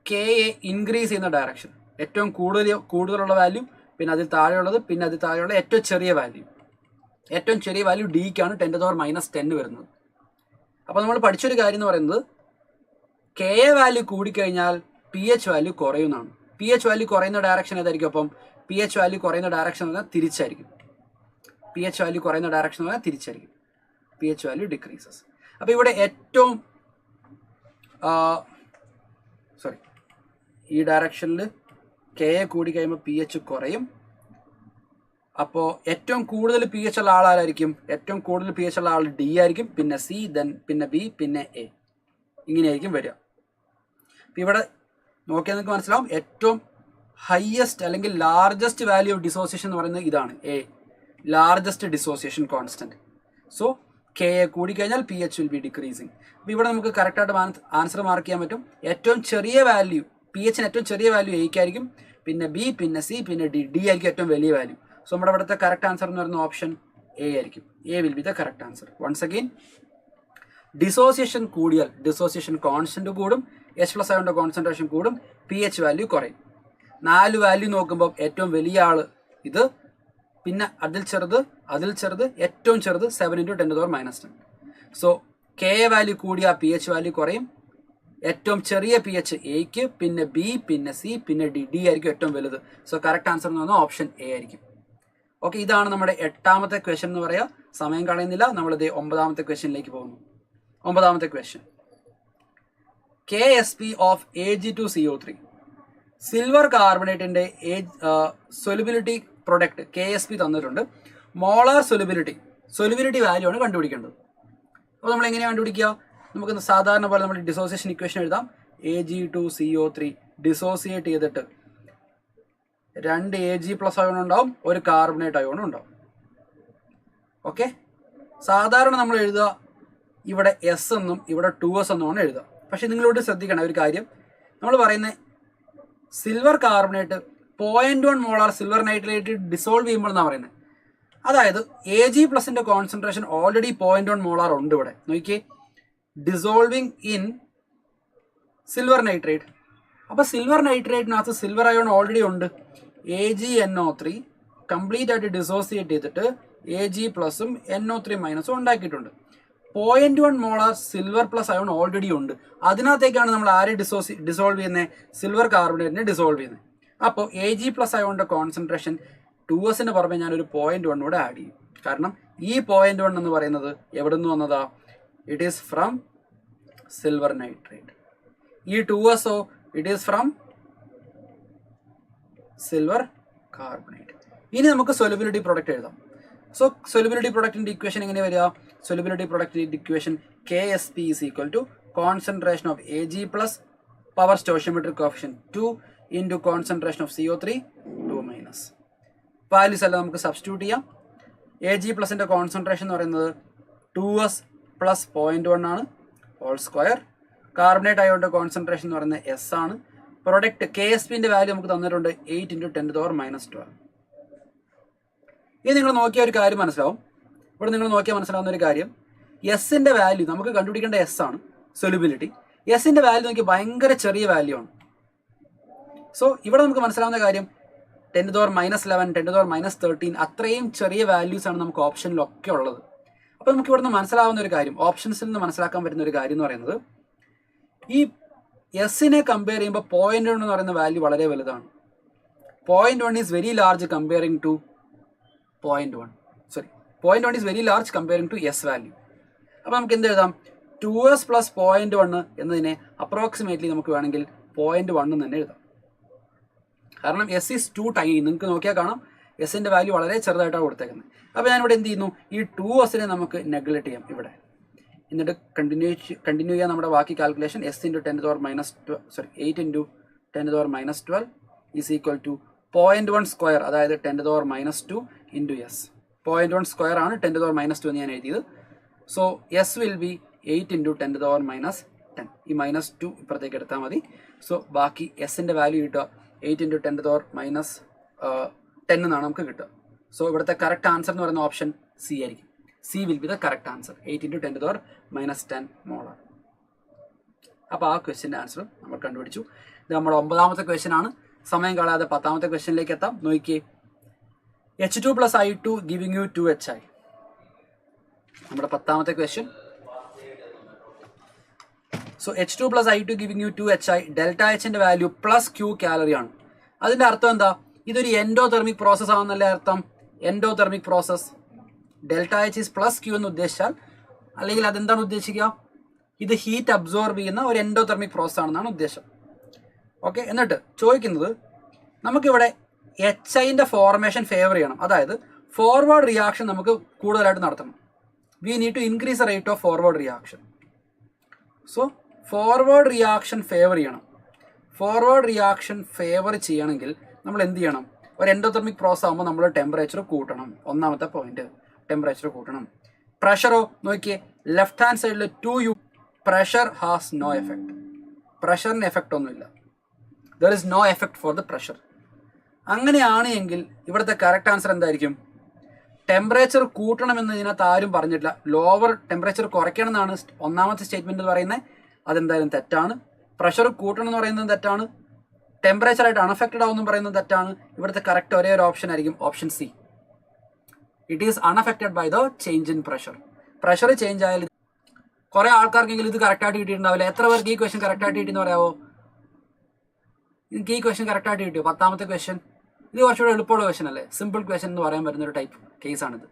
KA ഇൻക്രീസ് ചെയ്യുന്ന ഡയറക്ഷൻ. ഏറ്റവും കൂടുതലുള്ള വാല്യൂ, പിന്നെ അതിൽ താഴെയുള്ളത്, പിന്നെ അതിൽ താഴെയുള്ള ഏറ്റവും ചെറിയ വാല്യൂ. ഏറ്റവും ചെറിയ വാല്യൂ Dക്കാണ് 10⁻⁻10 വരുന്നത്. അപ്പോൾ നമ്മൾ പഠിച്ചൊരു കാര്യം എന്ന് പറയുന്നത്, KA വാല്യൂ കൂടിക്കഴിഞ്ഞാൽ pH വാല്യൂ കുറയുന്നതാണ്. pH വാല്യൂ കുറയുന്ന ഡയറക്ഷൻ ഏതായിരിക്കും? അപ്പം pH വാല്യൂ കുറയുന്ന ഡയറക്ഷൻ എന്ന് പറഞ്ഞാൽ തിരിച്ചായിരിക്കും. pH വാല്യൂ കുറയുന്ന ഡയറക്ഷൻ എന്ന് പറഞ്ഞാൽ തിരിച്ചായിരിക്കും. pH value decreases. അപ്പോൾ ഇവിടെ ഏറ്റവും ഈ ഡയറക്ഷനിൽ KA കൂടിക്കഴിയുമ്പോൾ pH കുറയും. അപ്പോൾ ഏറ്റവും കൂടുതൽ pH ഉള്ള ആളായിരിക്കും? ഏറ്റവും കൂടുതൽ pH ഉള്ള ആൾ D ആയിരിക്കും, പിന്നെ C, പിന്നെ B, പിന്നെ A. ഇങ്ങനെയായിരിക്കും വരിക. അപ്പം ഇവിടെ നോക്കിയാൽ നിങ്ങൾക്ക് മനസ്സിലാവും, ഏറ്റവും ഹയസ്റ്റ് അല്ലെങ്കിൽ ലാർജസ്റ്റ് വാല്യൂ ഓഫ് ഡിസോസിയേഷൻ എന്ന് പറയുന്നത് ഇതാണ്, A, largest dissociation constant. So KA കൂടിക്കഴിഞ്ഞാൽ pH വിൽ ബി ഡിക്രീസിങ്. അപ്പോൾ ഇവിടെ നമുക്ക് കറക്റ്റായിട്ട് ആൻസർ മാർക്ക് ചെയ്യാൻ പറ്റും. ഏറ്റവും ചെറിയ വാല്യൂ pHന് ഏറ്റവും ചെറിയ വാല്യൂ Aക്കായിരിക്കും, പിന്നെ B, പിന്നെ C, പിന്നെ D ആയിരിക്കും ഏറ്റവും വലിയ വാല്യൂ. സോ നമ്മുടെ ഇവിടുത്തെ കറക്റ്റ് ആൻസർ എന്ന് പറയുന്ന ഓപ്ഷൻ A ആയിരിക്കും. A will be the correct answer. Once again, dissociation കൂടിയാൽ ഡിസോസിയേഷൻ കോൺസ്റ്റന്റ് കൂടും, H+ അയോണിന്റെ കോൺസെൻട്രേഷൻ കൂടും, pH വാല്യൂ കുറയും. 4 വാല്യൂ നോക്കുമ്പോൾ ഏറ്റവും വലിയ ആള് ഇത്, പിന്നെ അതിൽ ചെറുത്, ഏറ്റവും ചെറുത് 7 × 10⁻⁻10. സോ KA വാല്യൂ കൂടിയാൽ pH വാല്യൂ കുറയും. ഏറ്റവും ചെറിയ pH Aക്ക്, പിന്നെ B, പിന്നെ C, പിന്നെ D ആയിരിക്കും ഏറ്റവും വലുത്. സോ കറക്റ്റ് ആൻസർ എന്ന് പറഞ്ഞാൽ ഓപ്ഷൻ A ആയിരിക്കും. ഓക്കെ, ഇതാണ് നമ്മുടെ 8ാമത്തെ ക്വസ്റ്റ്യൻ എന്ന് പറയുക. സമയം കളയുന്നില്ല, നമ്മളിത് 9ാമത്തെ ക്വസ്റ്റ്യനിലേക്ക് പോകുന്നു. 9ാമത്തെ question, KSP of Ag2CO3. Silver കാർബണേറ്റിന്റെ സൊലിബിലിറ്റി പ്രൊഡക്റ്റ് KSP തന്നിട്ടുണ്ട്. മോളാർ സൊലിബിലിറ്റി വാല്യൂ ആണ് കണ്ടുപിടിക്കേണ്ടത്. അപ്പോൾ നമ്മൾ എങ്ങനെയാണ് കണ്ടുപിടിക്കുക? നമുക്ക് സാധാരണ പോലെ നമ്മൾ ഡിസോസിയേഷൻ ഇക്വേഷൻ എഴുതാം. Ag2CO3 ഡിസോസിയേറ്റ് ചെയ്തിട്ട് 2 Ag+ അയോൺ ഉണ്ടാവും, ഒരു കാർബണേറ്റ് അയോണും ഉണ്ടാവും. ഓക്കെ, സാധാരണ നമ്മൾ എഴുതുക ഇവിടെ S എന്നും ഇവിടെ 2S എന്നുമാണ് എഴുതുക. പക്ഷെ നിങ്ങളോട് ശ്രദ്ധിക്കണം ഒരു കാര്യം, നമ്മൾ പറയുന്നത് silver carbonate 0.1 molar silver nitrate dissolve ചെയ്യുമ്പോൾ എന്നാണ് പറയുന്നത്. അതായത് Ag+ന്റെ കോൺസെൻട്രേഷൻ ഓൾറെഡി 0.1 മോളാർ ഉണ്ട് ഇവിടെ. നോക്കിയേ, ഡിസോൾവിങ് ഇൻ സിൽവർ നൈട്രേറ്റ്. അപ്പോൾ സിൽവർ നൈട്രേറ്റിനകത്ത് സിൽവർ അയോൺ ഓൾറെഡി ഉണ്ട്. AgNO3 കംപ്ലീറ്റ് ആയിട്ട് ഡിസോസിയേറ്റ് ചെയ്തിട്ട് Ag+ഉം NO3- ഉണ്ടാക്കിയിട്ടുണ്ട്. 0.1 molar silver plus ion already ഉണ്ട്. അതിനകത്തേക്കാണ് നമ്മൾ ആരെ ഡിസോൾവ് ചെയ്യുന്നത്? സിൽവർ കാർബണേറ്റിനെ ഡിസോൾവ് ചെയ്യുന്നത്. അപ്പോൾ Ag+ അയോണിന്റെ കോൺസെൻട്രേഷൻ 2s പുറമെ ഞാനൊരു 0.1 കൂടെ ആഡ് ചെയ്യും. കാരണം ഈ 0.1 എന്ന് പറയുന്നത് എവിടെ നിന്ന് വന്നതാ? It is from silver nitrate. ഈ 2sോ it is from silver carbonate. ഇനി നമുക്ക് സൊല്യൂബിലിറ്റി പ്രൊഡക്റ്റ് എഴുതാം. സോ സൊല്യൂബിലിറ്റി പ്രൊഡക്റ്റിന്റെ ഇക്വേഷൻ എങ്ങനെ വരിക? സൊല്യൂബിലിറ്റി പ്രൊഡക്റ്റിന്റെ equation KSP is equal to concentration of Ag plus power stoichiometric coefficient 2 into concentration of CO3 2 minus. Values എല്ലാം നമുക്ക് സബ്സ്റ്റിറ്റ്യൂട്ട് ചെയ്യാം. Ag പ്ലസിന്റെ കോൺസെൻട്രേഷൻ എന്ന് പറയുന്നത് 2s പ്ലസ് 0.1 ആണ് ഹോൾ സ്ക്വയർ. കാർബണേറ്റ് അയോണിന്റെ കോൺസെൻട്രേഷൻ എന്ന് പറയുന്നത് S ആണ്. പ്രൊഡക്റ്റ് KSPന്റെ വാല്യൂ നമുക്ക് തന്നിട്ടുണ്ട് 8 × 10⁻12. ഇനി നിങ്ങൾ നോക്കിയ ഒരു കാര്യം മനസ്സിലാവും. ഇവിടെ നിങ്ങൾ നോക്കിയാൽ മനസ്സിലാവുന്ന ഒരു കാര്യം, എസിന്റെ വാല്യൂ നമുക്ക് കണ്ടുപിടിക്കേണ്ട S ആണ് സൊല്യൂബിലിറ്റി. എസിന്റെ വാല്യൂ നോക്കി ഭയങ്കര ചെറിയ വാല്യൂ ആണ്. സോ ഇവിടെ നമുക്ക് മനസ്സിലാവുന്ന കാര്യം 10⁻11 10⁻13 അത്രയും ചെറിയ വാല്യൂസ് ആണ് നമുക്ക് ഓപ്ഷനിലൊക്കെ ഉള്ളത്. അപ്പോൾ നമുക്ക് ഇവിടെ നിന്ന് മനസ്സിലാവുന്ന ഒരു കാര്യം, ഓപ്ഷൻസിൽ നിന്ന് മനസ്സിലാക്കാൻ പറ്റുന്ന ഒരു കാര്യം എന്ന് പറയുന്നത്, ഈ എസിനെ കമ്പയർ ചെയ്യുമ്പോൾ 0.1 എന്ന് പറയുന്ന വാല്യൂ വളരെ വലുതാണ്. 0.1 is very large comparing to 0.1 is very large comparing to S value. അപ്പോൾ നമുക്ക് എന്ത് എഴുതാം? 2s പ്ലസ് 0.1 എന്നതിനെ അപ്രോക്സിമേറ്റ്ലി നമുക്ക് വേണമെങ്കിൽ 0.1 തന്നെ എഴുതാം. കാരണം S ഈസ് ടു ടൈനി. നിങ്ങൾക്ക് നോക്കിയാൽ കാണാം എസിന്റെ വാല്യൂ വളരെ ചെറുതായിട്ടാണ് കൊടുത്തേക്കുന്നത്. അപ്പോൾ ഞാനിവിടെ എന്ത് ചെയ്യുന്നു? ഈ 2sനെ നമുക്ക് നെഗ്ലക്ട് ചെയ്യാം ഇവിടെ. എന്നിട്ട് കണ്ടിന്യൂ ചെയ്യാൻ നമ്മുടെ ബാക്കി calculation S × 8 × 10⁻12 is equal to 0.1 square, അതായത് 10⁻2 ഇൻറ്റു S. 0.1 സ്ക്വയർ ആണ് 10⁻2 എന്ന് ഞാൻ എഴുതിയത്. So S will be 8 × 10⁻10. ഈ -2 ഇപ്പുറത്തേക്ക് എടുത്താൽ മതി. സോ ബാക്കി എസിന്റെ വാല്യൂ കിട്ടുക 8 × 10⁻10 എന്നാണ് നമുക്ക് കിട്ടുക. സോ ഇവിടുത്തെ കറക്റ്റ് ആൻസർ എന്ന് പറയുന്ന ഓപ്ഷൻ സി ആയിരിക്കും. C will be the correct answer. 8 × 10⁻10 molar. അപ്പോൾ ആ ക്വസ്റ്റ്യൻ്റെ ആൻസർ നമ്മൾ കണ്ടുപിടിച്ചു. ഇത് നമ്മുടെ 9ാമത്തെ ക്വസ്റ്റ്യൻ ആണ്. സമയം കളയാതെ 10ാമത്തെ ക്വസ്റ്റ്യനിലേക്ക് എത്താം. നോക്കിയേ, H2 + I2 giving you 2HI. നമ്മുടെ 10ാമത്തെ question. So H2 + I2 giving you 2HI. ∆Hന്റെ വാല്യൂ +Q കാലറി ആണ്. അതിൻ്റെ അർത്ഥം എന്താ? ഇതൊരു എൻഡോതെർമിക് പ്രോസസ് ആണെന്നല്ലേ അർത്ഥം? Endothermic process. ∆H is +Q എന്ന് ഉദ്ദേശിച്ചാൽ, അല്ലെങ്കിൽ അതെന്താണ് ഉദ്ദേശിക്കുക? ഇത് ഹീറ്റ് അബ്സോർബ് ചെയ്യുന്ന ഒരു എൻഡോതെർമിക് പ്രോസസ് ആണെന്നാണ് ഉദ്ദേശം. ഓക്കെ, എന്നിട്ട് ചോദിക്കുന്നത് നമുക്കിവിടെ HIന്റെ ഫോർമേഷൻ ഫേവർ ചെയ്യണം. അതായത് ഫോർവേഡ് റിയാക്ഷൻ നമുക്ക് കൂടുതലായിട്ട് നടത്തണം. We need to increase the rate of forward reaction. So forward reaction favour ചെയ്യണം. ഫോർവേഡ് റിയാക്ഷൻ ഫേവർ ചെയ്യണമെങ്കിൽ നമ്മൾ എന്ത് ചെയ്യണം? ഒരു എൻഡോതെർമിക് പ്രോസസ് ആകുമ്പോൾ നമ്മൾ ടെമ്പറേച്ചർ കൂട്ടണം. ഒന്നാമത്തെ പോയിന്റ്, ടെമ്പറേച്ചർ കൂട്ടണം. പ്രഷറോ നോക്കിയേ, ലെഫ്റ്റ് ഹാൻഡ് സൈഡിൽ 2U. Pressure has no effect. പ്രഷറിന് എഫക്റ്റ് ഒന്നുമില്ല. There is no effect for the pressure. അങ്ങനെയാണ് എങ്കിൽ ഇവിടുത്തെ കറക്റ്റ് ആൻസർ എന്തായിരിക്കും? ടെമ്പറേച്ചർ കൂട്ടണമെന്ന് ഇതിനകത്ത് ആരും പറഞ്ഞിട്ടില്ല. ലോവർ ടെമ്പറേച്ചർ കുറയ്ക്കണം എന്നാണ് ഒന്നാമത്തെ സ്റ്റേറ്റ്മെന്റ് പറയുന്നത്. അതെന്തായാലും തെറ്റാണ്. പ്രഷർ കൂട്ടണം എന്ന് പറയുന്നത് തെറ്റാണ്. ടെമ്പറേച്ചർ ആയിട്ട് അൺഅഫക്റ്റഡ് ആവുമെന്ന് പറയുന്നത് തെറ്റാണ്. ഇവിടുത്തെ കറക്റ്റ് ഒരേ ഒരു ഓപ്ഷൻ ആയിരിക്കും option C. It is unaffected by the change in pressure. Pressure change ആയാലും കുറെ ആൾക്കാർക്കെങ്കിലും ഇത് കറക്റ്റായിട്ട് കിട്ടിയിട്ടുണ്ടാവില്ല. എത്ര പേർക്ക് ഈ ക്വസ്റ്റൻ കറക്റ്റായിട്ട് കിട്ടിയെന്ന് പറയാമോ? എനിക്ക് ഈ ക്വസ്റ്റൻ കറക്റ്റായിട്ട് കിട്ടിയോ? 10ാമത്തെ ക്വസ്റ്റൻ. ഇത് കുറച്ചുകൂടെ എളുപ്പമുള്ള ക്വസ്റ്റൻ അല്ലേ? സിമ്പിൾ ക്വസ്റ്റൻ എന്ന് പറയാൻ പറ്റുന്ന ഒരു ടൈപ്പ് കേസാണിത്.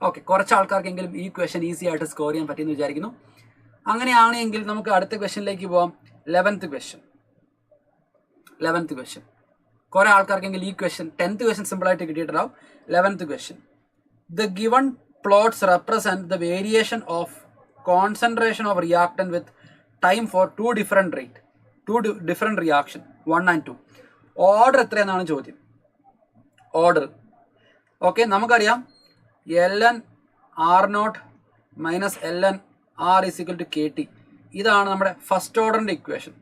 ഓക്കെ, കുറച്ച് ആൾക്കാർക്കെങ്കിലും ഈ ക്വസ്റ്റൻ ഈസി ആയിട്ട് സ്കോർ ചെയ്യാൻ പറ്റിയെന്ന് വിചാരിക്കുന്നു. അങ്ങനെയാണെങ്കിൽ നമുക്ക് അടുത്ത ക്വസ്റ്റനിലേക്ക് പോവാം. 11th question. കുറെ ആൾക്കാർക്കെങ്കിലും ഈ ക്വസ്റ്റൻ 10th ക്വസ്റ്റൻ സിമ്പിളായിട്ട് കിട്ടിയിട്ടുണ്ടാവും. 11th question. The given plots represent the variation of concentration of reactant with time for two different reaction 1 and 2. Order എത്രയെന്നാണ് ചോദ്യം. ഓർഡർ ഓക്കെ, നമുക്കറിയാം ln R0 - ln R = KT. ഇതാണ് നമ്മുടെ first ഓർഡറിന്റെ equation.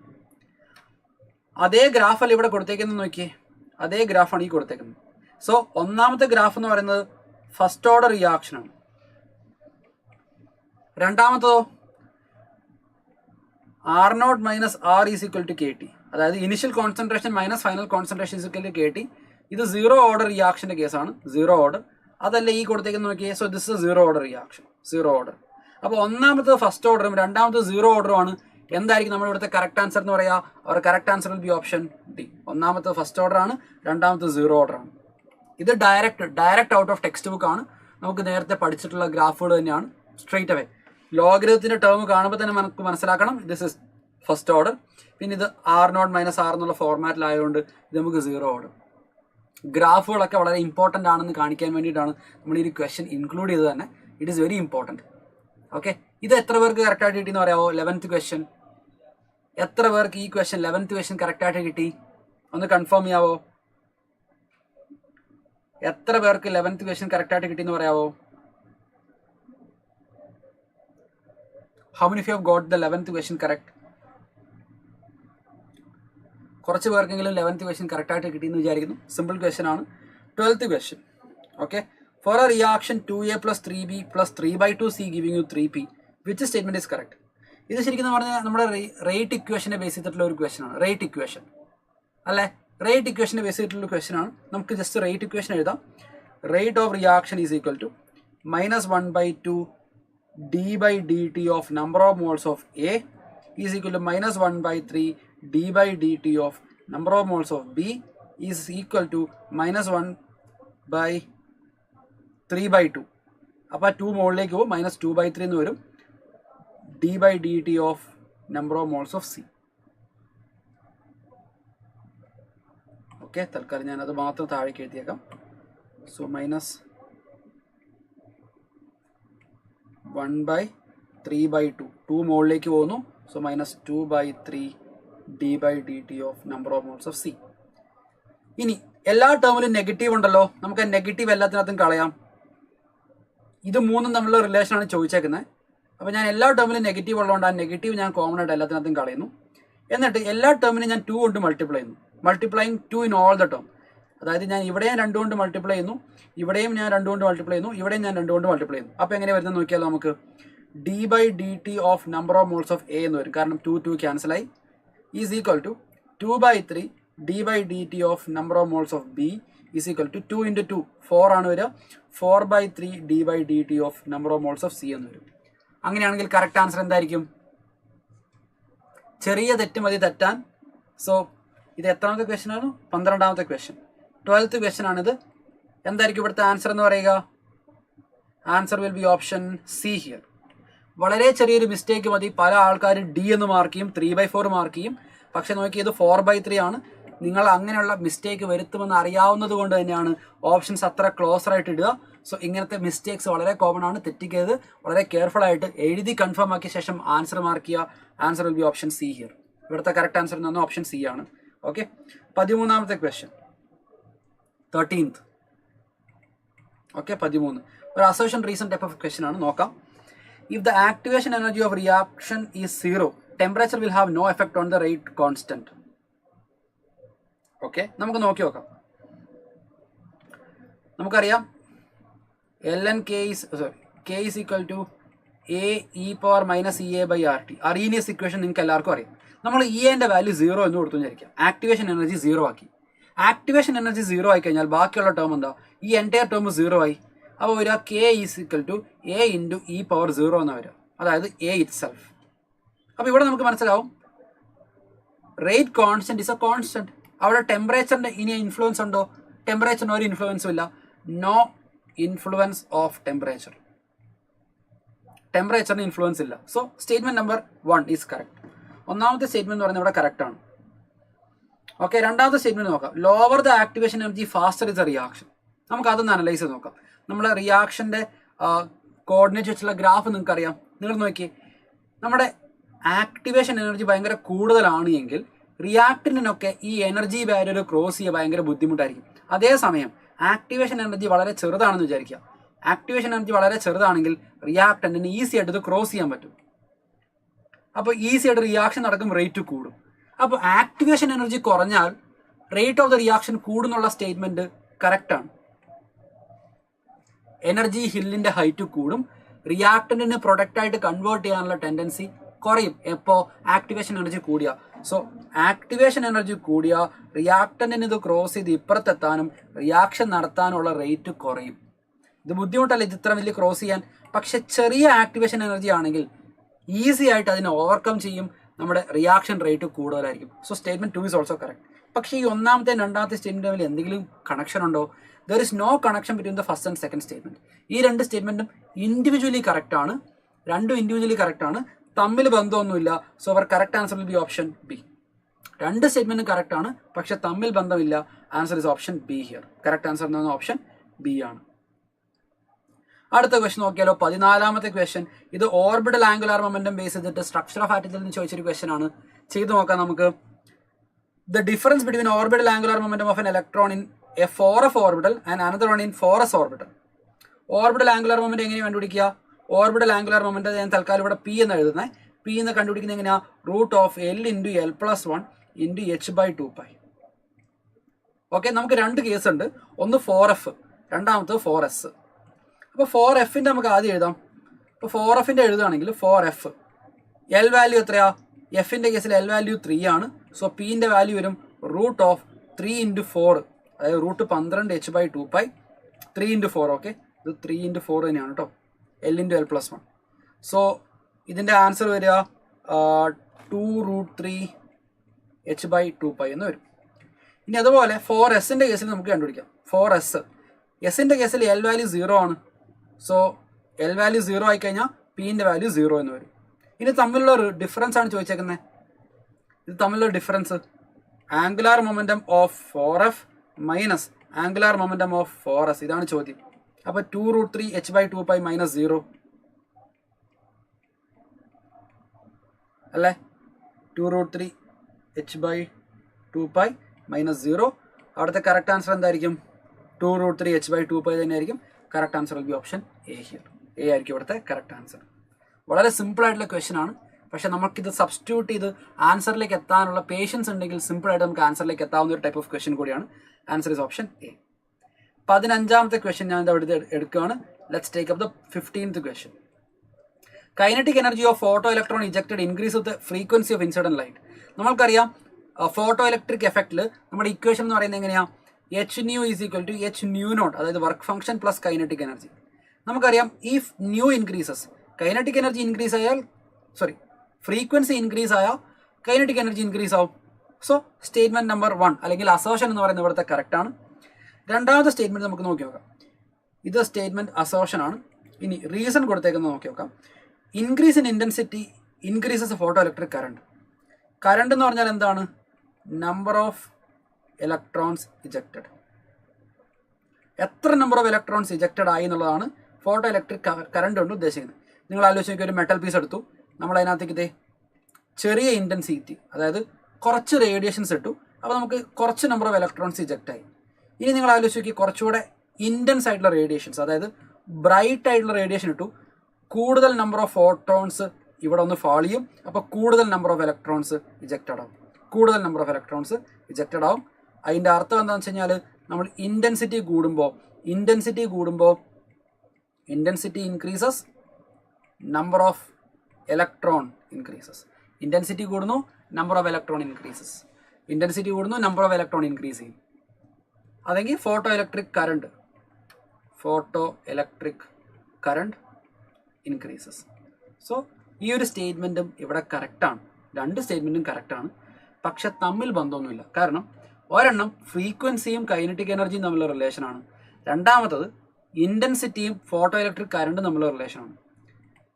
അതേ ഗ്രാഫല്ല ഇവിടെ കൊടുത്തേക്കുന്നത്. നോക്കിയേ, അതേ ഗ്രാഫാണ് ഈ കൊടുത്തേക്കുന്നത്. സോ ഒന്നാമത്തെ ഗ്രാഫ് എന്ന് പറയുന്നത് ഫസ്റ്റ് ഓർഡർ റിയാക്ഷനാണ്. രണ്ടാമത്തതോ R0 - R = KT. അതായത് initial concentration - final concentration = KT. ഇത് 0 ഓർഡർ റിയാക്ഷന്റെ കേസാണ്. 0 ഓർഡർ അതല്ല ഈ കൊടുത്തേക്കുന്നത്. നോക്കിയേ, so this is 0 order reaction. 0 order. അപ്പോൾ ഒന്നാമത്തത് ഫസ്റ്റ് ഓർഡറും രണ്ടാമത്തത് 0 ഓർഡറുമാണ്. എന്തായിരിക്കും നമ്മൾ ഇവിടുത്തെ കറക്റ്റ് ആൻസർ എന്ന് പറയാ? Our correct answer will be option D. ഒന്നാമത്തെ ഫസ്റ്റ് ഓർഡർ ആണ്, രണ്ടാമത്തെ 0 ഓർഡർ ആണ്. ഇത് direct out of textbook ആണ്. നമുക്ക് നേരത്തെ പഠിച്ചിട്ടുള്ള ഗ്രാഫുകൾ തന്നെയാണ്. സ്ട്രെയിറ്റ് അവേ ലോഗരിതത്തിന്റെ ടേം കാണുമ്പോൾ തന്നെ നമുക്ക് മനസ്സിലാക്കണം ദിസ് ഇസ് ഫസ്റ്റ് ഓർഡർ. പിന്നെ ഇത് R0 മൈനസ് R എന്നുള്ള ഫോർമാറ്റിലായതുകൊണ്ട് ഇത് നമുക്ക് 0 ഓർഡർ. ഗ്രാഫുകളൊക്കെ വളരെ ഇമ്പോർട്ടൻ്റ് ആണെന്ന് കാണിക്കാൻ വേണ്ടിയിട്ടാണ് നമ്മൾ ഈ ഒരു ക്വസ്റ്റ്യൻ ഇൻക്ലൂഡ് ചെയ്തത് തന്നെ. It is very important. Okay, ഇത് എത്ര പേർക്ക് കറക്റ്റായിട്ട് കിട്ടിയെന്ന് പറയാമോ? 11th ക്വസ്റ്റ്യൻ എത്ര പേർക്ക് ഈ ക്വസ്റ്റ്യൻ 11th ക്വസ്റ്റ്യൻ കറക്റ്റായിട്ട് കിട്ടി? ഒന്ന് കൺഫേം ചെയ്യാവോ? എത്ര പേർക്ക് 11th ക്വസ്റ്റ്യൻ കറക്റ്റായിട്ട് കിട്ടിയെന്ന് പറയാവോ? How many of you have got the 11th question correct? കുറച്ച് പേർക്കെങ്കിലും 11th ക്വസ്റ്റ്യൻ കറക്റ്റായിട്ട് കിട്ടിയെന്ന് വിചാരിക്കുന്നു. സിമ്പിൾ ക്വസ്റ്റ്യൻ ആണ്. 12th question. Okay, for a reaction 2A plus 3B plus 3/2C giving you 3P which statement is correct? ഇത് ശരിക്കും പറഞ്ഞാൽ നമ്മുടെ റേറ്റ് ഇക്വേഷനെ ബേസ് ചെയ്തിട്ടുള്ള ഒരു ക്വസ്റ്റ്യൻ ആണ്. റേറ്റ് ഇക്വേഷൻ അല്ലേ? റേറ്റ് ഇക്വേഷനെ ബേസ് ചെയ്തിട്ടുള്ള ക്വസ്റ്റ്യൻ ആണ്. നമുക്ക് ജസ്റ്റ് റേറ്റ് ഇക്വേഷൻ എഴുതാം. Rate of reaction is equal to -1/2 d/dt of number of moles of A is equal to -1/3 d/dt of number of moles of B is equal to -1/3/2. അപ്പോൾ 2 മുകളിലേക്ക് പോകും, -2/3 എന്ന് വരും. d/dt of number of moles of C. Okay, തൽക്കാലം ഞാനത് മാത്രം താഴേക്ക് എഴുതിയേക്കാം. So -1/3/2 2 മുകളിലേക്ക് പോകുന്നു. So -2/3 d/dt of number of moles of C. ഇനി എല്ലാ ടേമിലും നെഗറ്റീവ് ഉണ്ടല്ലോ, നമുക്ക് ആ നെഗറ്റീവ് എല്ലാത്തിനകത്തും കളയാം. ഇത് മൂന്നും തമ്മിലുള്ള റിലേഷനാണ് ചോദിച്ചേക്കുന്നത്. അപ്പോൾ ഞാൻ എല്ലാ ടേമിലും നെഗറ്റീവ് ഉള്ളതുകൊണ്ട് ആ നെഗറ്റീവ് ഞാൻ കോമൺ ആയിട്ട് എല്ലാത്തിനകത്തും കളയുന്നു. എന്നിട്ട് എല്ലാ ടേമിനും ഞാൻ 2 കൊണ്ട് മൾട്ടിപ്ലൈ ചെയ്യുന്നു. Multiplying 2 in all the term. അതായത് ഞാൻ ഇവിടെയും 2 കൊണ്ട് മൾട്ടിപ്ലൈ ചെയ്യുന്നു, ഇവിടെയും ഞാൻ 2 കൊണ്ട് മൾട്ടിപ്ലൈ ചെയ്യുന്നു, ഇവിടെയും ഞാൻ 2 കൊണ്ട് മൾട്ടിപ്ലൈ ചെയ്യുന്നു. അപ്പോൾ എങ്ങനെ വരുന്നത് നോക്കിയാലോ നമുക്ക്? d/dt of number of moles of A എന്ന് വരും. കാരണം 2 ക്യാൻസലായി. Is equal to 2/3 d/dt of number of moles of B is equal to 2 × 2 4 ആണ് വരിക. 4/3 d/dt of number of moles of C എന്ന് വരും. അങ്ങനെയാണെങ്കിൽ കറക്റ്റ് ആൻസർ എന്തായിരിക്കും? ചെറിയ തെറ്റ് മതി തെറ്റാൻ. സോ ഇത് എത്രാമത്തെ ക്വസ്റ്റ്യൻ ആണ്? 12ാമത്തെ ക്വസ്റ്റ്യൻ. 12th ക്വസ്റ്റ്യൻ ആണിത്. എന്തായിരിക്കും ഇവിടുത്തെ ആൻസർ എന്ന് പറയുക? Answer will be option C here. വളരെ ചെറിയൊരു മിസ്റ്റേക്ക് മതി. പല ആൾക്കാർ D എന്ന് മാർക്ക് ചെയ്യും, 3/4 മാർക്ക് ചെയ്യും. പക്ഷെ നോക്കി ഇത് 4/3 ആണ്. നിങ്ങൾ അങ്ങനെയുള്ള മിസ്റ്റേക്ക് വരുത്തുമെന്ന് അറിയാവുന്നത് കൊണ്ട് തന്നെയാണ് ഓപ്ഷൻസ് അത്ര ക്ലോസർ ആയിട്ട് ഇടുക. സോ ഇങ്ങനത്തെ മിസ്റ്റേക്സ് വളരെ കോമൺ ആണ്. തെറ്റിക്കരുത്. വളരെ കെയർഫുൾ ആയിട്ട് എഴുതി കൺഫേം ആക്കിയ ശേഷം ആൻസർ മാർക്ക് ചെയ്യുക. Answer will be option C here. ഇവിടുത്തെ കറക്റ്റ് ആൻസർ എന്ന് പറഞ്ഞാൽ ഓപ്ഷൻ C ആണ്. ഓക്കെ, 13ാമത്തെ ക്വസ്റ്റ്യൻ. 13th. ഓക്കെ, 13 ഒരു assertion reason type of question ആണ്. നോക്കാം. If the activation energy of reaction is 0, temperature will have no effect on the rate constant. Okay, നമുക്ക് നോക്കി നോക്കാം. നമുക്കറിയാം ln k is equal to a e power minus EA/RT. Arrhenius equation നിങ്ങൾക്ക് എല്ലാവർക്കും അറിയാം. നമ്മൾ ന്റെ വാല്യൂ 0 എന്ന് കൊടുത്തു വിചാരിക്കാം. ആക്ടിവേഷൻ എനർജി 0 ആക്കി. ആക്ടിവേഷൻ എനർജി 0 ആയി കഴിഞ്ഞാൽ ബാക്കിയുള്ള ടേം എന്താ? ഈ എൻറ്റയർ ടേം 0 ആയി. അപ്പോൾ വരിക k is equal to a × e⁻0 എന്ന് വരിക. അതായത് a itself. അപ്പോൾ ഇവിടെ നമുക്ക് മനസ്സിലാവും rate constant is a constant. അവിടെ ടെമ്പറേച്ചറിന്റെ ഇനി ഇൻഫ്ലുവൻസ് ഉണ്ടോ? ടെമ്പറേച്ചറിന് ഒരു ഇൻഫ്ലുവൻസും ഇല്ല. No influence of temperature. ടെമ്പറേച്ചറിന് ഇൻഫ്ലുവൻസ് ഇല്ല. So statement number 1 is correct. ഒന്നാമത്തെ സ്റ്റേറ്റ്മെന്റ് എന്ന് പറയുന്നത് ഇവിടെ കറക്റ്റ് ആണ്. ഓക്കെ, രണ്ടാമത്തെ സ്റ്റേറ്റ്മെന്റ് നോക്കാം. Lower the activation energy faster is a reaction. നമുക്ക് അതൊന്ന് അനലൈസ് ചെയ്ത് നോക്കാം. നമ്മുടെ റിയാക്ഷന്റെ കോർഡിനേറ്റ് വെച്ചുള്ള ഗ്രാഫ് നിങ്ങൾക്ക് അറിയാം. നിങ്ങൾ നോക്കിയേ, നമ്മുടെ ആക്ടിവേഷൻ എനർജി ഭയങ്കര കൂടുതലാണ് എങ്കിൽ റിയാക്ടന്റിനൊക്കെ ഈ എനർജി ബാരിയർ ക്രോസ് ചെയ്യുക ഭയങ്കര ബുദ്ധിമുട്ടായിരിക്കും. അതേസമയം ആക്ടിവേഷൻ എനർജി വളരെ ചെറുതാണെന്ന് വിചാരിക്കുക. ആക്ടിവേഷൻ എനർജി വളരെ ചെറുതാണെങ്കിൽ റിയാക്ടന്റിന് ഈസി ആയിട്ട് ഇത് ക്രോസ് ചെയ്യാൻ പറ്റും. അപ്പോൾ ഈസി ആയിട്ട് റിയാക്ഷൻ നടക്കും, റേറ്റ് കൂടും. അപ്പോൾ ആക്ടിവേഷൻ എനർജി കുറഞ്ഞാൽ റേറ്റ് ഓഫ് ദ റിയാക്ഷൻ കൂടുന്നുള്ള സ്റ്റേറ്റ്മെന്റ് കറക്റ്റാണ്. എനർജി ഹില്ലിന്റെ ഹൈറ്റ് കൂടും. റിയാക്ടന്റിന് പ്രൊഡക്റ്റായിട്ട് കൺവേർട്ട് ചെയ്യാനുള്ള ടെൻഡൻസി കുറയും. എപ്പോൾ? ആക്ടിവേഷൻ എനർജി കൂടിയ. സോ ആക്ടിവേഷൻ എനർജി കൂടിയ റിയാക്ടന്റിന് ഇത് ക്രോസ് ചെയ്ത് ഇപ്പുറത്തെത്താനും റിയാക്ഷൻ നടത്താനുള്ള റേറ്റ് കുറയും. ഇത് ബുദ്ധിമുട്ടല്ല ഇത് ഇത്ര വലിയ ക്രോസ് ചെയ്യാൻ. പക്ഷെ ചെറിയ ആക്ടിവേഷൻ എനർജി ആണെങ്കിൽ ഈസി ആയിട്ട് അതിനെ ഓവർകം ചെയ്യും. നമ്മുടെ റിയാക്ഷൻ റേറ്റ് കൂടുതലായിരിക്കും. So statement 2 is also correct. പക്ഷേ ഈ ഒന്നാമത്തെ രണ്ടാമത്തെ സ്റ്റേറ്റ്മെന്റ് തമ്മിൽ എന്തെങ്കിലും കണക്ഷൻ ഉണ്ടോ? There is no connection between the first and second statement. ഈ രണ്ട് സ്റ്റേറ്റ്മെന്റും ഇൻഡിവിജ്വലി കറക്റ്റ് ആണ്, രണ്ടും ഇൻഡിവിജ്വലി കറക്റ്റ് ആണ്, തമ്മിൽ ബന്ധമൊന്നുമില്ല. So our correct answer will be option B. രണ്ട് സ്റ്റേറ്റ്മെന്റും കറക്റ്റ് ആണ്, പക്ഷെ തമ്മിൽ ബന്ധമില്ല. Answer is option B here. Correct answer എന്ന് പറഞ്ഞാൽ ഓപ്ഷൻ ബി ആണ്. അടുത്ത ക്വസ്റ്റൻ നോക്കിയാലോ, 14ാമത്തെ ക്വസ്റ്റൻ. ഇത് ഓർബിറ്റൽ ആംഗുലാർ മൊമെന്റം ബേസ് ചെയ്തിട്ട് സ്ട്രക്ചർ ഓഫ് ആറ്റത്തിൽ നിന്ന് ചോദിച്ചൊരു ക്വസ്റ്റൻ ആണ്. ചെയ്ത് നോക്കാം നമുക്ക്. The difference between orbital angular momentum of an electron in a 4f orbital and another one in 4s orbital. Orbital angular moment എങ്ങനെ കണ്ടുപിടിക്കുക? ഓർബിറ്റൽ ആംഗുലാർ മൊമെന്റ് ഞാൻ തൽക്കാലം ഇവിടെ പി എന്ന് എഴുതുന്നത്. പി എന്ന് കണ്ടുപിടിക്കുന്നത് എങ്ങനെയാ? √L×L+1 × h/2π. ഓക്കെ, നമുക്ക് രണ്ട് കേസ് ഉണ്ട്. ഒന്ന് 4f, രണ്ടാമത്തത് 4s. അപ്പോൾ 4fന്റെ നമുക്ക് ആദ്യം എഴുതാം. ഇപ്പോൾ 4fന്റെ എഴുതുകയാണെങ്കിൽ 4f എൽ വാല്യൂ എത്രയാ? എഫിന്റെ കേസിൽ എൽ വാല്യൂ 3 ആണ്. സോ പിന്റെ വാല്യൂ വരും √3 × 4, അതായത് √12 h/2π 3 × 4. ഓക്കെ, ഇത് 3 × 4 തന്നെയാണ് കേട്ടോ, L×L+1. സോ ഇതിൻ്റെ ആൻസർ വരിക 2√3 h/2π എന്ന് വരും. ഇനി അതുപോലെ 4sന്റെ കേസിൽ നമുക്ക് കണ്ടുപിടിക്കാം. 4s എസിൻ്റെ കേസിൽ എൽ വാല്യൂ 0 ആണ്. സോ എൽ വാല്യൂ 0 ആയിക്കഴിഞ്ഞാൽ പിന്റെ വാല്യൂ 0 എന്ന് വരും. ഇനി തമ്മിലുള്ള ഒരു ഡിഫറൻസ് ആണ് ചോദിച്ചേക്കുന്നത്. ഇത് തമ്മിലുള്ള difference angular momentum of 4f minus angular momentum of 4s, ഇതാണ് ചോദ്യം. അപ്പോൾ 2√3 h/2π - 0 അല്ലേ? 2√3 h/2π - 0. അവിടുത്തെ കറക്റ്റ് ആൻസർ എന്തായിരിക്കും? 2√3 h/2π തന്നെയായിരിക്കും. Correct answer will be option A here. A ആയിരിക്കും ഇവിടുത്തെ കറക്റ്റ് ആൻസർ. വളരെ സിമ്പിൾ ആയിട്ടുള്ള ക്വസ്റ്റൻ ആണ്, പക്ഷെ നമുക്കിത് സബ്സ്റ്റിറ്റ്യൂട്ട് ചെയ്ത് ആൻസറിലേക്ക് എത്താനുള്ള പേഷ്യൻസ് ഉണ്ടെങ്കിൽ സിമ്പിളായിട്ട് നമുക്ക് ആൻസറിലേക്ക് എത്താവുന്ന ഒരു ടൈപ്പ് ഓഫ് ക്വസ്റ്റൻ കൂടിയാണ്. Answer is option A. 15ാമത്തെ ക്വസ്റ്റൻ ഞാൻ ഇവിടെ എടുക്കുകയാണ്. Let's take up the 15th question. Kinetic energy of photo electron ejected increase with frequency of incident light. നമ്മൾക്കറിയാം ഫോട്ടോ ഇലക്ട്രിക് എഫക്റ്റിൽ നമ്മുടെ ഇക്വേഷൻ എന്ന് പറയുന്നത് എങ്ങനെയാണ്? h nu is equal to h nu naught, അതായത് work function plus kinetic energy. നമുക്കറിയാം if nu increases, kinetic energy increase ആയാൽ frequency increase ആയാൽ കൈനറ്റിക് എനർജി ഇൻക്രീസ് ആവും. സോ സ്റ്റേറ്റ്മെന്റ് നമ്പർ 1 അല്ലെങ്കിൽ അസോഷൻ എന്ന് പറയുന്നത് ഇവിടുത്തെ കറക്റ്റ് ആണ്. രണ്ടാമത്തെ സ്റ്റേറ്റ്മെന്റ് നമുക്ക് നോക്കി നോക്കാം. ഇത് സ്റ്റേറ്റ്മെന്റ് അസോഷൻ ആണ്. ഇനി റീസൺ കൊടുത്തേക്കുന്നത് നോക്കി നോക്കാം. Increase in intensity increases photo electric current. Current എന്ന് പറഞ്ഞാൽ എന്താണ്? Number of electrons ejected. എത്ര നമ്പർ ഓഫ് ഇലക്ട്രോൺസ് ഇജക്റ്റഡ് ആയി എന്നുള്ളതാണ് ഫോട്ടോ ഇലക്ട്രിക് കറണ്ട് കൊണ്ട് ഉദ്ദേശിക്കുന്നത്. നിങ്ങൾ ആലോചിച്ച് നോക്കിയ ഒരു മെറ്റൽ പീസ് എടുത്തു, നമ്മൾ അതിനകത്തേക്ക് ഇതേ ചെറിയ ഇൻറ്റൻസിറ്റി, അതായത് കുറച്ച് റേഡിയേഷൻസ് ഇട്ടു, അപ്പോൾ നമുക്ക് കുറച്ച് നമ്പർ ഓഫ് ഇലക്ട്രോൺസ് ഇജക്റ്റ് ആയി. ഇനി നിങ്ങൾ ആലോചിച്ച് നോക്കി കുറച്ചുകൂടെ ഇൻറ്റൻസ് ആയിട്ടുള്ള റേഡിയേഷൻസ്, അതായത് ബ്രൈറ്റ് ആയിട്ടുള്ള റേഡിയേഷൻ ഇട്ടു, കൂടുതൽ നമ്പർ ഓഫ് ഫോട്ടോൺസ് ഇവിടെ ഒന്ന് ഫാൾ ചെയ്യും, അപ്പോൾ കൂടുതൽ നമ്പർ ഓഫ് ഇലക്ട്രോൺസ് ഇജക്റ്റഡ് ആവും. കൂടുതൽ നമ്പർ ഓഫ് ഇലക്ട്രോൺസ് ഇജക്റ്റഡ് ആവും. അതിൻ്റെ അർത്ഥം എന്താണെന്ന് വെച്ച് കഴിഞ്ഞാൽ നമ്മൾ ഇൻറ്റൻസിറ്റി കൂടുമ്പോൾ intensity increases, number of electron increases. Intensity കൂടുന്നു, number of electron increases. Intensity കൂടുന്നു, നമ്പർ ഓഫ് ഇലക്ട്രോൺ ഇൻക്രീസ് ചെയ്യും. അതെങ്കിൽ photo electric current increases. So ഈ ഒരു സ്റ്റേറ്റ്മെൻറ്റും ഇവിടെ കറക്റ്റാണ്. രണ്ട് സ്റ്റേറ്റ്മെൻറ്റും കറക്റ്റാണ്, പക്ഷെ തമ്മിൽ ബന്ധമൊന്നുമില്ല. കാരണം ഒരെണ്ണം ഫ്രീക്വൻസിയും കൈനറ്റിക് എനർജിയും തമ്മിലുള്ള റിലേഷനാണ്, രണ്ടാമത്തത് ഇൻറ്റൻസിറ്റിയും ഫോട്ടോ ഇലക്ട്രിക് കറണ്ടും തമ്മിലുള്ള റിലേഷനാണ്.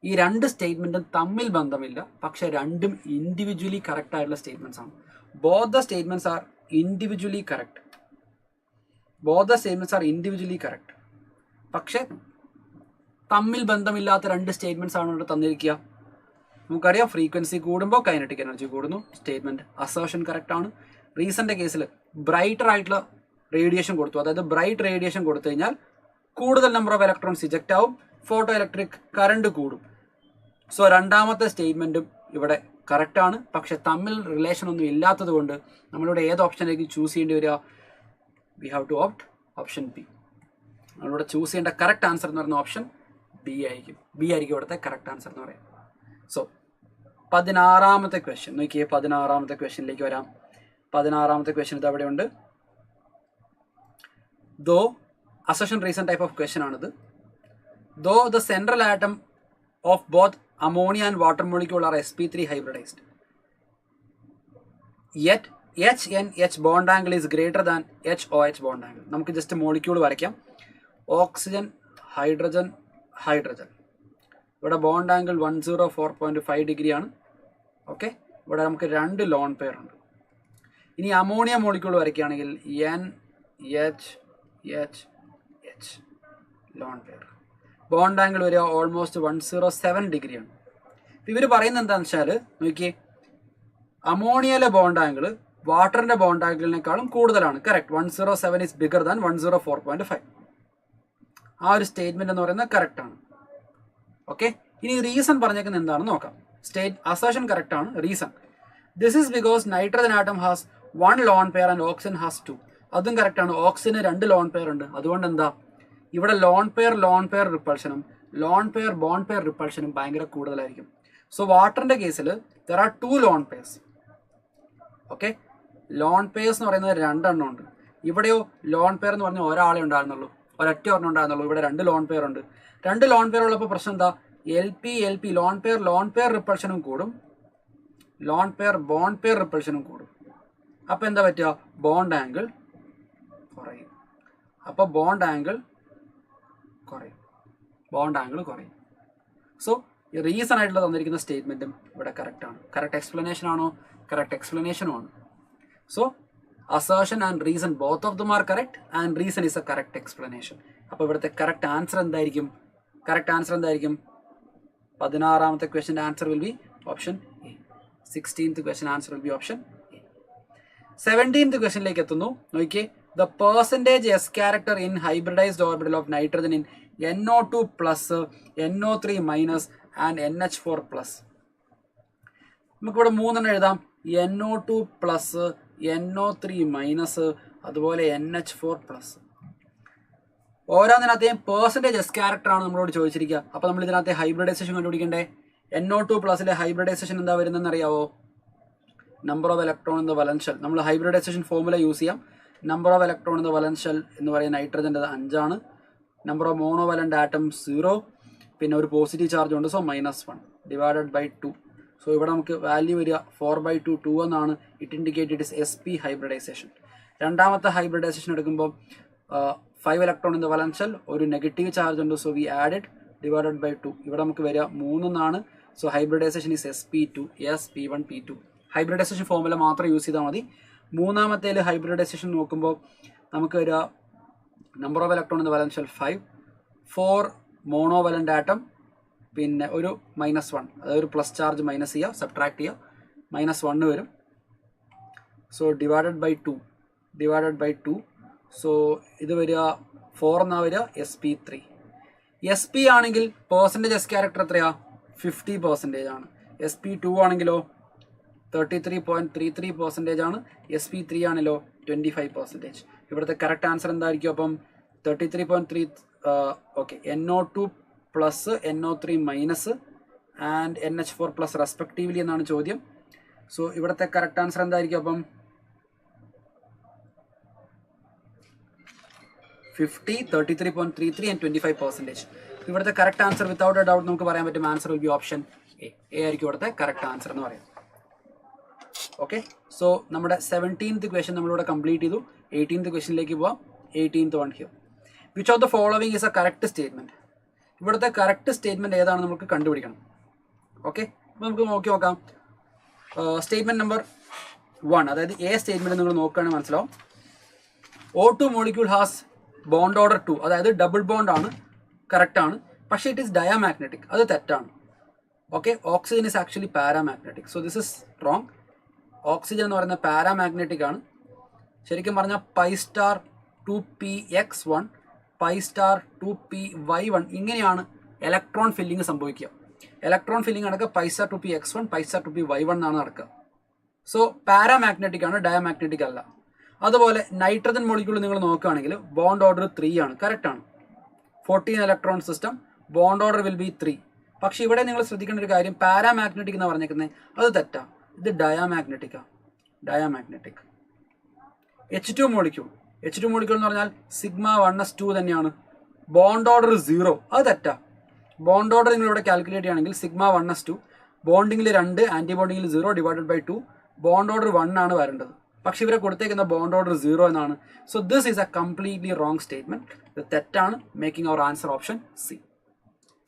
ഈ രണ്ട് സ്റ്റേറ്റ്മെൻറ്റും തമ്മിൽ ബന്ധമില്ല, പക്ഷെ രണ്ടും ഇൻഡിവിജ്വലി കറക്റ്റ് ആയിട്ടുള്ള സ്റ്റേറ്റ്മെൻറ്റ്സ് ആണ്. Both the statements are individually correct. പക്ഷെ തമ്മിൽ ബന്ധമില്ലാത്ത രണ്ട് സ്റ്റേറ്റ്മെൻറ്റ്സ് ആണ് ഇവിടെ തന്നിരിക്കുക. നമുക്കറിയാം ഫ്രീക്വൻസി കൂടുമ്പോൾ കൈനറ്റിക് എനർജി കൂടുന്നു. സ്റ്റേറ്റ്മെൻറ്റ് അസേർഷൻ കറക്റ്റ് ആണ്. റീസൻ്റെ കേസിൽ ബ്രൈറ്റർ ആയിട്ടുള്ള റേഡിയേഷൻ കൊടുത്തു, അതായത് ബ്രൈറ്റ് റേഡിയേഷൻ കൊടുത്തു കഴിഞ്ഞാൽ കൂടുതൽ നമ്പർ ഓഫ് ഇലക്ട്രോൺസ് ഇജക്റ്റ് ആവും, ഫോട്ടോ ഇലക്ട്രിക് കറണ്ട് കൂടും. സോ രണ്ടാമത്തെ സ്റ്റേറ്റ്മെൻറ്റും ഇവിടെ കറക്റ്റാണ്, പക്ഷെ തമ്മിൽ റിലേഷൻ ഒന്നും ഇല്ലാത്തത് കൊണ്ട് നമ്മളിവിടെ ഏത് ഓപ്ഷനിലേക്ക് ചൂസ് ചെയ്യേണ്ടി വരിക? We have to opt option B. നമ്മളിവിടെ ചൂസ് ചെയ്യേണ്ട കറക്റ്റ് ആൻസർ എന്ന് പറയുന്ന ഓപ്ഷൻ ബി ആയിരിക്കും. ഇവിടുത്തെ കറക്റ്റ് ആൻസർ എന്ന് പറയാം. സോ 16ാമത്തെ ക്വസ്റ്റ്യൻ നോക്കിയേ. 16ാമത്തെ ക്വസ്റ്റ്യനിലേക്ക് വരാം. 16ാമത്തെ ക്വസ്റ്റ്യൻ ഇത് അവിടെയുണ്ട്. Though assertion reason type of question ആണിത്. Though the central atom of both ammonia and water molecule are sp3 hybridized, yet H N H bond angle is greater than H O H bond angle. നമുക്ക് just molecule വരയ്ക്കാം. Oxygen, hydrogen, hydrogen. ഇവിടെ bond angle 104.5 degree ആണ്. Okay, ഇവിടെ നമുക്ക് 2 lone pair ഉണ്ട്. ഇനി ammonia molecule വരയ്ക്കുകയാണെങ്കിൽ N H H H lone pair. Bond angle വരിക ഓൾമോസ്റ്റ് 107 ഡിഗ്രിയാണ്. ഇവർ പറയുന്നത് എന്താണെന്ന് വെച്ചാൽ നോക്കിയേ, അമോണിയയിലെ ബോണ്ട് ആംഗിൾ വാട്ടറിൻ്റെ ബോണ്ട് ആംഗിളിനേക്കാളും കൂടുതലാണ്. Correct, 107 is bigger than 104.5. ആ ഒരു സ്റ്റേറ്റ്മെന്റ് എന്ന് പറയുന്നത് കറക്റ്റ് ആണ്. ഓക്കെ, ഇനി റീസൺ പറഞ്ഞേക്കുന്നത് എന്താണെന്ന് നോക്കാം. അസേഷൻ കറക്റ്റ് ആണ്. Reason, this is because nitrogen atom has 1 lone pair and oxygen has 2. അതും കറക്റ്റ് ആണ്. ഓക്സിജന് 2 ലോൺ പെയർ ഉണ്ട്. അതുകൊണ്ട് എന്താ ഇവിടെ ലോൺ പെയർ റിപ്പൾഷനും ലോൺ പെയർ ബോണ്ട് പെയർ റിപ്പൾഷനും ഭയങ്കര കൂടുതലായിരിക്കും. സോ വാട്ടറിന്റെ കേസിൽ there are 2 lone pairs. Okay, lone pairs എന്ന് പറയുന്നത് 2 എണ്ണം ഉണ്ട്. ഇവിടെയോ ലോൺ പെയർ എന്ന് പറഞ്ഞാൽ ഒരാളെ ഉണ്ടായിരുന്നുള്ളൂ, ഒരൊറ്റ ഒരെണ്ണം ഉണ്ടായിരുന്നുള്ളൂ. ഇവിടെ 2 ലോൺ പെയർ ഉണ്ട്. 2 ലോൺ പെയർ ഉള്ളപ്പോൾ പ്രശ്നം എന്താ, എൽ പി ലോൺ പെയർ റിപ്പൾഷനും കൂടും, ലോൺ പെയർ ബോണ്ട് പെയർ റിപ്പൾഷനും കൂടും. അപ്പോൾ എന്താ പറ്റുക, ബോണ്ട് ആംഗിൾ കുറയും. അപ്പോൾ ബോണ്ട് ആംഗിൾ കുറയും. സോ ഈ റീസൺ ആയിട്ടുള്ള തന്നിരിക്കുന്ന സ്റ്റേറ്റ്മെന്റും ഇവിടെ കറക്റ്റ് ആണ്. കറക്റ്റ് എക്സ്പ്ലനേഷൻ ആണോ? കറക്റ്റ് എക്സ്പ്ലനേഷനും ആണ്. So assertion and reason both of them are correct and reason is a correct explanation. അപ്പോൾ ഇവിടുത്തെ കറക്റ്റ് ആൻസർ എന്തായിരിക്കും? 16ാമത്തെ ക്വസ്റ്റ്യൻ്റെ answer will be option A. 16th question answer will be option A. 17th ക്വസ്റ്റ്യനിലേക്ക് എത്തുന്നു. നോക്കിയേ, the percentage S character in hybridized orbital of nitrogen in NO2 plus NO3 minus and NH4 plus. നമുക്കിവിടെ 3 എഴുതാം. NO2 plus, NO3 minus, അതുപോലെ NH4 plus. ഓരോന്നിനകത്തെയും percentage S character ആണ് നമ്മളോട് ചോദിച്ചിരിക്കുക. അപ്പോൾ നമ്മൾ ഇതിനകത്തെ ഹൈബ്രിഡൈസേഷൻ കണ്ടുപിടിക്കണ്ടേ? NO2 പ്ലസിലെ ഹൈബ്രിഡൈസേഷൻ എന്താ വരുന്നതെന്ന് അറിയാവോ? Number of electron in the valence shell. നമ്മൾ ഹൈബ്രിഡൈസേഷൻ ഫോർമുല യൂസ് ചെയ്യാം. Number of electron in the valence shell എന്ന് പറയുന്ന നൈട്രജൻ്റെ 5 ആണ്. നമ്പർ ഓഫ് മോണോവലൻ്റ് ആറ്റം 0, പിന്നെ ഒരു പോസിറ്റീവ് ചാർജ് ഉണ്ട്. So -1 divided by 2. സോ ഇവിടെ നമുക്ക് വാല്യൂ വരിക 4/2 2 എന്നാണ്. It indicated is SP hybridisation. രണ്ടാമത്തെ ഹൈബ്രിഡൈസേഷൻ എടുക്കുമ്പോൾ 5 electron in the valence shell, ഒരു നെഗറ്റീവ് ചാർജ് ഉണ്ട്. So we added divided by 2. ഇവിടെ നമുക്ക് വരിക 3 എന്നാണ്. So hybridisation is SP2. P1 P2 hybridisation formula മാത്രം യൂസ് ചെയ്താൽ മതി. മൂന്നാമത്തേൽ ഹൈബ്രിഡൈസേഷൻ നോക്കുമ്പോൾ നമുക്ക് വരിക number of electron in the valence shell 5, 4 മോണോവലൻ്റ് atom, പിന്നെ ഒരു -1, അതായത് ഒരു പ്ലസ് ചാർജ് മൈനസ് ചെയ്യുക, സബ്ട്രാക്ട് ചെയ്യുക, -1 വരും. So divided by 2. സോ ഇത് വരിക 4 എന്നാ വരിക, SP3. SP ആണെങ്കിൽ പെർസെൻറ്റേജ് എസ് ക്യാരക്ടർ എത്രയാ? 50% ആണ്. SP2 ആണെങ്കിലോ 33.33% ആണ്. SP3 ആണല്ലോ 25%. ഇവിടുത്തെ കറക്റ്റ് ആൻസർ എന്തായിരിക്കും? അപ്പം 33.3. Okay, NO2 plus NO3 minus and NH4 plus respectively എന്നാണ് ചോദ്യം. സോ ഇവിടുത്തെ കറക്റ്റ് ആൻസർ എന്തായിരിക്കും? അപ്പം 50, 33.33 ആൻഡ് 25%. ഇവിടുത്തെ correct answer without A doubt നമുക്ക് പറയാൻ പറ്റും. Answer will be option A. ആയിരിക്കും ഇവിടുത്തെ കറക്റ്റ് ആൻസർ എന്ന് പറയാം. ഓക്കെ, സോ നമ്മുടെ 17th ക്വസ്റ്റ്യൻ നമ്മളിവിടെ കംപ്ലീറ്റ് ചെയ്തു. 18th ക്വസ്റ്റ്യനിലേക്ക് പോവാം. 18th one here. Which of the following is a correct statement? ഇവിടുത്തെ കറക്റ്റ് സ്റ്റേറ്റ്മെന്റ് ഏതാണ് നമുക്ക് കണ്ടുപിടിക്കണം. ഓക്കെ, അപ്പോൾ നമുക്ക് നോക്കാം. സ്റ്റേറ്റ്മെന്റ് നമ്പർ 1, അതായത് എ സ്റ്റേറ്റ്മെന്റ് നിങ്ങൾ നോക്കുകയാണെങ്കിൽ മനസ്സിലാവും. O2 molecule has bond order 2, അതായത് ഡബിൾ ബോണ്ട് ആണ്, കറക്റ്റ് ആണ്. പക്ഷേ ഇറ്റ് ഈസ് ഡയാമാഗ്നറ്റിക്, അത് തെറ്റാണ്. Okay, oxygen is actually paramagnetic. So this is wrong. Oxygen എന്ന് പറയുന്നത് പാരാമാഗ്നറ്റിക് ആണ്. ശരിക്കും പറഞ്ഞാൽ π*2px1, π*2py1 ഇങ്ങനെയാണ് ഇലക്ട്രോൺ ഫില്ലിങ് സംഭവിക്കുക. ഇലക്ട്രോൺ ഫില്ലിങ് നടക്കുക π*2px1, π*2py1 എന്നാണ് നടക്കുക. സോ പാരാമാഗ്നറ്റിക് ആണ്, ഡയാമാഗ്നറ്റിക് അല്ല. അതുപോലെ നൈട്രജൻ മോളിക്യൂൾ നിങ്ങൾ നോക്കുകയാണെങ്കിൽ ബോണ്ട് ഓർഡർ 3 ആണ്, കറക്റ്റ് ആണ്. 14 electron system, bond order will B 3. പക്ഷെ ഇവിടെ നിങ്ങൾ ശ്രദ്ധിക്കേണ്ട ഒരു കാര്യം, പാരാമാഗ്നറ്റിക് എന്ന് പറഞ്ഞേക്കുന്നത് അത് തെറ്റാ. ഇത് ഡയാമാഗ്നറ്റിക്കാണ്. H2 മോളിക്യൂൾ എന്ന് പറഞ്ഞാൽ σ1s2 തന്നെയാണ്. ബോണ്ട് ഓർഡർ 0, അത് തെറ്റാ. ബോണ്ട് ഓർഡർ നിങ്ങൾ ഇവിടെ കാൽക്കുലേറ്റ് ചെയ്യുകയാണെങ്കിൽ σ1s2, ബോണ്ടിങ്ങിൽ 2, ആന്റി ബോണ്ടിങ്ങിൽ 0 ഡിവൈഡഡ് ബൈ 2, ബോണ്ട് ഓർഡർ 1 ആണ് വരേണ്ടത്. പക്ഷെ ഇവരെ കൊടുത്തേക്കുന്ന ബോണ്ട് ഓർഡർ 0 എന്നാണ്. So this is a completely wrong statement. ഇത് തെറ്റാണ്. Making our answer option C.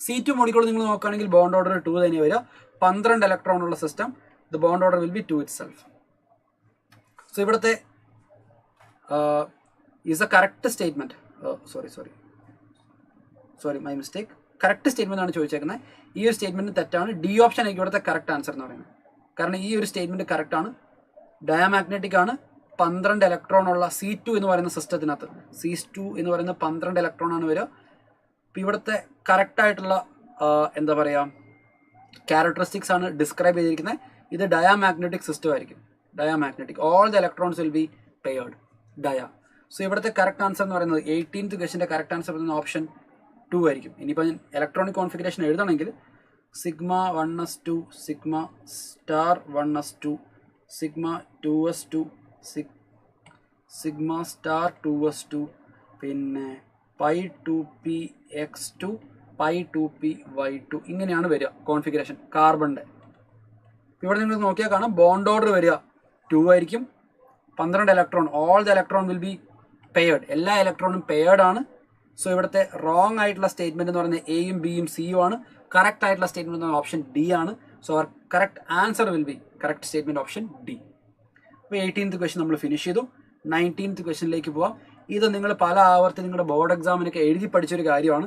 C2 molecule നിങ്ങൾ നോക്കുകയാണെങ്കിൽ ബോണ്ട് ഓർഡർ 2 തന്നെ വരിക. 12 ഇലക്ട്രോൺ ഉള്ള system. The bond order will be 2 itself. So ഇവിടുത്തെ is a correct statement. Sorry my mistake. Correct statement ആണ് ചോദിച്ചേക്കുന്നത്. ഈ ഒരു സ്റ്റേറ്റ്മെന്റ് തെറ്റാണ്. ഡി ഓപ്ഷൻ ആയിരിക്കും ഇവിടുത്തെ കറക്റ്റ് ആൻസർ എന്ന് പറയുന്നത്. കാരണം ഈ ഒരു സ്റ്റേറ്റ്മെന്റ് കറക്റ്റ് ആണ്. ഡയാമാഗ്നറ്റിക് ആണ്. 12 ഇലക്ട്രോൺ ഉള്ള C2 എന്ന് പറയുന്ന സിസ്റ്റത്തിനകത്ത് C2 എന്ന് പറയുന്ന 12 ഇലക്ട്രോൺ ആണ് വരിക. ഇപ്പം ഇവിടുത്തെ കറക്റ്റായിട്ടുള്ള എന്താ പറയുക ക്യാരക്ടറിസ്റ്റിക്സ് ആണ് ഡിസ്ക്രൈബ് ചെയ്തിരിക്കുന്നത്. ഇത് ഡയാമാഗ്നറ്റിക് സിസ്റ്റം ആയിരിക്കും. Diamagnetic all the electrons will be paired dia. So ഇവിടുത്തെ കറക്റ്റ് ആൻസർ എന്ന് പറയുന്നത് 18th ക്വസ്റ്റിൻ്റെ കറക്റ്റ് ആൻസർ പറയുന്നത് ഓപ്ഷൻ 2 ആയിരിക്കും. ഇനിയിപ്പോൾ ഞാൻ ഇലക്ട്രോണിക് കോൺഫിഗറേഷൻ എഴുതണമെങ്കിൽ sigma 1s2 sigma star 1s2 sigma 2s2 sigma star 2s2 പിന്നെ പൈ 2px2 പൈ 2py2 ഇങ്ങനെയാണ് വരിക കോൺഫിഗറേഷൻ കാർബണിൻ്റെ. ഇവിടെ നിങ്ങൾ നോക്കിയാൽ കാണാം ബോണ്ട് ഓർഡർ വരിക 2 ആയിരിക്കും. 12 electron all the electron will be paired. എല്ലാ ഇലക്ട്രോണും പെയർഡ് ആണ്. സോ ഇവിടുത്തെ റോങ് ആയിട്ടുള്ള സ്റ്റേറ്റ്മെന്റ് എന്ന് പറയുന്നത് എയും ബിയും സിയും ആണ്. കറക്റ്റ് ആയിട്ടുള്ള സ്റ്റേറ്റ്മെന്റ് എന്ന് പറയുന്നത് ഓപ്ഷൻ ഡി ആണ്. So our correct answer will be correct statement option D. അപ്പോൾ 18th ക്വസ്റ്റൻ നമ്മൾ ഫിനിഷ് ചെയ്തു. 19th ക്വസ്റ്റനിലേക്ക് പോവാം. ഇത് നിങ്ങൾ പല ആവർത്തി നിങ്ങളുടെ ബോർഡ് എക്സാമിനൊക്കെ എഴുതി പഠിച്ചൊരു കാര്യമാണ്.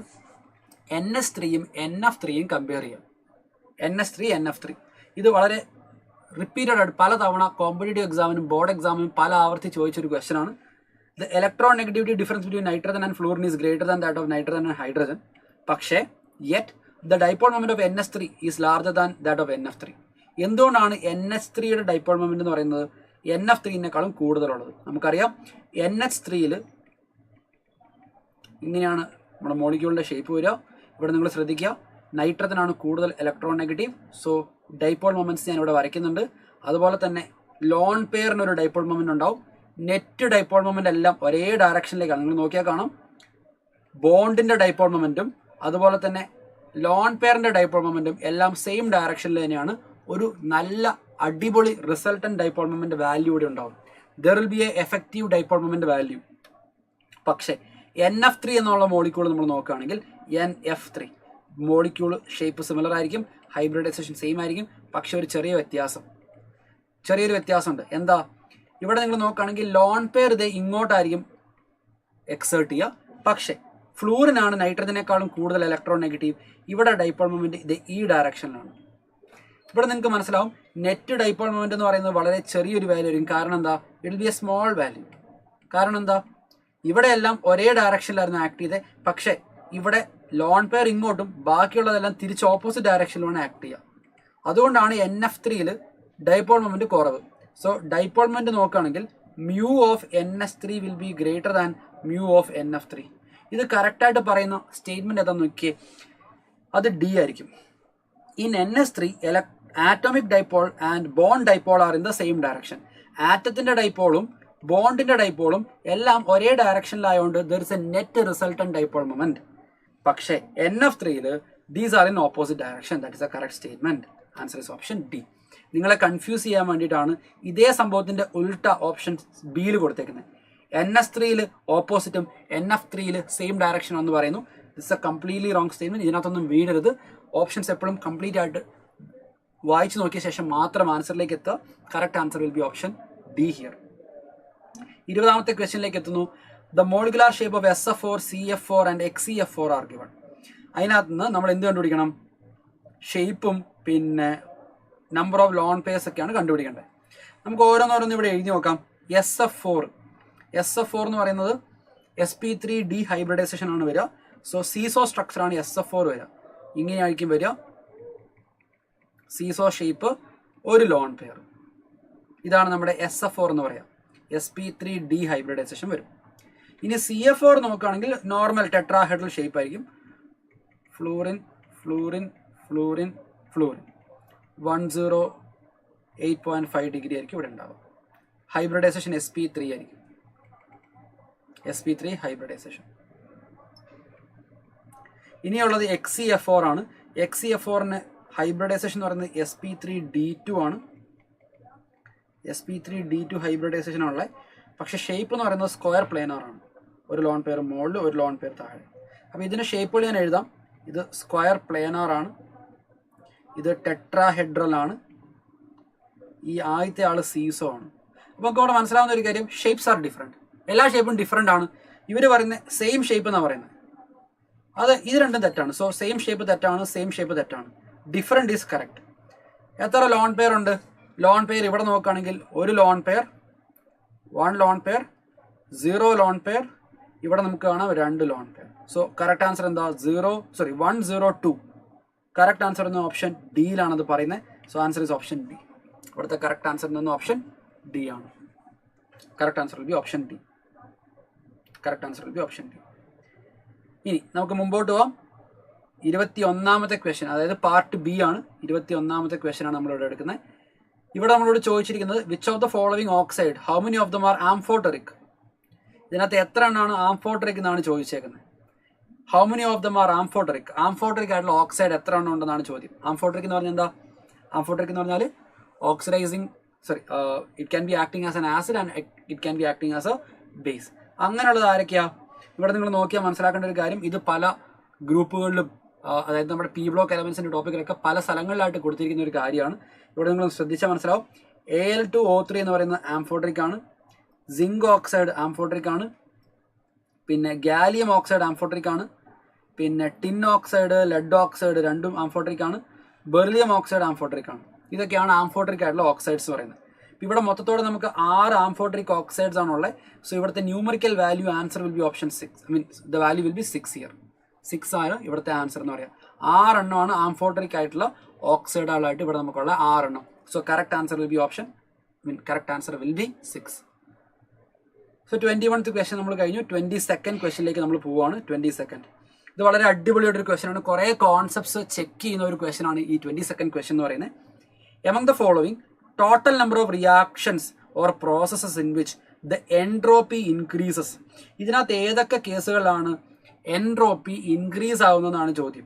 NS3യും NF3യും കമ്പയർ ചെയ്യാം. NS3 NF3 ഇത് വളരെ റിപ്പീറ്റഡ് ആയിട്ട് പല തവണ കോമ്പറ്റേറ്റീവ് എക്സാമിനും ബോർഡ് എക്സാമിനും പല ആവർത്തി ചോദിച്ചൊരു ക്വസ്റ്റൻ ആണ്. The electron negativity difference between nitrogen and fluorine is greater than that of nitrogen and hydrogen. പക്ഷേ yet the dipole moment of NH3 is larger than that of NF3. എന്തുകൊണ്ടാണ് NH3യുടെ dipole moment എന്ന് പറയുന്നത് NF3നെക്കാളും കൂടുതലുള്ളത്? നമുക്കറിയാം NH3യിൽ ഇങ്ങനെയാണ് നമ്മുടെ മോളിക്യൂളിൻ്റെ shape വരിക. ഇവിടെ നിങ്ങൾ ശ്രദ്ധിക്കുക, നൈട്രജനാണ് കൂടുതൽ electron negative. So dipole moments ഞാൻ ഇവിടെ വരയ്ക്കുന്നുണ്ട്. അതുപോലെ തന്നെ ലോൺ പെയറിനൊരു ഡൈപോൾ മൊമെന്റ് ഉണ്ടാവും. നെറ്റ് ഡൈപോൾ മൊമെന്റ് എല്ലാം ഒരേ ഡയറക്ഷനിലേക്കാണ്. നിങ്ങൾ നോക്കിയാൽ കാണാം ബോണ്ടിന്റെ ഡൈപോൾ മൊമെന്റും അതുപോലെ തന്നെ ലോൺ പെയറിന്റെ ഡൈപോൾ മൊമെന്റും എല്ലാം സെയിം ഡയറക്ഷനിൽ തന്നെയാണ്. ഒരു നല്ല അടിപൊളി റിസൾട്ടന്റ് ഡൈപോൾ മൊമെന്റ് വാല്യൂ ഇവിടെ ഉണ്ടാവും. There will be A effective dipole moment value. പക്ഷേ NF3 എന്നുള്ള മോളിക്യൂൾ നമ്മൾ നോക്കുകയാണെങ്കിൽ NF3 മോളിക്യൂൾ ഷേപ്പ് സിമിലർ ആയിരിക്കും, ഹൈബ്രിഡൈസേഷൻ സെയിം ആയിരിക്കും. പക്ഷെ ഒരു ചെറിയൊരു വ്യത്യാസമുണ്ട്. എന്താ? ഇവിടെ നിങ്ങൾ നോക്കുകയാണെങ്കിൽ ലോൺ പെയർ ഇത് ഇങ്ങോട്ടായിരിക്കും എക്സേർട്ട് ചെയ്യുക. പക്ഷേ ഫ്ലൂറിനാണ് നൈട്രജനേക്കാളും കൂടുതൽ ഇലക്ട്രോൺ നെഗറ്റീവ്. ഇവിടെ ഡൈപോൾ മൊമെന്റ് ഇത് ഈ ഡയറക്ഷനിലാണ്. ഇവിടെ നിങ്ങൾക്ക് മനസ്സിലാവും നെറ്റ് ഡൈപോൾ മൊമെന്റ് എന്ന് പറയുന്നത് വളരെ ചെറിയൊരു വാല്യൂ ആയിരിക്കും. കാരണം എന്താ? It will be A small value. കാരണം എന്താ? ഇവിടെ എല്ലാം ഒരേ ഡയറക്ഷനിലായിരുന്നു ആക്ട് ചെയ്തത്. പക്ഷേ ഇവിടെ ലോൺ പെയർ ഇങ്ങോട്ടും ബാക്കിയുള്ളതെല്ലാം തിരിച്ച് ഓപ്പോസിറ്റ് ഡയറക്ഷനിലാണ് ആക്ട് ചെയ്യുക. അതുകൊണ്ടാണ് NF3യിൽ ഡൈപോൾ മൊമെന്റ് കുറവ്. സോ ഡൈപോൾ മൊമെന്റ് നോക്കുകയാണെങ്കിൽ mu of NH3 will be greater than mu of NF3. ഇത് കറക്റ്റായിട്ട് പറയുന്ന സ്റ്റേറ്റ്മെന്റ് ഏതാന്ന് നോക്കിയേ, അത് ഡി ആയിരിക്കും. In NH3 atomic dipole and bond dipole are in the same direction. ആറ്റത്തിന്റെ ഡൈപോളും ബോണ്ടിന്റെ ഡൈപോളും എല്ലാം ഒരേ ഡയറക്ഷനിലായതുകൊണ്ട് there is a net resultant dipole moment. പക്ഷേ NF3യിൽ these are in opposite direction. That is a correct statement. Answer is option D. നിങ്ങളെ കൺഫ്യൂസ് ചെയ്യാൻ വേണ്ടിയിട്ടാണ് ഇതേ സംഭവത്തിന്റെ ഉൾട്ട ഓപ്ഷൻ ബിയിൽ കൊടുത്തേക്കുന്നത്. NH3യിൽ ഓപ്പോസിറ്റും NF3യിൽ സെയിം ഡയറക്ഷൻ എന്ന് പറയുന്നു. This a completely wrong statement. ഇതിനകത്തൊന്നും വീഴരുത്. ഓപ്ഷൻസ് എപ്പോഴും കംപ്ലീറ്റ് ആയിട്ട് വായിച്ചു നോക്കിയ ശേഷം മാത്രം ആൻസറിലേക്ക് എത്തുക. Correct answer will be option D here. 20ാമത്തെ ക്വസ്റ്റ്യനിലേക്ക് എത്തുന്നു. The molecular shape of SF4, CF4 and XCF4 are given. അതിനകത്ത് നിന്ന് നമ്മൾ എന്ത് കണ്ടുപിടിക്കണം? ഷേപ്പും പിന്നെ നമ്പർ ഓഫ് ലോൺ പേഴ്സ് ഒക്കെയാണ് കണ്ടുപിടിക്കേണ്ടത്. നമുക്ക് ഓരോന്നോരോന്ന് ഇവിടെ എഴുതി നോക്കാം. SF4 എന്ന് പറയുന്നത് sp3d ഹൈബ്രിഡൈസേഷൻ ആണ് വരിക. സോ സീസോ സ്ട്രക്ചറാണ് SF4 വരിക. ഇങ്ങനെയായിരിക്കും വരിക. സീസോ ഷേപ്പ്, ഒരു ലോൺ പെയർ. ഇതാണ് നമ്മുടെ SF4 എന്ന് പറയാം. sp3d ഹൈബ്രിഡൈസേഷൻ വരും. ഇനി CF4 നോക്കുകയാണെങ്കിൽ നോർമൽ ടെട്രാഹെഡ്രൽ ഷേപ്പ് ആയിരിക്കും. Fluorine fluorine fluorine fluorine 108.5 degree ആയിരിക്കും ഇവിടെ ഉണ്ടാവുക. ഹൈബ്രിഡൈസേഷൻ sp3 ആയിരിക്കും. sp3 hybridisation. ഇനിയുള്ളത് XCF4 ആണ്. XCF4ന് ഹൈബ്രിഡൈസേഷൻ എന്ന് പറയുന്നത് sp3d2 ആണ്. sp3d2 ഹൈബ്രിഡൈസേഷനുള്ള. പക്ഷേ ഷേപ്പ് എന്ന് പറയുന്നത് സ്ക്വയർ പ്ലേനാറാണ്. ഒരു ലോൺ പെയർ മുകളിൽ ഒരു ലോൺ പെയർ താഴെ. അപ്പോൾ ഇതിൻ്റെ ഷേപ്പുകൾ ഞാൻ എഴുതാം. ഇത് സ്ക്വയർ പ്ലേനാറാണ്, ഇത് ടെട്രാഹെഡ്രൽ ആണ്, ഈ ആദ്യത്തെ ആൾ സീസോ ആണ്. അപ്പോൾ നമുക്ക് അവിടെ മനസ്സിലാവുന്ന ഒരു കാര്യം, ഷേപ്സ് ആർ ഡിഫറെൻറ്റ്. എല്ലാ ഷേപ്പും ഡിഫറെൻ്റ് ആണ്. ഇവർ പറയുന്നത് സെയിം ഷേപ്പ് എന്നാണ് പറയുന്നത്. അത് ഇത് രണ്ടും തെറ്റാണ്. സോ സെയിം ഷേപ്പ് തെറ്റാണ്, സെയിം ഷേപ്പ് തെറ്റാണ്. Different is correct. എത്ര ലോൺ പെയർ ഉണ്ട്? ലോൺ പെയർ ഇവിടെ നോക്കുകയാണെങ്കിൽ ഒരു lone pair, 1 lone pair, 0 lone pair. ഇവിടെ നമുക്ക് കാണാം 2 lone pair. So correct answer എന്താ? 102. കറക്റ്റ് ആൻസർ എന്ന ഓപ്ഷൻ ഡിയിലാണത് പറയുന്നത്. So answer is option D. ഇവിടുത്തെ കറക്റ്റ് ആൻസർ എന്ന ഓപ്ഷൻ ഡി ആണ്. Correct answer will be option D. Correct answer will be option D. ഇനി നമുക്ക് മുമ്പോട്ട് പോവാം. 21ാമത്തെ ക്വസ്റ്റ്യൻ, അതായത് പാർട്ട് ബി ആണ്. 21ാമത്തെ ക്വസ്റ്റ്യൻ ആണ് നമ്മളിവിടെ എടുക്കുന്നത്. ഇവിടെ നമ്മളോട് ചോദിച്ചിരിക്കുന്നത് which of the following oxide how many of them are amphoteric. ഇതിനകത്ത് എത്ര എണ്ണമാണ് ആംഫോട്ടറിക് എന്നാണ് ചോദിച്ചേക്കുന്നത്. How many of them are amphoteric. Amphoteric ആയിട്ടുള്ള ഓക്സൈഡ് എത്ര എണ്ണം ഉണ്ടെന്നാണ് ചോദ്യം. ആംഫോട്ടറിക് എന്ന് പറഞ്ഞാൽ എന്താ? ആംഫോട്ടറിക് എന്ന് പറഞ്ഞാൽ oxidising, it can be acting as an acid and it can be acting as A base. അങ്ങനെയുള്ളത് ആരൊക്കെയാ? ഇവിടെ നിങ്ങൾ നോക്കിയാൽ മനസ്സിലാക്കേണ്ട ഒരു കാര്യം, ഇത് പല ഗ്രൂപ്പുകളിലും, അതായത് നമ്മുടെ പി ബ്ലോക്ക് എലമെന്റ്സിന്റെ ടോപ്പിക്കിലൊക്കെ പല സ്ഥലങ്ങളിലായിട്ട് കൊടുത്തിരിക്കുന്ന ഒരു കാര്യമാണ്. ഇവിടെ നിങ്ങൾ ശ്രദ്ധിച്ചാൽ മനസ്സിലാവും. Al2O3 എന്ന് പറയുന്ന ആംഫോട്ടറിക് ആണ്, സിങ്ക് ഓക്സൈഡ് ആംഫോട്ടറിക് ആണ്, പിന്നെ ഗാലിയം ഓക്സൈഡ് ആംഫോട്ടറിക് ആണ്, പിന്നെ ടിൻ ഓക്സൈഡ്, ലെഡ് ഓക്സൈഡ് രണ്ടും ആംഫോട്ടറിക് ആണ്, ബെർലിയം ഓക്സൈഡ് ആംഫോട്ടറിക് ആണ്. ഇതൊക്കെയാണ് ആംഫോട്ടറിക് ആയിട്ടുള്ള ഓക്സൈഡ്സ് പറയുന്നത്. ഇവിടെ മൊത്തത്തോടെ നമുക്ക് 6 ആംഫോട്ടറിക് ഓക്സൈഡ്സ് ആണുള്ളത്. സോ ഇവിടുത്തെ numerical value answer will be option 6. The value will B 6 here. 6 ആണ് ഇവിടുത്തെ ആൻസർ എന്ന് പറയാം. 6 എണ്ണമാണ് ആംഫോട്ടറിക് ആയിട്ടുള്ള ഓക്സൈഡുകളായിട്ട് ഇവിടെ നമുക്കുള്ള 6 എണ്ണം. So correct answer will be option, correct answer will B 6. So 21th question നമ്മൾ കഴിഞ്ഞു. 22nd ക്വസ്റ്റ്യനിലേക്ക് നമ്മൾ പോവുകയാണ്. 22nd ഇത് വളരെ അടിപൊളിയായിട്ടൊരു ക്വസ്റ്റ്യൻ ആണ്. കുറേ കോൺസെപ്റ്റ്സ് ചെക്ക് ചെയ്യുന്ന ഒരു ക്വസ്റ്റ്യൻ ആണ് ഈ 22nd ക്വസ്റ്റ്യൻ എന്ന് പറയുന്നത്. Among the following total number of reactions or processes in which the entropy increases. ഇതിനകത്ത് ഏതൊക്കെ കേസുകളിലാണ് എൻട്രോപ്പി ഇൻക്രീസ് ആവുന്നതെന്നാണ് ചോദ്യം.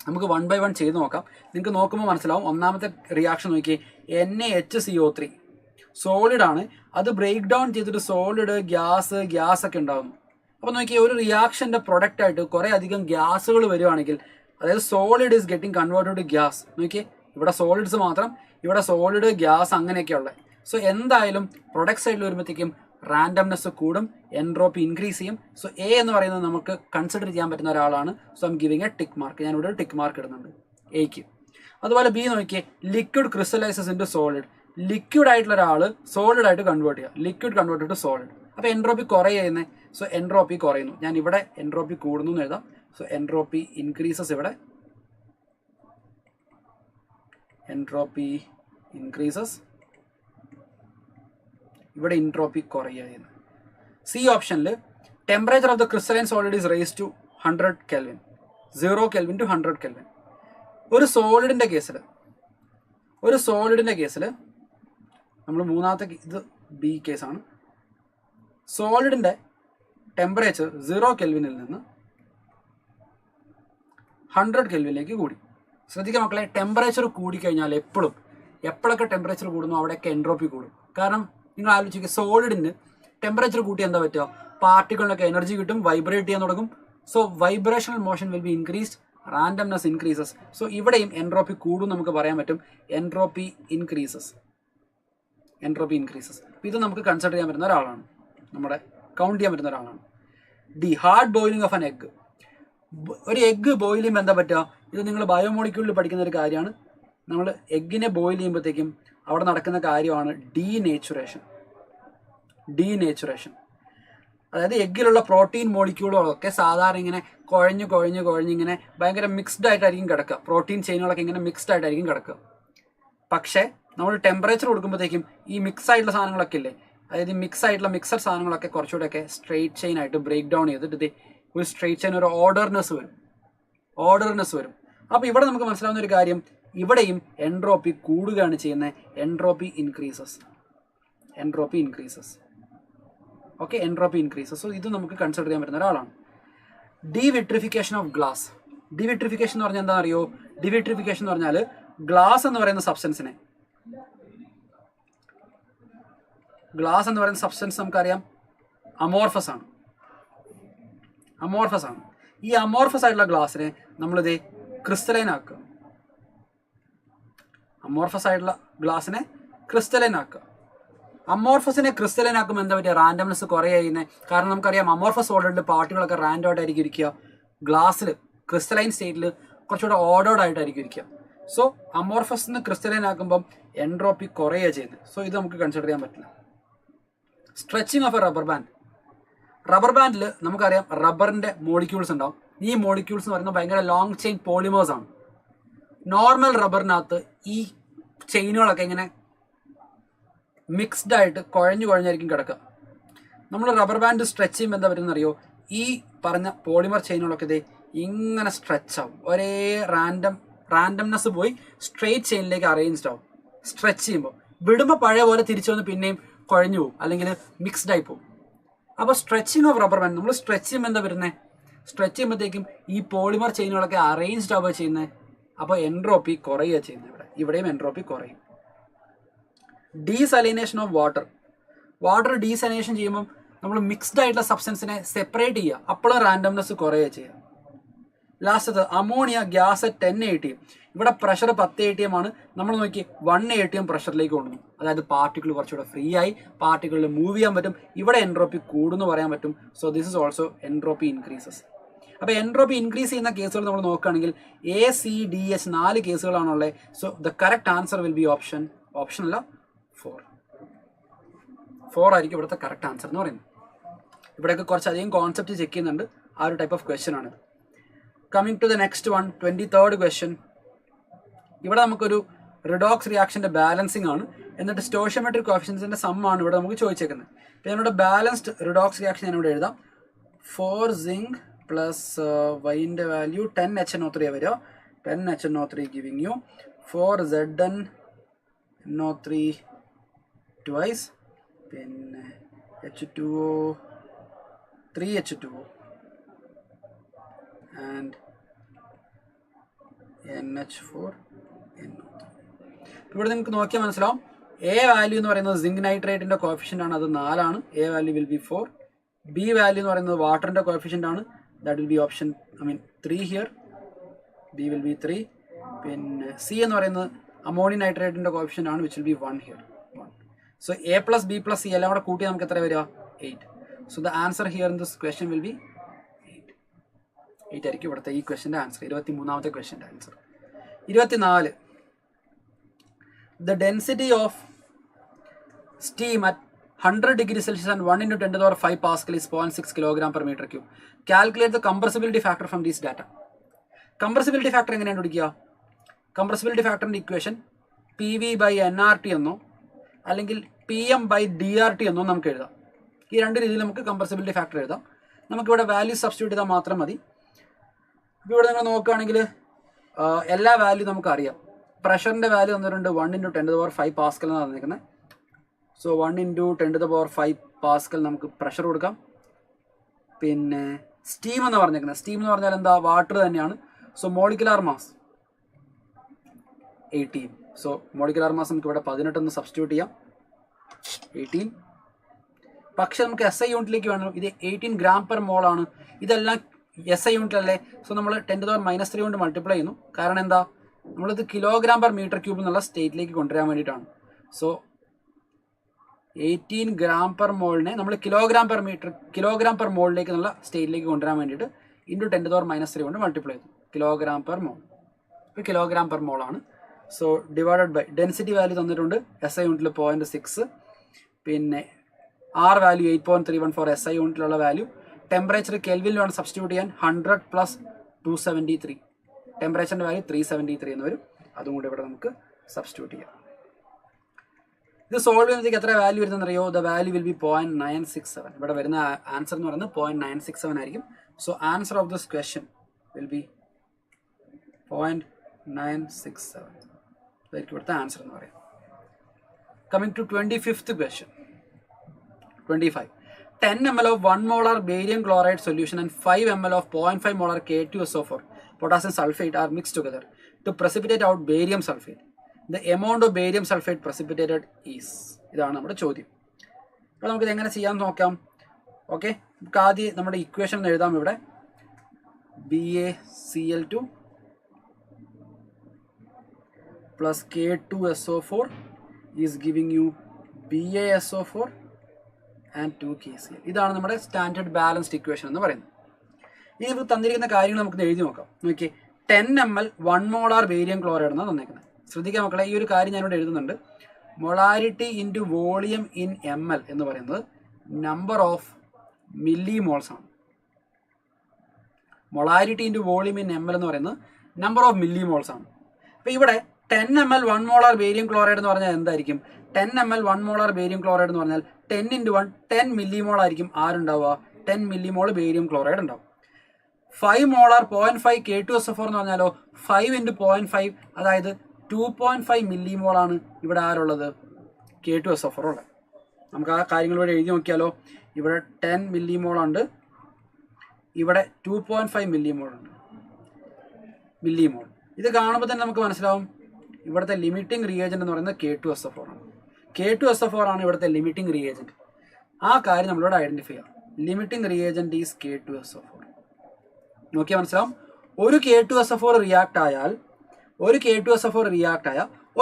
നമുക്ക് 1 by 1 ചെയ്ത് നോക്കാം. നിങ്ങൾക്ക് നോക്കുമ്പോൾ മനസ്സിലാവും. ഒന്നാമത്തെ റിയാക്ഷൻ നോക്കിയേ, NaHCO3 സോളിഡ് ആണ്. അത് ബ്രേക്ക് ഡൗൺ ചെയ്തിട്ട് സോളിഡ്, ഗ്യാസ് ഒക്കെ ഉണ്ടാകുന്നു. അപ്പോൾ നോക്കിയേ, ഒരു റിയാക്ഷൻ്റെ പ്രൊഡക്റ്റ് ആയിട്ട് കുറേ അധികം ഗ്യാസുകൾ വരുവാണെങ്കിൽ, അതായത് solid is getting converted to gas. നോക്കിയേ, ഇവിടെ സോളിഡ്സ് മാത്രം, ഇവിടെ സോളിഡ്, ഗ്യാസ് അങ്ങനെയൊക്കെ ഉള്ളത്. സോ എന്തായാലും പ്രൊഡക്റ്റ് സൈഡിൽ വരുമ്പോഴത്തേക്കും റാൻഡംനെസ് കൂടും, എൻട്രോപ്പി ഇൻക്രീസ് ചെയ്യും. സോ എ എന്ന് പറയുന്നത് നമുക്ക് കൺസിഡർ ചെയ്യാൻ പറ്റുന്ന ഒരാളാണ്. So I'm giving A tick mark. ഞാനിവിടെ ഒരു ടിക്ക് മാർക്ക് ഇടുന്നുണ്ട് എക്ക്. അതുപോലെ ബി നോക്കിയേ, liquid crystallises into solid. Liquid ആയിട്ടുള്ള ഒരാൾ സോളിഡ് ആയിട്ട് കൺവേർട്ട് ചെയ്യുക, ലിക്വിഡ് കൺവേർട്ട് ടു സോളിഡ്. അപ്പോൾ എൻട്രോപ്പി കുറയുന്നത്. സോ എൻട്രോപ്പി കുറയുന്നു. ഞാൻ ഇവിടെ എൻട്രോപ്പി കൂടുന്നു എന്ന് എഴുതാം. സോ എൻട്രോപ്പി ഇൻക്രീസസ്, ഇവിടെ എൻട്രോപ്പി ഇൻക്രീസസ്, ഇവിടെ എൻട്രോപ്പി കുറയുക. സി ഓപ്ഷനിൽ temperature of the crystalline solid is raised to 100 Kelvin, 0 Kelvin to 100 Kelvin. ഒരു സോളിഡിൻ്റെ കേസിൽ നമ്മൾ മൂന്നാമത്തെ ഇത് ബി കേസാണ്. സോളിഡിൻ്റെ ടെമ്പറേച്ചർ 0 Kelvin നിന്ന് 100 Kelvin കൂടി. ശ്രദ്ധിക്കുക മക്കളെ, ടെമ്പറേച്ചർ കൂടിക്കഴിഞ്ഞാൽ എപ്പോഴൊക്കെ ടെമ്പറേച്ചർ കൂടുന്നു അവിടെയൊക്കെ എൻട്രോപ്പി കൂടും. കാരണം നിങ്ങൾ ആലോചിക്കുക, സോളിഡിന് ടെമ്പറേച്ചർ കൂട്ടി എന്താ പറ്റുക? പാർട്ടിക്കിളിനൊക്കെ എനർജി കിട്ടും, വൈബ്രേറ്റ് ചെയ്യാൻ തുടങ്ങും. So vibrational motion will be increased, randomness increases. So ഇവിടെയും എൻട്രോപ്പി കൂടും നമുക്ക് പറയാൻ പറ്റും. Entropy increases. ഇത് നമുക്ക് കൺസിഡർ ചെയ്യാൻ പറ്റുന്ന ഒരാളാണ്, നമ്മുടെ കൗണ്ട് ചെയ്യാൻ പറ്റുന്ന ഒരാളാണ്. D, hard boiling of an egg. ഒരു എഗ്ഗ് ബോയിൽ ചെയ്യുമ്പോൾ എന്താ പറ്റുക? ഇത് നിങ്ങൾ ബയോമോളിക്യൂളിൽ പഠിക്കുന്ന ഒരു കാര്യമാണ്. നമ്മൾ എഗ്ഗിനെ ബോയിൽ ചെയ്യുമ്പോഴത്തേക്കും അവിടെ നടക്കുന്ന കാര്യമാണ് ഡീനേച്ചുറേഷൻ. അതായത് എഗ്ഗിലുള്ള പ്രോട്ടീൻ മോളിക്യൂളുകളൊക്കെ സാധാരണ ഇങ്ങനെ കുഴഞ്ഞിങ്ങനെ ഭയങ്കര മിക്സ്ഡ് ആയിട്ടായിരിക്കും കിടക്കുക. പ്രോട്ടീൻ ചെയിനുകളൊക്കെ ഇങ്ങനെ മിക്സ്ഡ് ആയിട്ടായിരിക്കും കിടക്കുക. പക്ഷേ നമ്മൾ ടെമ്പറേച്ചർ കൊടുക്കുമ്പോഴത്തേക്കും ഈ മിക്സ് ആയിട്ടുള്ള സാധനങ്ങളൊക്കെ ഇല്ലേ, അതായത് മിക്സഡ് സാധനങ്ങളൊക്കെ കുറച്ചുകൂടെയൊക്കെ സ്ട്രെയിറ്റ് ചെയിൻ ആയിട്ട് ബ്രേക്ക് ഡൗൺ ചെയ്തിട്ട് ഒരു സ്ട്രെയിറ്റ് ചെയിൻ, ഒരു ഓർഡർനെസ് വരും. അപ്പോൾ ഇവിടെ നമുക്ക് മനസ്സിലാവുന്ന ഒരു കാര്യം, ഇവിടെയും എൻട്രോപ്പി കൂടുകയാണ് ചെയ്യുന്നത്. Entropy increases. Okay, entropy increases. So ഇത് നമുക്ക് കൺസിഡർ ചെയ്യാൻ പറ്റുന്ന ഒരാളാണ്. ഡീവിട്രിഫിക്കേഷൻ ഓഫ് ഗ്ലാസ്. ഡീവിട്രിഫിക്കേഷൻ എന്ന് പറഞ്ഞാൽ എന്താ അറിയോ? ഡീവിട്രിഫിക്കേഷൻ എന്ന് പറഞ്ഞാൽ ഗ്ലാസ് എന്ന് പറയുന്ന സബ്സ്റ്റൻസിനെ ഗ്ലാസ് എന്ന് പറയുന്ന സബ്സ്റ്റൻസ് നമുക്കറിയാം അമോർഫസ് ആണ്. ഈ അമോർഫസ് ആയിട്ടുള്ള ഗ്ലാസ്സിനെ നമ്മളിത് ക്രിസ്റ്റലൈൻ ആക്കുക. അമോർഫസിനെ ക്രിസ്റ്റലൈൻ ആക്കുമ്പോൾ എന്താ പറ്റുക? റാൻഡംനെസ് കുറേ ചെയ്യുന്നത്. കാരണം നമുക്കറിയാം അമോർഫസ് സോളിഡിൽ പാർട്ടികളൊക്കെ റാൻഡം ആയിട്ടായിരിക്കും ഇരിക്കുക. ഗ്ലാസ്സിൽ ക്രിസ്റ്റലൈൻ സ്റ്റേറ്റിൽ കുറച്ചുകൂടെ ഓർഡേർഡ് ആയിട്ടായിരിക്കും ഇരിക്കുക. സോ അമോർഫസിന് ക്രിസ്റ്റലൈൻ ആക്കുമ്പം എൻട്രോപ്പി കുറയുക ചെയ്യുന്നത്. സോ ഇത് നമുക്ക് കൺസിഡർ ചെയ്യാൻ പറ്റില്ല. Stretching of a rubber band. Rubber ബാൻഡിൽ നമുക്കറിയാം റബ്ബറിൻ്റെ മോളിക്യൂൾസ് ഉണ്ടാവും. ഈ മോളിക്യൂൾസ് എന്ന് പറയുന്നത് ഭയങ്കര ലോങ് ചെയിൻ പോളിമേഴ്സ് ആണ്. നോർമൽ റബ്ബറിനകത്ത് ഈ ചെയിനുകളൊക്കെ ഇങ്ങനെ മിക്സ്ഡ് ആയിട്ട് കുഴഞ്ഞായിരിക്കും കിടക്കുക. നമ്മൾ റബ്ബർ ബാൻഡ് സ്ട്രെച്ച് ചെയ്യുമ്പോൾ എന്താ പറ്റുമെന്ന് അറിയോ? ഈ പറഞ്ഞ പോളിമർ ചെയിനുകളൊക്കെ ഇതേ ഇങ്ങനെ സ്ട്രെച്ച് ആവും. ഒരേ റാൻഡംനെസ് പോയി സ്ട്രെയിറ്റ് ചെയിനിലേക്ക് അറേഞ്ച്ഡ് ആവും. സ്ട്രെച്ച് ചെയ്യുമ്പോൾ വിടുമ്പോൾ പഴയ പോലെ തിരിച്ചു വന്ന് പിന്നെയും കുഴഞ്ഞു പോകും, അല്ലെങ്കിൽ മിക്സ്ഡ് ആയി പോകും. അപ്പോൾ സ്ട്രെച്ചിങ് ഓഫ് റബ്ബർ ബാൻഡ് നമ്മൾ സ്ട്രെച്ച് ചെയ്യുമ്പോൾ എന്താ വരുന്നത്? സ്ട്രെച്ച് ചെയ്യുമ്പോഴത്തേക്കും ഈ പോളിമർ ചെയിനുകളൊക്കെ അറേഞ്ച്ഡ് ആവുക ചെയ്യുന്നത്. അപ്പോൾ എൻട്രോപ്പി കുറയുക ചെയ്യുന്നത്. ഇവിടെയും എൻട്രോപ്പി കുറയും. ഡീസലൈനേഷൻ ഓഫ് വാട്ടർ ഡീസലൈനേഷൻ ചെയ്യുമ്പോൾ നമ്മൾ മിക്സ്ഡ് ആയിട്ടുള്ള സബ്സ്റ്റൻസിനെ സെപ്പറേറ്റ് ചെയ്യുക. അപ്പോഴും റാൻഡംനെസ് കുറയുക ചെയ്യുക. ലാസ്റ്റത് അമോണിയ ഗ്യാസ് 10 atm. ഇവിടെ പ്രഷർ 10 atm ആണ്. നമ്മൾ നോക്കി 1 atm പ്രഷറിലേക്ക് കൊണ്ടുവന്നു. അതായത് പാർട്ടിക്കിൾ കുറച്ചുകൂടെ ഫ്രീ ആയി, പാർട്ടിക്കിളിൽ മൂവ് ചെയ്യാൻ പറ്റും. ഇവിടെ എൻട്രോപ്പി കൂടുന്നു പറയാൻ പറ്റും. So this is also entropy increases. അപ്പോൾ എൻട്രോപ്പി ഇൻക്രീസ് ചെയ്യുന്ന കേസുകൾ നമ്മൾ നോക്കുകയാണെങ്കിൽ ACDH 4 കേസുകളാണുള്ളത്. So the correct answer will be option അല്ല 4 ആയിരിക്കും ഇവിടുത്തെ കറക്റ്റ് ആൻസർ എന്ന് പറയുന്നത്. ഇവിടെയൊക്കെ കുറച്ചധികം കോൺസെപ്റ്റ് ചെക്ക് ചെയ്യുന്നുണ്ട്. ആ ഒരു ടൈപ്പ് ഓഫ് ക്വസ്റ്റ്യൻ ആണ്. Coming to the next one, 23rd question. ഇവിടെ നമുക്കൊരു റിഡോക്സ് റിയാക്ഷൻ്റെ ബാലൻസിങ് ആണ്. എന്നിട്ട് സ്റ്റോഷിയോമെട്രിക് കോഫിഷ്യൻസിൻ്റെ സമ്മാണ് ഇവിടെ നമുക്ക് ചോദിച്ചേക്കുന്നത്. അപ്പോൾ ഞാനിവിടെ ബാലൻസ്ഡ് റിഡോക്സ് റിയാക്ഷൻ ഞാനിവിടെ എഴുതാം. 4 സിങ്ക് പ്ലസ് വൈൻ്റെ വാല്യൂ 10HNO3 വരിക. 10HNO3 giving U 4 ZnNO3 twice, പിന്നെ H2O 3H2O and NH4NO3. ഇവിടെ നിങ്ങൾക്ക് നോക്കിയാൽ മനസ്സിലാവും. എ വാല്യൂ എന്ന് പറയുന്നത് സിങ്ക് നൈട്രേറ്റിൻ്റെ കോഫിഷ്യൻ്റ് ആണ്, അത് 4 ആണ്. A value will B 4. B value എന്ന് പറയുന്നത് വാട്ടറിൻ്റെ കോഫിഷ്യൻ്റ് ആണ്, that will be option 3 here. B will be 3. പിന്നെ സി എന്ന് പറയുന്നത് അമോണിയം നൈട്രേറ്റിൻ്റെ കോഫിഷ്യൻ്റ് ആണ്, which will be 1 here. So A plus B plus C എല്ലാം കൂടെ കൂട്ടി നമുക്ക് എത്ര വരിക? 8. So the answer here in this question will B 8 ആയിരിക്കും ഇവിടുത്തെ ഈ ക്വസ്റ്റ്യൻ്റെ answer. 23ാമത്തെ ക്വസ്റ്റ്യൻ്റെ answer. 24. The density of steam at 100 degree Celsius and 1 × 10⁵ Pascal is 0.6 kg/m³. Calculate the compressibility factor from this data. Compressibility factor എങ്ങനെയാണ് പിടിക്കുക? Compressibility ഫാക്ടറിൻ്റെ equation PV/nRT എന്നോ അല്ലെങ്കിൽ PM/dRT എന്നോ നമുക്ക് എഴുതാം. ഈ രണ്ട് രീതിയിൽ നമുക്ക് കംപ്രസിബിലിറ്റി ഫാക്ടർ എഴുതാം. നമുക്കിവിടെ വാല്യൂ സബ്സ്റ്റിറ്റ്യൂട്ട് ചെയ്താൽ മാത്രം മതി. ഇപ്പോൾ ഇവിടെ നിങ്ങൾ നോക്കുകയാണെങ്കിൽ എല്ലാ വാല്യൂ നമുക്കറിയാം. പ്രഷറിൻ്റെ വാല്യൂ തന്നിട്ടുണ്ട് 1 × 10⁵ പാസ്കൽ എന്നാണ് തന്നിരിക്കുന്നത്. സോ 1 × 10⁵ പാസ്കൽ നമുക്ക് പ്രഷർ കൊടുക്കാം. പിന്നെ സ്റ്റീം എന്ന് പറഞ്ഞേക്കുന്നത്, സ്റ്റീം എന്ന് പറഞ്ഞാൽ എന്താ? വാട്ടർ തന്നെയാണ്. So molecular mass 18. So molecular mass നമുക്ക് ഇവിടെ 18 എന്ന് സബ്സ്റ്റിറ്റ്യൂട്ട് ചെയ്യാം. 18. പക്ഷെ നമുക്ക് SI യൂണിറ്റിലേക്ക് വേണം. ഇത് 18 gram/mol ആണ്. ഇതെല്ലാം SI യൂണിറ്റിലല്ലേ. സോ നമ്മൾ 10⁻³ കൊണ്ട് മൾട്ടിപ്ലൈ ചെയ്യുന്നു. കാരണം എന്താ? നമ്മളിത് kg/m³ എന്നുള്ള സ്റ്റേറ്റിലേക്ക് കൊണ്ടുവരാൻ വേണ്ടിയിട്ടാണ്. സോ 18 gram/mol നമ്മൾ kg/mol എന്നുള്ള സ്റ്റേറ്റിലേക്ക് കൊണ്ടുവരാൻ വേണ്ടിയിട്ട് ഇൻറ്റു 10⁻³ കൊണ്ട് മൾട്ടിപ്ലൈ ചെയ്തു. kg/mol. ഇപ്പോൾ kg/mol ആണ്. So divided by density value തന്നിട്ടുണ്ട്. SI യൂണിറ്റിൽ 0.6. പിന്നെ R വാല്യൂ 8.314 SI യൂണിറ്റിലുള്ള വാല്യൂ. ടെമ്പറേച്ചർ കെൽവിനിലാണ് സബ്സ്റ്റിറ്റ്യൂട്ട് ചെയ്യാൻ. 100 + 273. ടെമ്പറേച്ചറിൻ്റെ വാല്യൂ 373 എന്ന് വരും. അതും കൂടി ഇവിടെ നമുക്ക് സബ്സ്റ്റിറ്റ്യൂട്ട് ചെയ്യാം. ഇത് സോൾവ് ചെയ്യുന്നതിലേക്ക് എത്ര വാല്യൂ വരുന്നതെന്ന് അറിയോ? The value will be 0.967. ഇവിടെ വരുന്ന ആൻസർ എന്ന് പറയുന്നത് 0.967 ആയിരിക്കും. So answer of this question will be 0.967. ഇതായിരിക്കും ഇവിടുത്തെ ആൻസർ എന്ന് പറയുന്നത്. Coming to 25th question. 25. 10 ml of 1 molar barium chloride solution and 5 ml of 0.5 molar K2SO4 potassium sulfate are mixed together to precipitate out barium sulfate. The amount of barium sulfate precipitated is. ഇതാണ് നമ്മുടെ ചോദ്യം. അപ്പോൾ നമുക്കിത് എങ്ങനെ ചെയ്യാമെന്ന് നോക്കാം. Okay, നമുക്ക് ആദ്യം നമ്മുടെ ഇക്വേഷൻ ഒന്ന് എഴുതാം. ഇവിടെ BaCl2 plus K2SO4 is giving you BaSO4 and 2KCl. ഇതാണ് നമ്മുടെ സ്റ്റാൻഡേർഡ് ബാലൻസ്ഡ് ഇക്വേഷൻ എന്ന് പറയുന്നത്. ഇനി നമുക്ക് തന്നിരിക്കുന്ന കാര്യങ്ങൾ നമുക്ക് എഴുതി നോക്കാം. നോക്കിയേ, 10 ml 1 മോളാർ ബേരിയം ക്ലോറൈഡ് എന്നാണ് തന്നിരിക്കുന്നത്. ശ്രദ്ധിക്കാൻ മക്കളെ, ഈ ഒരു കാര്യം ഞാനിവിടെ എഴുതുന്നുണ്ട്. Molarity into volume in ml എന്ന് പറയുന്നത് നമ്പർ ഓഫ് മില്ലി മോൾസ് ആണ്. Molarity into volume in ml എന്ന് പറയുന്നത് നമ്പർ ഓഫ് മില്ലി മോൾസ് ആണ്. അപ്പോൾ ഇവിടെ 10 ml 1 മോളാർ ബേരിയം ക്ലോറൈഡ് എന്ന് പറഞ്ഞാൽ എന്തായിരിക്കും? 10 ml 1 മോളാർ ബേരിയം ക്ലോറൈഡ് എന്ന് പറഞ്ഞാൽ 10 × 1 10 മില്ലിമോൾ ആയിരിക്കും ആരുണ്ടാവുക? 10 മില്ലിമോൾ ബേരിയം ക്ലോറൈഡ് ഉണ്ടാവും. 5 മോളാർ 0.5 K2SO4 എന്ന് പറഞ്ഞാലോ 5 × 0.5 അതായത് 2.5 മില്ലിമോൾ ആണ് ഇവിടെ ആരുള്ളത്? K2SO4 ഉള്ളത്. നമുക്ക് ആ കാര്യങ്ങൾ ഇവിടെ എഴുതി നോക്കിയാലോ. ഇവിടെ 10 മില്ലിമോൾ ഉണ്ട്, ഇവിടെ 2.5 മില്ലിമോൾ ഉണ്ട്. മില്ലിമോൾ ഇത് കാണുമ്പോൾ തന്നെ നമുക്ക് മനസ്സിലാവും ഇവിടുത്തെ ലിമിറ്റിംഗ് റിയേജന്റ് എന്ന് പറയുന്നത് K2SO4 ആണ്. K2SO4 ആണ് ഇവിടുത്തെ ലിമിറ്റിംഗ് റിയേജന്റ്. ആ കാര്യം നമ്മളിവിടെ ഐഡന്റിഫൈ ചെയ്യാം. Limiting reagent is K2SO4. നോക്കിയാൽ മനസ്സിലാവും. ഒരു K2SO4 റിയാക്ട് ആയാൽ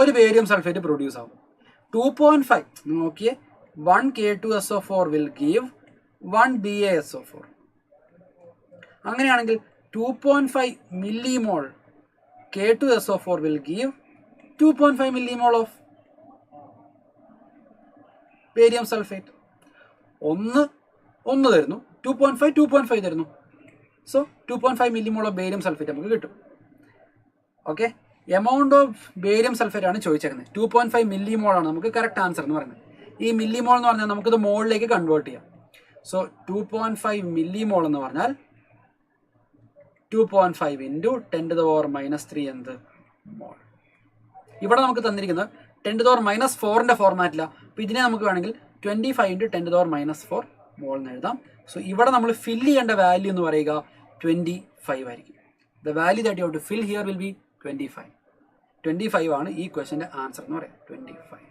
ഒരു ബേരിയം സൾഫേറ്റ് പ്രൊഡ്യൂസ് ആവും. 2.5 നോക്കിയേ, 1 K2SO4 വിൽ ഗീവ് 1 BaSO4. അങ്ങനെയാണെങ്കിൽ 2.5 millimole K2SO4 will give 2.5 millimole of barium sulfate. ഒന്ന് തരുന്നു, 2.5 തരുന്നു. So 2.5 millimole of barium sulfate നമുക്ക് കിട്ടും. Okay, amount of barium sulphate ആണ് ചോദിച്ചേക്കുന്നത്. 2.5 മില്ലിമോൾ ആണ് നമുക്ക് കറക്റ്റ് ആൻസർ എന്ന് പറയുന്നത്. ഈ മില്ലിമോൾ എന്ന് പറഞ്ഞാൽ നമുക്കിത് മോളിലേക്ക് കൺവേർട്ട് ചെയ്യാം. സോ 2.5 മില്ലിമോൾ എന്ന് പറഞ്ഞാൽ 2.5 × 10⁻³ എന്ത് മോൾ. ഇവിടെ നമുക്ക് തന്നിരിക്കുന്നത് 10⁻⁴ ഫോർമാറ്റില്ല. അപ്പോൾ ഇതിനെ നമുക്ക് വേണമെങ്കിൽ 25 × 10⁻⁴ മോൾ എന്ന് എഴുതാം. സോ ഇവിടെ നമ്മൾ ഫില്ല് ചെയ്യേണ്ട വാല്യൂ എന്ന് പറയുക 25 ആയിരിക്കും. The value that you have to fill here will be 25 ആണ് ഈ ക്വസ്റ്റ്യൻ്റെ ആൻസർ എന്ന് പറയാം. 25.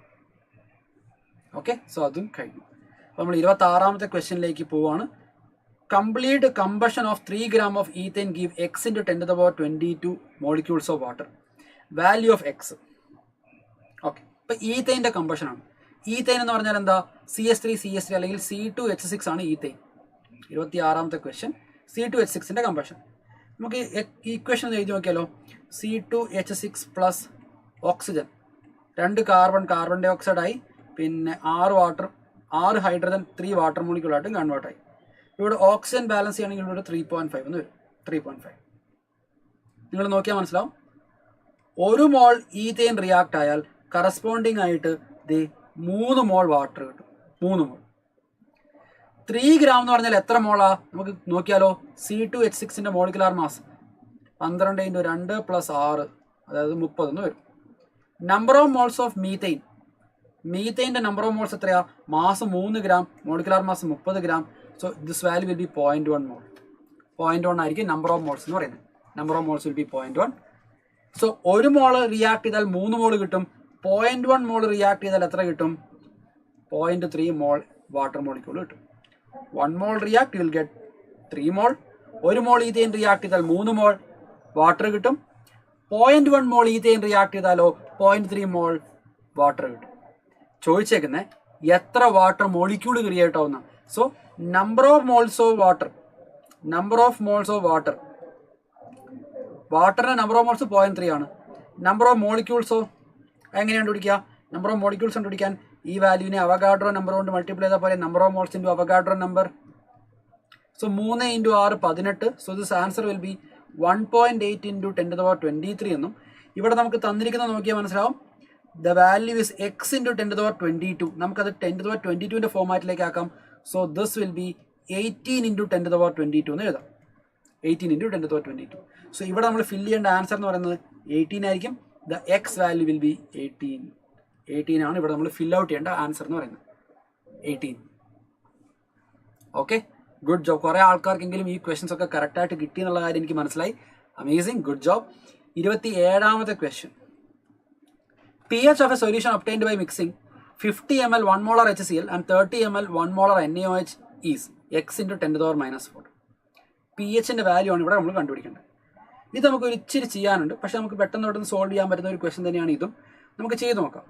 ഓക്കെ, സോ അതും കഴിഞ്ഞു. അപ്പോൾ നമ്മൾ 26ാമത്തെ ക്വസ്റ്റ്യനിലേക്ക് പോവുകയാണ്. Complete combustion of 3 gram of ethane give x × 10⁻22 molecules of water. Value of x. Okay, ഇപ്പോൾ ഈത്തൈൻ്റെ കമ്പഷൻ ആണ്. ഈത്തൈൻ എന്ന് പറഞ്ഞാൽ എന്താ? CH3 അല്ലെങ്കിൽ C2H6 ആണ് ഈത്തൈൻ. 26ാമത്തെ ക്വസ്റ്റ്യൻ, C2H6ൻ്റെ കമ്പഷൻ. നമുക്ക് ഈക്വേഷൻ എഴുതി നോക്കിയാലോ. C2H6 പ്ലസ് ഓക്സിജൻ, 2 കാർബൺ ഡൈ ഓക്സൈഡായി, പിന്നെ 6 ഹൈഡ്രജൻ 3 വാട്ടർ മോളിക്യൂളായിട്ടും കൺവേർട്ടായി. ഇവിടെ ഓക്സിജൻ ബാലൻസ് ചെയ്യണമെങ്കിൽ ഇവിടെ 3.5 എന്ന് വരും. 3.5 നിങ്ങൾ നോക്കിയാൽ മനസ്സിലാവും. 1 മോൾ ഈത്തൈൻ റിയാക്ട് ആയാൽ കറസ്പോണ്ടിങ് ആയിട്ട് 3 മോൾ വാട്ടർ കിട്ടും. 3 മോൾ. 3 ഗ്രാം എന്ന് പറഞ്ഞാൽ എത്ര മോളാ? നമുക്ക് നോക്കിയാലോ. C2H6ൻ്റെ മോളിക്കുലാർ മാസ് 12 × 2 + 6 അതായത് 30 എന്ന് വരും. നമ്പർ ഓഫ് മോൾസ് ഓഫ് മീത്തൈൻ്റെ നമ്പർ ഓഫ് മോൾസ് എത്രയാ? Mass 3 gram, molecular mass 30 gram. So this value will be 0.1 mole. 0.1 ആയിരിക്കും നമ്പർ ഓഫ് മോൾസ് എന്ന് പറയുന്നത്. Number of moles will be 0.1. So 1 mole react ചെയ്താൽ 3 മോൾ കിട്ടും. 0.1 മോൾ റിയാക്ട് ചെയ്താൽ എത്ര കിട്ടും? 0.3 മോൾ വാട്ടർ മോളിക്യൂൾ കിട്ടും. 1 mole react you will get 3 mole. 1 mole ethane react ചെയ്താൽ 3 മോൾ വാട്ടർ കിട്ടും. 0.1 മോൾ ഈത്തൈൻ റിയാക്ട് ചെയ്താലോ 0.3 മോൾ വാട്ടർ കിട്ടും. ചോദിച്ചേക്കുന്നത് എത്ര വാട്ടർ മോളിക്യൂൾ ക്രിയേറ്റ് ആവുന്ന. So number of moles of water, വാട്ടറിൻ്റെ നമ്പർ ഓഫ് മോൾസ് 0.3 ആണ്. നമ്പർ ഓഫ് മോളിക്യൂൾസോ എങ്ങനെയാണ് കണ്ടുപിടിക്കുക? നമ്പർ ഓഫ് മോളിക്യൂൾസ് കണ്ടുപിടിക്കാൻ ഈ വാല്യൂവിനെ അവഗാഡ്രോ നമ്പർ കൊണ്ട് മൾട്ടിപ്ലൈ ചെയ്താൽ പോലെ number of moles into Avogadro number. So 3 × 6 18. So this answer will B 1.8 × 10⁻23 എന്നും. ഇവിടെ നമുക്ക് തന്നിരിക്കുന്നത് നോക്കിയാൽ മനസ്സിലാവും. The value is x × 10⁻22. നമുക്കത് 10⁻22ൻ്റെ ഫോമാറ്റിലേക്ക് ആക്കാം. സോ ദിസ് വിൽ ബി 18 × 10⁻22 എന്ന് എഴുതാം. 18 × 10⁻22. സോ ഇവിടെ നമ്മൾ ഫില്ല് ചെയ്യേണ്ട ആൻസർ എന്ന് പറയുന്നത് 18 ആയിരിക്കും. The X value will B 18 ആണ് ഇവിടെ നമ്മൾ ഫിൽ ഔട്ട് ചെയ്യേണ്ട ആൻസർ എന്ന് പറയുന്നത്. 18. Okay, good job. കുറേ ആൾക്കാർക്കെങ്കിലും ഈ ക്വസ്റ്റ്യൻസ് ഒക്കെ കറക്റ്റായിട്ട് കിട്ടി എന്നുള്ള കാര്യം എനിക്ക് മനസ്സിലായി. Amazing, good job. 27ാമത്തെ question. pH of a solution obtained by mixing 50 ml 1 molar HCl and 30 ml 1 molar NaOH is x into 10 to the power minus 4. pHന്റെ value ആണ് ഇവിടെ നമ്മൾ കണ്ടുപിടിക്കേണ്ടത്. ഇത് നമുക്ക് ഒരു ഇച്ചിരി ചെയ്യാനുണ്ട്, പക്ഷെ നമുക്ക് പെട്ടെന്ന് സോൾവ് ചെയ്യാൻ പറ്റുന്ന ഒരു ക്വസ്റ്റ്യൻ തന്നെയാണ് ഇതും. നമുക്ക് ചെയ്ത് നോക്കാം.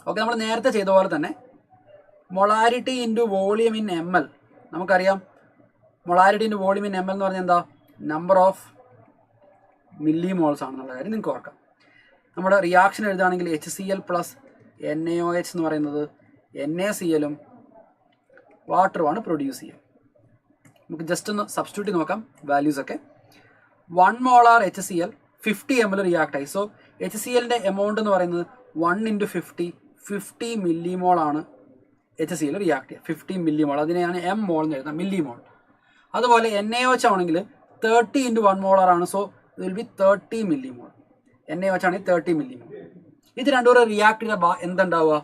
ഓക്കെ, നമ്മൾ നേരത്തെ ചെയ്ത പോലെ തന്നെ molarity into volume in M L. നമുക്കറിയാം molarity into volume in M L എന്ന് പറഞ്ഞാൽ എന്താ, നമ്പർ ഓഫ് മില്ലി മോൾസ് ആണെന്നുള്ള കാര്യം നിങ്ങൾക്ക് ഓർക്കാം. നമ്മുടെ റിയാക്ഷൻ എഴുതുകയാണെങ്കിൽ HCl പ്ലസ് NaOH എന്ന് പറയുന്നത് NaCl വാട്ടറുമാണ് പ്രൊഡ്യൂസ് ചെയ്യുക. നമുക്ക് ജസ്റ്റ് ഒന്ന് സബ്സ്റ്റിറ്റ്യൂട്ട് ചെയ്ത് നോക്കാം വാല്യൂസ് ഒക്കെ. 1 മോളാർ HCl 50 ml റിയാക്ട് ആയി. സോ HClന്റെ എമൗണ്ട് എന്ന് പറയുന്നത് 1 ഇൻറ്റു 50 മില്ലിമോൾ ആണ് HCl റിയാക്ട് ചെയ്യുക. 50 മില്ലിമോൾ, അതിനെയാണ് എം മോൾ എന്ന് എഴുതാം, മില്ലിമോൾ. അതുപോലെ NaOH ആണെങ്കിൽ 30 ഇൻറ്റു 1 മോളാർ ആണ്. സോ ഇത് വിൽ ബി 30 മില്ലിമോൾ. NaOH ആണെങ്കിൽ 30 മില്ലിമോൾ. ഇത് രണ്ടും കൂടെ റിയാക്ട് ചെയ്താൽ എന്തുണ്ടാവുക,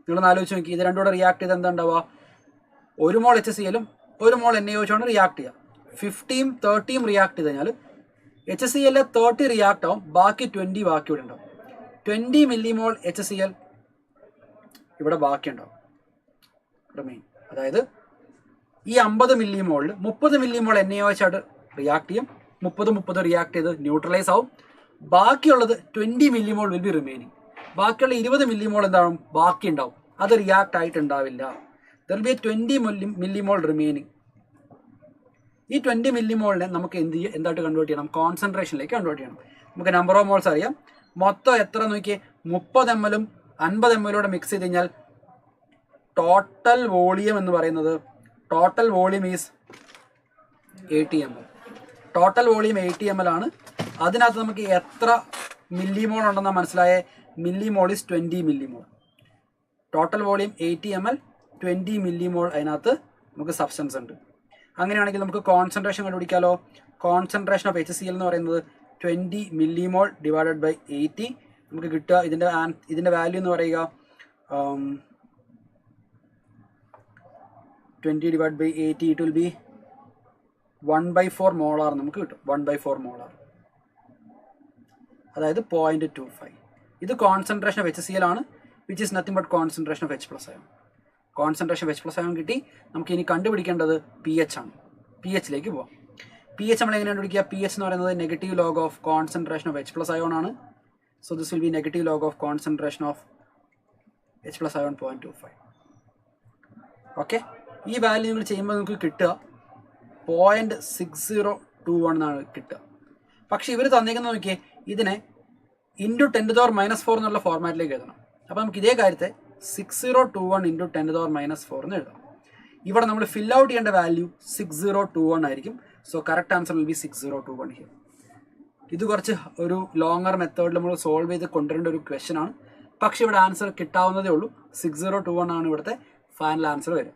നിങ്ങളൊന്ന് ആലോചിച്ച് നോക്കി. ഇത് രണ്ടും കൂടെ റിയാക്ട് ചെയ്താൽ എന്താണ്ടാവുക, 1 മോൾ HClഉം 1 മോൾ NaOH ആണ് റിയാക്ട് ചെയ്യുക. 50യും 30യും റിയാക്ട് ചെയ്ത് കഴിഞ്ഞാൽ HCl 30 റിയാക്ട് ആവും, ബാക്കി 20 ബാക്കി ഇവിടെ ഉണ്ടാവും. 20 മില്ലിമോൾ HCl ഇവിടെ ബാക്കി ഉണ്ടാവും റിമെയിൻ. അതായത് ഈ 50 മില്ലിമോളിൽ 30 മില്ലിമോൾ NaOH ആയിട്ട് റിയാക്ട് ചെയ്യും. 30 റിയാക്ട് ചെയ്ത് ന്യൂട്രലൈസ് ആവും. ബാക്കിയുള്ളത് 20 മില്ലിമോൾ വിൽ ബി റിമൈനിങ്. ബാക്കിയുള്ള 20 മില്ലിമോൾ എന്താവും, ബാക്കി ഉണ്ടാവും. അത് റിയാക്ട് ആയിട്ടുണ്ടാവില്ല. There will be 20 millimole remaining. ഈ 20 മില്ലിമോളിനെ നമുക്ക് എന്തായിട്ട് കൺവേർട്ട് ചെയ്യണം, കോൺസെൻട്രേഷനിലേക്ക് കൺവേർട്ട് ചെയ്യണം. നമുക്ക് നമ്പർ ഓഫ് മോൾസ് അറിയാം. മൊത്തം എത്ര നോക്കിയേ, 30 ml 50 ml മിക്സ് ചെയ്ത് കഴിഞ്ഞാൽ ടോട്ടൽ വോളിയം എന്ന് പറയുന്നത്, total volume is 80 ml. Total volume 80 ml ആണ്. അതിനകത്ത് നമുക്ക് എത്ര മില്ലിമോൾ ഉണ്ടെന്ന് മനസ്സിലായ, millimole is 20 millimole. Total volume 80 ml, 20 millimole അതിനകത്ത് നമുക്ക് സബ്സ്റ്റൻസ് ഉണ്ട്. അങ്ങനെയാണെങ്കിൽ നമുക്ക് കോൺസെൻട്രേഷൻ കണ്ടുപിടിക്കാമല്ലോ. കോൺസെൻട്രേഷൻ ഓഫ് HCl എന്ന് പറയുന്നത് 20 മില്ലിമോൾ ഡിവൈഡഡ് ബൈ 80. നമുക്ക് കിട്ടുക ഇതിൻ്റെ വാല്യൂ എന്ന് പറയുക 20 divide by 80, it will be 1/4 molar നമുക്ക് കിട്ടും. 1/4 മോളാർ, അതായത് 0.25. ഇത് കോൺസെൻട്രേഷൻ ഓഫ് HCl ആണ്, which is nothing but concentration of H+ ion. Concentration of H+ ion കിട്ടി. നമുക്ക് ഇനി കണ്ടുപിടിക്കേണ്ടത് pH ആണ്. pHലേക്ക് പോവാം. pH നമ്മൾ എങ്ങനെ കണ്ടുപിടിക്കുക, pH എന്ന് പറയുന്നത് negative log of concentration of H+ ion ആണ്. So this will be negative log of concentration of H+ ion 0.25. Okay, ഈ വാല്യൂ നിങ്ങൾ ചെയ്യുമ്പോൾ നിങ്ങൾക്ക് കിട്ടുക 0.6021 എന്നാണ് കിട്ടുക. പക്ഷേ ഇവർ തന്നേക്കുന്നത് നോക്കിയേ, ഇതിനെ into 10 to the power minus 4 എന്നുള്ള ഫോർമാറ്റിലേക്ക് എഴുതണം. അപ്പോൾ നമുക്ക് ഇതേ കാര്യത്തെ 6021 into 10 to the power minus 4 എന്ന് എഴുതാം. ഇവിടെ നമ്മൾ ഫിൽ ഔട്ട് ചെയ്യേണ്ട വാല്യൂ 6021 ആയിരിക്കും. So correct answer will B 6021 here. ഇത് കുറച്ച് ഒരു ലോങ്ങർ മെത്തേഡിൽ നമ്മൾ സോൾവ് ചെയ്ത് കൊണ്ടുവരേണ്ട ഒരു ക്വസ്റ്റ്യൻ ആണ്. പക്ഷേ ഇവിടെ ആൻസർ കിട്ടാവുന്നതേ ഉള്ളൂ. 6021 ആണ് ഇവിടുത്തെ ഫൈനൽ ആൻസർ വരിക.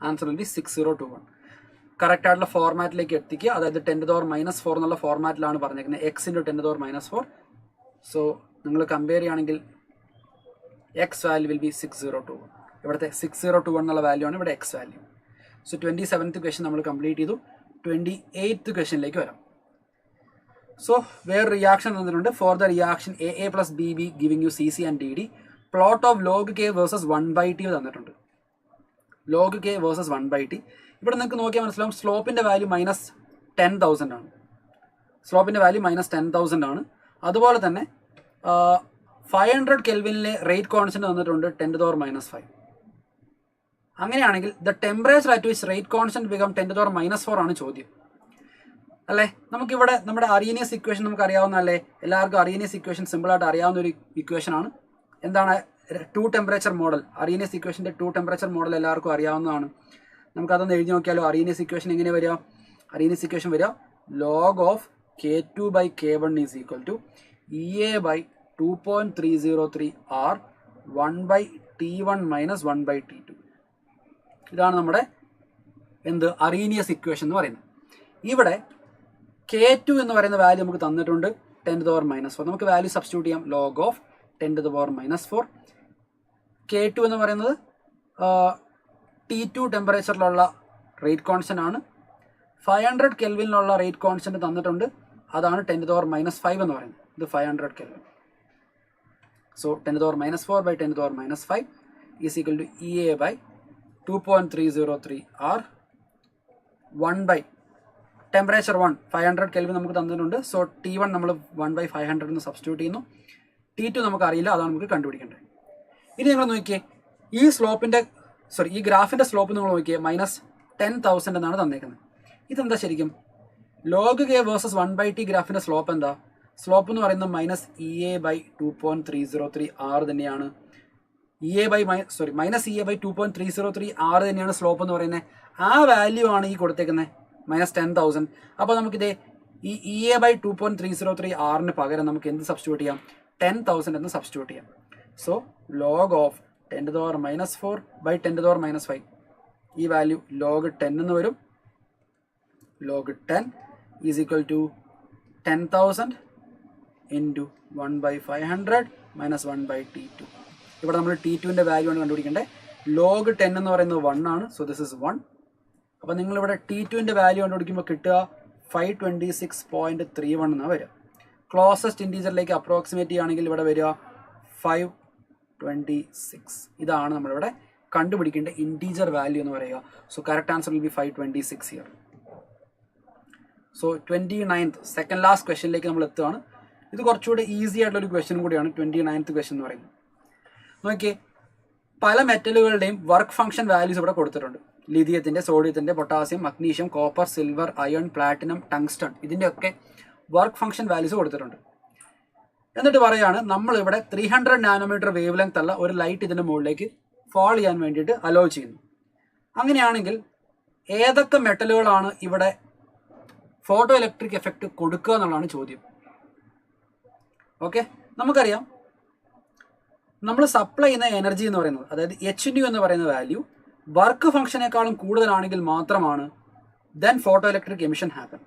Answer will B 6021. കറക്റ്റ് ആയിട്ടുള്ള ഫോർമാറ്റിലേക്ക് എത്തിക്കുക. അതായത് 10 to the power minus 4 എന്നുള്ള ഫോർമാറ്റിലാണ് പറഞ്ഞേക്കുന്നത്, x into 10 to the power minus 4. So നിങ്ങൾ കമ്പയർ ചെയ്യുകയാണെങ്കിൽ എക്സ് വാല്യൂ വിൽ ബി 6021. ഇവിടുത്തെ 6021 എന്നുള്ള വാല്യൂ ആണ് ഇവിടെ X value. So 27th question നമ്മൾ കംപ്ലീറ്റ് ചെയ്തു. 28th ക്വസ്റ്റ്യനിലേക്ക് വരാം. സോ വേറെ റിയാക്ഷൻ തന്നിട്ടുണ്ട്. For the reaction AA plus BB giving you CC and DD, plot of log K versus 1/T തന്നിട്ടുണ്ട്. log K versus 1/T. ഇവിടെ നിങ്ങൾക്ക് നോക്കിയാൽ മനസ്സിലാവും സ്ലോപ്പിൻ്റെ വാല്യൂ -10,000 ആണ്. സ്ലോപ്പിൻ്റെ വാല്യൂ -10,000 ആണ്. അതുപോലെ തന്നെ 500 കെൽവിനിലെ റേറ്റ് കോൺസ്റ്റന്റ് തന്നിട്ടുണ്ട് 10 to the power minus 5. അങ്ങനെയാണെങ്കിൽ the temperature at which rate constant become 10 to the power minus 4 ആണ് ചോദ്യം അല്ലേ. നമുക്കിവിടെ നമ്മുടെ അറീനിയസ് ഇക്വേഷൻ നമുക്ക് അറിയാവുന്നതല്ലേ, എല്ലാവർക്കും അറീനിയസ് ഇക്വേഷൻ സിമ്പിളായിട്ട് അറിയാവുന്ന ഒരു ഇക്വേഷൻ ആണ്. എന്താണ് 2 ടെമ്പറേച്ചർ മോഡൽ, അറീനിയസ് ഇക്വേഷൻ്റെ 2 ടെമ്പറേച്ചർ മോഡൽ എല്ലാവർക്കും അറിയാവുന്നതാണ്. നമുക്കതൊന്ന് എഴുതി നോക്കിയാലോ. അറീനിയസ് ഇക്വേഷൻ എങ്ങനെ വരിക, അറീനിയസ് ഇക്വേഷൻ വരിക log of K2 by K1 is equal to EA by 2.303 R 1/T1 minus 1/T2. ഇതാണ് നമ്മുടെ എന്ത് അറീനിയസ് ഇക്വേഷൻ എന്ന് പറയുന്നത്. ഇവിടെ K2 എന്ന് പറയുന്ന വാല്യൂ നമുക്ക് തന്നിട്ടുണ്ട് 10 to the power minus 4. നമുക്ക് വാല്യൂ സബ്സ്റ്റിറ്റ്യൂട്ട് ചെയ്യാം. Log of 10 to the power minus 4. K2 എന്ന് പറയുന്നത് T2 ടെമ്പറേച്ചറിലുള്ള റേറ്റ് കോൺസ്റ്റന്റ് ആണ്. 500 കെൽവിനിലുള്ള റേറ്റ് കോൺസ്റ്റന്റ് തന്നിട്ടുണ്ട്, അതാണ് 10 to the power minus 5 എന്ന് പറയുന്നത്. ഇത് 500 kelvin. So 10 to the power minus 4 by 10 to the power minus 5 is equal to EA by 2.303 R 1 by temperature 1 500 Kelvin നമുക്ക് തന്നിട്ടുണ്ട്. സോ T1 നമ്മൾ 1 by 500 എന്ന് സബ്സ്റ്റിറ്റ്യൂട്ട് ചെയ്യുന്നു. T2 നമുക്ക് അറിയില്ല, അതാണ് നമുക്ക് കണ്ടുപിടിക്കേണ്ടത്. ഇനി നിങ്ങൾ നോക്കിയേ, ഈ ഗ്രാഫിൻ്റെ സ്ലോപ്പ് നിങ്ങൾ നോക്കിയേ -10,000 എന്നാണ് തന്നേക്കുന്നത്. ഇതെന്താ ശരിക്കും? ലോഗ് കെ വേഴ്സസ് 1/t ഗ്രാഫിൻ്റെ സ്ലോപ്പ് എന്താ? സ്ലോപ്പ് എന്ന് പറയുന്നത് -EA by 2.303 R തന്നെയാണ്. -EA by 2.303 R തന്നെയാണ് സ്ലോപ്പ് എന്ന് പറയുന്നത്. ആ വാല്യൂ ആണ് ഈ കൊടുത്തേക്കുന്നത് -10,000. അപ്പോൾ നമുക്കിത് ഈ EA by 2.303 Rന് പകരം നമുക്ക് എന്ത് സബ്സ്റ്റിറ്റ്യൂട്ട് ചെയ്യാം? 10,000 എന്ന് സബ്സ്റ്റിറ്റ്യൂട്ട് ചെയ്യാം. So log of 10 to the power minus 4 by 10 to the power minus 5, ഈ വാല്യൂ log 10 എന്ന് വരും. log 10 is equal to 10,000 into 1 by 500 minus 1 by T2. ഇവിടെ നമ്മൾ T2ൻ്റെ വാല്യൂ ആണ് കണ്ടുപിടിക്കേണ്ടത്. log 10 എന്ന് പറയുന്നത് 1 ആണ്. So this is 1. അപ്പോൾ നിങ്ങളിവിടെ T2ൻ്റെ വാല്യൂ കണ്ടുപിടിക്കുമ്പോൾ കിട്ടുക 526.31 എന്നാണ് വരിക. ക്ലോസസ്റ്റ് ഇൻറ്റീജറിലേക്ക് അപ്രോക്സിമേറ്റ് ചെയ്യുകയാണെങ്കിൽ ഇവിടെ വരിക 526. ഇതാണ് നമ്മളിവിടെ കണ്ടുപിടിക്കേണ്ട ഇൻറ്റീജർ വാല്യൂ എന്ന് പറയുക. So correct answer will B 526 here. So 29th second last ക്വസ്റ്റ്യനിലേക്ക് നമ്മൾ എത്തുകയാണ്. ഇത് കുറച്ചുകൂടെ ഈസി ആയിട്ടുള്ള ഒരു ക്വസ്റ്റ്യൻ കൂടിയാണ് 29th ക്വസ്റ്റ്യൻ എന്ന് പറയുന്നത്. നോക്കിയേ, പല മെറ്റലുകളുടെയും വർക്ക് ഫംഗ്ഷൻ വാല്യൂസ് ഇവിടെ കൊടുത്തിട്ടുണ്ട്. ലിഥിയത്തിൻ്റെ, സോഡിയത്തിൻ്റെ, potassium, magnesium, copper, silver, iron, platinum, tungsten, ഇതിൻ്റെയൊക്കെ വർക്ക് ഫംഗ്ഷൻ വാല്യൂസ് കൊടുത്തിട്ടുണ്ട്. എന്നിട്ട് പറയുകയാണ് നമ്മളിവിടെ 300 നാനോമീറ്റർ വേവ് ലെങ്ത് ഉള്ള ഒരു ലൈറ്റ് ഇതിൻ്റെ മുകളിലേക്ക് ഫാൾ ചെയ്യാൻ വേണ്ടിയിട്ട് അലോ ചെയ്യുന്നു. അങ്ങനെയാണെങ്കിൽ ഏതൊക്കെ മെറ്റലുകളാണ് ഇവിടെ ഫോട്ടോ ഇലക്ട്രിക് എഫക്റ്റ് കൊടുക്കുക എന്നുള്ളതാണ് ചോദ്യം. ഓക്കെ, നമുക്കറിയാം നമ്മൾ സപ്ലൈ ചെയ്യുന്ന എനർജി എന്ന് പറയുന്നത്, അതായത് Hnu എന്ന് പറയുന്ന വാല്യൂ വർക്ക് ഫംഗ്ഷനേക്കാളും കൂടുതലാണെങ്കിൽ മാത്രമാണ് then photo electric emission happen.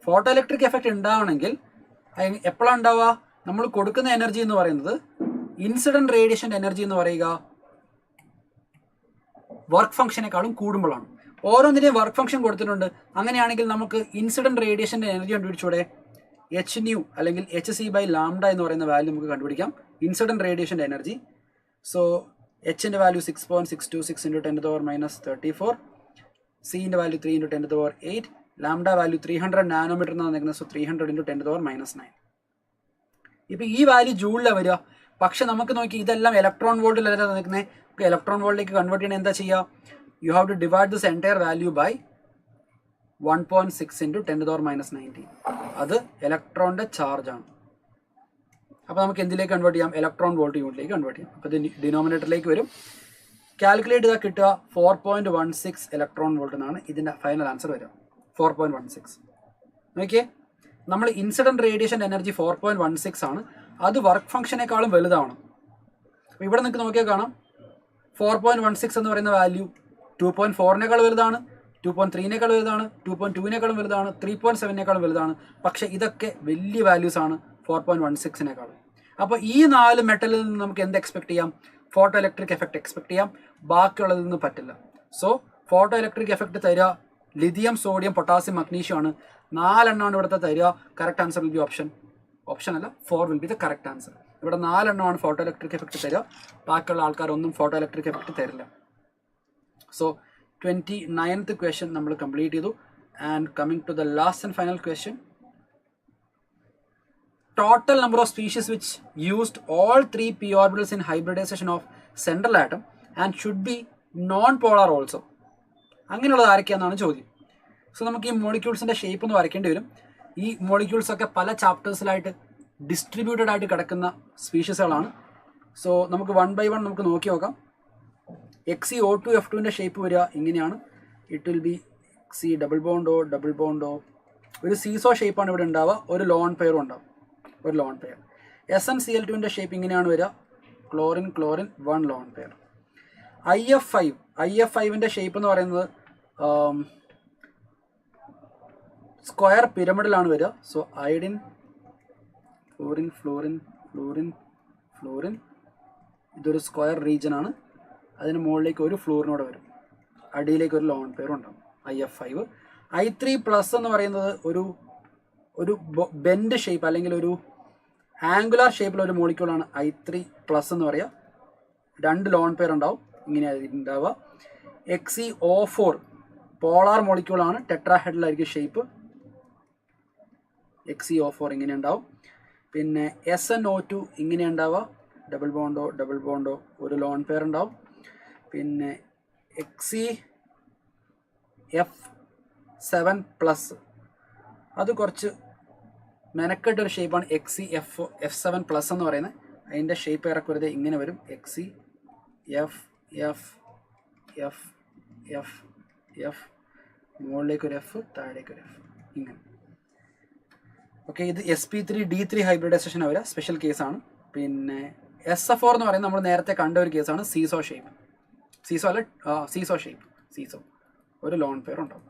Photo electric effect ഉണ്ടാവണമെങ്കിൽ എപ്പോഴാണ് ഉണ്ടാവുക? നമ്മൾ കൊടുക്കുന്ന എനർജി എന്ന് പറയുന്നത് ഇൻസിഡന്റ് റേഡിയേഷൻ്റെ എനർജി എന്ന് പറയുക വർക്ക് ഫംഗ്ഷനേക്കാളും കൂടുമ്പോഴാണ്. ഓരോന്നിൻ്റെയും വർക്ക് ഫംഗ്ഷൻ കൊടുത്തിട്ടുണ്ട്. അങ്ങനെയാണെങ്കിൽ നമുക്ക് ഇൻസിഡന്റ് റേഡിയേഷൻ്റെ എനർജി കണ്ടുപിടിച്ചൂടെ? Hnu അല്ലെങ്കിൽ hc/λ എന്ന് പറയുന്ന വാല്യൂ നമുക്ക് കണ്ടുപിടിക്കാം, ഇൻസിഡന്റ് റേഡിയേഷൻ്റെ എനർജി. സോ Hൻ്റെ value 6.626 into 10 to the power minus 34, Cൻ്റെ value 3 into 10 to the power 8, lambda value 300 nanometer എന്നാണ് നിൽക്കുന്നത്. So 300 into 10 to the power minus 9. ഇപ്പോൾ ഈ വാല്യൂ ജൂളിലാണ് വരിക. പക്ഷെ നമുക്ക് നോക്കി ഇതെല്ലാം ഇലക്ട്രോൺ വോൾട്ടിലല്ല നിൽക്കുന്നത്. ഇലക്ട്രോൺ വോൾട്ടിലേക്ക് കൺവേർട്ട് ചെയ്യണമെങ്കിൽ എന്താ ചെയ്യുക? You have to divide this entire value by 1.6 into 10 to the power minus 19. അത് ഇലക്ട്രോണിൻ്റെ ചാർജാണ്. അപ്പോൾ നമുക്ക് എന്തിലേക്ക് കൺവേർട്ട് ചെയ്യാം? ഇലക്ട്രോൺ വോൾട്ട് യൂണിറ്റിലേക്ക് കൺവേർട്ട് ചെയ്യാം. അപ്പോൾ ഇത് ഡിനോമിനേറ്ററിലേക്ക് വരും. കാൽക്കുലേറ്റ് ചെയ്താൽ കിട്ടുക 4.16 ഇലക്ട്രോൺ വോൾട്ട് എന്നാണ് ഇതിൻ്റെ ഫൈനൽ ആൻസർ വരിക. 4.16. നോക്കിയേ, നമ്മൾ ഇൻസിഡന്റ് റേഡിയേഷൻ എനർജി 4.16 ആണ്. അത് വർക്ക് ഫംഗ്ഷനേക്കാളും വലുതാണ്. അപ്പോൾ ഇവിടെ നിങ്ങൾക്ക് നോക്കിയാൽ കാണാം 4.16 എന്ന് പറയുന്ന വാല്യൂ 2.4നേക്കാൾ വലുതാണ്, 2.3നേക്കാൾ വലുതാണ്, 2.2നേക്കാളും വലുതാണ്, 3.7നേക്കാളും വലുതാണ്. പക്ഷേ ഇതൊക്കെ വലിയ വാല്യൂസ് ആണ് 4.16നേക്കാളും. അപ്പോൾ ഈ 4 മെറ്റലിൽ നിന്ന് നമുക്ക് എന്ത് എക്സ്പെക്ട് ചെയ്യാം? ഫോട്ടോ ഇലക്ട്രിക് എഫക്റ്റ് എക്സ്പെക്ട് ചെയ്യാം. ബാക്കിയുള്ളതിൽ നിന്ന് പറ്റില്ല. സോ ഫോട്ടോ ഇലക്ട്രിക് എഫക്റ്റ് തരിക ലിഥിയം, സോഡിയം, പൊട്ടാസ്യം, മഗ്നീഷ്യം ആണ്. 4 എണ്ണമാണ് ഇവിടുത്തെ തരിക. Correct answer will be option അല്ല 4 will be the correct answer. ഇവിടെ 4 എണ്ണമാണ് ഫോട്ടോ ഇലക്ട്രിക് എഫക്റ്റ് തരിക. ബാക്കിയുള്ള ആൾക്കാരൊന്നും ഫോട്ടോ ഇലക്ട്രിക് എഫക്റ്റ് തരില്ല. സോ 29th ക്വസ്റ്റ്യൻ നമ്മൾ കംപ്ലീറ്റ് ചെയ്തു. And coming to the last and final question. Total number of species which used all 3 p orbitals in hybridization of central atom and should be non-polar also. അങ്ങനെയുള്ളത് ആരൊക്കെയാണെന്നാണ് ചോദ്യം. So നമുക്ക് ഈ മോളിക്യൂൾസിൻ്റെ shape ഒന്ന് വരയ്ക്കേണ്ടി വരും. ഈ മോളിക്യൂൾസൊക്കെ പല ചാപ്റ്റേഴ്സിലായിട്ട് ഡിസ്ട്രിബ്യൂട്ടഡ് ആയിട്ട് കിടക്കുന്ന സ്പീഷീസുകളാണ്. സോ നമുക്ക് 1 by 1 നമുക്ക് നോക്കി നോക്കാം. XeO2F2ൻ്റെ ഷേപ്പ് വരിക ഇങ്ങനെയാണ്. It will be C double ബോണ്ടോ ഡബിൾ ബോണ്ടോ. ഒരു സീസോ ഷേപ്പാണ് ഇവിടെ ഉണ്ടാവുക. ഒരു ലോൺ പെയറും ഉണ്ടാവും, ഒരു ലോൺ പെയർ. SnCl2ൻ്റെ ഷേപ്പ് ഇങ്ങനെയാണ് വരിക. Chlorine chlorine 1 lone pair. IF5ൻ്റെ ഷേപ്പ് എന്ന് പറയുന്നത് സ്ക്വയർ പിരമിഡിലാണ് വരിക. So iodine, fluorine fluorine fluorine fluorine, ഇതൊരു സ്ക്വയർ റീജിയനാണ്. അതിന് മുകളിലേക്ക് ഒരു ഫ്ലോറിനോടെ വരും, അടിയിലേക്ക് ഒരു ലോൺ പെയർ ഉണ്ടാവും. IF5. I3+ എന്ന് പറയുന്നത് ഒരു ബെൻഡ് ഷേപ്പ് അല്ലെങ്കിൽ ഒരു ആംഗുലാർ ഷേപ്പിൽ ഒരു മോളിക്യൂളാണ് I3+ എന്ന് പറയുക. 2 ലോൺ പെയർ ഉണ്ടാവും, ഇങ്ങനെയായിരിക്കും ഉണ്ടാവുക. XeO4 polar മോളിക്യൂളാണ്, ടെട്രാഹെഡ്രലായിരിക്കും shape. XeO4 ഇങ്ങനെ ഉണ്ടാവും. പിന്നെ SnO2 ഇങ്ങനെ ഉണ്ടാവുക, ഡബിൾ ബോണ്ടോ ഒരു ലോൺ പെയർ ഉണ്ടാവും. പിന്നെ XeF7+, അത് കുറച്ച് മെനക്കെട്ടൊരു ഷേപ്പാണ്. XeF7+ എന്ന് പറയുന്നത്. അതിൻ്റെ ഷേപ്പ് ഇറക്കുവരുത് ഇങ്ങനെ വരും. XeF മുകളിലേക്കൊരു F, താഴേക്കൊരു F, ഇങ്ങനെ. ഓക്കെ, ഇത് sp3d3 ഹൈബ്രിഡൈസേഷൻ വരിക, സ്പെഷ്യൽ കേസാണ്. പിന്നെ SFO എന്ന് പറയുന്നത് നമ്മൾ നേരത്തെ കണ്ട ഒരു കേസാണ്. സീസോ ഷേപ്പ്, സീസോ ഒരു ലോൺ പെയർ ഉണ്ടാവും.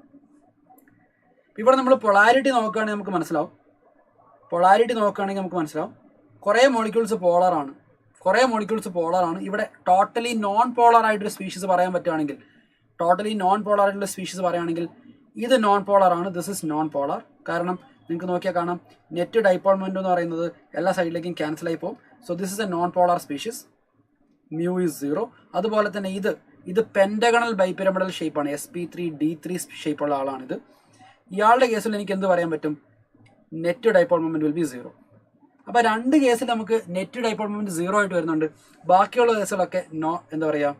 ഇവിടെ നമ്മൾ പൊളാരിറ്റി നോക്കുകയാണെങ്കിൽ നമുക്ക് മനസ്സിലാവും കുറേ മോളിക്യൂൾസ് പോളറാണ്. ഇവിടെ ടോട്ടലി നോൺ പോളർ ആയിട്ടൊരു സ്പീഷീസ് പറയാൻ പറ്റുകയാണെങ്കിൽ, ഇത് നോൺ പോളറാണ്, ദിസ് ഇസ് നോൺ പോളർ. കാരണം നിങ്ങൾക്ക് നോക്കിയാൽ കാണാം, നെറ്റ് ഡൈപോൾ മൊമെന്റ് എന്ന് പറയുന്നത് എല്ലാ സൈഡിലേക്കും ക്യാൻസൽ ആയി പോകും. So this is A non polar species, mu is 0. അതുപോലെ തന്നെ ഇത് പെൻറ്റഗണൽ ബൈപിരമിഡൽ ഷേപ്പാണ്, sp3d3 ഷേപ്പുള്ള ആളാണിത്. ഇയാളുടെ കേസിൽ എനിക്ക് എന്ത് പറയാൻ പറ്റും? Net dipole moment will be 0. അപ്പോൾ 2 കേസിൽ നമുക്ക് നെറ്റ് ഡൈപോൾ മൊമെന്റ് 0 ആയിട്ട് വരുന്നുണ്ട്. ബാക്കിയുള്ള കേസുകളൊക്കെ എന്താ പറയുക,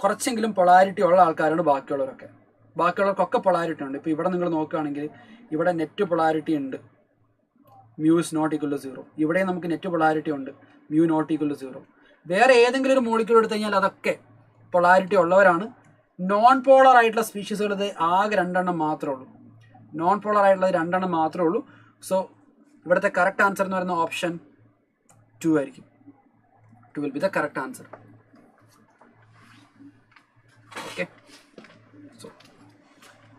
കുറച്ചെങ്കിലും പൊളാരിറ്റി ഉള്ള ആൾക്കാരാണ് ബാക്കിയുള്ളവർക്കൊക്കെ പൊളാരിറ്റി ഉണ്ട്. ഇപ്പോൾ ഇവിടെ നിങ്ങൾ നോക്കുകയാണെങ്കിൽ ഇവിടെ നെറ്റ് പൊളാരിറ്റി ഉണ്ട്, mu is not equal to 0. ഇവിടെ നമുക്ക് നെറ്റ് പൊളാരിറ്റി ഉണ്ട്, mu not equal to 0. വേറെ ഏതെങ്കിലും ഒരു മോളിക്യൂൾ എടുത്തു കഴിഞ്ഞാൽ അതൊക്കെ പൊളാരിറ്റി ഉള്ളവരാണ്. നോൺ പോളർ ആയിട്ടുള്ള സ്പീഷീസുകൾ ആകെ 2 എണ്ണം മാത്രമേ ഉള്ളൂ. സോ ഇവിടുത്തെ കറക്റ്റ് ആൻസർ എന്ന് പറയുന്ന ഓപ്ഷൻ 2 ആയിരിക്കും. 2 will be the correct answer. Okay.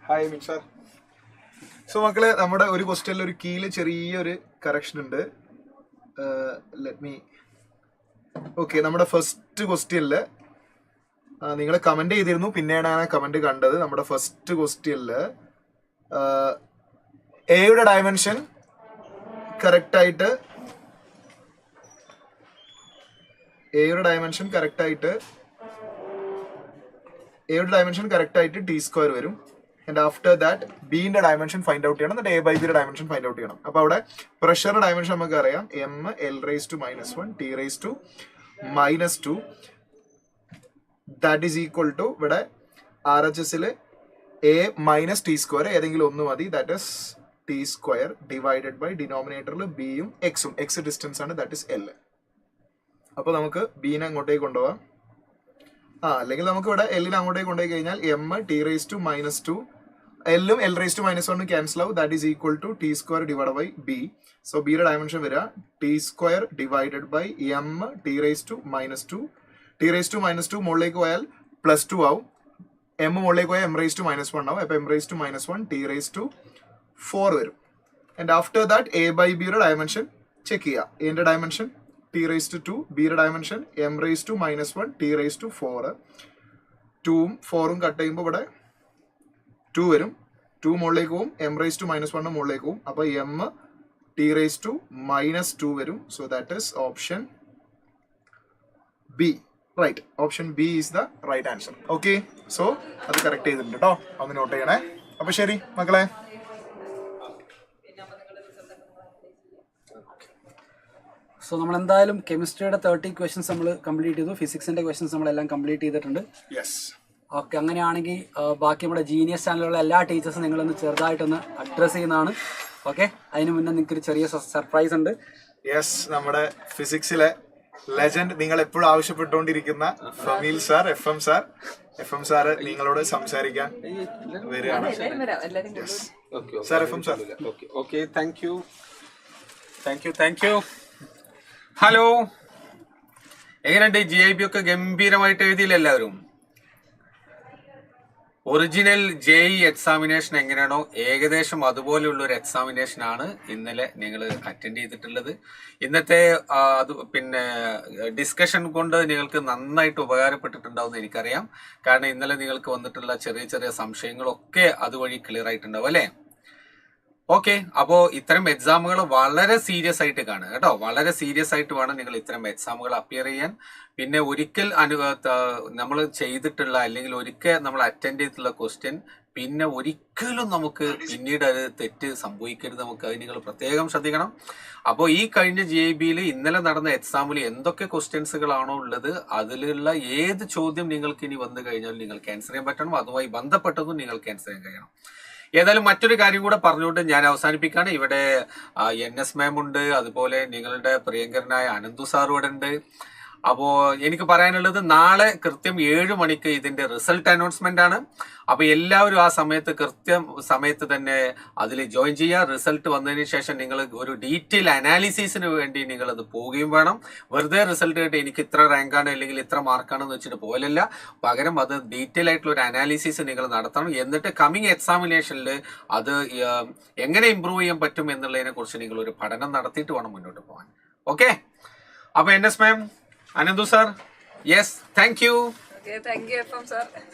Hi മിൻ സാർ. സോ മക്കളെ, നമ്മുടെ ഒരു ക്വസ്റ്റ്യനിൽ ഒരു കീയിൽ ചെറിയൊരു കറക്ഷൻ ഉണ്ട്. ഓക്കെ, നമ്മുടെ ഫസ്റ്റ് ക്വസ്റ്റ്യനിൽ നിങ്ങൾ കമന്റ് ചെയ്തിരുന്നു, പിന്നെയാണ് ഞാൻ ആ കമന്റ് കണ്ടത്. നമ്മുടെ ഫസ്റ്റ് ക്വസ്റ്റ്യനിൽ എയുടെ ഡയമെൻഷൻ കറക്റ്റായിട്ട് T² വരും. ആൻഡ് ആഫ്റ്റർ ദാറ്റ് ബിന്റെ ഡയമെൻഷൻ ഫൈൻഡ് ഔട്ട് ചെയ്യണം, എന്നിട്ട് A/B ഡയമെൻഷൻ ഫൈൻഡ് ഔട്ട് ചെയ്യണം. അപ്പൊ അവിടെ പ്രഷറിന്റെ ഡയമെൻഷൻ നമുക്ക് അറിയാം, mL⁻⁻⁻1 T⁻⁻². That is equal to ഇവിടെ RHSൽ A - T² ഏതെങ്കിലും ഒന്ന് മതി, that is T² divided by ഡിനോമിനേറ്ററിൽ ബിയും എക്സും, എക്സ് ഡിസ്റ്റൻസ് ആണ്, ദാറ്റ് ഇസ് L. അപ്പൊ നമുക്ക് ബീനെ അങ്ങോട്ടേക്ക് കൊണ്ടുപോകാം. അല്ലെങ്കിൽ നമുക്ക് ഇവിടെ എല്ലിനെ അങ്ങോട്ടേക്ക് കൊണ്ടുപോയി കഴിഞ്ഞാൽ mT⁻², എല്ലും L⁻⁻1 ക്യാൻസൽ ആവും, that is equal to T² divide by B. So ബിയുടെ ഡയമെൻഷൻ വരിക T² divided by mT⁻². T⁻² മുകളിലേക്ക് പോയാൽ +2 ആവും, m മുകളിലേക്ക് പോയാൽ m⁻⁻1 ആവും. അപ്പൊ m⁻⁻1 T⁻⁴ വരും. ആൻഡ് ആഫ്റ്റർ ദാറ്റ് A/Bയുടെ ഡയമെൻഷൻ ചെക്ക് ചെയ്യുക. എന്റെ ഡയമെൻഷൻ T⁻², ബിയുടെ ഡയമെൻഷൻ m⁻⁻1 T⁻⁴. 2ഉം 4ഉം കട്ട് ചെയ്യുമ്പോൾ ഇവിടെ 2 വരും. 2 മുകളിലേക്ക് പോവും, m⁻⁻1 മുകളിലേക്ക് പോവും. അപ്പൊ mT⁻² വരും. So that is option B. Right, option B is the right answer. Okay, so അത് കറക്റ്റ് ചെയ്തിട്ടുണ്ട് കേട്ടോ, ഒന്ന് നോട്ട് ചെയ്യണേ. അപ്പൊ ശരി മക്കളെ. സോ നമ്മൾ എന്തായാലും കെമിസ്ട്രിയുടെ 30 ക്വസ്റ്റ്യൻസ് നമ്മൾ കംപ്ലീറ്റ് ചെയ്തു, ഫിസിക്സിന്റെ ക്വസ്റ്റ്യൻസ് നമ്മളെല്ലാം കംപ്ലീറ്റ് ചെയ്തിട്ടുണ്ട്. ഓക്കെ, അങ്ങനെയാണെങ്കിൽ ബാക്കി നമ്മുടെ ജീനിയസ് ചാനലിലുള്ള എല്ലാ ടീച്ചേഴ്സും നിങ്ങളൊന്ന് ചെറുതായിട്ടൊന്ന് അഡ്രസ് ചെയ്യുന്നതാണ്. ഓക്കെ, അതിന് മുന്നേ നിങ്ങൾക്ക് ഒരു ചെറിയ സർപ്രൈസ് ഉണ്ട്. യെസ്, നമ്മുടെ ഫിസിക്സിലെ ലെജൻഡ്, നിങ്ങൾ എപ്പോഴും ആവശ്യപ്പെട്ടുകൊണ്ടിരിക്കുന്ന ഫമീൽ സാർ, FM സാർ നിങ്ങളോട് സംസാരിക്കാൻ വരികയാണ്. Sir, FM sir. Okay, thank you. Hello, എങ്ങനെയുണ്ട്? GIB ഒക്കെ ഗംഭീരമായിട്ട് എഴുതിയില്ല എല്ലാവരും? ഒറിജിനൽ JEE എക്സാമിനേഷൻ എങ്ങനെയാണോ ഏകദേശം അതുപോലെയുള്ള ഒരു എക്സാമിനേഷൻ ആണ് ഇന്നലെ നിങ്ങൾ അറ്റൻഡ് ചെയ്തിട്ടുള്ളത്. ഇന്നത്തെ പിന്നെ ഡിസ്കഷൻ കൊണ്ട് നിങ്ങൾക്ക് നന്നായിട്ട് ഉപകാരപ്പെട്ടിട്ടുണ്ടാവും എനിക്കറിയാം. കാരണം ഇന്നലെ നിങ്ങൾക്ക് വന്നിട്ടുള്ള ചെറിയ ചെറിയ സംശയങ്ങളൊക്കെ അതുവഴി ക്ലിയർ ആയിട്ടുണ്ടാവും അല്ലേ? ഓക്കെ, അപ്പോ ഇത്തരം എക്സാമുകൾ വളരെ സീരിയസ് ആയിട്ട് കാണുക കേട്ടോ. വളരെ സീരിയസ് ആയിട്ട് വേണം നിങ്ങൾ ഇത്തരം എക്സാമുകൾ അപ്പിയർ ചെയ്യാൻ. പിന്നെ ഒരിക്കൽ നമ്മൾ ചെയ്തിട്ടുള്ള അല്ലെങ്കിൽ ഒരിക്കൽ നമ്മൾ അറ്റൻഡ് ചെയ്തിട്ടുള്ള ക്വസ്റ്റ്യൻ പിന്നെ ഒരിക്കലും നമുക്ക് പിന്നീട് അത് തെറ്റ് സംഭവിക്കരുത്. നമുക്ക് അത് നിങ്ങൾ പ്രത്യേകം ശ്രദ്ധിക്കണം. അപ്പോൾ ഈ കഴിഞ്ഞ GIBയിൽ ഇന്നലെ നടന്ന എക്സാമിൽ എന്തൊക്കെ ക്വസ്റ്റ്യൻസുകളാണോ ഉള്ളത് അതിലുള്ള ഏത് ചോദ്യം നിങ്ങൾക്ക് ഇനി വന്നു കഴിഞ്ഞാൽ നിങ്ങൾക്ക് ആൻസർ ചെയ്യാൻ പറ്റണം. അതുമായി ബന്ധപ്പെട്ടതും നിങ്ങൾക്ക് ആൻസർ ചെയ്യാൻ കഴിയണം. ഏതായാലും മറ്റൊരു കാര്യം കൂടെ പറഞ്ഞുകൊണ്ട് ഞാൻ അവസാനിപ്പിക്കുകയാണ്. ഇവിടെ NS മാം ഉണ്ട്, അതുപോലെ നിങ്ങളുടെ പ്രിയങ്കരനായ അനന്തു സാർ ഇവിടെ ഉണ്ട്. അപ്പോ എനിക്ക് പറയാനുള്ളത് നാളെ കൃത്യം 7 മണിക്ക് ഇതിന്റെ റിസൾട്ട് അനൗൺസ്മെന്റ് ആണ്. അപ്പൊ എല്ലാവരും ആ സമയത്ത് കൃത്യം സമയത്ത് തന്നെ അതിൽ ജോയിൻ ചെയ്യുക. റിസൾട്ട് വന്നതിന് ശേഷം നിങ്ങൾ ഒരു ഡീറ്റെയിൽ അനാലിസിസിന് വേണ്ടി നിങ്ങൾ അത് പോവുകയും വേണം. വെറുതെ റിസൾട്ട് കേട്ട് എനിക്ക് ഇത്ര റാങ്കാണ് അല്ലെങ്കിൽ ഇത്ര മാർക്കാണെന്ന് വെച്ചിട്ട് പോലല്ല, പകരം അത് ഡീറ്റെയിൽ ആയിട്ടുള്ള ഒരു അനാലിസിസ് നിങ്ങൾ നടത്തണം. എന്നിട്ട് കമ്മിങ് എക്സാമിനേഷനിൽ അത് എങ്ങനെ ഇമ്പ്രൂവ് ചെയ്യാൻ പറ്റും എന്നുള്ളതിനെ കുറിച്ച് നിങ്ങൾ ഒരു പഠനം നടത്തിയിട്ട് വേണം മുന്നോട്ട് പോകാൻ. ഓക്കെ, അപ്പൊ NS ma'am, Ananthu sir, yes, thank you.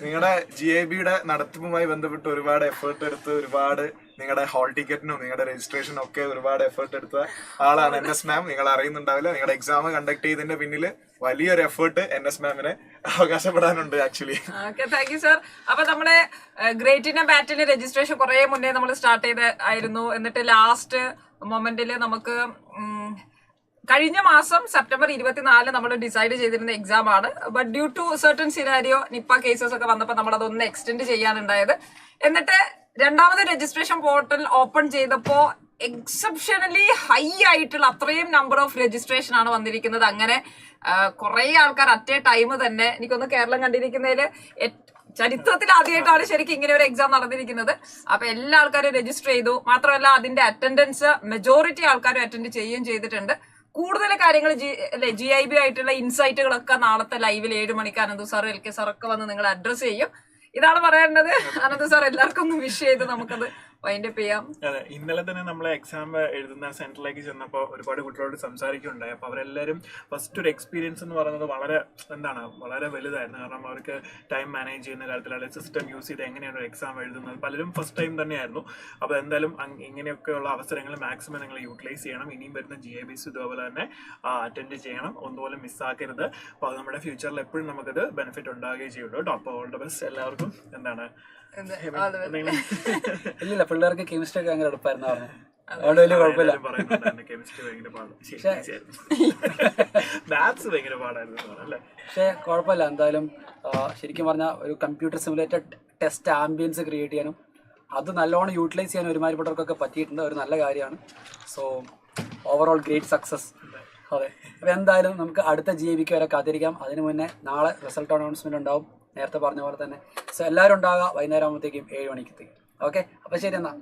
നിങ്ങളുടെ GIBയുടെ നടത്തിപ്പുമായി ബന്ധപ്പെട്ട് ഒരുപാട് എഫേർട്ട് എടുത്ത് ഒരുപാട് നിങ്ങളുടെ ഹോൾ ടിക്കറ്റിനും നിങ്ങളുടെ രജിസ്ട്രേഷനും ഒക്കെ ഒരുപാട് എഫേർട്ട് എടുത്ത ആളാണ് NS മാം. നിങ്ങൾ അറിയുന്നുണ്ടാവില്ല, നിങ്ങളുടെ എക്സാം കണ്ടക്ട് ചെയ്തതിന്റെ പിന്നിൽ വലിയൊരു എഫേർട്ട് NS മാമിനെ അവകാശപ്പെടാനുണ്ട് ആക്ച്വലി. Thank you sir. അപ്പൊ നമ്മുടെ ഗ്രേറ്റ് ഇന്ത്യൻ ബാറ്റിന് രജിസ്ട്രേഷൻ കുറെ മുന്നേ നമ്മൾ സ്റ്റാർട്ട് ചെയ്തായിരുന്നു. എന്നിട്ട് ലാസ്റ്റ് മൊമെന്റിൽ നമുക്ക് കഴിഞ്ഞ മാസം സെപ്റ്റംബർ 24 നമ്മൾ ഡിസൈഡ് ചെയ്തിരുന്ന എക്സാം ആണ്. But due to certain scenario Nipah cases ഒക്കെ വന്നപ്പോൾ നമ്മൾ അതൊന്ന് എക്സ്റ്റെൻഡ് ചെയ്യാനുണ്ടായത്. എന്നിട്ട് രണ്ടാമത് രജിസ്ട്രേഷൻ പോർട്ടൽ ഓപ്പൺ ചെയ്തപ്പോൾ എക്സെപ്ഷനലി ഹൈ ആയിട്ടുള്ള അത്രയും നമ്പർ ഓഫ് രജിസ്ട്രേഷൻ ആണ് വന്നിരിക്കുന്നത്. അങ്ങനെ കുറെ ആൾക്കാർ അറ്റ് എ ടൈം തന്നെ, എനിക്കൊന്ന് കേരളം കണ്ടിരിക്കുന്നതിൽ ചരിത്രത്തിൽ ആദ്യമായിട്ടാണ് ശരിക്കും ഇങ്ങനെ ഒരു എക്സാം നടന്നിരിക്കുന്നത്. അപ്പൊ എല്ലാ ആൾക്കാരും രജിസ്റ്റർ ചെയ്തു. മാത്രമല്ല അതിന്റെ അറ്റൻഡൻസ് മെജോറിറ്റി ആൾക്കാരും അറ്റൻഡ് ചെയ്യുകയും ചെയ്തിട്ടുണ്ട്. കൂടുതൽ കാര്യങ്ങൾ GIB ആയിട്ടുള്ള ഇൻസൈറ്റുകളൊക്കെ നാളത്തെ ലൈവിൽ 7 മണിക്ക് അനന്തു സാർ, LK സാർ ഒക്കെ വന്ന് നിങ്ങൾ അഡ്രസ് ചെയ്യും. ഇതാണ് പറയേണ്ടത്. അനന്തു സാർ എല്ലാവർക്കും ഒന്ന് വിഷ് ചെയ്ത് നമുക്കത് വൈൻഡപ്പ് ചെയ്യാം. അതെ, ഇന്നലെ തന്നെ നമ്മൾ എക്സാം എഴുതുന്ന സെന്ററിലേക്ക് ചെന്നപ്പോൾ ഒരുപാട് കുട്ടികളോട് സംസാരിക്കുകയുണ്ടായി. അപ്പോൾ അവരെല്ലാവരും ഫസ്റ്റ് ഒരു എക്സ്പീരിയൻസ് എന്ന് പറയുന്നത് വളരെ വലുതായിരുന്നു. കാരണം അവർക്ക് ടൈം മാനേജ് ചെയ്യുന്ന കാര്യത്തിൽ അല്ലെങ്കിൽ സിസ്റ്റം യൂസ് ചെയ്ത് എങ്ങനെയാണ് ഒരു എക്സാം എഴുതുന്നത്, പലരും ഫസ്റ്റ് ടൈം തന്നെയായിരുന്നു. അപ്പോൾ എന്തായാലും ഇങ്ങനെയൊക്കെയുള്ള അവസരങ്ങൾ മാക്സിമം നിങ്ങൾ യൂട്ടിലൈസ് ചെയ്യണം. ഇനിയും വരുന്ന GIBs ഇതുപോലെ തന്നെ അറ്റൻഡ് ചെയ്യണം, ഒന്നുപോലെ മിസ്സാക്കരുത്. അപ്പോൾ അത് നമ്മുടെ ഫ്യൂച്ചറിൽ എപ്പോഴും നമുക്കത് ബെനിഫിറ്റ് ഉണ്ടാകുകയും ചെയ്യുള്ളൂ കേട്ടോ. അപ്പോൾ ഓൾ ദ ബെസ്റ്റ് എല്ലാവർക്കും. ഇല്ല, പിള്ളേർക്ക് കെമിസ്ട്രി ഒക്കെ ഭയങ്കര എളുപ്പമായിരുന്നു പറഞ്ഞു. അതുകൊണ്ട് വലിയ കുഴപ്പമില്ല. പക്ഷെ കുഴപ്പമില്ല. എന്തായാലും ശരിക്കും പറഞ്ഞാൽ ഒരു computer simulated test ambience create ചെയ്യാനും അത് നല്ലോണം യൂട്ടിലൈസ് ചെയ്യാനും ഒരുമാതിരിപ്പെട്ടവർക്കൊക്കെ പറ്റിയിട്ടുണ്ട്. ഒരു നല്ല കാര്യമാണ്. So overall great success. അതെ, അപ്പോൾ എന്തായാലും നമുക്ക് അടുത്ത GIBക്ക് വരെ കാത്തിരിക്കാം. അതിന് മുന്നേ നാളെ റിസൾട്ട് അനൗൺസ്മെന്റ് ഉണ്ടാവും, നേരത്തെ പറഞ്ഞ പോലെ തന്നെ. സോ എല്ലാവരും ഉണ്ടാകുക വൈകുന്നേരം ആകുമ്പോഴത്തേക്കും 7 മണിക്ക്. ഓക്കെ, അപ്പോൾ ശരി എന്നാൽ.